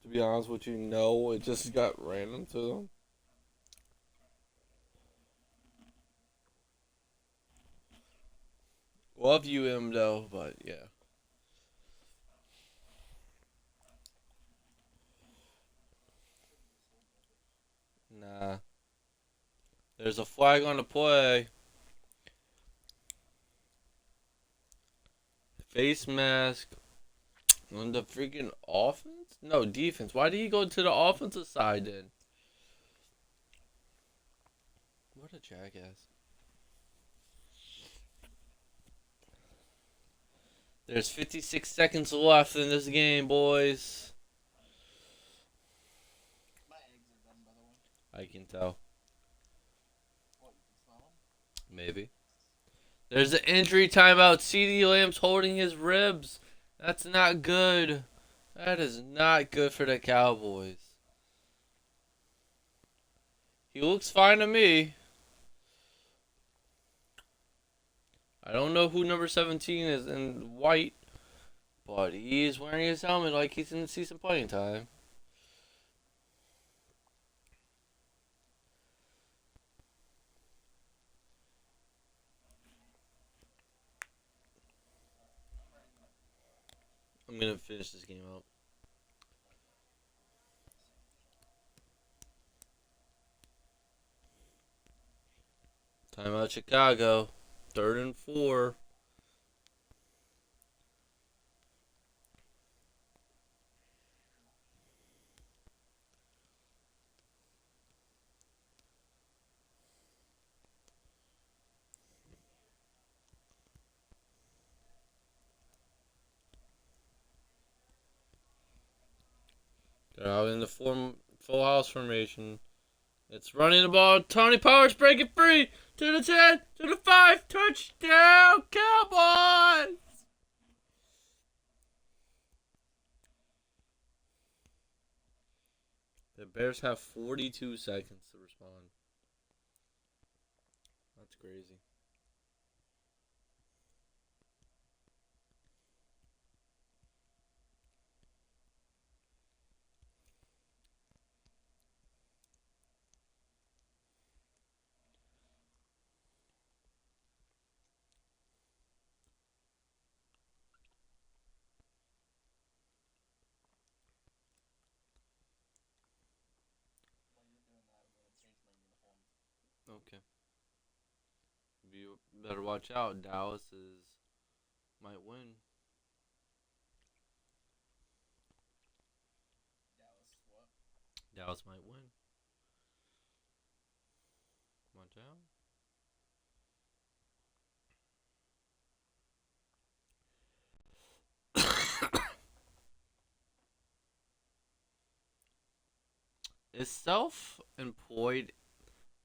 To be honest with you, no, it just got random to them. Love you, him though, but yeah. Nah. There's a flag on the play. Face mask on the freaking offense? No, defense. Why did he go to the offensive side then? What a jackass. There's 56 seconds left in this game, boys. My eggs are done, by the way. I can tell. What, you can smell them? Maybe. There's an injury timeout. CeeDee Lamb's holding his ribs. That's not good. That is not good for the Cowboys. He looks fine to me. I don't know who number 17 is in white, but he's wearing his helmet like he's going to see some playing time. I'm going to finish this game out. Timeout Chicago. 3rd and 4. They're out in the full house formation. It's running the ball. Tony Powers breaking free to the 10, to the 5. Touchdown, Cowboys! The Bears have 42 seconds to respond. That's crazy. While you're doing that, I'm going to change my uniform. Okay. You better watch out. Might win. Dallas, what? Dallas might win. Watch out. Is self-employed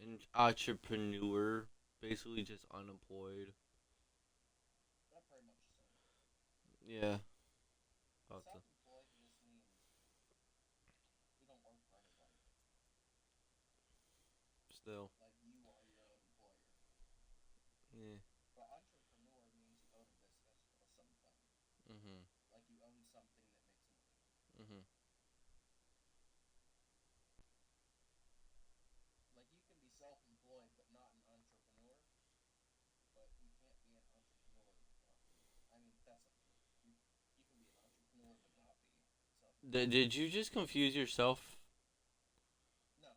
an entrepreneur basically just unemployed? That pretty much the same. Yeah. About to. Self-employed just means you don't work for anybody. Still. Like, you are your own employer. Yeah. But entrepreneur means you own a business or something. Mhm. Like, you own something that makes money. Mhm. Like, you can be self-employed but not an entrepreneur. Did you just confuse yourself? No.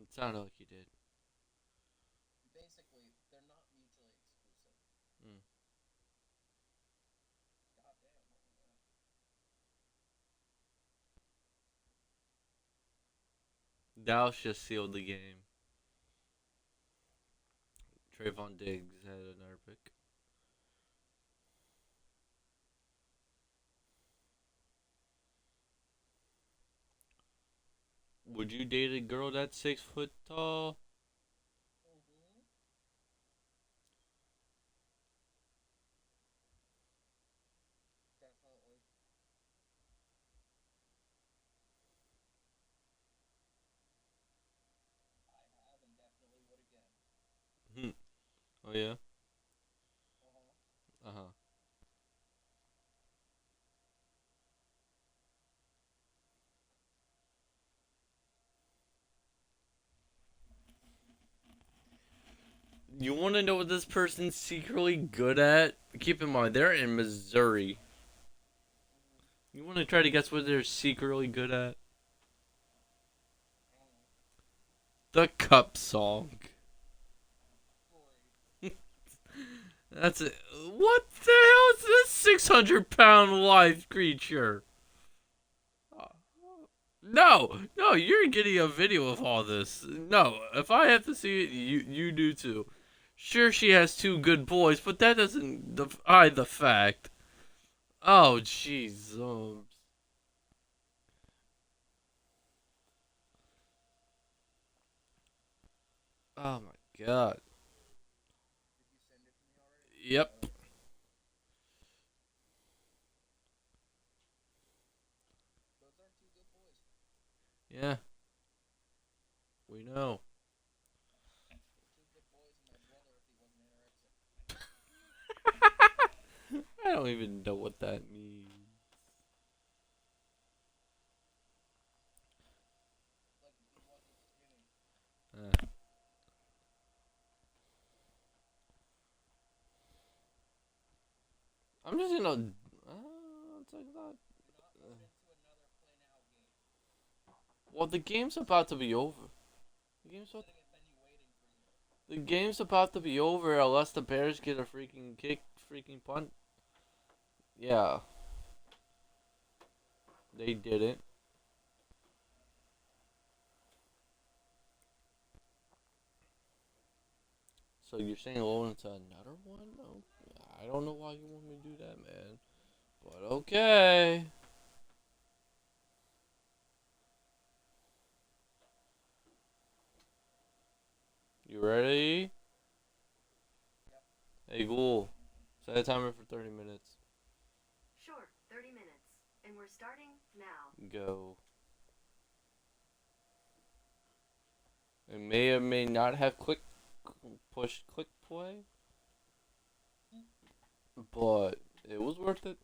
It sounded like you did. Basically, they're not mutually exclusive. Mm. God damn, what was that? Dallas just sealed the game. Trayvon Diggs had another pick. Would you date a girl that's 6 foot tall? Mm-hmm. Definitely. I have and definitely would again. Hmm. Oh yeah. Uh-huh. Uh huh. You want to know what this person's secretly good at? Keep in mind they're in Missouri. Mm-hmm. You want to try to guess what they're secretly good at? I don't know. The cup song. Great. That's it. What the hell is this 600-pound live creature? No, no, you're getting a video of all this. No, if I have to see it, you do too. Sure, she has two good boys, but that doesn't hide the fact. Oh, jeez. Oh my God. Did you send it to me already? Yep. Those are two good boys. Yeah, we know. Two good boys and my brother if he wasn't anorexic. I don't even know what that means. Like if he wasn't skinny. Uh, I'm just gonna. It's like that. Do not move into another play now game. Well, the game's about to be over. The I'm game's about sitting at menu waiting for you. The game's about to be over unless the Bears get a freaking kick, freaking punt. Yeah, they didn't. So you're saying roll into another one? No, I don't know why you want me to do that, man. But okay. You ready? Yep. Hey, Ghoul. Set a timer for 30 minutes. Sure, 30 minutes. And we're starting now. Go. It may or may not have click play, but it was worth it.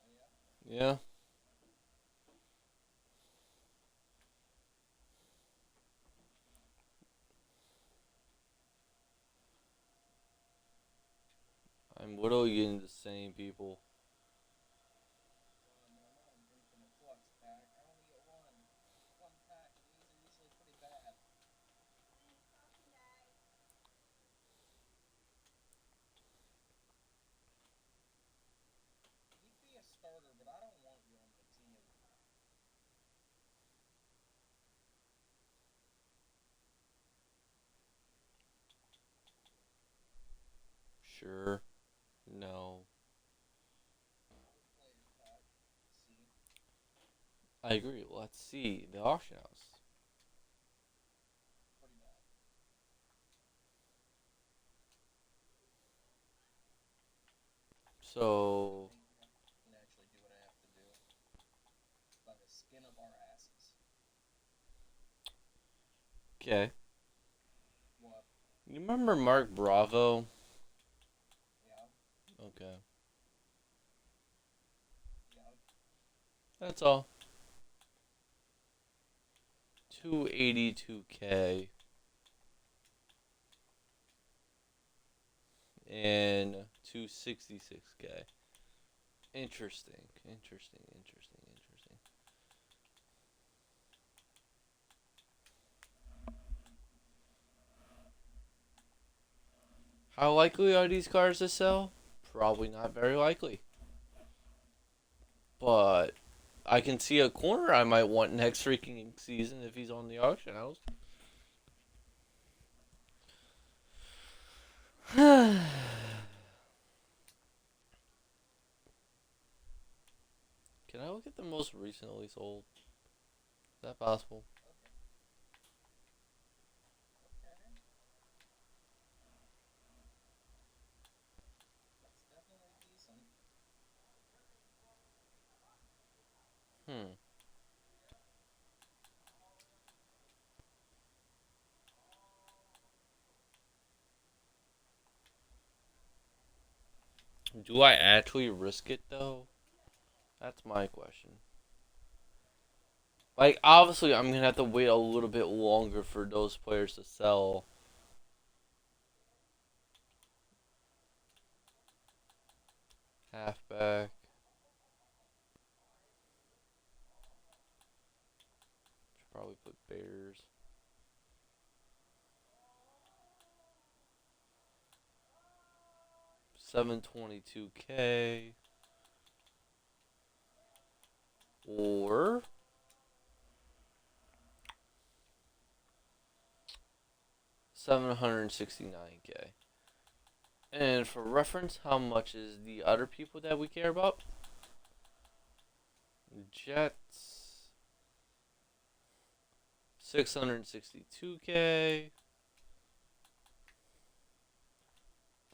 Oh yeah? Yeah. I'm literally getting the same people. But I'm on infinite flux pack. I only get one. One pack and these are usually pretty bad. You'd be a starter, but I don't want you on my team. Sure. No. Good players pack. See? I agree. Let's see the auction house. Pretty bad. I So, think we can actually do what I have to do. By the skin of our asses. okay. What? You remember Mark Bravo? Yeah. Okay. Yeah. That's all. 282K and 266K. Interesting. Interesting. Interesting. Interesting. How likely are these cars to sell? Probably not very likely. But I can see a corner I might want next freaking season if he's on the auction house. Can I look at the most recently sold? Is that possible? Okay. That's definitely decent. Hmm. Do I actually risk it though? That's my question. Like, obviously, I'm gonna have to wait a little bit longer for those players to sell. Halfback. Should probably put Bears. 722K. Or 769K. And for reference, how much is the other people that we care about? Jets. 662K.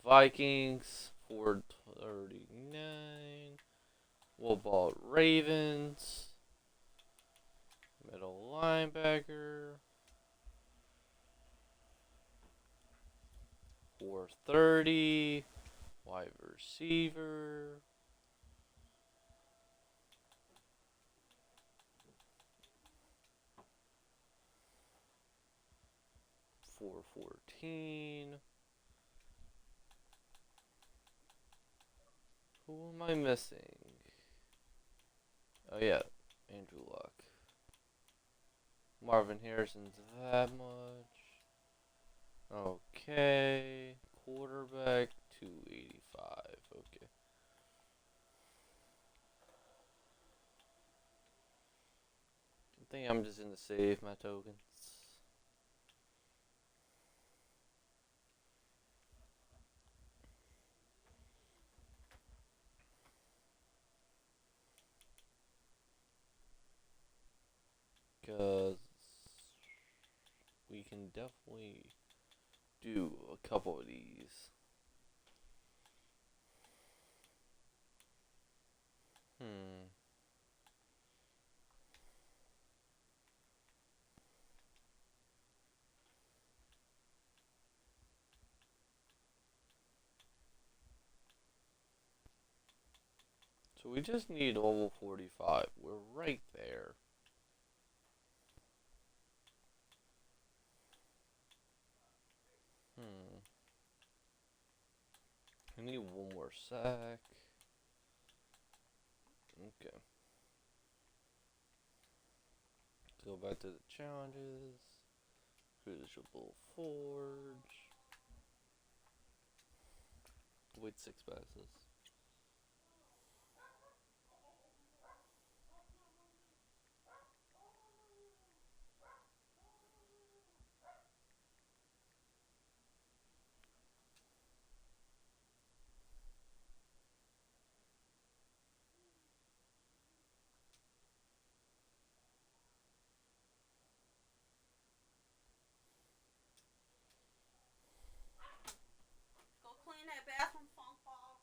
Vikings. 439. We'll ball Ravens. Middle linebacker. 430. Wide receiver. 414. Who am I missing? Oh yeah, Andrew Luck. Marvin Harrison's that much. Okay. Quarterback 285. Okay. I think I'm just gonna save my tokens. Because we can definitely do a couple of these. Hmm. So we just need level 45. We're right there. Hmm. I need one more sack. Okay. Let's go back to the challenges. Crucible Forge. Wait 6 passes. Go clean that bathroom, funk ball.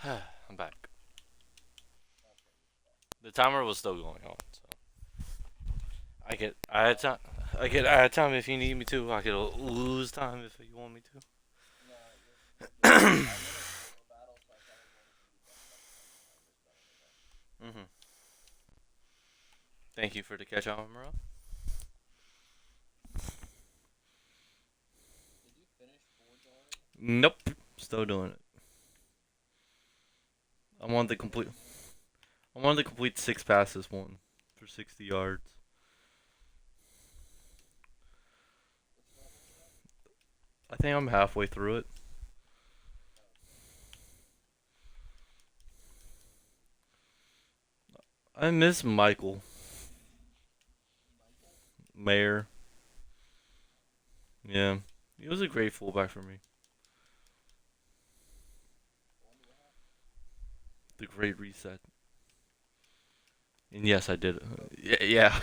I'm back. The timer was still going on, so I had time if you need me to. I could lose time if you want me to. No, you're good. I won a battle, so I probably won't even be that fucking much behind this better today. Thank you for the catch on, bro. Did you finish Forge already? Nope, still doing it. I wanted to complete. I wanted to complete 6 passes one for 60 yards. Which level is that? I think I'm halfway through it. I miss Michael Michael? Mayer. Yeah, he was a great fullback for me. Wonder what happened. The Great Reset. And yes, I did. Yeah.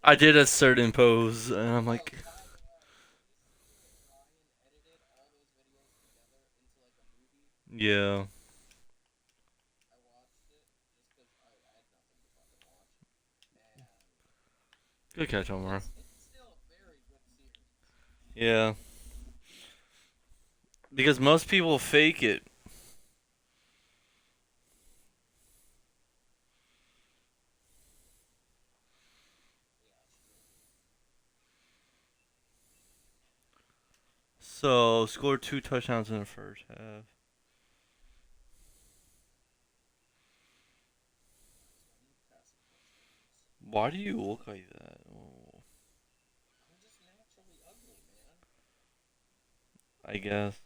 I did a certain pose, and I'm like, Did you see that Ryan edited all those videos together into like a movie? yeah. I watched it just because I had nothing to fucking watch. And Good catch, Omar. it's still a very good series. Yeah. Because most people fake it. Yeah, that's true. So, scored 2 touchdowns in the first half. Passing touchdowns. Why do you look like that? Oh, I'm just naturally ugly, man. I guess.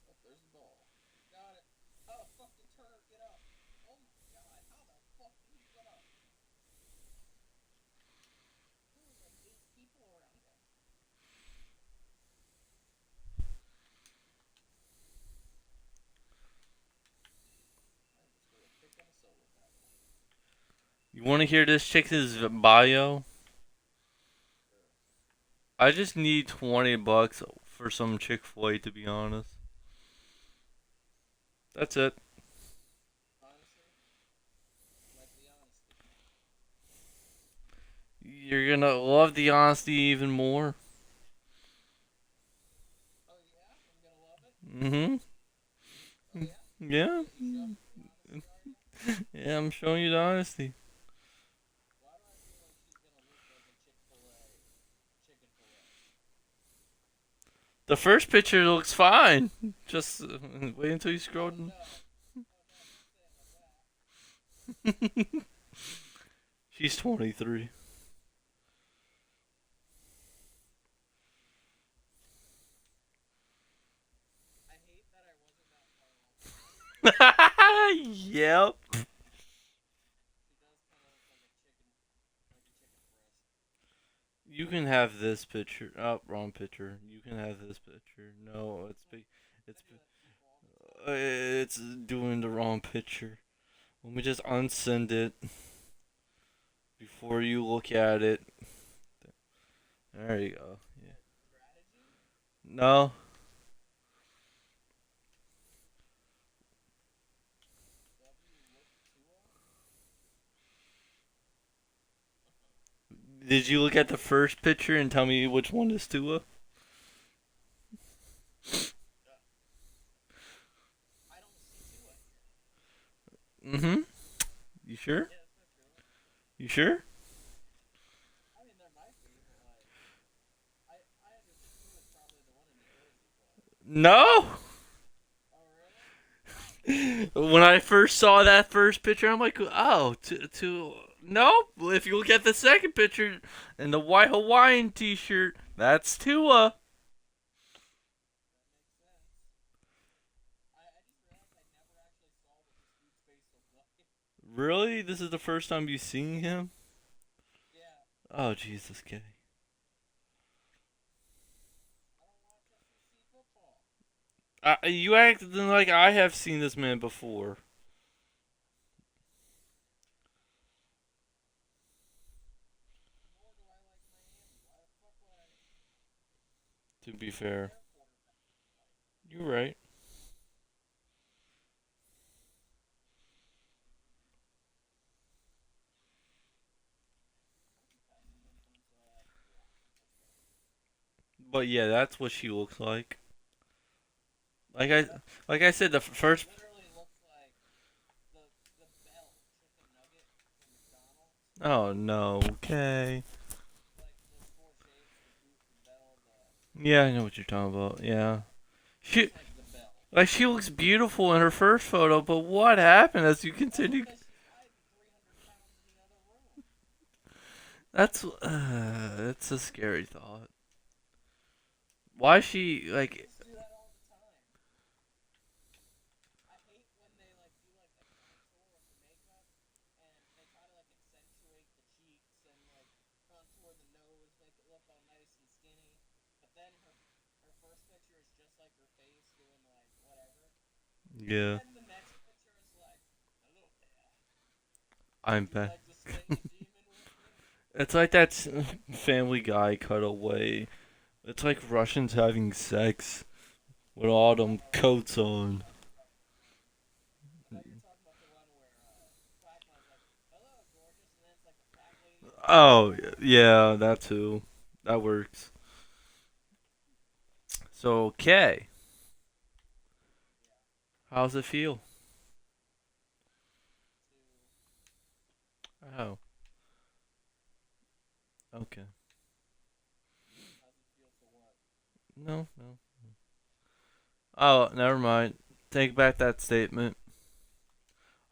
Oh, there's the ball. Got it. Oh, fucking Turner, get up. Oh my god, how the fuck did he get up? There was like 8 people around him. I just threw a pick and a solo tackle. You want to hear this chick's bio? Sure. I just need $20 for some Chick-fil-A, to be honest. That's it. Honestly, like the honesty. You're gonna love the honesty even more. Oh yeah, I'm gonna love it. Mm-hmm. Oh yeah, Yeah. you showing me the honesty, are you? Yeah, I'm showing you the honesty. Why do I feel like she's gonna look like a Chick-fil-A chicken fillet? The first picture looks fine. Just wait until you scroll. Oh no. Oh no, don't say it like that. She's 23. I hate that I wasn't that far off. Yep. She does kind of look like a chicken breast. You can have this picture. Oh, wrong picture. You can have this picture. No, it's big. I It's do that to people all the time. it's doing the wrong picture. Let me just unsend it before you look at it. There you go. Yeah. Strategy? No. W look Tua? Did you look at the first picture and tell me which one is Tua? I don't see Tua here. Mm-hmm. You sure? Yeah, that's not true. You sure? I mean, there might be, but like, I understand Tua's probably the one in the jersey, but. No. Oh really? When I first saw that first picture, I'm like, oh, to nope. If you look at the second picture and the white Hawaiian T-shirt, that's Tua. That makes sense. I just realized I never actually saw what this dude's face looked like. Really? This is the first time you've seen him? Yeah. Oh, Jesus, K. I don't watch SEC football. You acted like I have seen this man before. Nor do I like Miami. Why the fuck would I? To be fair. Their quarterback look like? You're right. But yeah, that's what she looks like. Like I like I said, the first. Literally looks like the Bell chicken nugget from McDonald's. Oh no. Okay. Like those four shapes: the boot, the Bell, the. Yeah, I know what you're talking about. Yeah. She Looks like the Bell. like she looks beautiful in her first photo, but what happened as you That's continue? because she's hiding 300 pounds in the other room. That's a scary thought. Why is she They like? used to do that all the time. I hate when they like do like the contour with the makeup and they try to like accentuate the cheeks and like contour the nose, make it look all nice and skinny. But then her first picture is just like her face doing like whatever. And Yeah, then the next picture is like, hello there. I'm Would you back. like to slay the demon with me? It's like that Family Guy cutaway. It's like Russians having sex with all them coats on. I thought you were talking about the one where Quagmire's like, hello, gorgeous, and then it's like a fat lady in a dress. Oh yeah, that too. That works. So okay, Yeah. how's it feel? Oh, okay. How's it feel for what? No, no. Oh, never mind. Take back that statement.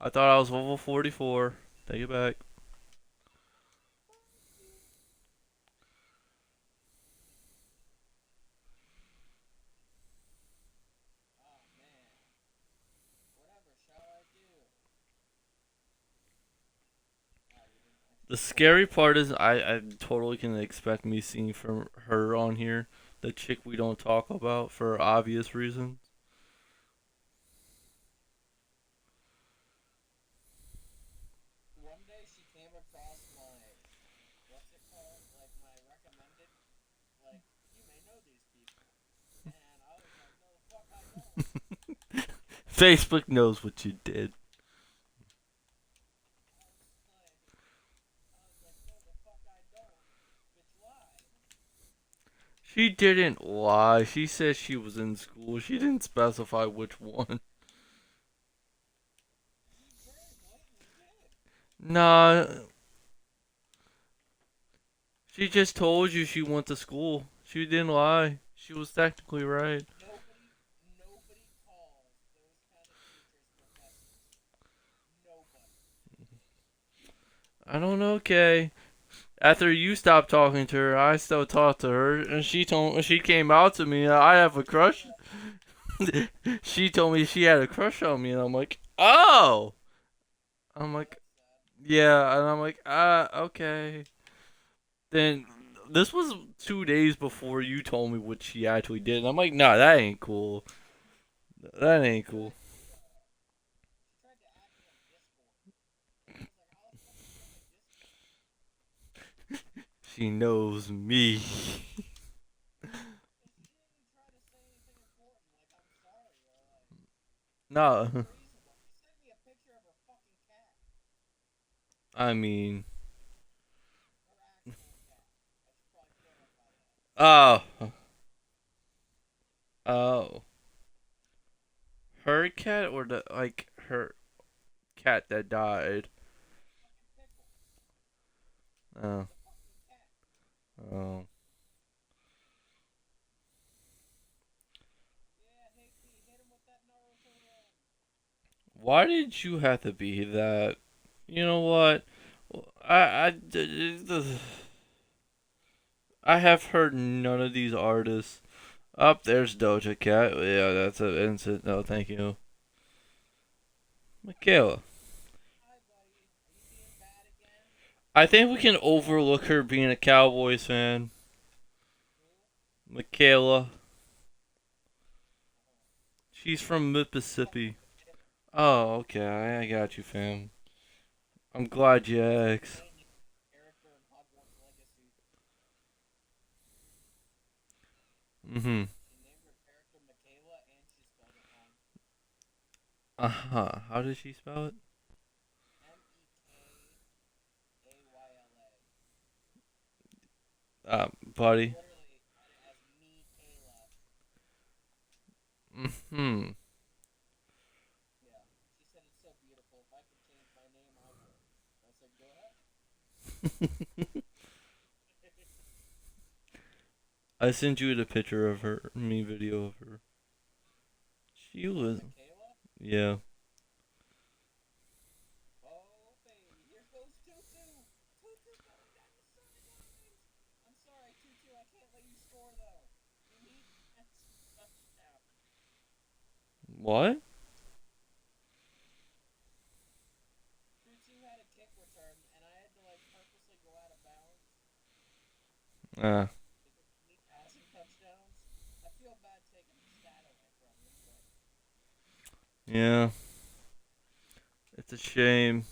I thought I was level 44. Take it back. Oh man. Whatever shall I do? Oh, you didn't The actually say scary anything. part is I totally can expect me seeing from her on here. The chick we don't talk about for obvious reasons. One day she came across my, what's it called? Like my recommended, like, you may know these people. And I was like, no, the fuck I don't. Facebook knows what you did. I was like, no, the fuck I don't. Bitch lies. She didn't lie. She said she was in school. She didn't specify which one. She very blatantly did. Nah, she just told you she went to school. She didn't lie. She was technically right. Nobody calls those kind of teachers professors. Nobody. I don't know, Kay. After you stopped talking to her, I still talked to her, and she came out to me. I have a crush. She told me she had a crush on me, and I'm like, oh. I'm Oh, like, that's sad. yeah, and I'm like, okay. Then this was 2 days before you told me what she actually did, and I'm like, nah, that ain't cool. That She ain't tried cool. to she tried to add me on Discord. I was like, how the fuck are you on my Discord? She knows me. And she didn't even try to say anything important, like I'm sorry or like anything Nah, reasonable. She sent me a picture of her fucking cat. I mean, Her actual cat. I should probably clarify that. oh, oh, her cat or the like her cat that died. Fucking pickle. Oh, The fucking cat. oh. Yeah, Higby, hit him with that Naruto run. Why did you have to be that? You know what? I have heard none of these artists. Up there's Doja Cat. Yeah, that's an instant. No, thank you. Michaela. Hi, buddy. Are you being bad again? I think we can overlook her being a Cowboys fan. Who? Michaela. Uh-huh. She's from She's from Mississippi. Mississippi. Oh, okay. I got you, fam. I'm She glad you asked. literally named her character in Hogwarts Legacy. Mm-hmm. She named her character Michaela, and she How does she spell it? Mekayla. Buddy. Literally had it as me, Kayla. Hmm. Yeah. She said it's so beautiful. If I could change my name, I would. I said, go ahead. I sent you the picture of her, me video of her. She was, Michaela? yeah. Oh, baby. Here goes Tutu. Tutu's going down the sidelines. I'm sorry, Tutu. I can't let you score, though. You need that touchdown. What? Tutu had a kick return, and I had to, like, purposely go out of bounds Ah, to get me passing touchdowns. I feel bad taking the stat away from him, but yeah. It's a shame.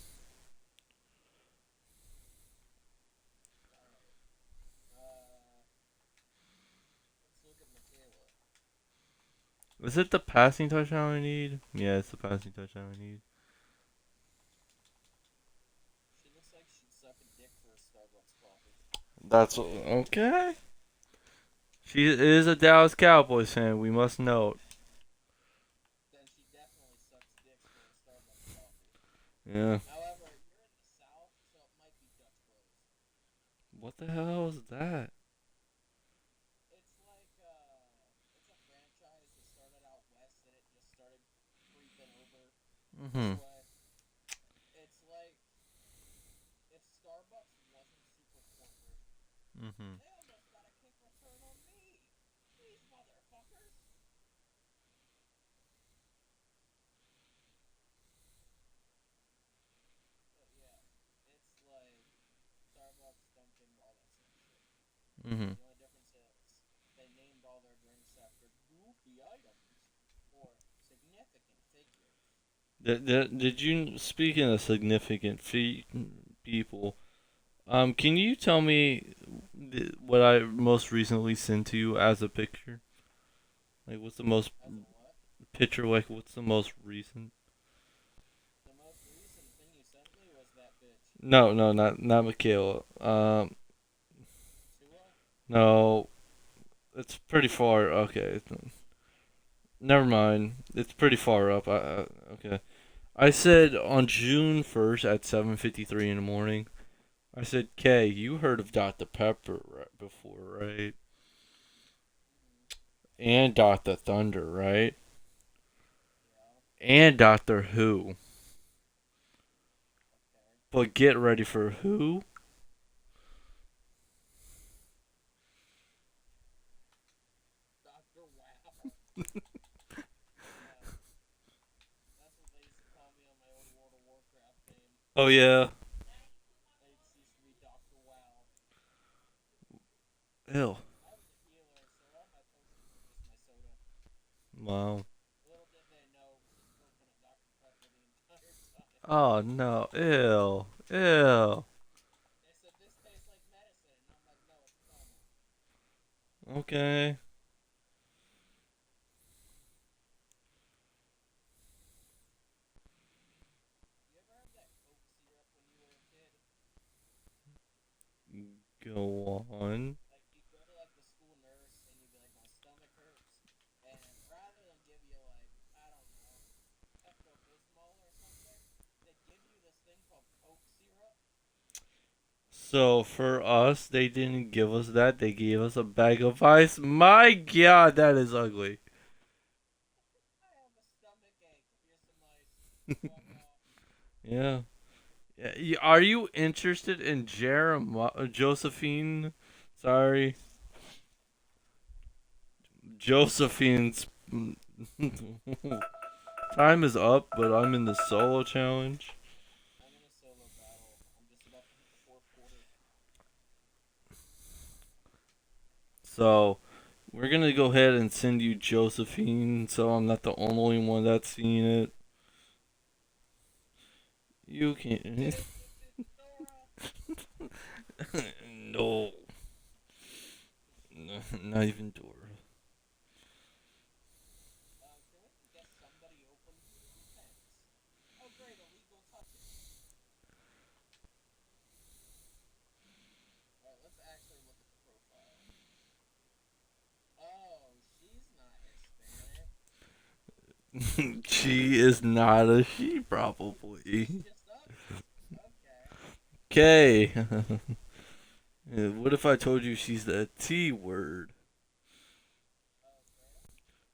alright. Let's look at Michaela. Is it the passing touchdown I need? Yeah, it's the passing touchdown I need. She looks like she'd suck a dick for a Starbucks coffee. That's okay. She is a Dallas Cowboys fan. We must note. Then she definitely sucks dicks for a Starbucks coffee. Yeah. However, you're in the South, so it might be Dutch Bros. What the hell is that? It's like it's a franchise that started out west and it just started creeping over this Mhm. way. It's like if Starbucks wasn't super corporate. Mhm. They almost got a kick return on me. These motherfuckers. But yeah, it's like Starbucks, Dunkin', all that same shit. Mhm. The only difference is they named all their drinks after goofy items or significant figures. Did you speaking of significant people? Can you tell me what I most recently sent to you as a picture? Like, what's the most As a what? picture? Like, what's the most recent? The most recent thing you sent me was that bitch. No, no, not Michaela. Tua? No, it's pretty far. Okay, never mind. It's pretty far up. Okay. I said on June 1st at 7:53 in the morning. I said, Kay, you heard of Dr. Pepper before, right? And Dr. Thunder, right? Yeah. And Doctor Who. Okay. But get ready for who? Dr. Wow. Yeah. That's what they used to call me on my old World of Warcraft game. Oh yeah. They used to be Dr. Wow. Ew. I was a healer, so all my potions were just my soda. Wow. Little did they know coconut Dr. Pepper the entire time. Oh no. Ew. Ew. They said this tastes like medicine, and I'm like, no, it's caramel. Okay. You ever have that Coke syrup when you were a kid? Go on. Like you go to like the school nurse and you'd be like, my stomach hurts, and rather than give you like I don't know Pepto Bismol or something, they'd give you this thing called Coke syrup. So for us, they didn't give us that. They gave us a bag of ice. My God, that is ugly. I have a stomach ache. Here's some ice. Fuck off. Yeah. Are you interested in Josephine? Sorry, Josephine's. Time is up, but I'm in the solo challenge. I'm in a solo battle. I'm just about to hit the fourth quarter. So we're gonna go ahead and send you Josephine, so I'm not the only one that's seen it. You can. Dora. No, not even Dora. Can we get somebody open? Who's 10? She is not a she, probably. Just okay. Okay. What if I told you she's the T word? Okay.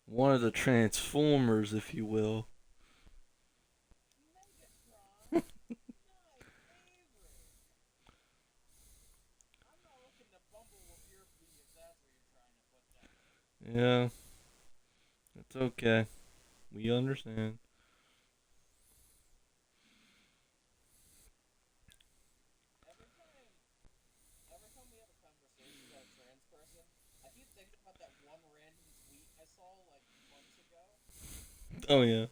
One of the Transformers, if you will. Megatron. My favorite. I'm not looking to bumble with your bee if that's what you're trying to put down. Yeah, it's okay. We understand. Every time, every time we have a conversation about a trans person, I keep thinking about that one random tweet I saw like months ago. Oh, yeah.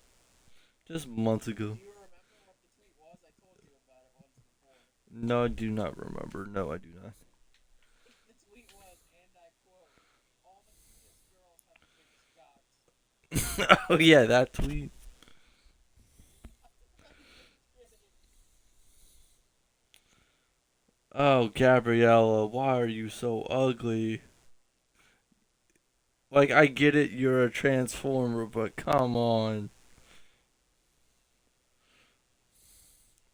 Just months Do ago. you remember what the tweet was? I told you about it once before. No, I do not remember. No, I do not. The tweet was, and I quote, "All the cutest girls have the biggest cocks." Oh, yeah, that tweet. I'm not even kidding. Oh, Gabriella, why are you so ugly? Like, I get it, you're a Transformer, but come on.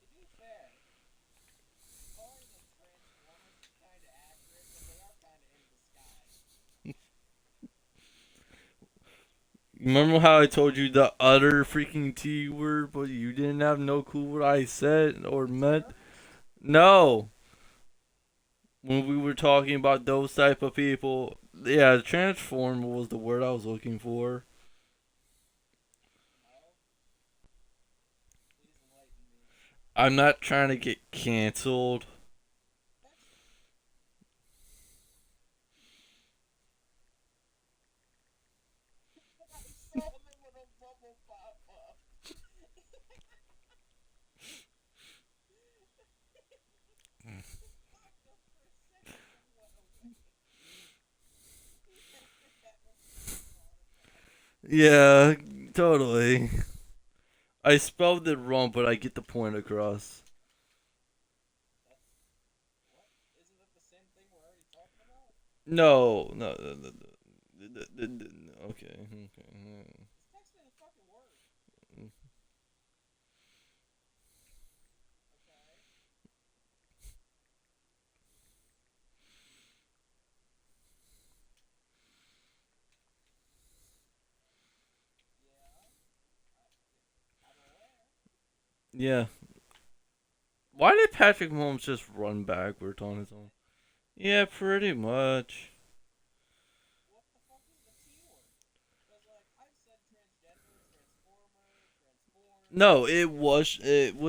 To be fair, calling them transformers is kind of accurate because they are kind of in disguise. Remember how I told you the utter freaking T word, but you didn't have no clue what I said or meant? Terrorist? No. When we were talking about those type of people, yeah, Transformer was the word I was looking for. Oh, please enlighten me. I'm not trying to get canceled. That's I saw my little bubble pop up. It popped up for a second and went away. That must have been a heart attack. Yeah, totally. I spelled it wrong, but I get the point across. That's what? Isn't that the same thing we're already talking about? No, no, no, no, no. Okay, okay. Just text me the fucking word. Okay. Yeah. I'm aware. Yeah. Why did Patrick Mahomes just run backwards on his own? Yeah, pretty much. What the fuck is the T word? Because like I've said transgender, transformer, transformed. No, it was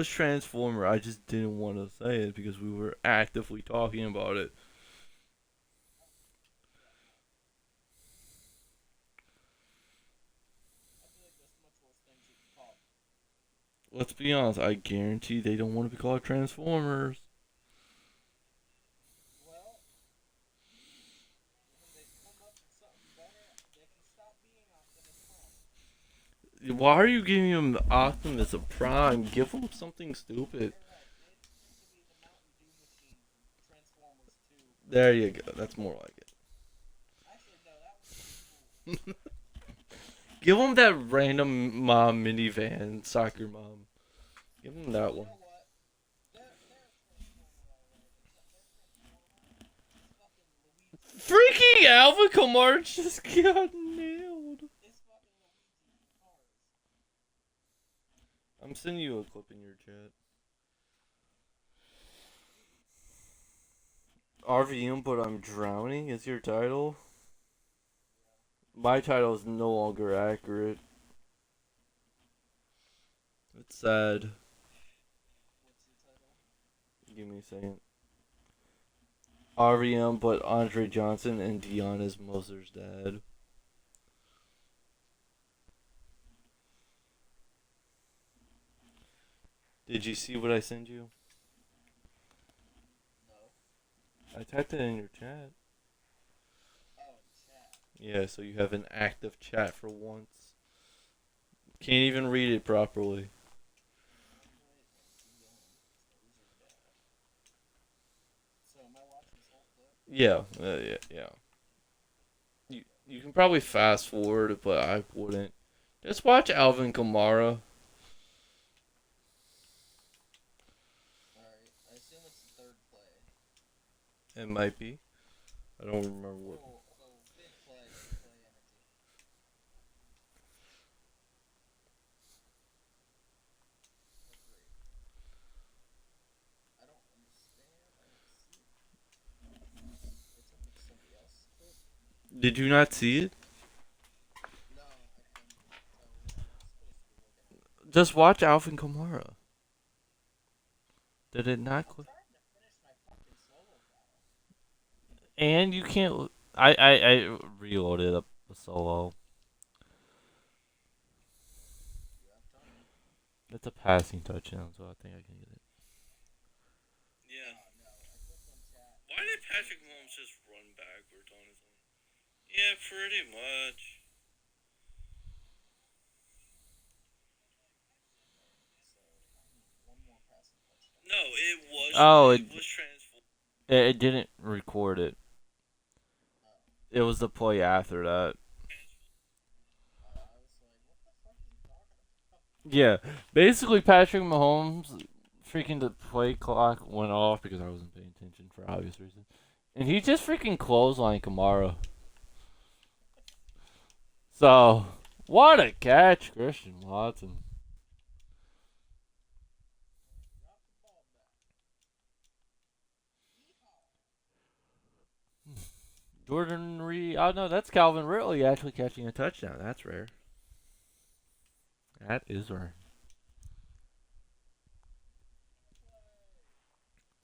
Transformer. I just didn't want to say it because we were actively talking about it. Yeah, no. I feel like there's much worse things you could call them. Let's be honest. I guarantee they don't want to be called Transformers. Well, when they come up with something better, they can stop being Optimus Prime. Why are you giving him Optimus Prime? Give him something stupid. You're right. They just need to be the Mountain Dew machine from Transformers 2. There you go. That's more like Actually, no, that was pretty cool. it. Give him that random mom minivan, soccer mom. Give him that You one. know what? They're a Transformer, alright. Except their Transformer is fucking Luigi. Freaking Alpha Comarch just got nailed. Is fucking Luigi in cars. I'm sending you a clip in your chat. RVM, but I'm drowning is your title. My title is no longer accurate. It's sad. What's your title? Give me a second. RVM, but Andre Johnson and Deion is Moser's dad. Did you see what I sent you? No. I typed it in your chat. Oh, in chat. Yeah, so you have an active chat for once. Can't even read it properly. Andre and Dion. Moser dad. So, am I watching this whole clip? Yeah, yeah. You can probably fast forward, but I wouldn't. Just watch Alvin Kamara. Alright, I assume it's the third play. It might be. I don't remember what. Big play energy. Oh, great. I don't understand. I don't see it. They told me somebody else clip. Did you not see it? No, I couldn't tell what I was supposed to be looking at. Just watch Alvin Kamara. Did it not? I'm trying to finish my fucking solo battle. And you can't. I reloaded up the solo. You have time. It's a passing touchdown, so I think I can get it. Yeah. No, I clicked on chat. Why did Patrick Mahomes just run backwards on his own? Yeah, pretty much. So I need one more passing touchdown. No, it was. Oh, it was transformed. It didn't record it. Oh. It was the play after that. I was like, what the fuck is he talking about? Yeah, basically Patrick Mahomes, freaking the play clock went off because I wasn't paying attention for obvious reasons, and he just freaking clotheslined Kamara. So, what a catch, Christian Watson. Drop the ball back. Yeehaw. Jordan Reed. Oh no, that's Calvin Ridley actually catching a touchdown. That's rare. That is rare.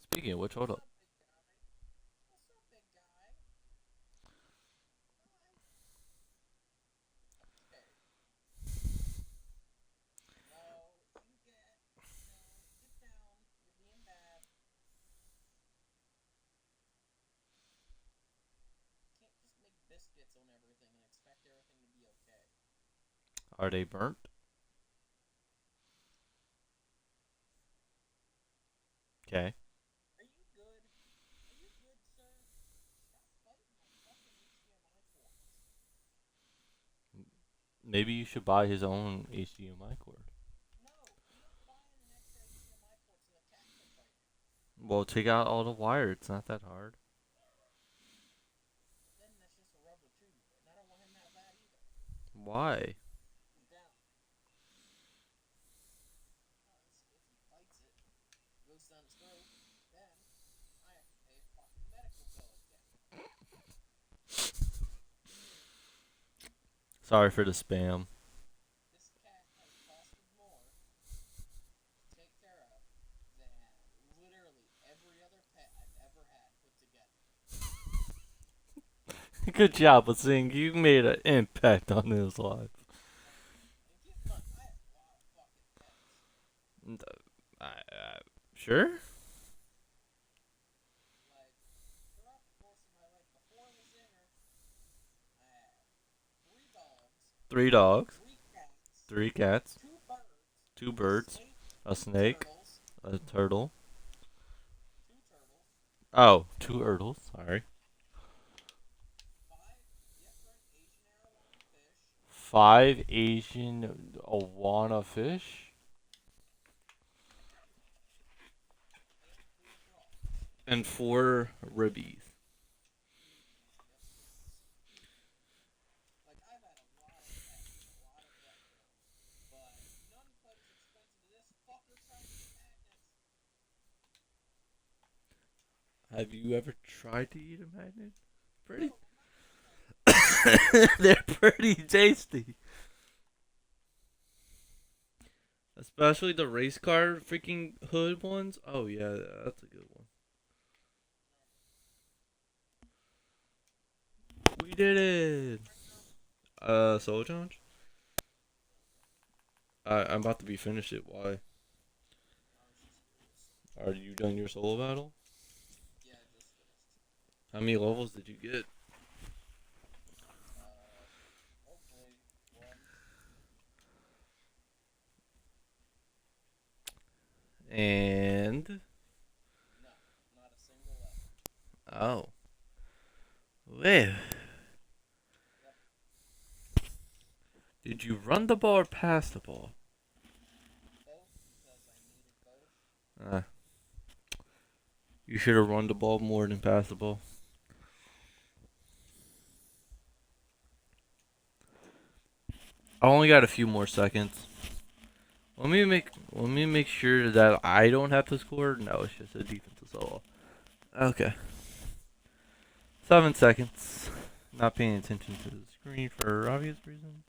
Speaking of which, hold up. What's up, big guy? Okay. No, you get down. You're being bad. Can't just make biscuits on everything and expect everything to be okay. Are they burnt? Okay. Are you good? Are you good, sir? Stop fighting my fucking HDMI cords. Maybe you should buy his own HDMI cord. No, I'm not buying an extra HDMI cord so the cat can fight it. Well, take out all the wire. It's not that hard. Then that's just a rubber tube, and I don't want him to have that either. Why? Down. If he fights it, goes down his throat, then I have to pay a fucking medical bill again. Sorry for the spam. This cat has costed more to take care of than literally every other pet I've ever had put together. Good job, Singh. You made an impact on his life. And keep in mind, I have a lot of fucking pets. Sure? Like, throughout the course of my life before I was in her, I had 3 dogs, 3 dogs, 3 cats, 3 cats, 2 birds, 2 birds, a 2 snake, turtles, a turtle. 2 turtles, Oh, 2 turtles. Sorry. 5, yep, right, Asian arowana fish, 5 Asian awana fish. and 3 frogs. And 4 ribbies. Yep. Like, I've had a lot of pets and a lot of vet bills, but none quite as expensive as this fucker trying to eat magnets. Have you ever tried to eat a magnet? Pretty. No, but my magnets. They're pretty tasty. Especially the race car freaking hood ones. Oh yeah, that's a good one. We did it. Solo challenge. I'm about to be finished it. Why? I was just curious. Are you done your solo battle? Yeah, I just finished. How many levels did you get? Hopefully, 1. And No, not a single level. oh, well. Yep. Did you run the ball or pass the ball? Both, because I needed both. Uh, you should have run the ball more than pass the ball. I only got a few more seconds. Let me make sure that I don't have to score. No, it's just a defensive solo. Okay. 7 seconds. Not paying attention to the screen for obvious reasons.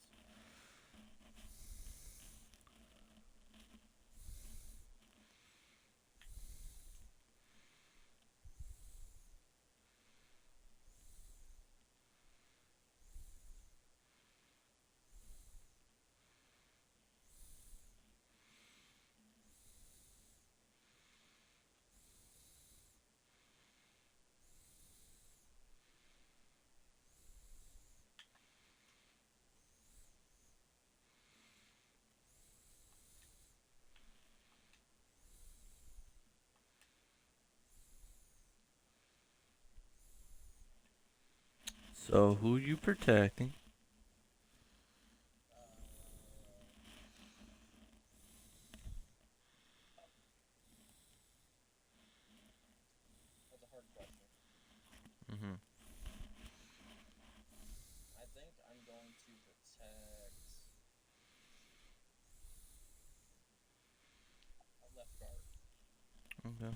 So who you protecting? That's a hard question. Mm-hmm. I think I'm going to protect a left guard. Okay.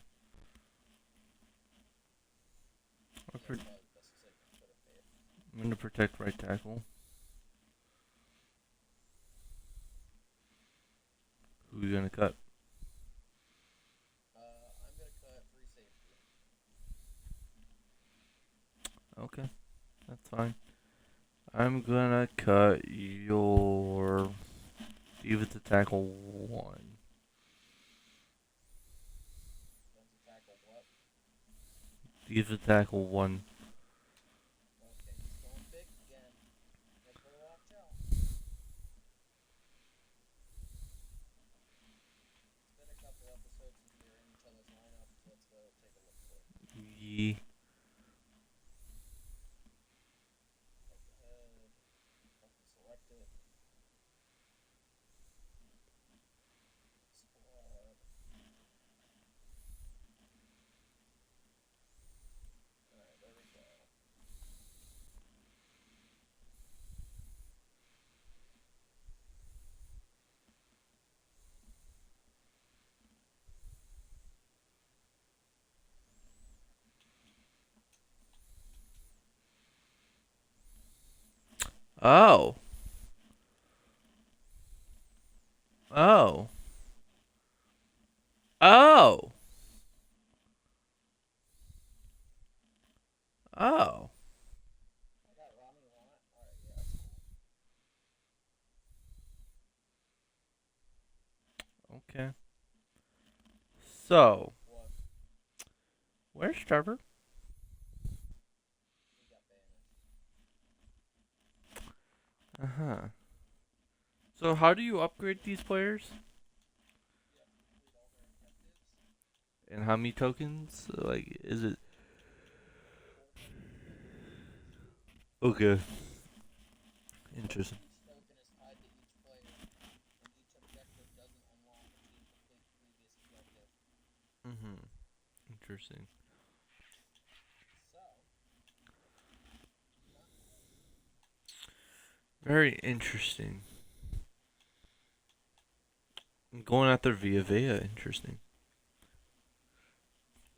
That's probably the best decision I could have made. I'm gonna protect right tackle. Who you gonna cut? I'm gonna cut free safety. Okay, that's fine. I'm gonna cut your defensive tackle 1. Defensive tackle what? Defensive tackle 1. Okay, he's going big again. You better watch out. It's been a couple episodes since we were in each other's lineups. Let's go take a look quick. Yee. Head to head. Help me select it. Squad. Alright, there we go. Oh. Oh. Oh. Oh. I got Rami Watt. Alright, yeah, that's cool. Okay. So, What? where's Trevor? He got banished. Uh-huh. So how do you upgrade these players? You have to complete all their objectives. And how many tokens? Like, is it... Okay. Interesting. Each token is tied to each player, and each objective doesn't unlock until you complete the previous objective. Mm-hmm. Interesting. So, Very interesting. Going after Via Vea, interesting.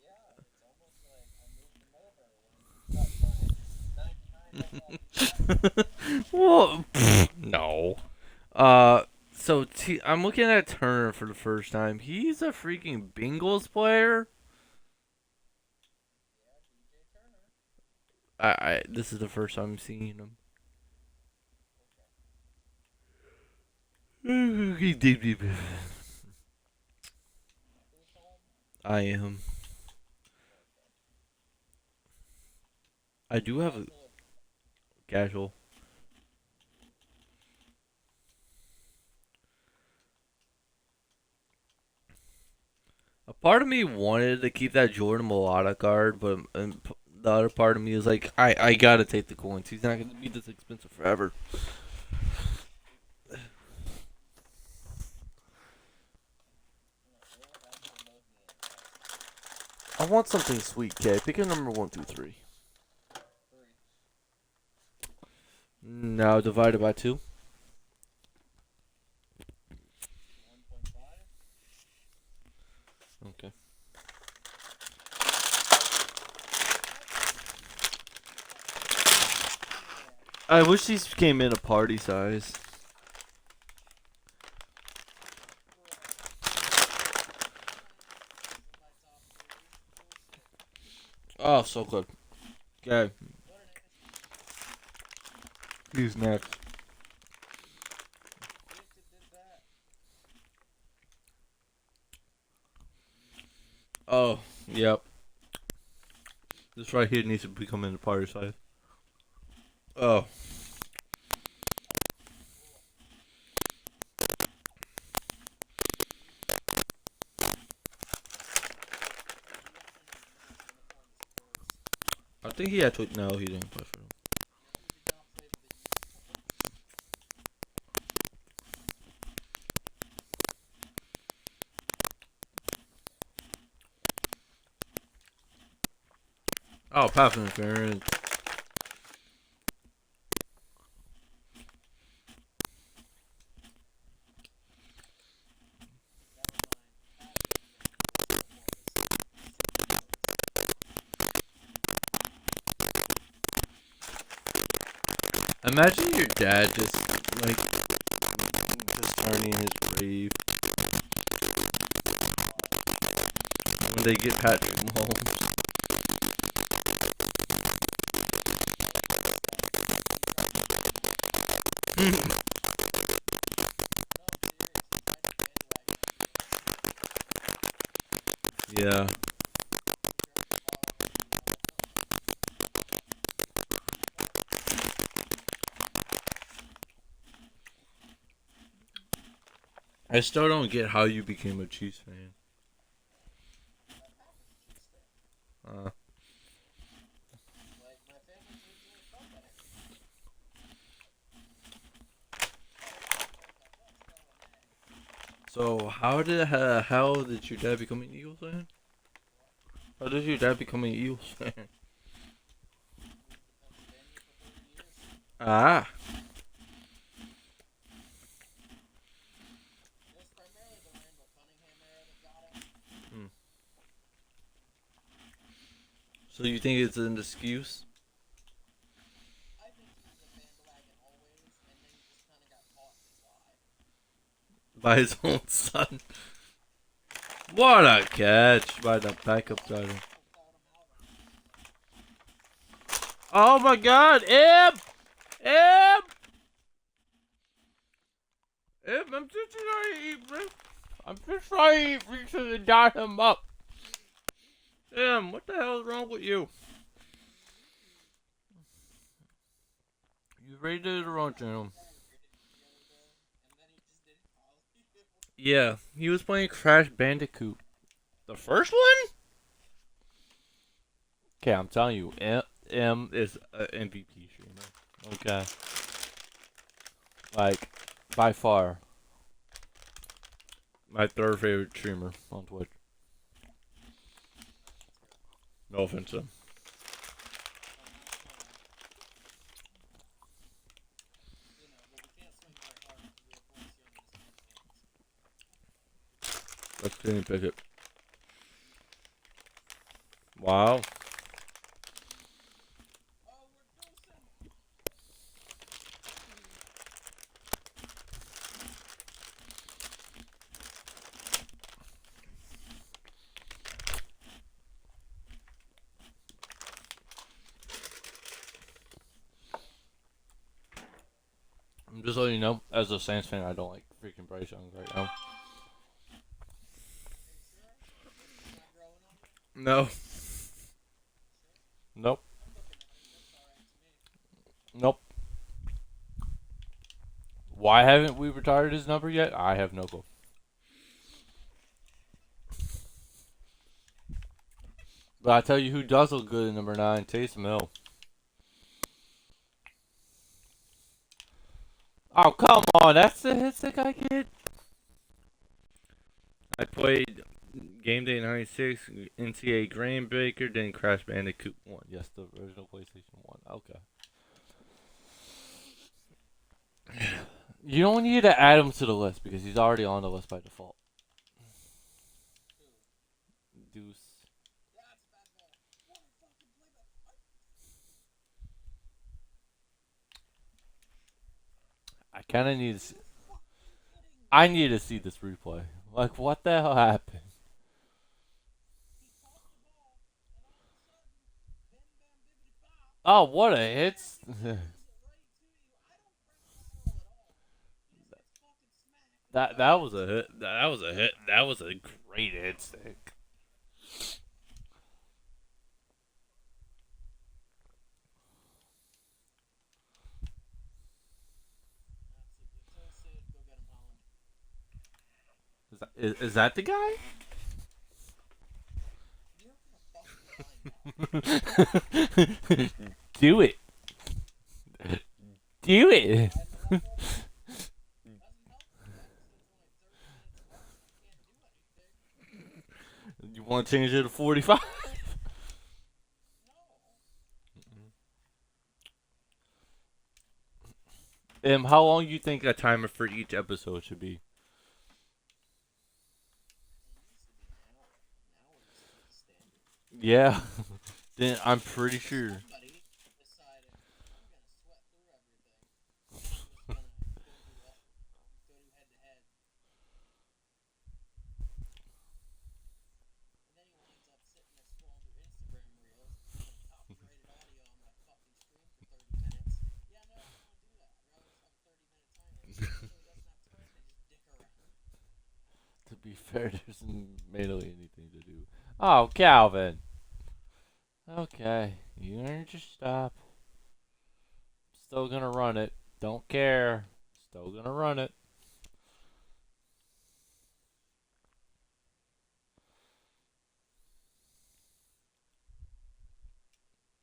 yeah, it's almost like I moved him over when he cut my 99 health off. Well, no. So I'm looking at Turner for the first time. He's a freaking Bengals player. Yeah, DJ Turner. This is the first time I'm seeing him. Who's home? I am. I do have a casual. A part of me wanted to keep that Jordan Mulata card, but the other part of me is like, I gotta take the coins. He's not gonna be this expensive forever. I want something sweet, Kay. Pick a number 1, 2, 3. 3. Now divided by 2. 1.5. Okay. I wish these came in a party size. Oh, so good. Okay. Who's next? Oh, yep. This right here needs to become in a party size. Oh. I think he had to. No, he didn't play for them. Oh, pass interference. Imagine your dad just like just turning his grave when they get Patrick Mahomes. Yeah. I still don't get how you became a Chiefs fan. Uh, so how did how did your dad become an Eagles fan? How did your dad become an Eagles fan? Ah. Hmm. So you think it's an excuse? I think he was a bandwagon always, and then he just kind of got caught in his lie. By his own son. What a catch by the backup driver. Oh my god, Ib! Ib! Ib, I'm just trying to eat breakfast. I'm just trying to eat breakfast and dot him up. Damn, what the hell is wrong with you? You rated the wrong channel. Yeah, he was playing Crash Bandicoot. The first one? Okay, I'm telling you, M is an MVP streamer. Okay. Like, by far, my third favorite streamer on Twitch. No offense to him. Let's see him pick it. Wow. I'm just letting you know, as a Saints fan, I don't like freaking Bryce Young right now. No. Nope. Nope. Why haven't we retired his number yet? I have no clue. But I tell you who does look good in number 9, Taysom Hill. Oh, come on. That's the hits that guy kid. I played Game Day 96, NCAA Grand Breaker, then Crash Bandicoot 1. Yes, the original PlayStation 1. Okay. You don't need to add him to the list because he's already on the list by default. Deuce. That's bad ball. What a fucking playback. I kind of need to see, Fucking kidding me. I need to see this replay. Like, what the hell happened? He caught the ball, and all of a sudden, bim bam bibbity bop. Oh, what a hit! Throws it right to you. I don't press lateral at all. He just gets fucking smacked. that was a hit. That was a hit. That was a great hit stick. Tell Sid, go get him, Holland. Is that the guy? You're gonna fucking lie now. Do it. Do it. Doesn't help. Since only 30 minutes left, you can't do anything. You want to change it to 45? No. How long do you think a timer for each episode should be? It used to be an hour. Now it is Yeah. Then I'm pretty sure. Somebody decided I'm gonna sweat through everything. I'm just gonna go do head to head. And then he winds up sitting there scrolling through Instagram reels, putting copyrighted audio on my fucking stream for 30 minutes. Yeah, no, I don't want to do that. I'd rather just have a 30-minute timer. So he doesn't have time to just dick around. To be fair, there isn't really anything to do. Oh, Calvin. Okay, you earned your stop. Still gonna run it. Don't care. Still gonna run it.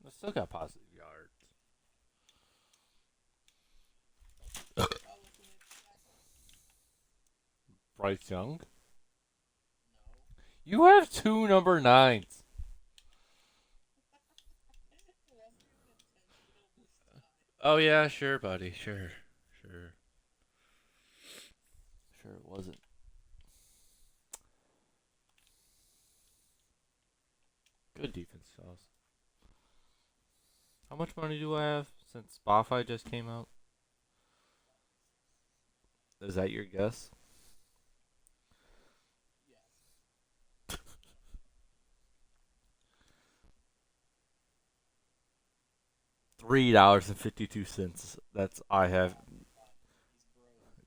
I still got positive yards. Oh, look who made the tackle. Bryce Young. No. You have two number 9s. It wasn't even intentional this time. Oh yeah, sure, buddy. Sure. Sure it wasn't. Good defense, Sauce. How much money do I have since Spotify just came out? Is that your guess? Yes. $3.52. That's I have He's broke.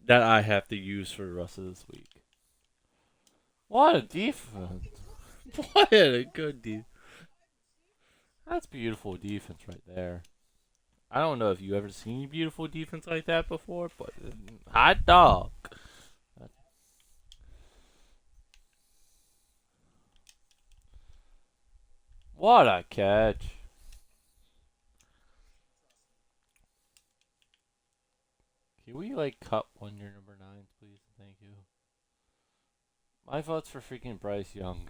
that I have to use for the rest of this week. What a defense! What a good defense! That's beautiful defense right there. I don't know if you ever seen beautiful defense like that before, but hot dog. What a catch! Can we like cut one your number 9s, please? Thank you. My vote's for freaking Bryce Young.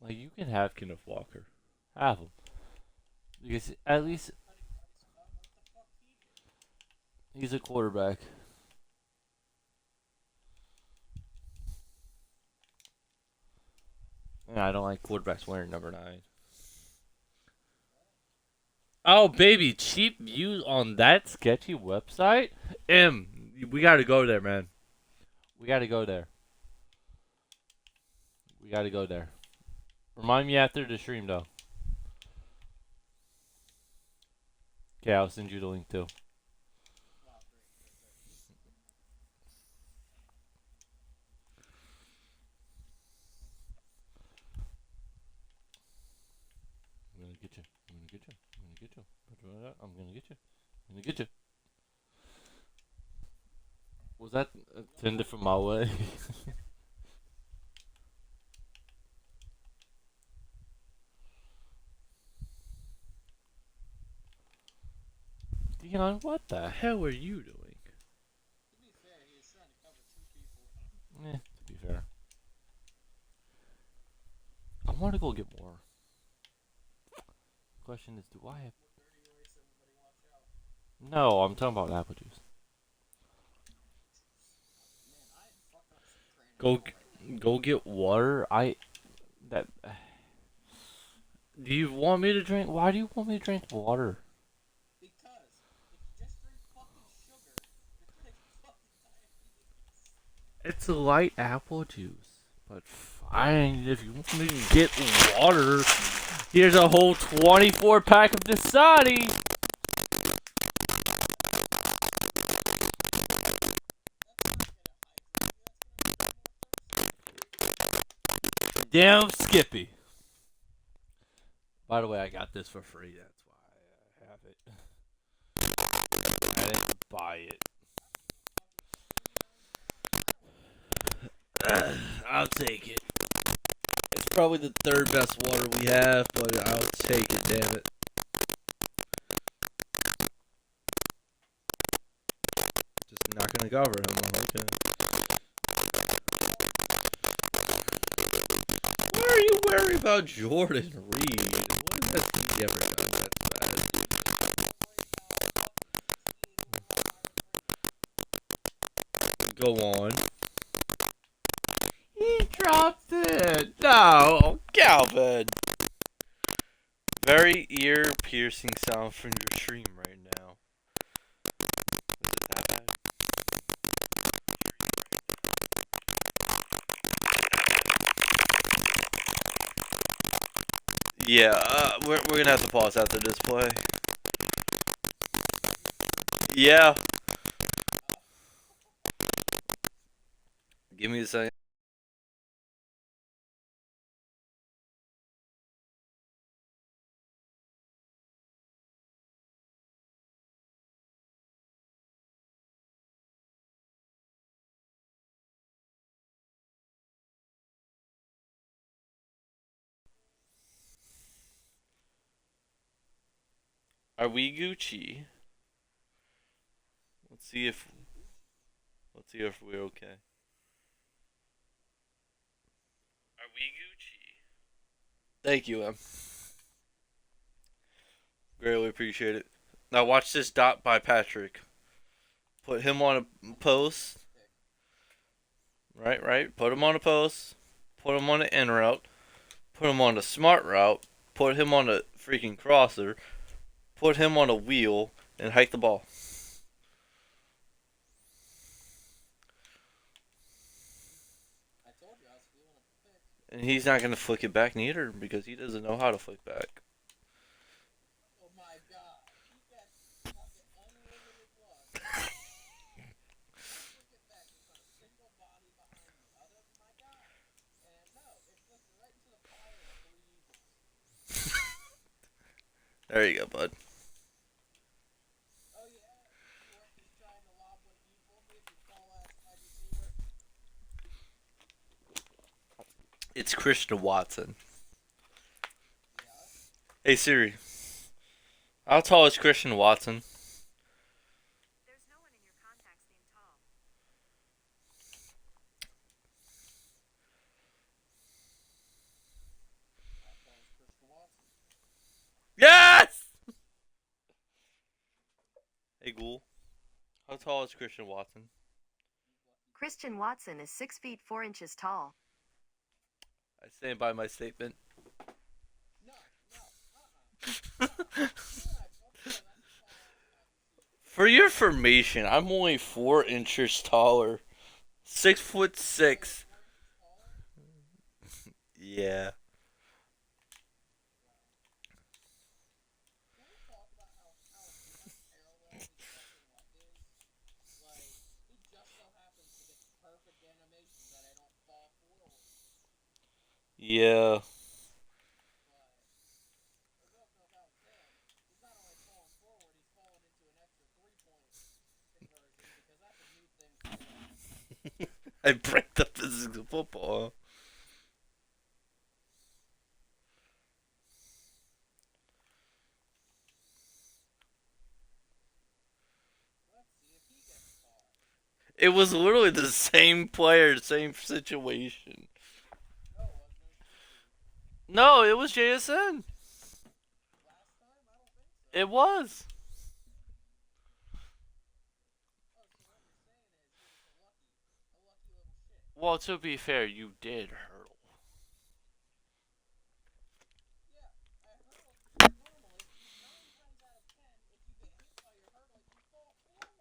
Like you can have Kenneth Walker, have him because at least he's a quarterback. And I don't like quarterbacks wearing number 9. Oh, baby, cheap views on that sketchy website? We gotta go there, man. We gotta go there. We gotta go there. Remind me after the stream, though. Okay, I'll send you the link, too. Wow, great. I'm gonna get you. I'm gonna get you. I'm gonna get you. I'm gonna get you. I'm gonna get you. Was that intended from my way? Deion, what the hell are you doing? To be fair, he was trying to cover two people. To be fair. gonna go get more. Question is, do I have? With dirty erase everybody, watch out. No, I'm talking about apple juice. Man, I am fucked up some cranberry Go, right now. go get water. That. Do you want me to drink? Why do you want me to drink water? Because if you just drink fucking sugar, you're gonna get fucking diabetes. It's a light apple juice. But fine, if you want me to get water, here's a whole 24 pack of Dasani. Damn Skippy. By the way, I got this for free. That's why I have it. I didn't buy it. I'll take it. It's probably the third best water we have, but I'll take it, damn it. Just not gonna cover him. Okay. Why are you worried about Jordan Reed? What has he ever done that's bad? Go on. He dropped it. No, Calvin. Very ear-piercing sound from your stream right now. Is it that bad? Yeah, we're gonna have to pause after this play. Yeah. Give me a second. Are we Gucci? Let's see if we're okay. Are we Gucci? Thank you, Em. Greatly appreciate it. Now watch this dot by Patrick. Put him on a post. Right. Put him on a post. Put him on an in route. Put him on a smart route. Put him on a freaking crosser. Put him on a wheel and hike the ball. I told you I was feeling a pick. And he's not gonna flick it back neither because he doesn't know how to flick back. Oh my god. He gets fucking unlimited blood. Flick it back. There's not a single body behind me other than my guy. And no, it flicks right into the fire of 3 Eagles. There you go, bud. Oh yeah? You weren't just trying to lob what you pulled me as your tall ass wide receiver? It's Christian Watson. Yeah. Hey Siri. How tall is Christian Watson? There's no one in your contacts named Tall. How tall is Christian Watson? Yes! Hey Ghoul. How tall is Christian Watson? Christian Watson is 6 feet 4 inches tall. I stand by my statement. No. You and I both know that's the tall ass wide receiver. For your information, I'm only 4 inches taller. 6'6". Yeah. Can we talk about how unparalleled his fucking leg is? Like, he just so happens to get the perfect animation that I don't fall forward. Yeah. But, regardless of how it's saying, he's not only falling forward, he's falling into an extra 3-point conversion because that's a new thing for him. I break the physics of football. Let's see if he gets caught. It was literally the same player, same situation. No, it wasn't. It was No, it was JSN. Last time? I don't think so. It was. Oh, so what you're saying is he was a lucky little shit. Well, to be fair, you did hurdle. Yeah, I hurled, but normally, 9 times out of 10, if you get hit while you're hurtling, you fall forward.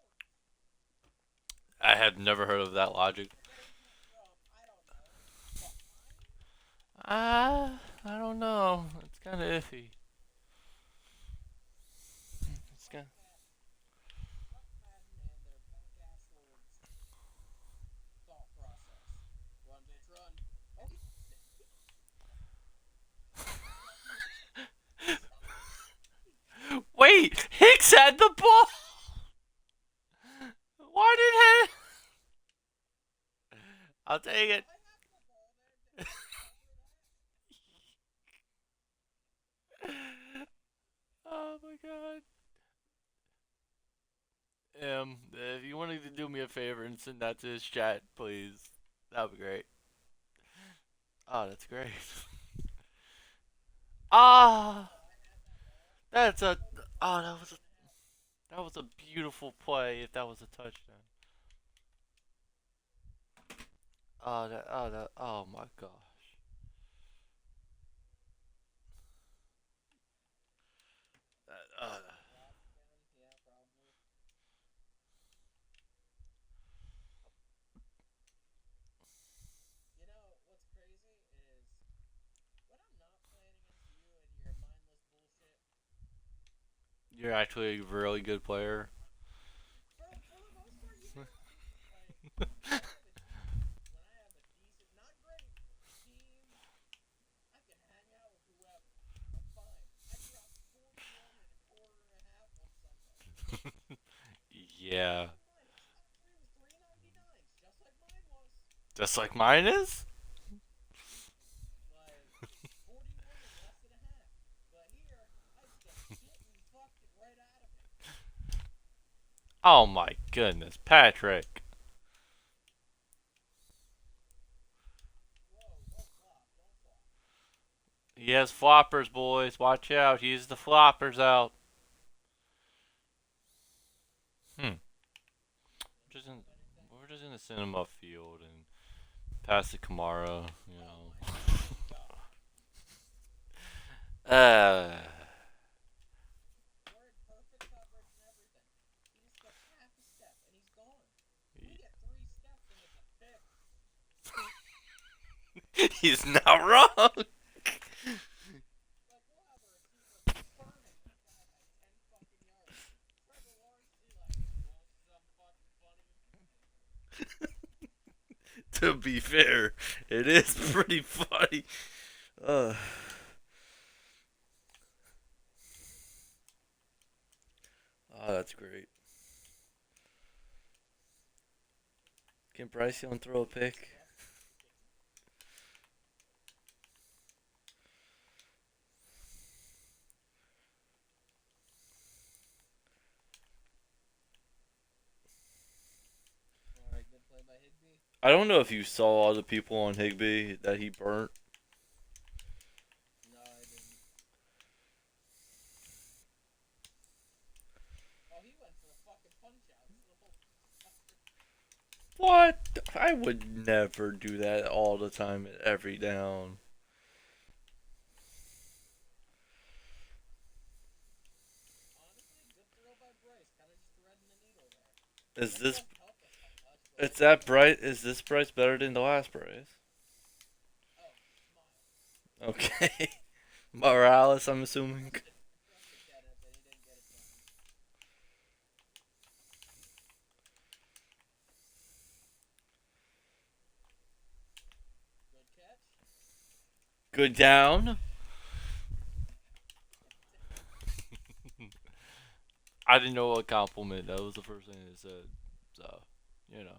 I had never heard of that logic. According from, I don't know, behind? I don't know. It's kind of iffy. It's kind. Fuck Madden and their punk assholes thought process. Run, bitch, run. Oh, he. Wait, Hicks had the ball. Why did he? I'll take it. I have the ball there. Oh my god. If you wanted to do me a favor and send that to his chat, please, that would be great. Oh, that's great. Ah, that's a. Oh, that was a beautiful play. If that was a touchdown. Oh my gosh. Uh, Yeah, probably. You know, what's crazy is when I'm not playing against you and your mindless bullshit, you're actually a really good player. for the most part, yeah. Like, when I have a decent, not great team, I can hang out with whoever. I'm fine. I dropped 41 and a quarter and a half on Sunday. Yeah. Keep in mind, his top three was 399s, just like mine was. Just like mine is? Like, 41 and less than a half. But here, I just shit and fucked it right out of it. Oh my goodness, Patrick. Whoa, don't flop, don't flop. He has floppers, boys. Watch out. He's the floppers out. Hmm. We're just, in, we're just gonna send him upfield and pass to Kamara, you Oh know. my fucking god. uh. We're in perfect coverage and everything. He just gets half a step and he's gone. We get 3 steps and it's a pick. He's not wrong. Like, we'll have a receiver burning. That guy had 10 fucking yards. Trevor Lawrence, he like, you want some fucking funny? To be fair, it is pretty funny. Uh. Oh, that's great. Can Bryce Young throw a pick? Alright, good play by Higbee. I don't know if you saw all the people on Higby that he burnt. No, I didn't. Oh, he went for a fucking punch out. This little fucker. What? I would never do that all the time at every down. Honestly, good throw by Bryce. Kind of just threading the needle there. Is It this? won't help us by much, but Is that Bryce? Is this Bryce better than the last Bryce? oh, smile. Okay. Morales, I'm assuming. Trusted Kenneth, and he didn't get it done. Good catch. Good down. I didn't know what compliment. That was the first thing they said. So, you know.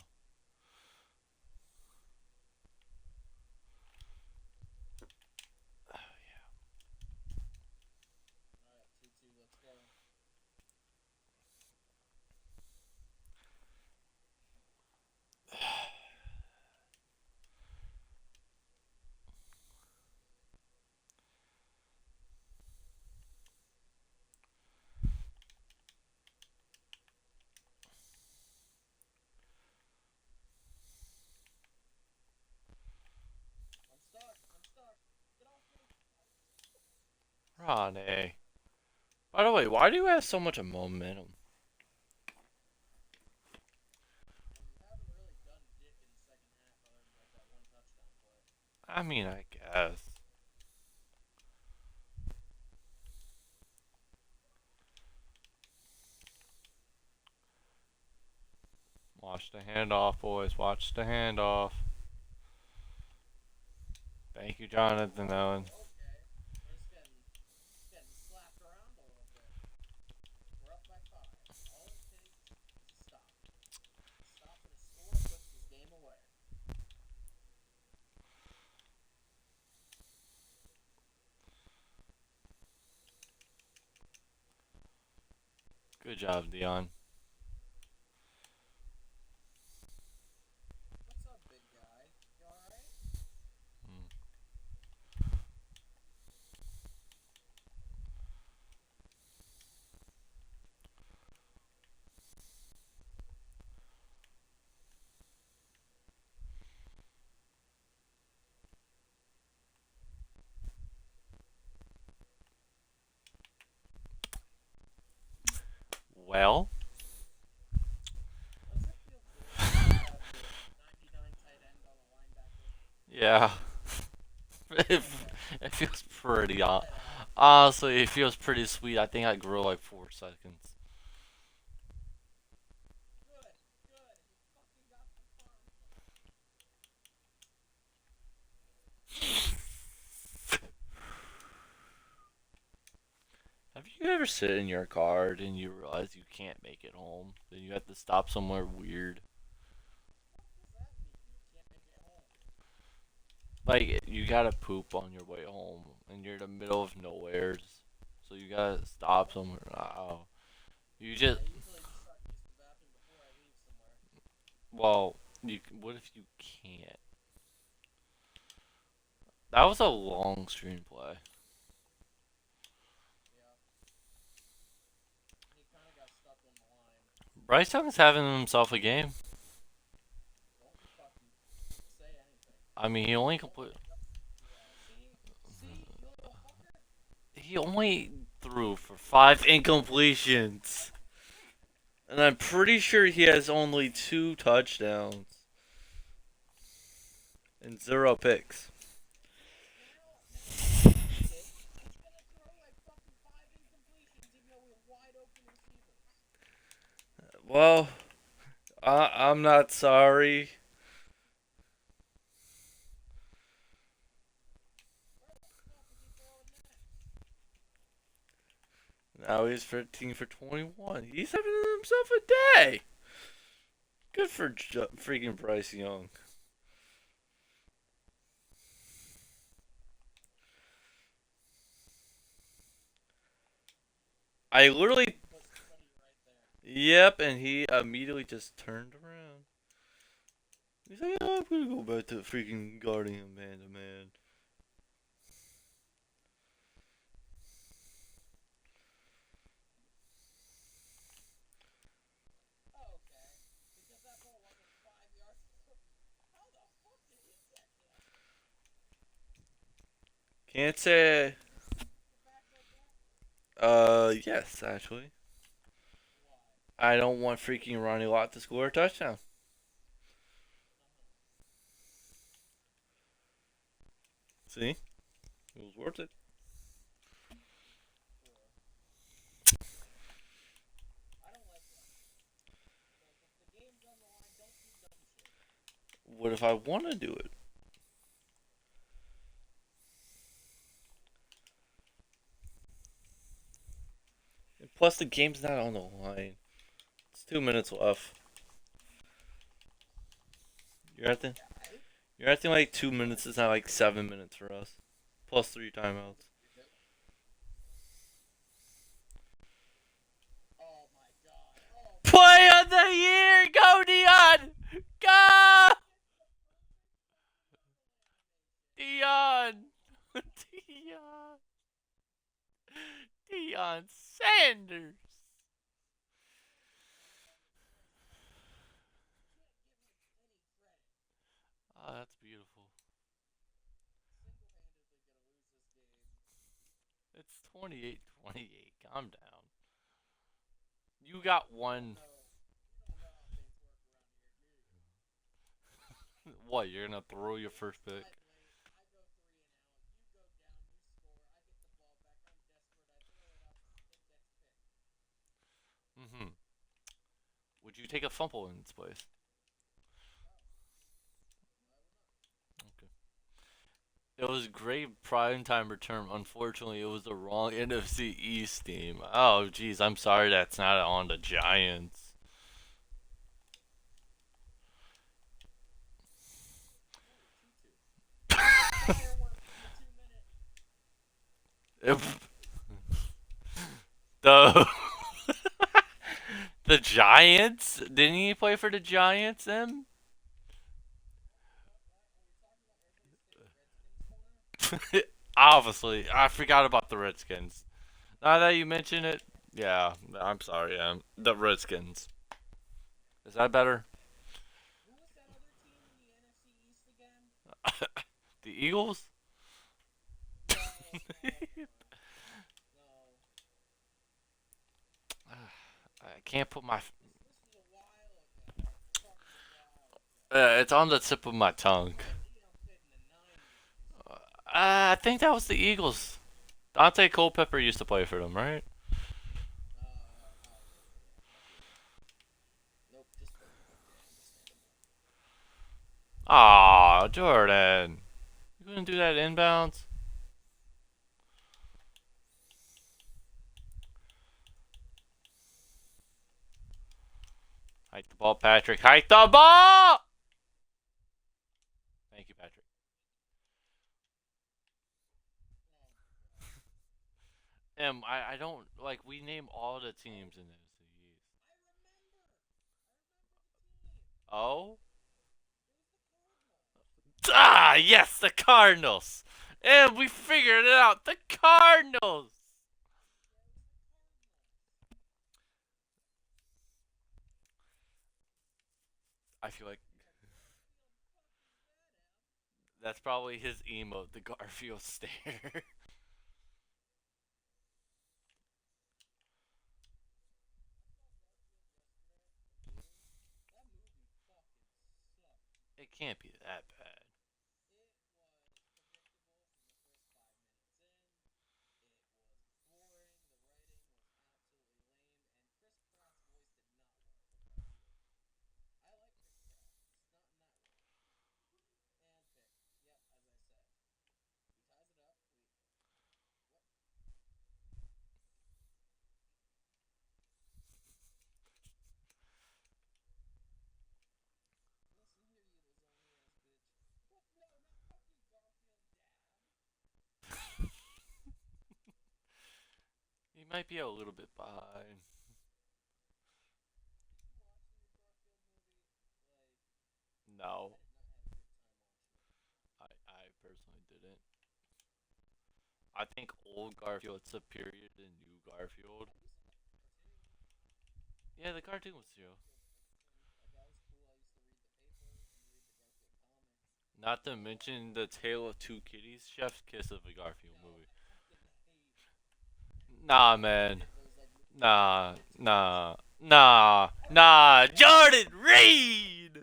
Alright, 2-2, let's go. Ronnie. By the way, why do you have so much momentum? Haven't really done dick in the second half other than like that one touchdown play. I mean, I guess. Watch the handoff, boys. Watch the handoff. Thank you, Jonathan Owen. Okay. We're just getting slapped around a little bit. We're up by 5. All it takes is a stop. A stop and a score puts this game away. Good job, Deion. What's up, big guy? You alright? Well, Does it feel good to have the 99 tight end on a linebacker? yeah. it, it feels pretty. Honestly, it feels pretty sweet. I think I grew like 4 seconds. Good, good. You fucking got the farm. Have you ever sit in your car and you realize you can't make it home? Then you have to stop somewhere weird. What does that mean? You can't make it home. Like you gotta poop on your way home, and you're in the middle of nowhere, so you gotta stop somewhere. Oh, you just I usually just start to use the bathroom before I leave somewhere. well, you. What if you can't? That was a long screenplay. Yeah. He kind of got stuck on the line. Bryce Young's having himself a game. Don't you fucking say anything. I mean, he only complete. See, you little fucker. He only threw for 5 incompletions, and I'm pretty sure he has only 2 touchdowns and 0 picks. Now, he's gonna throw like fucking 5 incompletions, even though we have wide open receivers. Well, I'm not sorry. Where the fuck is he throwing next? Now he's 15 for 21. He's having himself a day. Good for freaking Bryce Young. I literally. Put somebody right there. Yep, and he immediately just turned around. He's like, oh, I'm gonna go back to freaking guarding him man to man. Oh, okay. Because that ball wasn't 5 yards. How the fuck did he get there? Can't say. The back like that? Yes, actually. Why? I don't want freaking Ronnie Lott to score a touchdown. See? It was worth it. I don't like that. Like, if the game's on the line, don't do dumb shit. What if I want to do it? And plus, the game's not on the line. It's 2 minutes left. You're acting. You're acting like 2 minutes is not like 7 minutes for us. Plus 3 timeouts. Oh my god. Oh my Play of the year! Go, Dion! Go! Dion! Dion! Dion Sanders! Oh, that's beautiful. single-handedly gonna lose this game. It's 28-28. Calm down. You got one. You don't know how things work around here, do you? What? You're gonna throw your first It's pick? late. I go 3 and out. You go down. You score. I get the ball back. I'm desperate. I throw it up. It gets picked. Mm-hmm. Would you take a fumble in its place? Okay. It was great primetime return. Unfortunately, it was the wrong NFC East team. Oh, jeez. I'm sorry that's not on the Giants. Fireworks in the 2 minute. If the the Giants? Didn't he play for the Giants then? Obviously, I forgot about the Redskins. Now that you mention it, yeah, I'm sorry. The Redskins. Is that better? Who was that other team in the NFC East again? The Eagles? No, no, no. I can't put my. This was a while ago. Fucking while ago. It's on the tip of my tongue. Deion played in the 90s. I think that was the Eagles. Dante Culpepper used to play for them, right? Yeah. Nope, just fucking okay, understandable. Aw, Jordan. You couldn't do that inbounds? Hike the ball, Patrick. Hike the ball! Thank you, Patrick. I don't like we name all the teams in this. I remember. I remember the team. Oh? It was the Cardinals. Ah, yes, the Cardinals. And we figured it out. The Cardinals. I feel like that's probably his emote, the Garfield stare. That movie fucking sucked. It can't be that bad. It was predictable from the first 5 minutes in. It was boring. The writing was absolutely lame, and Chris Pratt's voice did not work with that. I like Chris Pratt, just not in that role. And pick. Yep, as I said. He ties it up. What? Listen here, you lasagna ass bitch. What? No, not fucking Garfield, Dad. He might be a little bit behind. Did you watch the new Garfield movie? I No, did not have a good time watching it. I personally didn't. I think old Garfield superior to new Garfield. Have you seen the cartoon? Yeah, the cartoon was The true. Garfield cartoon? That was cool. I used to read the paper and read the Garfield comics. Not to mention the Tale of Two Kitties, Chef's Kiss of a Garfield No, movie. I fucking hate. Nah, I man. hated those like Nah, cartoons. nah, nah. Jordan Reed!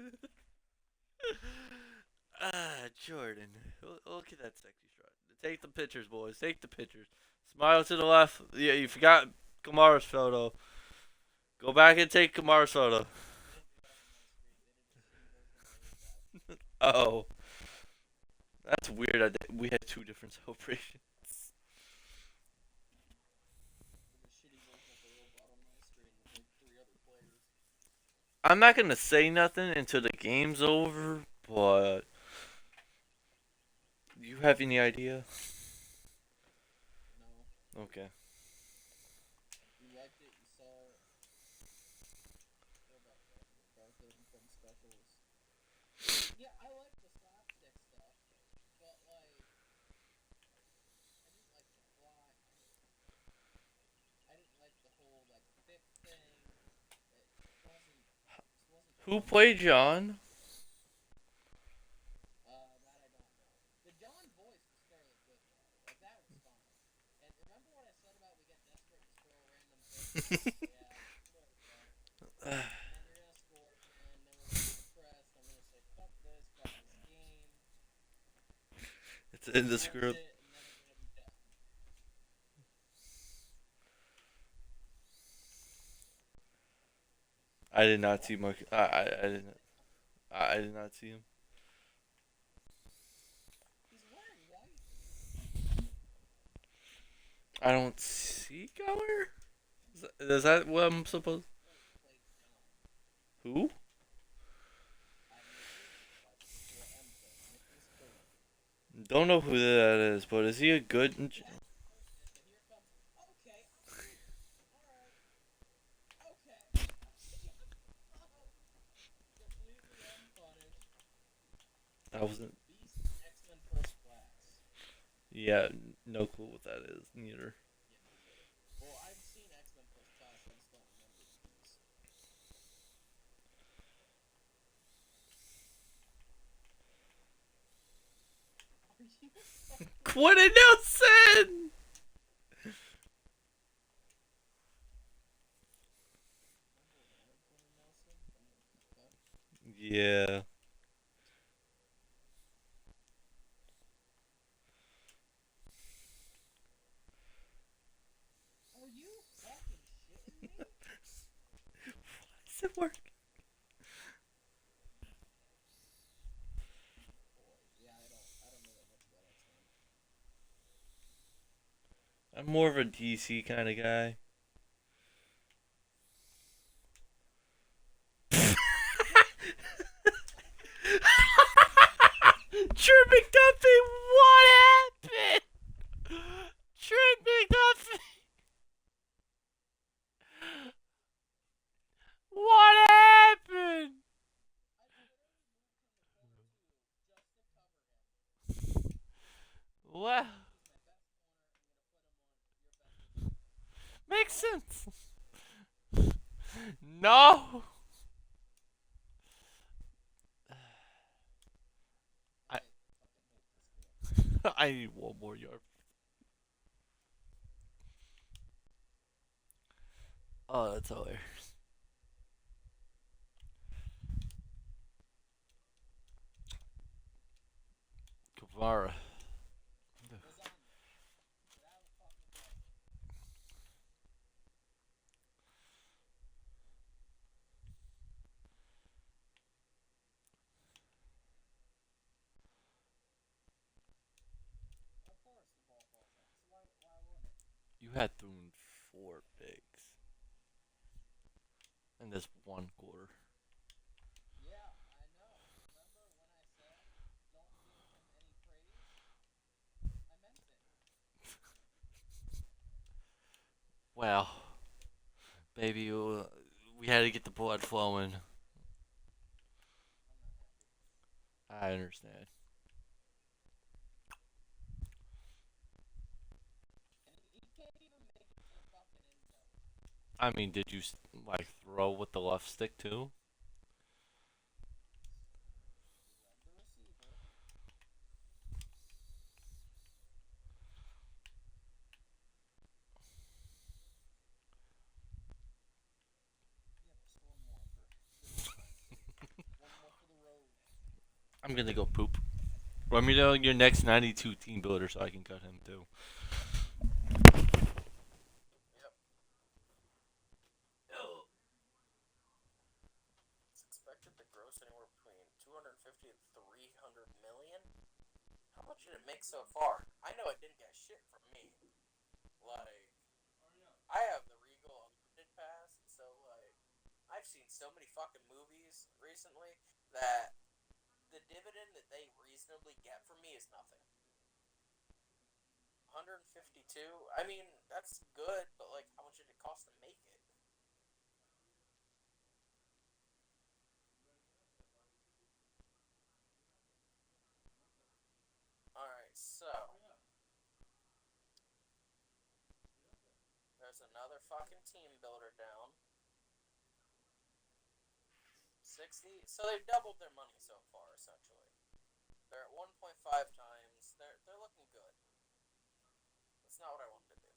Jordan. Look at that sexy strut. Take the pictures, boys. Take the pictures. Smile to the left. Yeah, you forgot Kamara's photo. Go back and take Kamara's photo. They didn't do that on my screen. They did a shitty version of Dave's app. Oh, that's weird. We had two different celebrations. Did a shitty version of the robot on my screen with like 3 other players. I'm not gonna say nothing until the game's over, but do you have any idea? No. Okay. You liked it, you saw it. What about Garfield? Garfield and Friends specials. Yeah, I like the slapstick stuff, but like I didn't like the plot. I didn't like the whole like thick thing. It just wasn't Who funny. played John? That I don't know. The John voice was fairly good though. Like that was fine. And remember when Yeah, there we go. And then you're gonna score again. Then we're gonna be depressed. I'm gonna say, fuck this game. It's in the Close script. it, and then I'm gonna be done. I did not see Mark. I didn't. I did not see him. He's wearing white. I don't see color. Is that what I'm supposed? Oh, he played down. Who? I have no clue. That's this little M thing. Nicholas Coburn. Don't know who that is, but is he a good? That's bullshit. But here comes. Okay, I'm here. All right. Okay. Completely unpunished. I wasn't. Beast X Men First Class. Yeah, no clue what that is. Neither. Yeah, me neither. Well, I've seen X Men First Class. I just don't remember these. Are you fucking Quentin Nelson. Number one, Quentin Nelson from the fuck? Yeah. Are you fucking shitting me? Does it work? Boy, yeah, I don't know that much about X Men. I'm more of a DC kind of guy. Trip McDuffie, what happened? Trip McDuffie, what happened? I literally moved him to corner two just to cover him. Well, He's my best corner. I'm gonna put him on your best receiver. makes sense. No. I I fucking hate this game. I need one more yard. Oh, that's hilarious. Kamara. Lasagna. Without a fucking question. Of course the ball falls out. So why wouldn't it? You had thrown 4 picks in this one quarter. Yeah, I know. Remember when I said don't give him any praise? I meant it. Well, baby, we had to get the blood flowing. I'm not happy. I understand. And he can't even make it to the fucking end zone. I mean, did you like throw with the left stick too? He led the receiver. Yeah, but just one more for good old time's sake. One more for the road. I'm gonna go poop. Let me know your next 92 team builder so I can cut him too. Yep. It's expected to gross anywhere between 250 and 300 million. How much did it make so far? I know it didn't get shit from me. Like, I have the Regal Unlimited Pass, so like, I've seen so many fucking movies recently that the dividend that they reasonably get from me is nothing. 152. I mean, that's good, but like, how much did it cost to make it? All right, so there's another fucking team builder down. 60. So they've doubled their money so far, essentially. They're at 1.5 times. They're looking good. That's not what I wanted to do.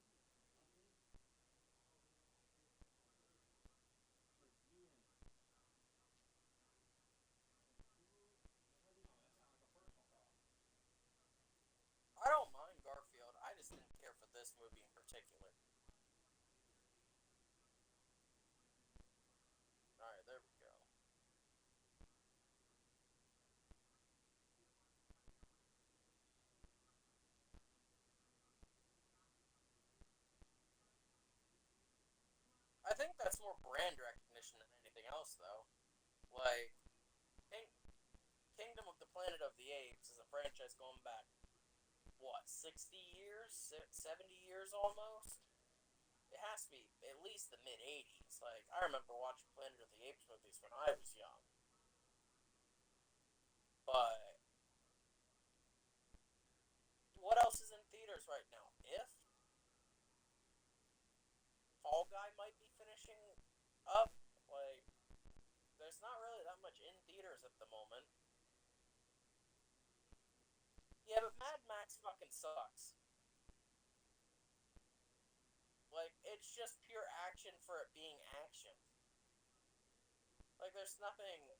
brand recognition than anything else, though. Like, Kingdom of the Planet of the Apes is a franchise going back, what, 60 years? 70 years almost? It has to be at least the mid 80s. Like, I remember watching Planet of the Apes movies when I was young. But what else is in theaters right now? If Fall Guy might be finishing up, like, there's not really that much in theaters at the moment. Yeah, but Mad Max fucking sucks. Like, it's just pure action for it being action. Like, there's nothing.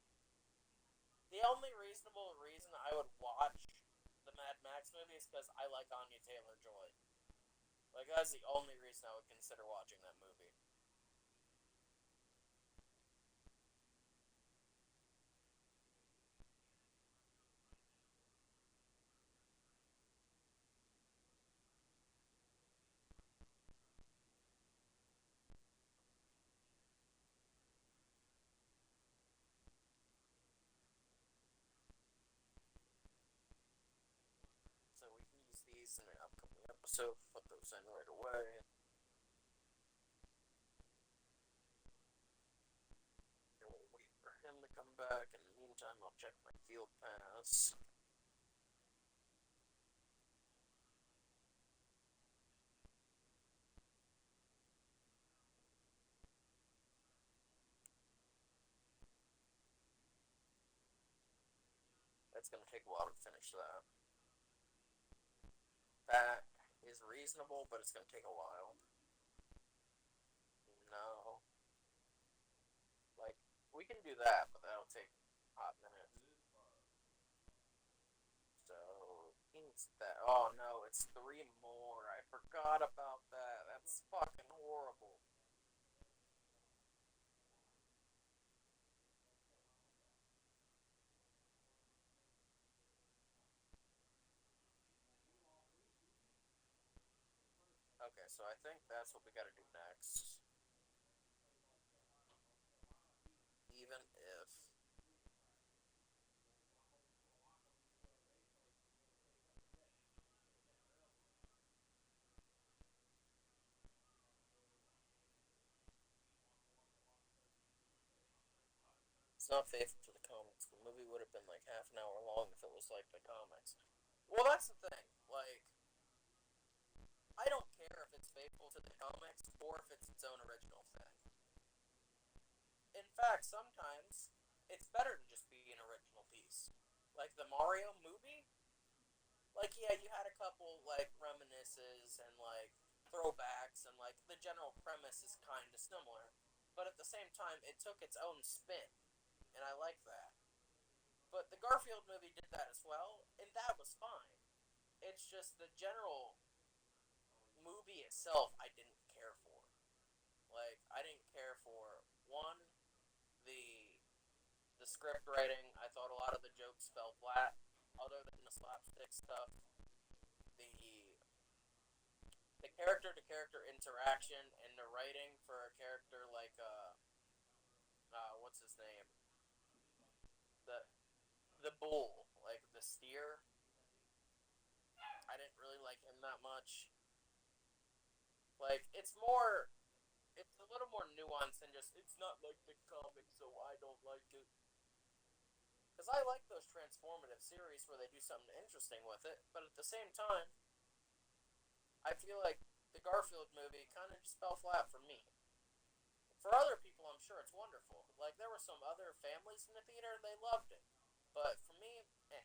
The only reasonable reason I would watch the Mad Max movie is because I like Anya Taylor-Joy. Like, that's the only reason I would consider watching that movie. So we can use these in an upcoming episode, put those in right away. And we'll wait for him to come back. In the meantime, I'll check my field pass. That's going to take a while to finish that. That is reasonable, but it's going to take a while. No. Like, we can do that, but that'll take a hot minute. So, he needs that. Oh no, it's 3 more. I forgot about that. That's fucking horrible. Okay, so I think that's what we gotta do next. Even if. It's not faithful to the comics. The movie would have been like half an hour long if it was like the comics. Well, that's the thing. Like, I don't care if it's faithful to the comics or if it's its own original thing. In fact, sometimes it's better to just be an original piece. Like the Mario movie, like, yeah, you had a couple like reminiscences and like throwbacks, and like the general premise is kind of similar, but at the same time, it took its own spin, and I like that. But the Garfield movie did that as well, and that was fine. It's just the general movie itself I didn't care for. Like, I didn't care for one, the the script writing. I thought a lot of the jokes fell flat, other than the slapstick stuff. The the character to character interaction and the writing for a character like what's his name, the the bull, like the steer. I didn't really like him that much. Like, it's a little more nuanced than just it's not like the comic, so I don't like it. Because I like those transformative series where they do something interesting with it, but at the same time, I feel like the Garfield movie kind of just fell flat for me. For other people, I'm sure it's wonderful. Like, there were some other families in the theater and they loved it. But for me, eh.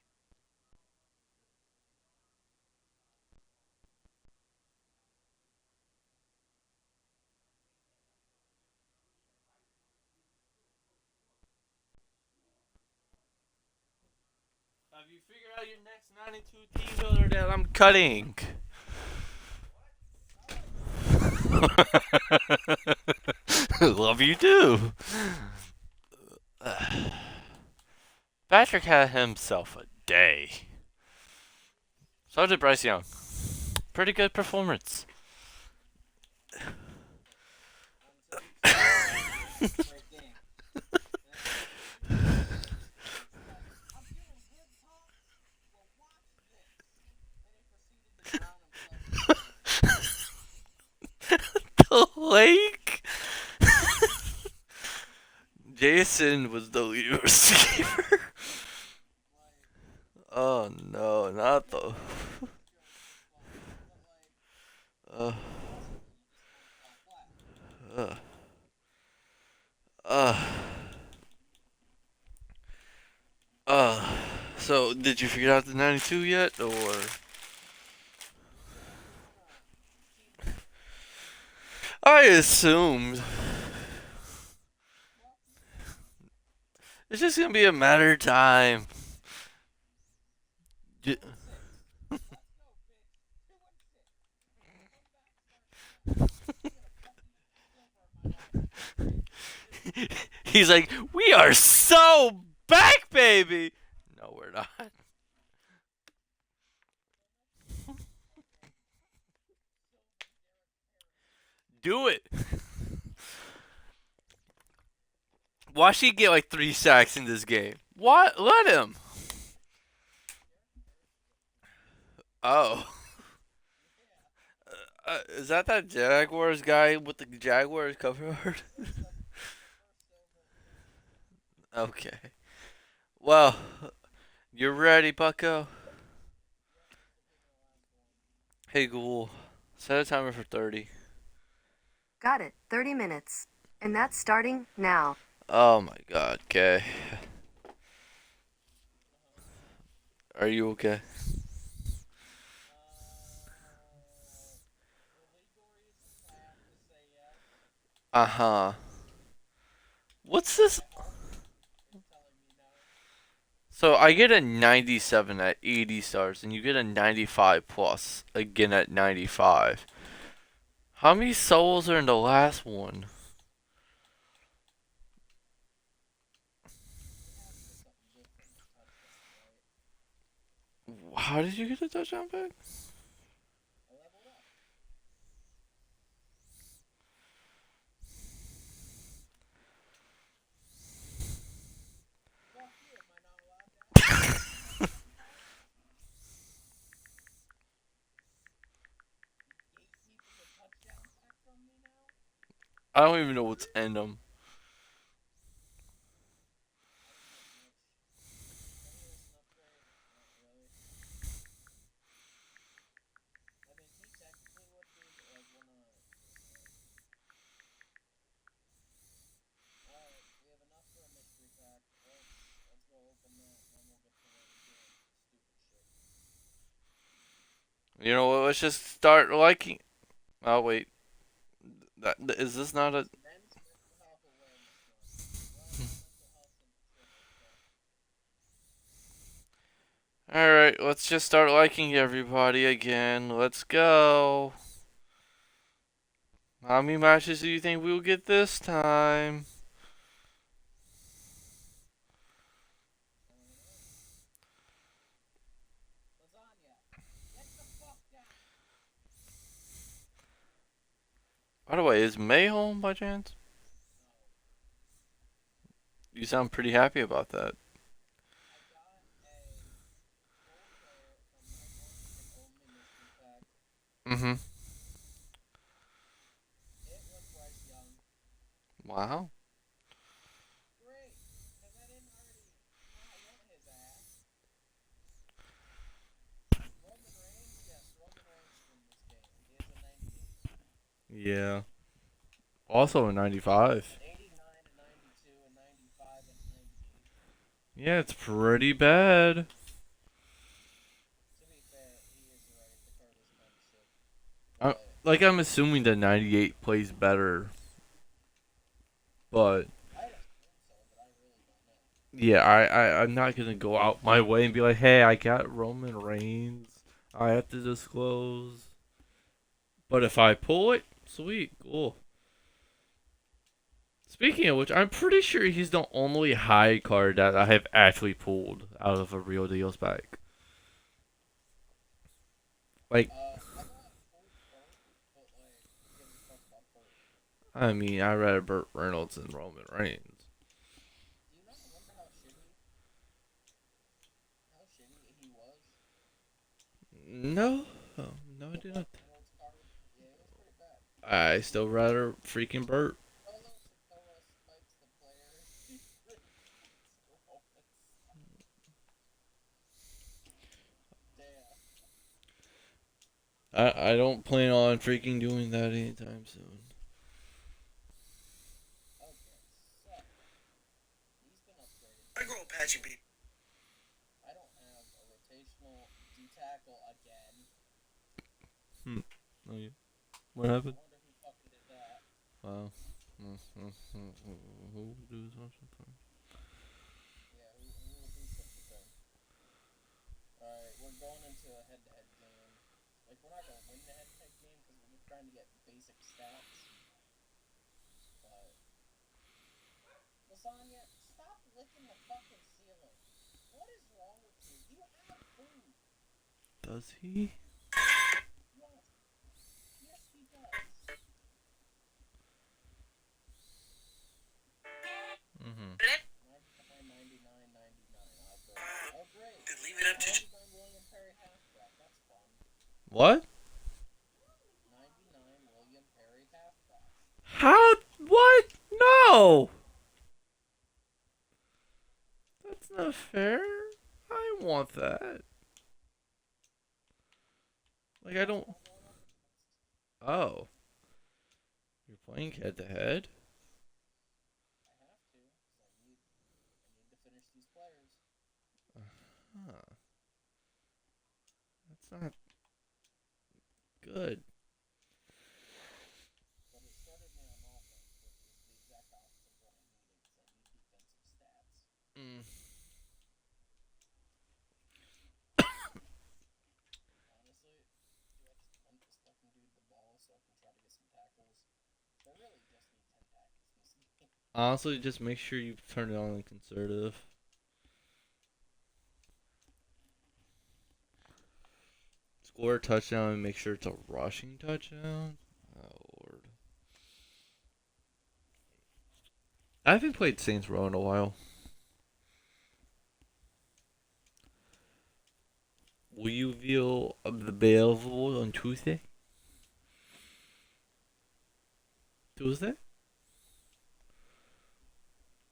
Have you figured out your next 92 T-builder that I'm cutting? Love you too. Patrick had himself a day. So did Bryce Young. Pretty good performance. great game. And then he's like, I'm doing good, Tom. Well, watch this. And he proceeded to drown himself in the lake. The lake. Jason was the lead receiver. Like, Oh no, not yeah, the. this joke was funny. But, like, Uh, ultimately, he just kind of fell flat. uh, uh, uh. So, did you figure out the 92 yet, or? Yeah, I'm trying to keep it. I assumed. Fuck you. It's just gonna be a matter of time. 2-6. Let's go, bitch. 2-6. Comeback starts tonight. I'm gonna put these silver in my wallet. Just He's like, we are so back, baby. No, we're not. Do it. Watch he get like 3 sacks in this game. What? Let him. Oh. Is that Jaguars guy with the Jaguars cover art? Okay. Well, you're ready, Bucko. Hey, Google, set a timer for 30. Got it. 30 minutes. And that's starting now. Oh my god, okay. Are you okay? For legal reasons, I have to say yes. Uh huh. What's this? My heart is telling me no. So I get a 97 at 80 stars, and you get a 95 plus again at 95. How many souls are in the last one? It has to be something different than touchdowns, right? How did you get a touchdown back? I leveled up. Fuck you, am I not allowed to ask you questions anymore? You gatekeeping the touchdown pack from me now? I don't even know what's in them. I don't know, Mitch. Can you get us an upgrade? Not really. I mean, he technically would be, but like we're not. Alright, we have enough for a mystery pack. Let's go open that and then we'll get to doing stupid shit. You know what? Let's just start liking. Oh wait, is this not a? Men's mental health awareness month. Well, my mental health's in trouble, so All right, let's just start liking everybody again. Let's go. How many matches do you think we'll get this time? I don't know. Lasagna, get the fuck down. By the way, is May home by chance? No. You sound pretty happy about that. I got a full player from my one and only mystery pack. Mm-hmm. It was Bryce Young. Wow. Great, because I didn't already not want his ass. Roman Reigns? Yes, Roman Reigns is in this game. He is a 98. Yeah. Also a 95. 89 and 92 and 95 and 98. Yeah, it's pretty bad. To be fair, he is right. The card is kind of sick. I'm, But I'm assuming that 98 plays better. But I'd assume so, but I really don't know. yeah, I'm not gonna go out my way and be like, hey, I got Roman Reigns. I have to disclose. But if I pull it, sweet, cool. Speaking of which, I'm pretty sure he's the only high card that I have actually pulled out of a real deals pack. Like, I got full Pert, but like, who gives a fuck about Pert? I mean, I'd rather Burt Reynolds than Roman Reigns. Do you not remember how shitty he was? No, no, I The do Burt not. Reynolds card? Yeah, it was pretty bad. I still rather freaking Burt. Solo Sikoa spikes the player. Damn. I don't plan on freaking doing that anytime soon. Okay, so he's been upgraded. I grow Apache beef. I don't have a rotational D tackle again. Oh, yeah. What I happened? wonder who fucking did that. Wow. Who do such a thing? Yeah, who such a thing? Alright, we're going into a head-to-head game. Like, we're not gonna win the head-to-head game because we're just trying to get basic stats. But lasagna, stop licking the fucking ceiling. What is wrong with you? You have food. Does he? Yes. Yes, he does. Mm-hmm. 99. Oh, great. Could leave it up to 99 William Perry halfback. That's fun. What? 99 William Perry halfback. How? What? No! That's not fair. I want that. Like, I don't. Oh. You're playing head to head? I have to, because I need to finish these players. Huh. That's not good. But it started me on offense, which is the exact opposite of what I needed, because I need defensive stats. Mm. Honestly, do I just punt this fucking dude the ball so I can try to get some tackles? I really just need 10 tackles in this game. Honestly, just make sure you turn it on conservative. Score a touchdown and make sure it's a rushing touchdown. Oh, Lord. I haven't played Saints Row in a while. Will you feel available on Tuesday? Tuesday?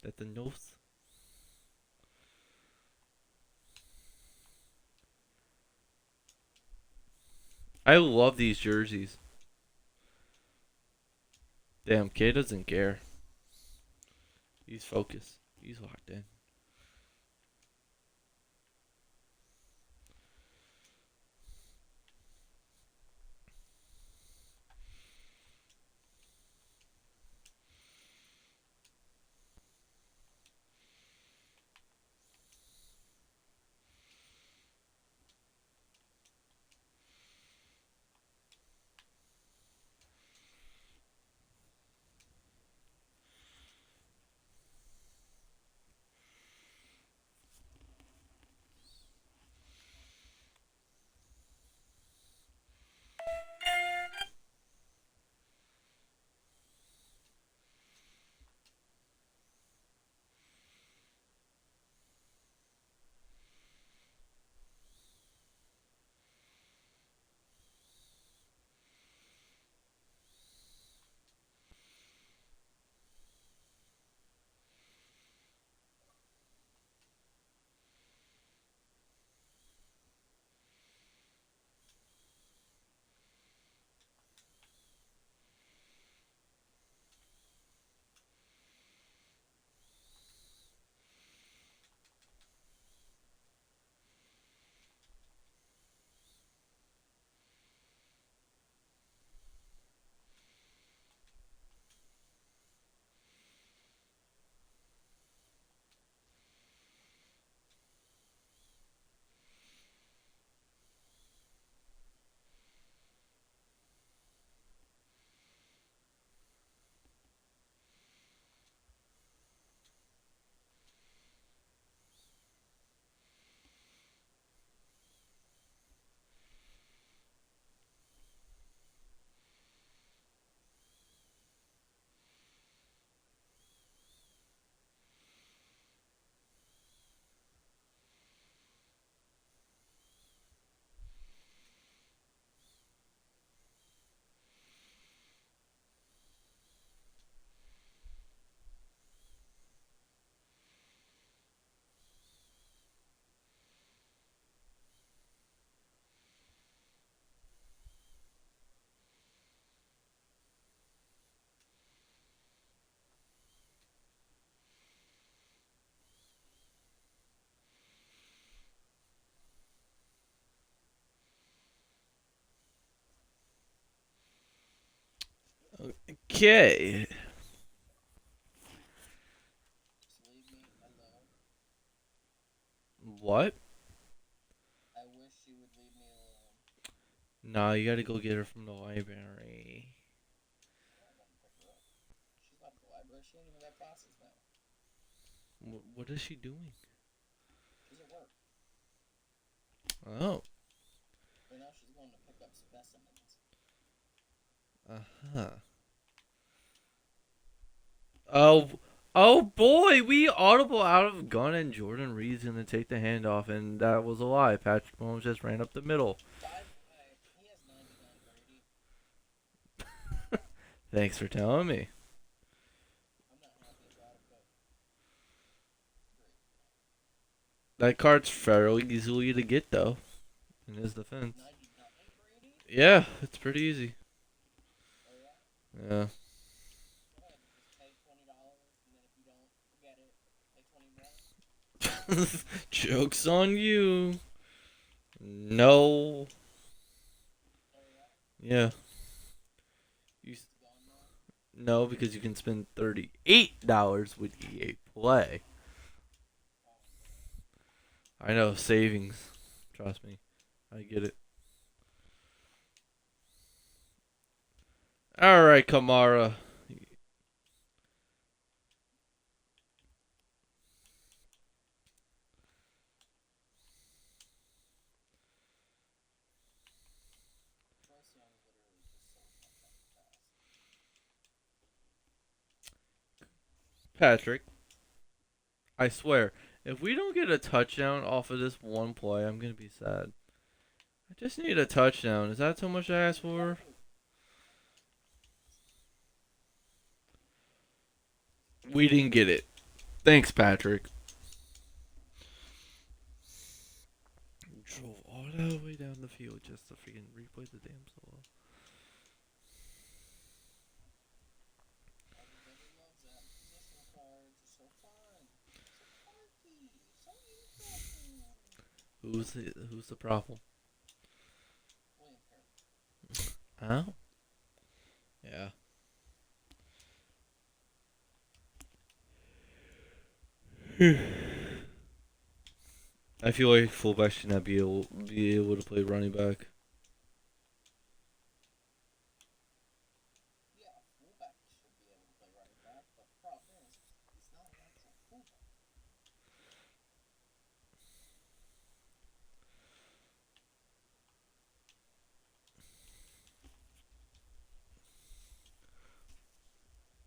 That's the nose. I love these jerseys. Damn, K doesn't care. He's focused. He's locked in. Okay. Just leave me alone. What? I wish she would leave me alone. Nah, you gotta go get her from the library. I don't want to pick her up. She's not at the library. She ain't even got classes now. What is she doing? She's at work. Oh. Right now she's going to pick up specimens. Uh-huh. Oh boy, we audible out of gun and Jordan Reed's gonna take the handoff, and that was a lie. Patrick Mahomes just ran up the middle. By the way, he has 99 Brady. Thanks for telling me. I'm not happy about it, but great. That card's fairly easily to get though, in his defense. 99 Brady? Yeah, it's pretty easy. Oh yeah? Yeah. Go ahead. Just pay $20, and then if you don't get it, pay 20 more. Joke's on you. No. Oh yeah? Yeah. You It's gone now? no, because you can spend $38 with EA Play. Oh man. I know savings. Trust me, I get it. All right, Kamara. Bryce Young literally just sold my fucking pass. Patrick, I swear, if we don't get a touchdown off of this one play, I'm gonna be sad. I just need a touchdown. Is that too much to ask for? We didn't get it. Thanks, Patrick. Drove all the way down the field just to freaking replay the damn solo. Everybody loves that. Position cards are so fun. So quirky. So interesting. Who's the problem? William Perry. Oh, yeah. I feel like fullback should not be able to play running back. Yeah, a fullback should be able to play running back, but the problem is, he's not an actual fullback.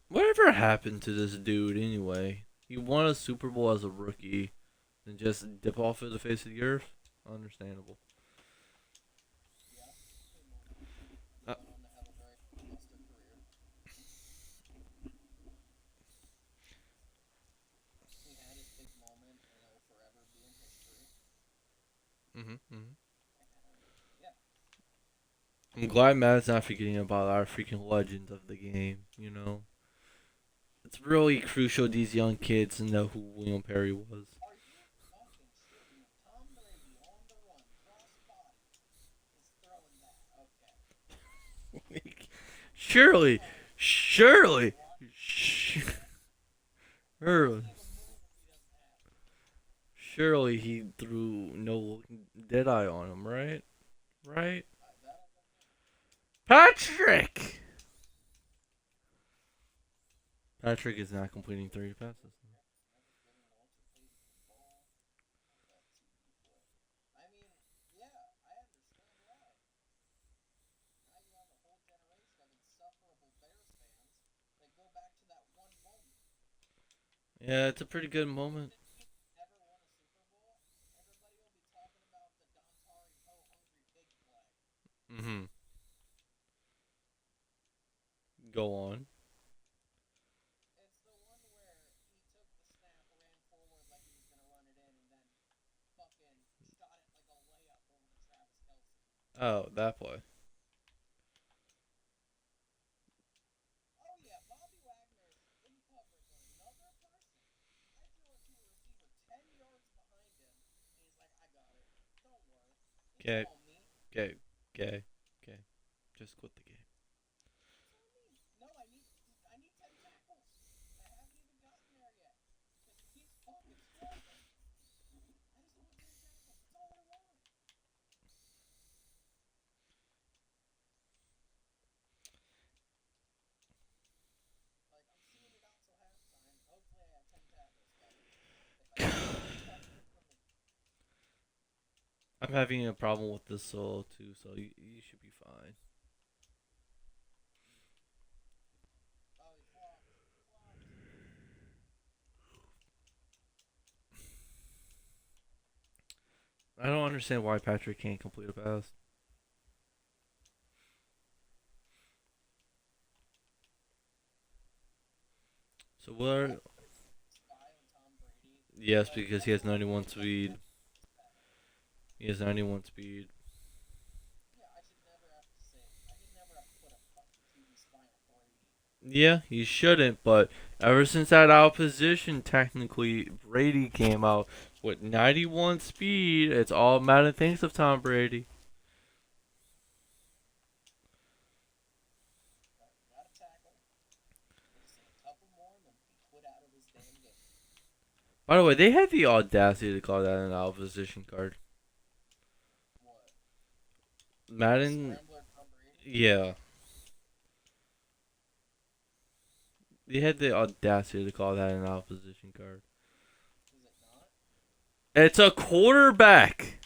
Whatever happened to this dude anyway? He won a Super Bowl as a rookie and just dip off of the face of the earth? Understandable. Yeah, pretty much. He Uh, went on to have a very lackluster career. He had his big moment, and it will forever be in history. mm-hmm. And yeah, I'm glad Matt's not forgetting about our freaking legends of the game, you know? It's really crucial these young kids know who William Perry was. are you fucking shitting me? Tom Brady on the run, cross body, is throwing that. Okay. surely, surely, What? How surely, does he have a move if he doesn't have it? surely he threw no dead eye on him, right? Right? That I don't know. Patrick! Patrick is not completing 30 passes. Never getting what's her face the ball. Fuck that TV play. I mean, yeah, I understand why. Now you have a whole generation of insufferable Bears fans that go back to that one moment. Yeah, it's a pretty good moment. The team never won a Super Bowl. Everybody will be talking about the Dontari Poe Hungry Pig play. Mm-hmm. Go on. It's the one where he took the snap, ran forward like he was gonna run it in, and then fucking shot it like a layup over to Travis Kelsey. Oh, that play. Oh yeah, Bobby Wagner's in coverage on another person. I throw it to a receiver 10 yards behind him, and he's like, I got it. Don't worry. It's Okay, all me. okay, okay, okay. Just quit the game. That's what I mean. No, I'm having a problem with this solo too, so you should be fine. Oh, he flopped. He flopped. I don't understand why Patrick can't complete a pass. So what? Spy on Tom Brady. Yes, Like, because he has 91 speed. He has 91 speed. yeah, I should never have to say. I should never have to put a fucking TV spy on Brady. Yeah, he shouldn't, but ever since that opposition, technically, Brady came out with 91 speed. It's all Madden thinks of Tom Brady. Got a tackle. Just a couple more, and then he quit out of this damn game. By the way, they had the audacity to call that an opposition card. What? Madden, Scrambler Tom Brady? yeah. They had the audacity to call that an opposition card. Is it not? It's a quarterback!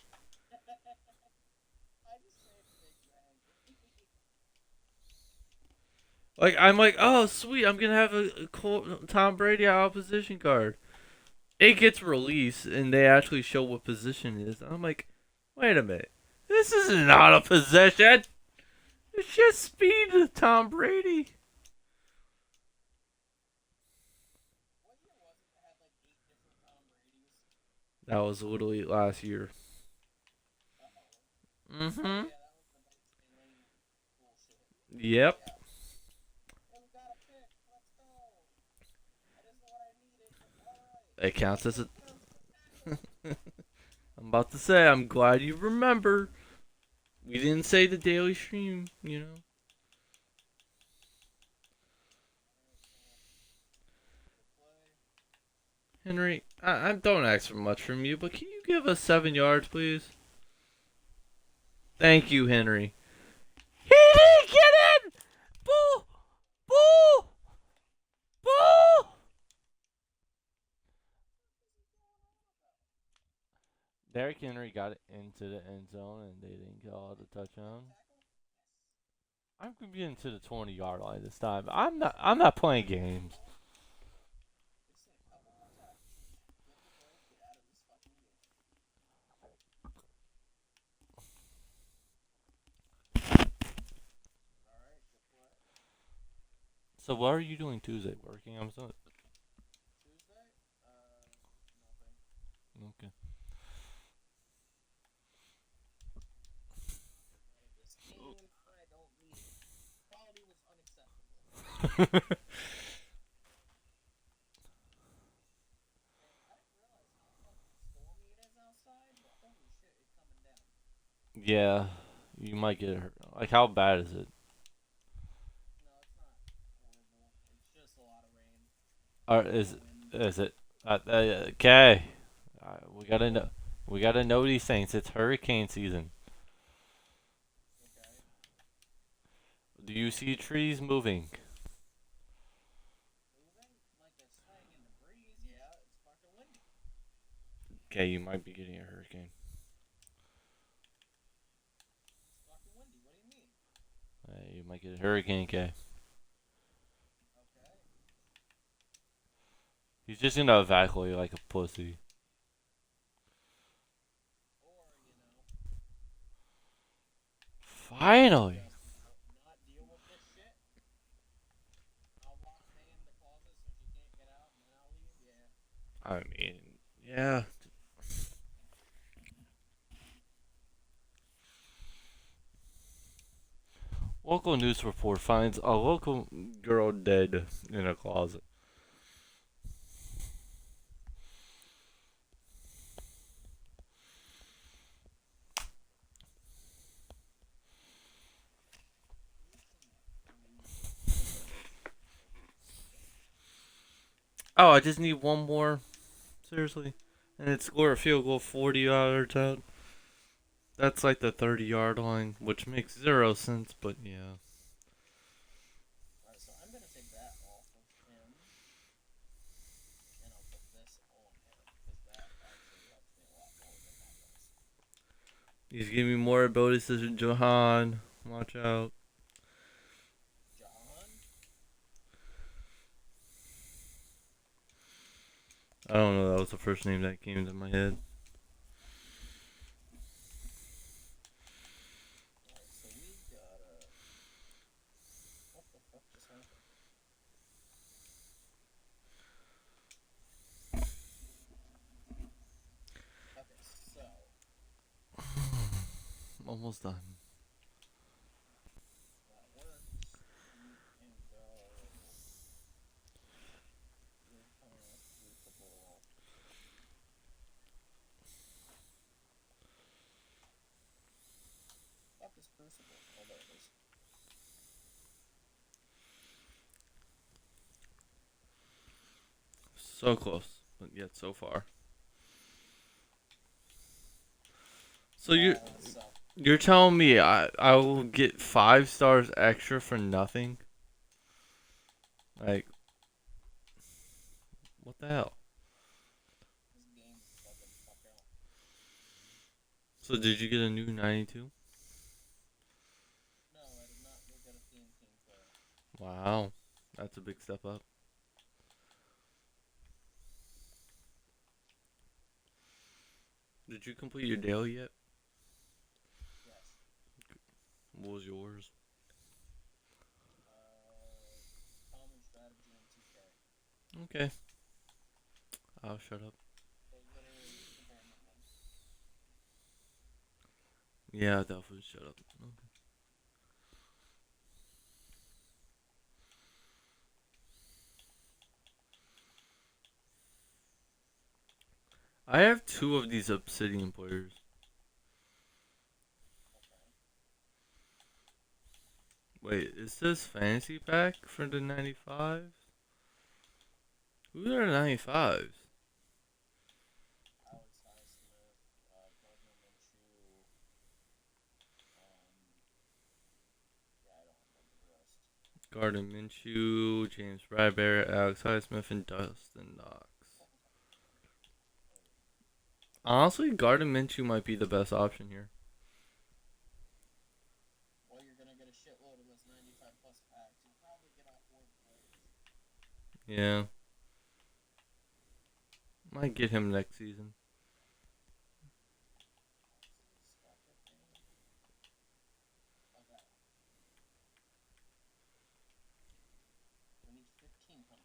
I just say Big Bang. Like, I'm like, oh, sweet, I'm gonna have a Tom Brady opposition card. It gets released, and they actually show what position it is. I'm like, wait a minute. This is not a possession! It's just speed to Tom Brady. What year was it that had like 8 different Tom Bradys? That was literally last year. Uh-oh. Mm-hmm. Yeah, that was the Vincent Lane bullshit. Yep. Yeah. Hey, we got a pick. Let's go. That isn't what I needed, but alright. It counts as a. Comes the tackle. I'm about to say, I'm glad you remember. We didn't say the daily stream, you know. Henry, I don't ask for much from you, but can you give us 7 yards, please? Thank you, Henry. He didn't get in! Bull! Bull! Bull! Derrick Henry got it into the end zone, and they didn't call it a touchdown. I'm gonna be into the 20-yard line this time. I'm not playing games. Just say a couple more tackles. Flip the bird, get out of this fucking game. Alright, good play. So what are you doing Tuesday? Working? I'm sorry. Tuesday? Nothing. Okay. This game, I don't need it. Quality was unacceptable. And I didn't realize how fucking stormy it is outside, but holy shit, it's coming down. Yeah, you might get hurt. Like, how bad is it? No, it's not horrible. It's just a lot of rain. Or is it? Okay. We gotta know these things. It's hurricane season. Okay. Do you see trees moving? Moving? Like a swing in the breeze, yeah, it's fucking windy. Okay, you might be getting a hurricane. It's fucking windy, what do you mean? You might get a hurricane, okay. Okay. He's just gonna evacuate like a pussy. Or, Finally! just not deal with this shit. I'll lock May in the closet so she can't get out and then I'll leave, yeah. I mean, yeah. Local news report finds a local girl dead in a closet. Oh, I just need one more. Seriously. And it's score a field goal 40 yards out. That's like the 30-yard line, which makes 0 sense, but yeah. Alright, so I'm gonna take that off of him. And I'll put this on him. Because that actually helps me a lot more than that does. He's giving me more abilities to Johan. Watch out. John? I don't know. That was the first name that came to my head. Alright, so we gotta. What the fuck just happened? Okay, so. Almost done. That works. We can go. Crucible. Fuck is Crucible? Oh, there it is. So close, but yet so far. So That sucked. you're telling me I will get 5 stars extra for nothing? Like, what the hell? This game's bugging the fuck out. So did you get a new 92? No, I did not go get a theme team player. Wow, that's a big step up. Did you complete your daily yet? Yes. What was yours? Common strategy and 2K. Okay, I'll shut up. So literally compare nothing. Yeah, definitely shut up. Okay. I have 2 of these Obsidian players. Okay. Wait, is this fantasy pack for the 95s? Who are the 95s? Alex Highsmith, Gardner Minshew. Yeah, I don't remember the rest. Gardner Minshew, James Bradbury, Alex Highsmith, and Dustin Knox. Honestly, Gardner Minshew might be the best option here. Well, you're gonna get a shitload of those 95 plus packs. You'll probably get off more players. Yeah. Might get him next season. Okay. We need 1,500.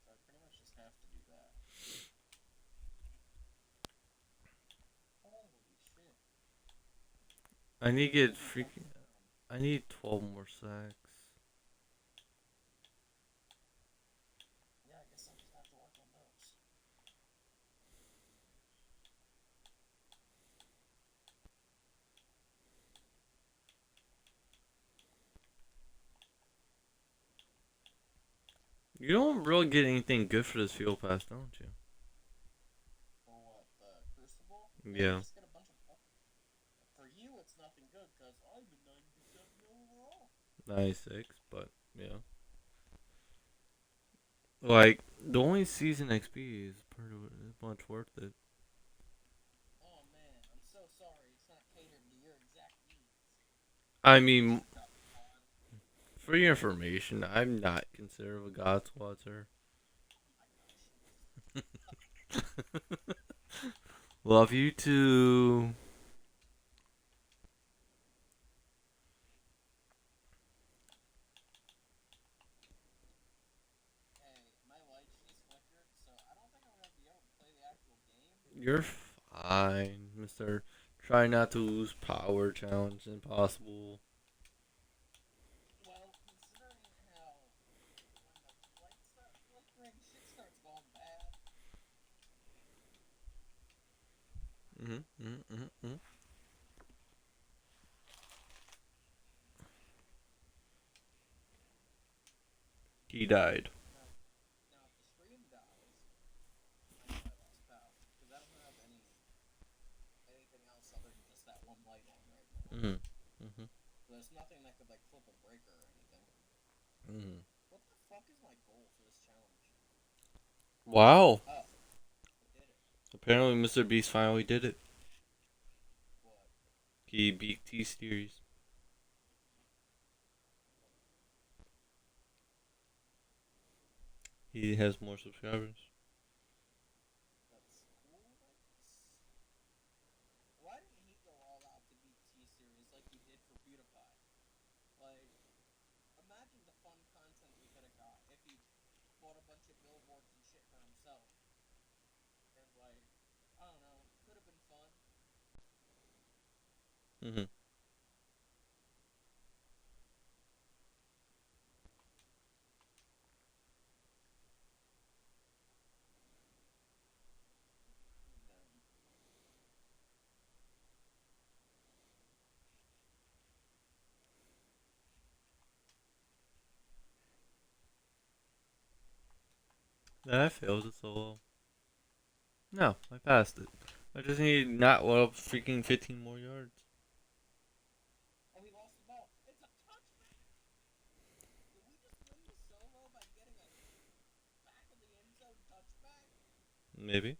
So I pretty much just have to do that. Holy shit. I need to get freaking. I need 12 more sacks. Yeah, I guess I'll just have to work on those. You don't really get anything good for this field pass, don't you? For what? The Crucible? Yeah. Just get a bunch of fucking. For you, it's nothing good because I'm a 97 overall. 96, but yeah. Like, the only season XP is pretty much worth it. Oh man, I'm so sorry. It's not catered to your exact needs. I mean, God. for your information, I'm not considered a god squad, sir. Love you too. Hey, my lights just flickered, so I don't think I'm gonna be able to play the actual game. You're fine, mister. Try not to lose power challenge impossible. Well, considering how when the lights start flickering, shit starts going bad. He died. Now, if the stream dies, I know I lost power because I don't have anything else other than just that one light on right now. There's nothing that could like flip a breaker or anything. What the fuck is my goal for this challenge? Wow. Oh, I did it. Apparently, Mr. Beast finally did it. What? He beat T Series. He has more subscribers. That's cool, I guess. Why didn't he go all out to beat T-Series like he did for PewDiePie? Like, imagine the fun content we could have got if he bought a bunch of billboards and shit for himself. And, like, I don't know, could have been fun. Mm-hmm. Damn. I failed it solo. No, I passed it. I just need not well freaking 15 more yards. Oh, he lost the ball. It's a touchback! Did we just win the solo by getting a back of the end zone touchback? Maybe.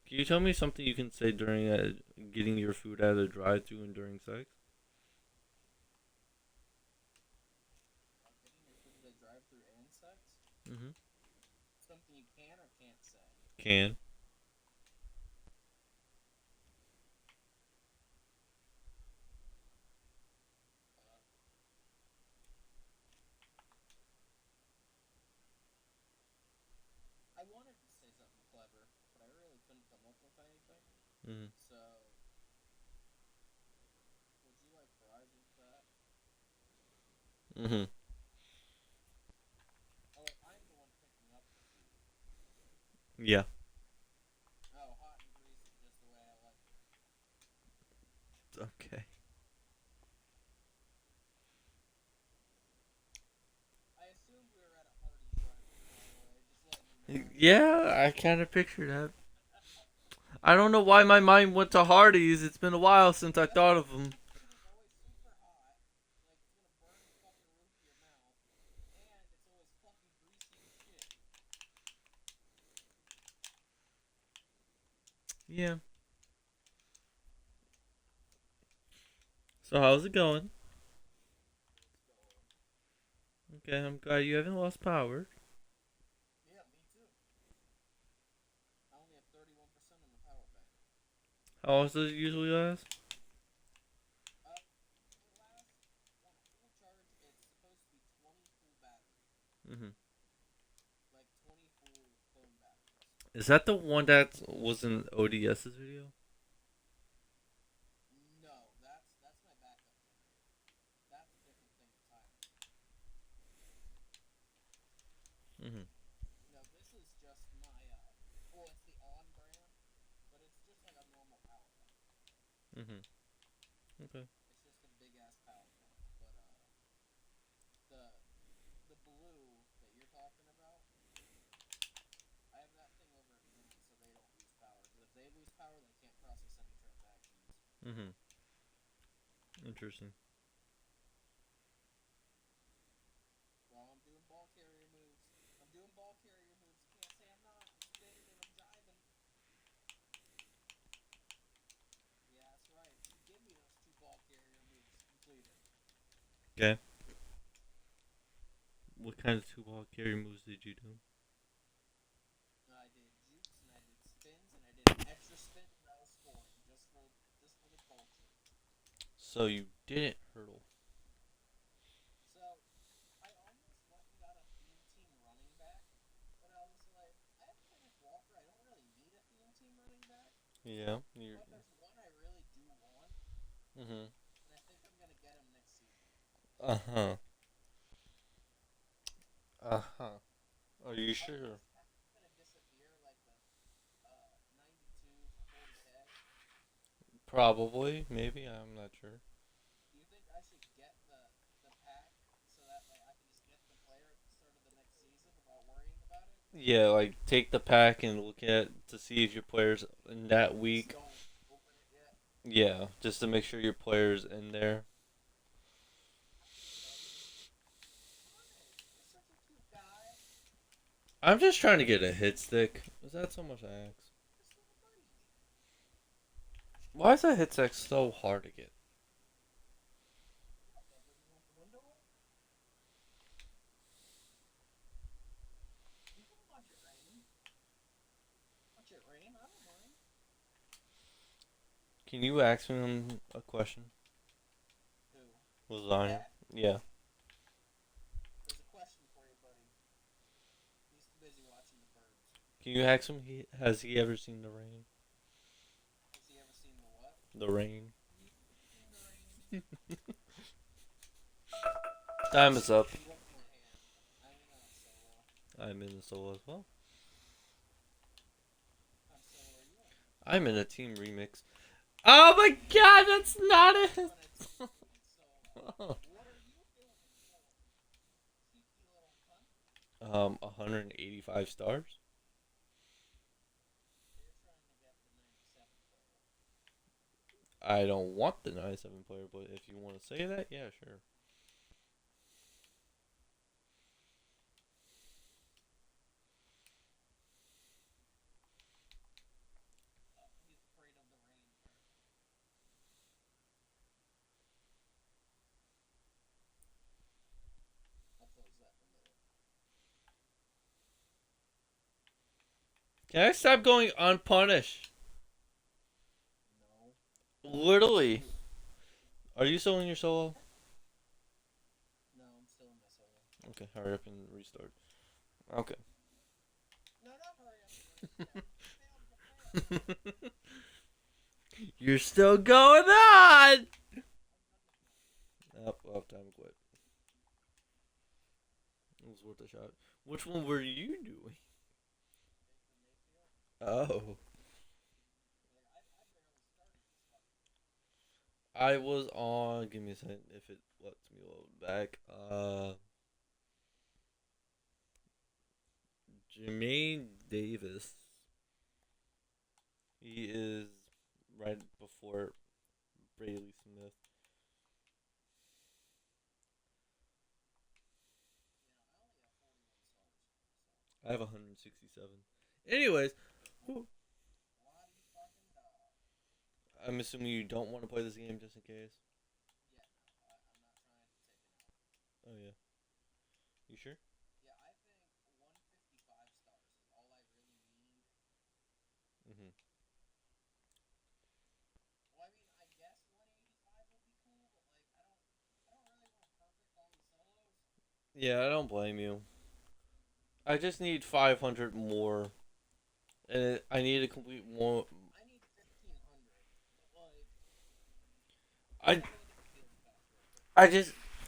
Can you tell me something you can say during getting your food at a drive-thru and during sex? Getting your food at a drive-thru and sex? Mm-hmm. Something you can or can't say. Can. Uh, I wanted to say something clever, but I really couldn't come up with anything. Mm-hmm. So, would you like fries with that? Mm-hmm. Oh, wait, I'm the one picking up the food. Yeah. Oh, hot and greasy, just the way I like it. Okay. I assumed we were at a Hardee's drive-thru, by the way, just letting you know. Yeah, I kind of picture that. I don't know why my mind went to Hardee's. It's been a while since I thought of them. Food is always super hot, like it's gonna burn the fucking roof of your mouth, and it's always fucking greasy as shit. Yeah. So how's it going? It's going. Okay, I'm glad you haven't lost power. Yeah, me too. I only have 31% on the power bank. How long does it usually last? It lasts on a full charge. It's supposed to be 20 full battery, Mm-hmm. like 20 full phone batteries. Is that the one that was in ODS's video? No, that's my backup generator. That's a different thing entirely. Mm-hmm. No, this is just my well, it's the on brand, but it's just like a normal power bank. Mm-hmm. Okay. It's just a big ass power bank. But the the blue that you're talking about, I have that thing over at Mint so they don't lose power. Because if they lose power, they can't process any transactions. Mm-hmm. Interesting. While I'm doing ball carrier moves, I'm doing ball carrier moves. You can't say I'm not. I'm spinning and I'm jiving. Yeah, that's right. You give me those two ball carrier moves completed. Okay. What kind of two ball carry moves did you do? I did jukes and I did spins and I did an extra spin when I was scoring just for the culture. So you didn't hurdle. So I almost went and got a theme team running back, but I was like, I have Kenneth Walker. I don't really need a theme team running back. Yeah. You're. But there's one I really do want, Mm-hmm. and I think I'm gonna get him next season. Uh-huh. Uh-huh. Are you Are sure? those packs gonna disappear like the 92 for 40K? Probably. Maybe. I'm not sure. Do you think I should get the pack so that like I can just get the player at the start of the next season without worrying about it? Yeah, like take the pack and look at to see if your players in that Just week. don't open it yet. Yeah, just to make sure your players in there. Why? You're such a cute guy. I'm just trying to get a hit stick. Is that so much I ask? Just little Why is that headset so hard to get? Where do you want the window up? You can watch it rain. Watch it rain. I don't mind. Can you ask him a question? Who? Lasagna. Dad? Yeah. There's a question for you, buddy. He's too busy watching the birds. Can you ask him? Has he ever seen the rain? Has he ever seen the what? The rain. Seen the rain. Time is up. He won't my hand. I'm in a solo. I'm in the solo as well. I'm solo. Are you in? I'm in a team remix. Oh my god, that's not it. On a team solo. What are you doing in solo? Cheeky little cunt. 185 stars. So you're trying to get the 97 player. I don't want the 97 player, but if you want to say that, yeah, sure. He's afraid of the rain, apparently. I'll close that in a minute. Can I stop going unpunished? No. Literally. Are you still in your solo? No, I'm still in my solo. Okay, hurry up and restart. Okay. No, don't hurry up and restart. You failed. You failed. You're still going on! Oh, time to quit. It was worth a shot. Which one were you doing? Oh. I was on. Give me a second if it lets me load back. Jermaine Davis. He is right before Braley Smith. I have 167. Anyways, Bloody fucking dog. I'm assuming you don't want to play this game just in case. Yeah, no, I'm not trying to take it out. Oh yeah. You sure? Yeah, I think 155 stars is all I really need. Mhm. Well, I mean, I guess 185 would be cool, but like, I don't really want perfect on the solos. Yeah, I don't blame you. I just need 500 more, and I need to complete more. I need 1500, but like, I I'm gonna get the field pass real quick.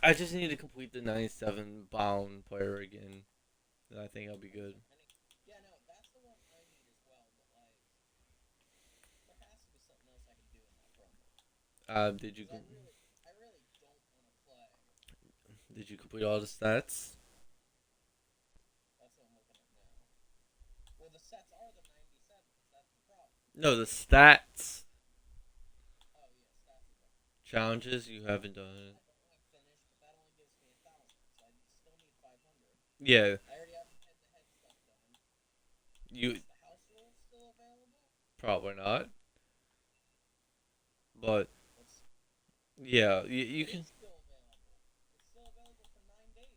I just need to complete the 97 bound player again. And I think I'll be good. Yeah, no, that's the one I need as well, but like, there has to be something else I can do in that promo. Did you 'Cause I really don't want to play. did you complete all the stats? That's what I'm looking at now. Well, the sets are the 97s. That's the problem. No, the stats Oh yeah, stats are done. challenges you haven't done. I don't have finished, but that only gives me 1,000, so I still need 500. Yeah, I already have the head-to-head stuff done. you Is the house rules still available? probably not, but Let's. yeah, you It can. is still available. It's still available for 9 days.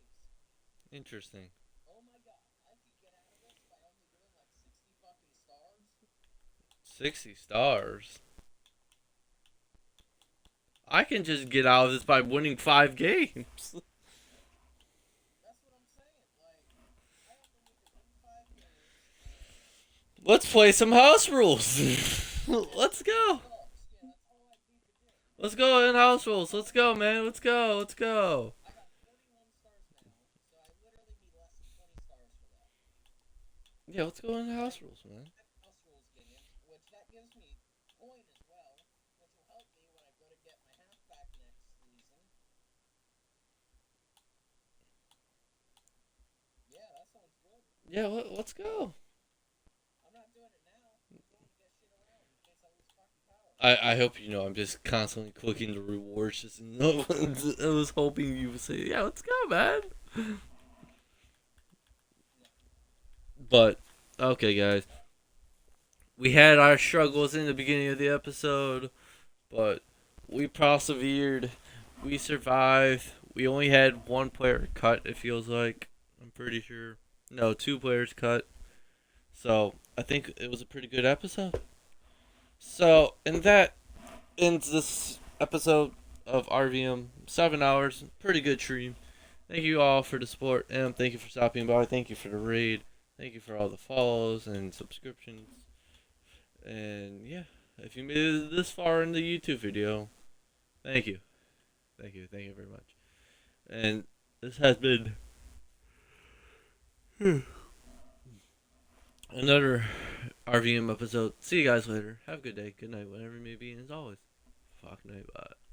Interesting. Oh my god, I could get out of this by only doing like 60 fucking stars. 60 stars. I can just get out of this by winning 5 games. That's what I'm saying. Like, I only need to win 5 games and Let's play some house rules. Let's go. bucks. Yeah, that's all I need to do. Let's go in house rules. Let's go, man. Let's go. Let's go. I got 41 stars now, so I literally need less than 20 stars for that. Yeah, let's go in house rules, man. House rules game, which that gives me coin as well, which will help me when I go to get my halfback next season. Yeah, that sounds good. Yeah, let's go. I'm not doing it now. I'm doing to get shit around in case I lose fucking power. I hope you know I'm just constantly clicking the rewards. Just I was hoping you would say, yeah, let's go, man. But okay, guys, we had our struggles in the beginning of the episode. but we persevered. We survived. We only had one player cut, it feels like. I'm pretty sure. No, two players cut. So I think it was a pretty good episode. So, and that ends this episode of RVM. 7 hours. Pretty good stream. Thank you all for the support, and thank you for stopping by. Thank you for the raid. Thank you for all the follows and subscriptions. And yeah, if you made it this far in the YouTube video, thank you. Thank you very much. And this has been another RVM episode. See you guys later. Have a good day, good night, whatever it may be, and as always, fuck night, bye.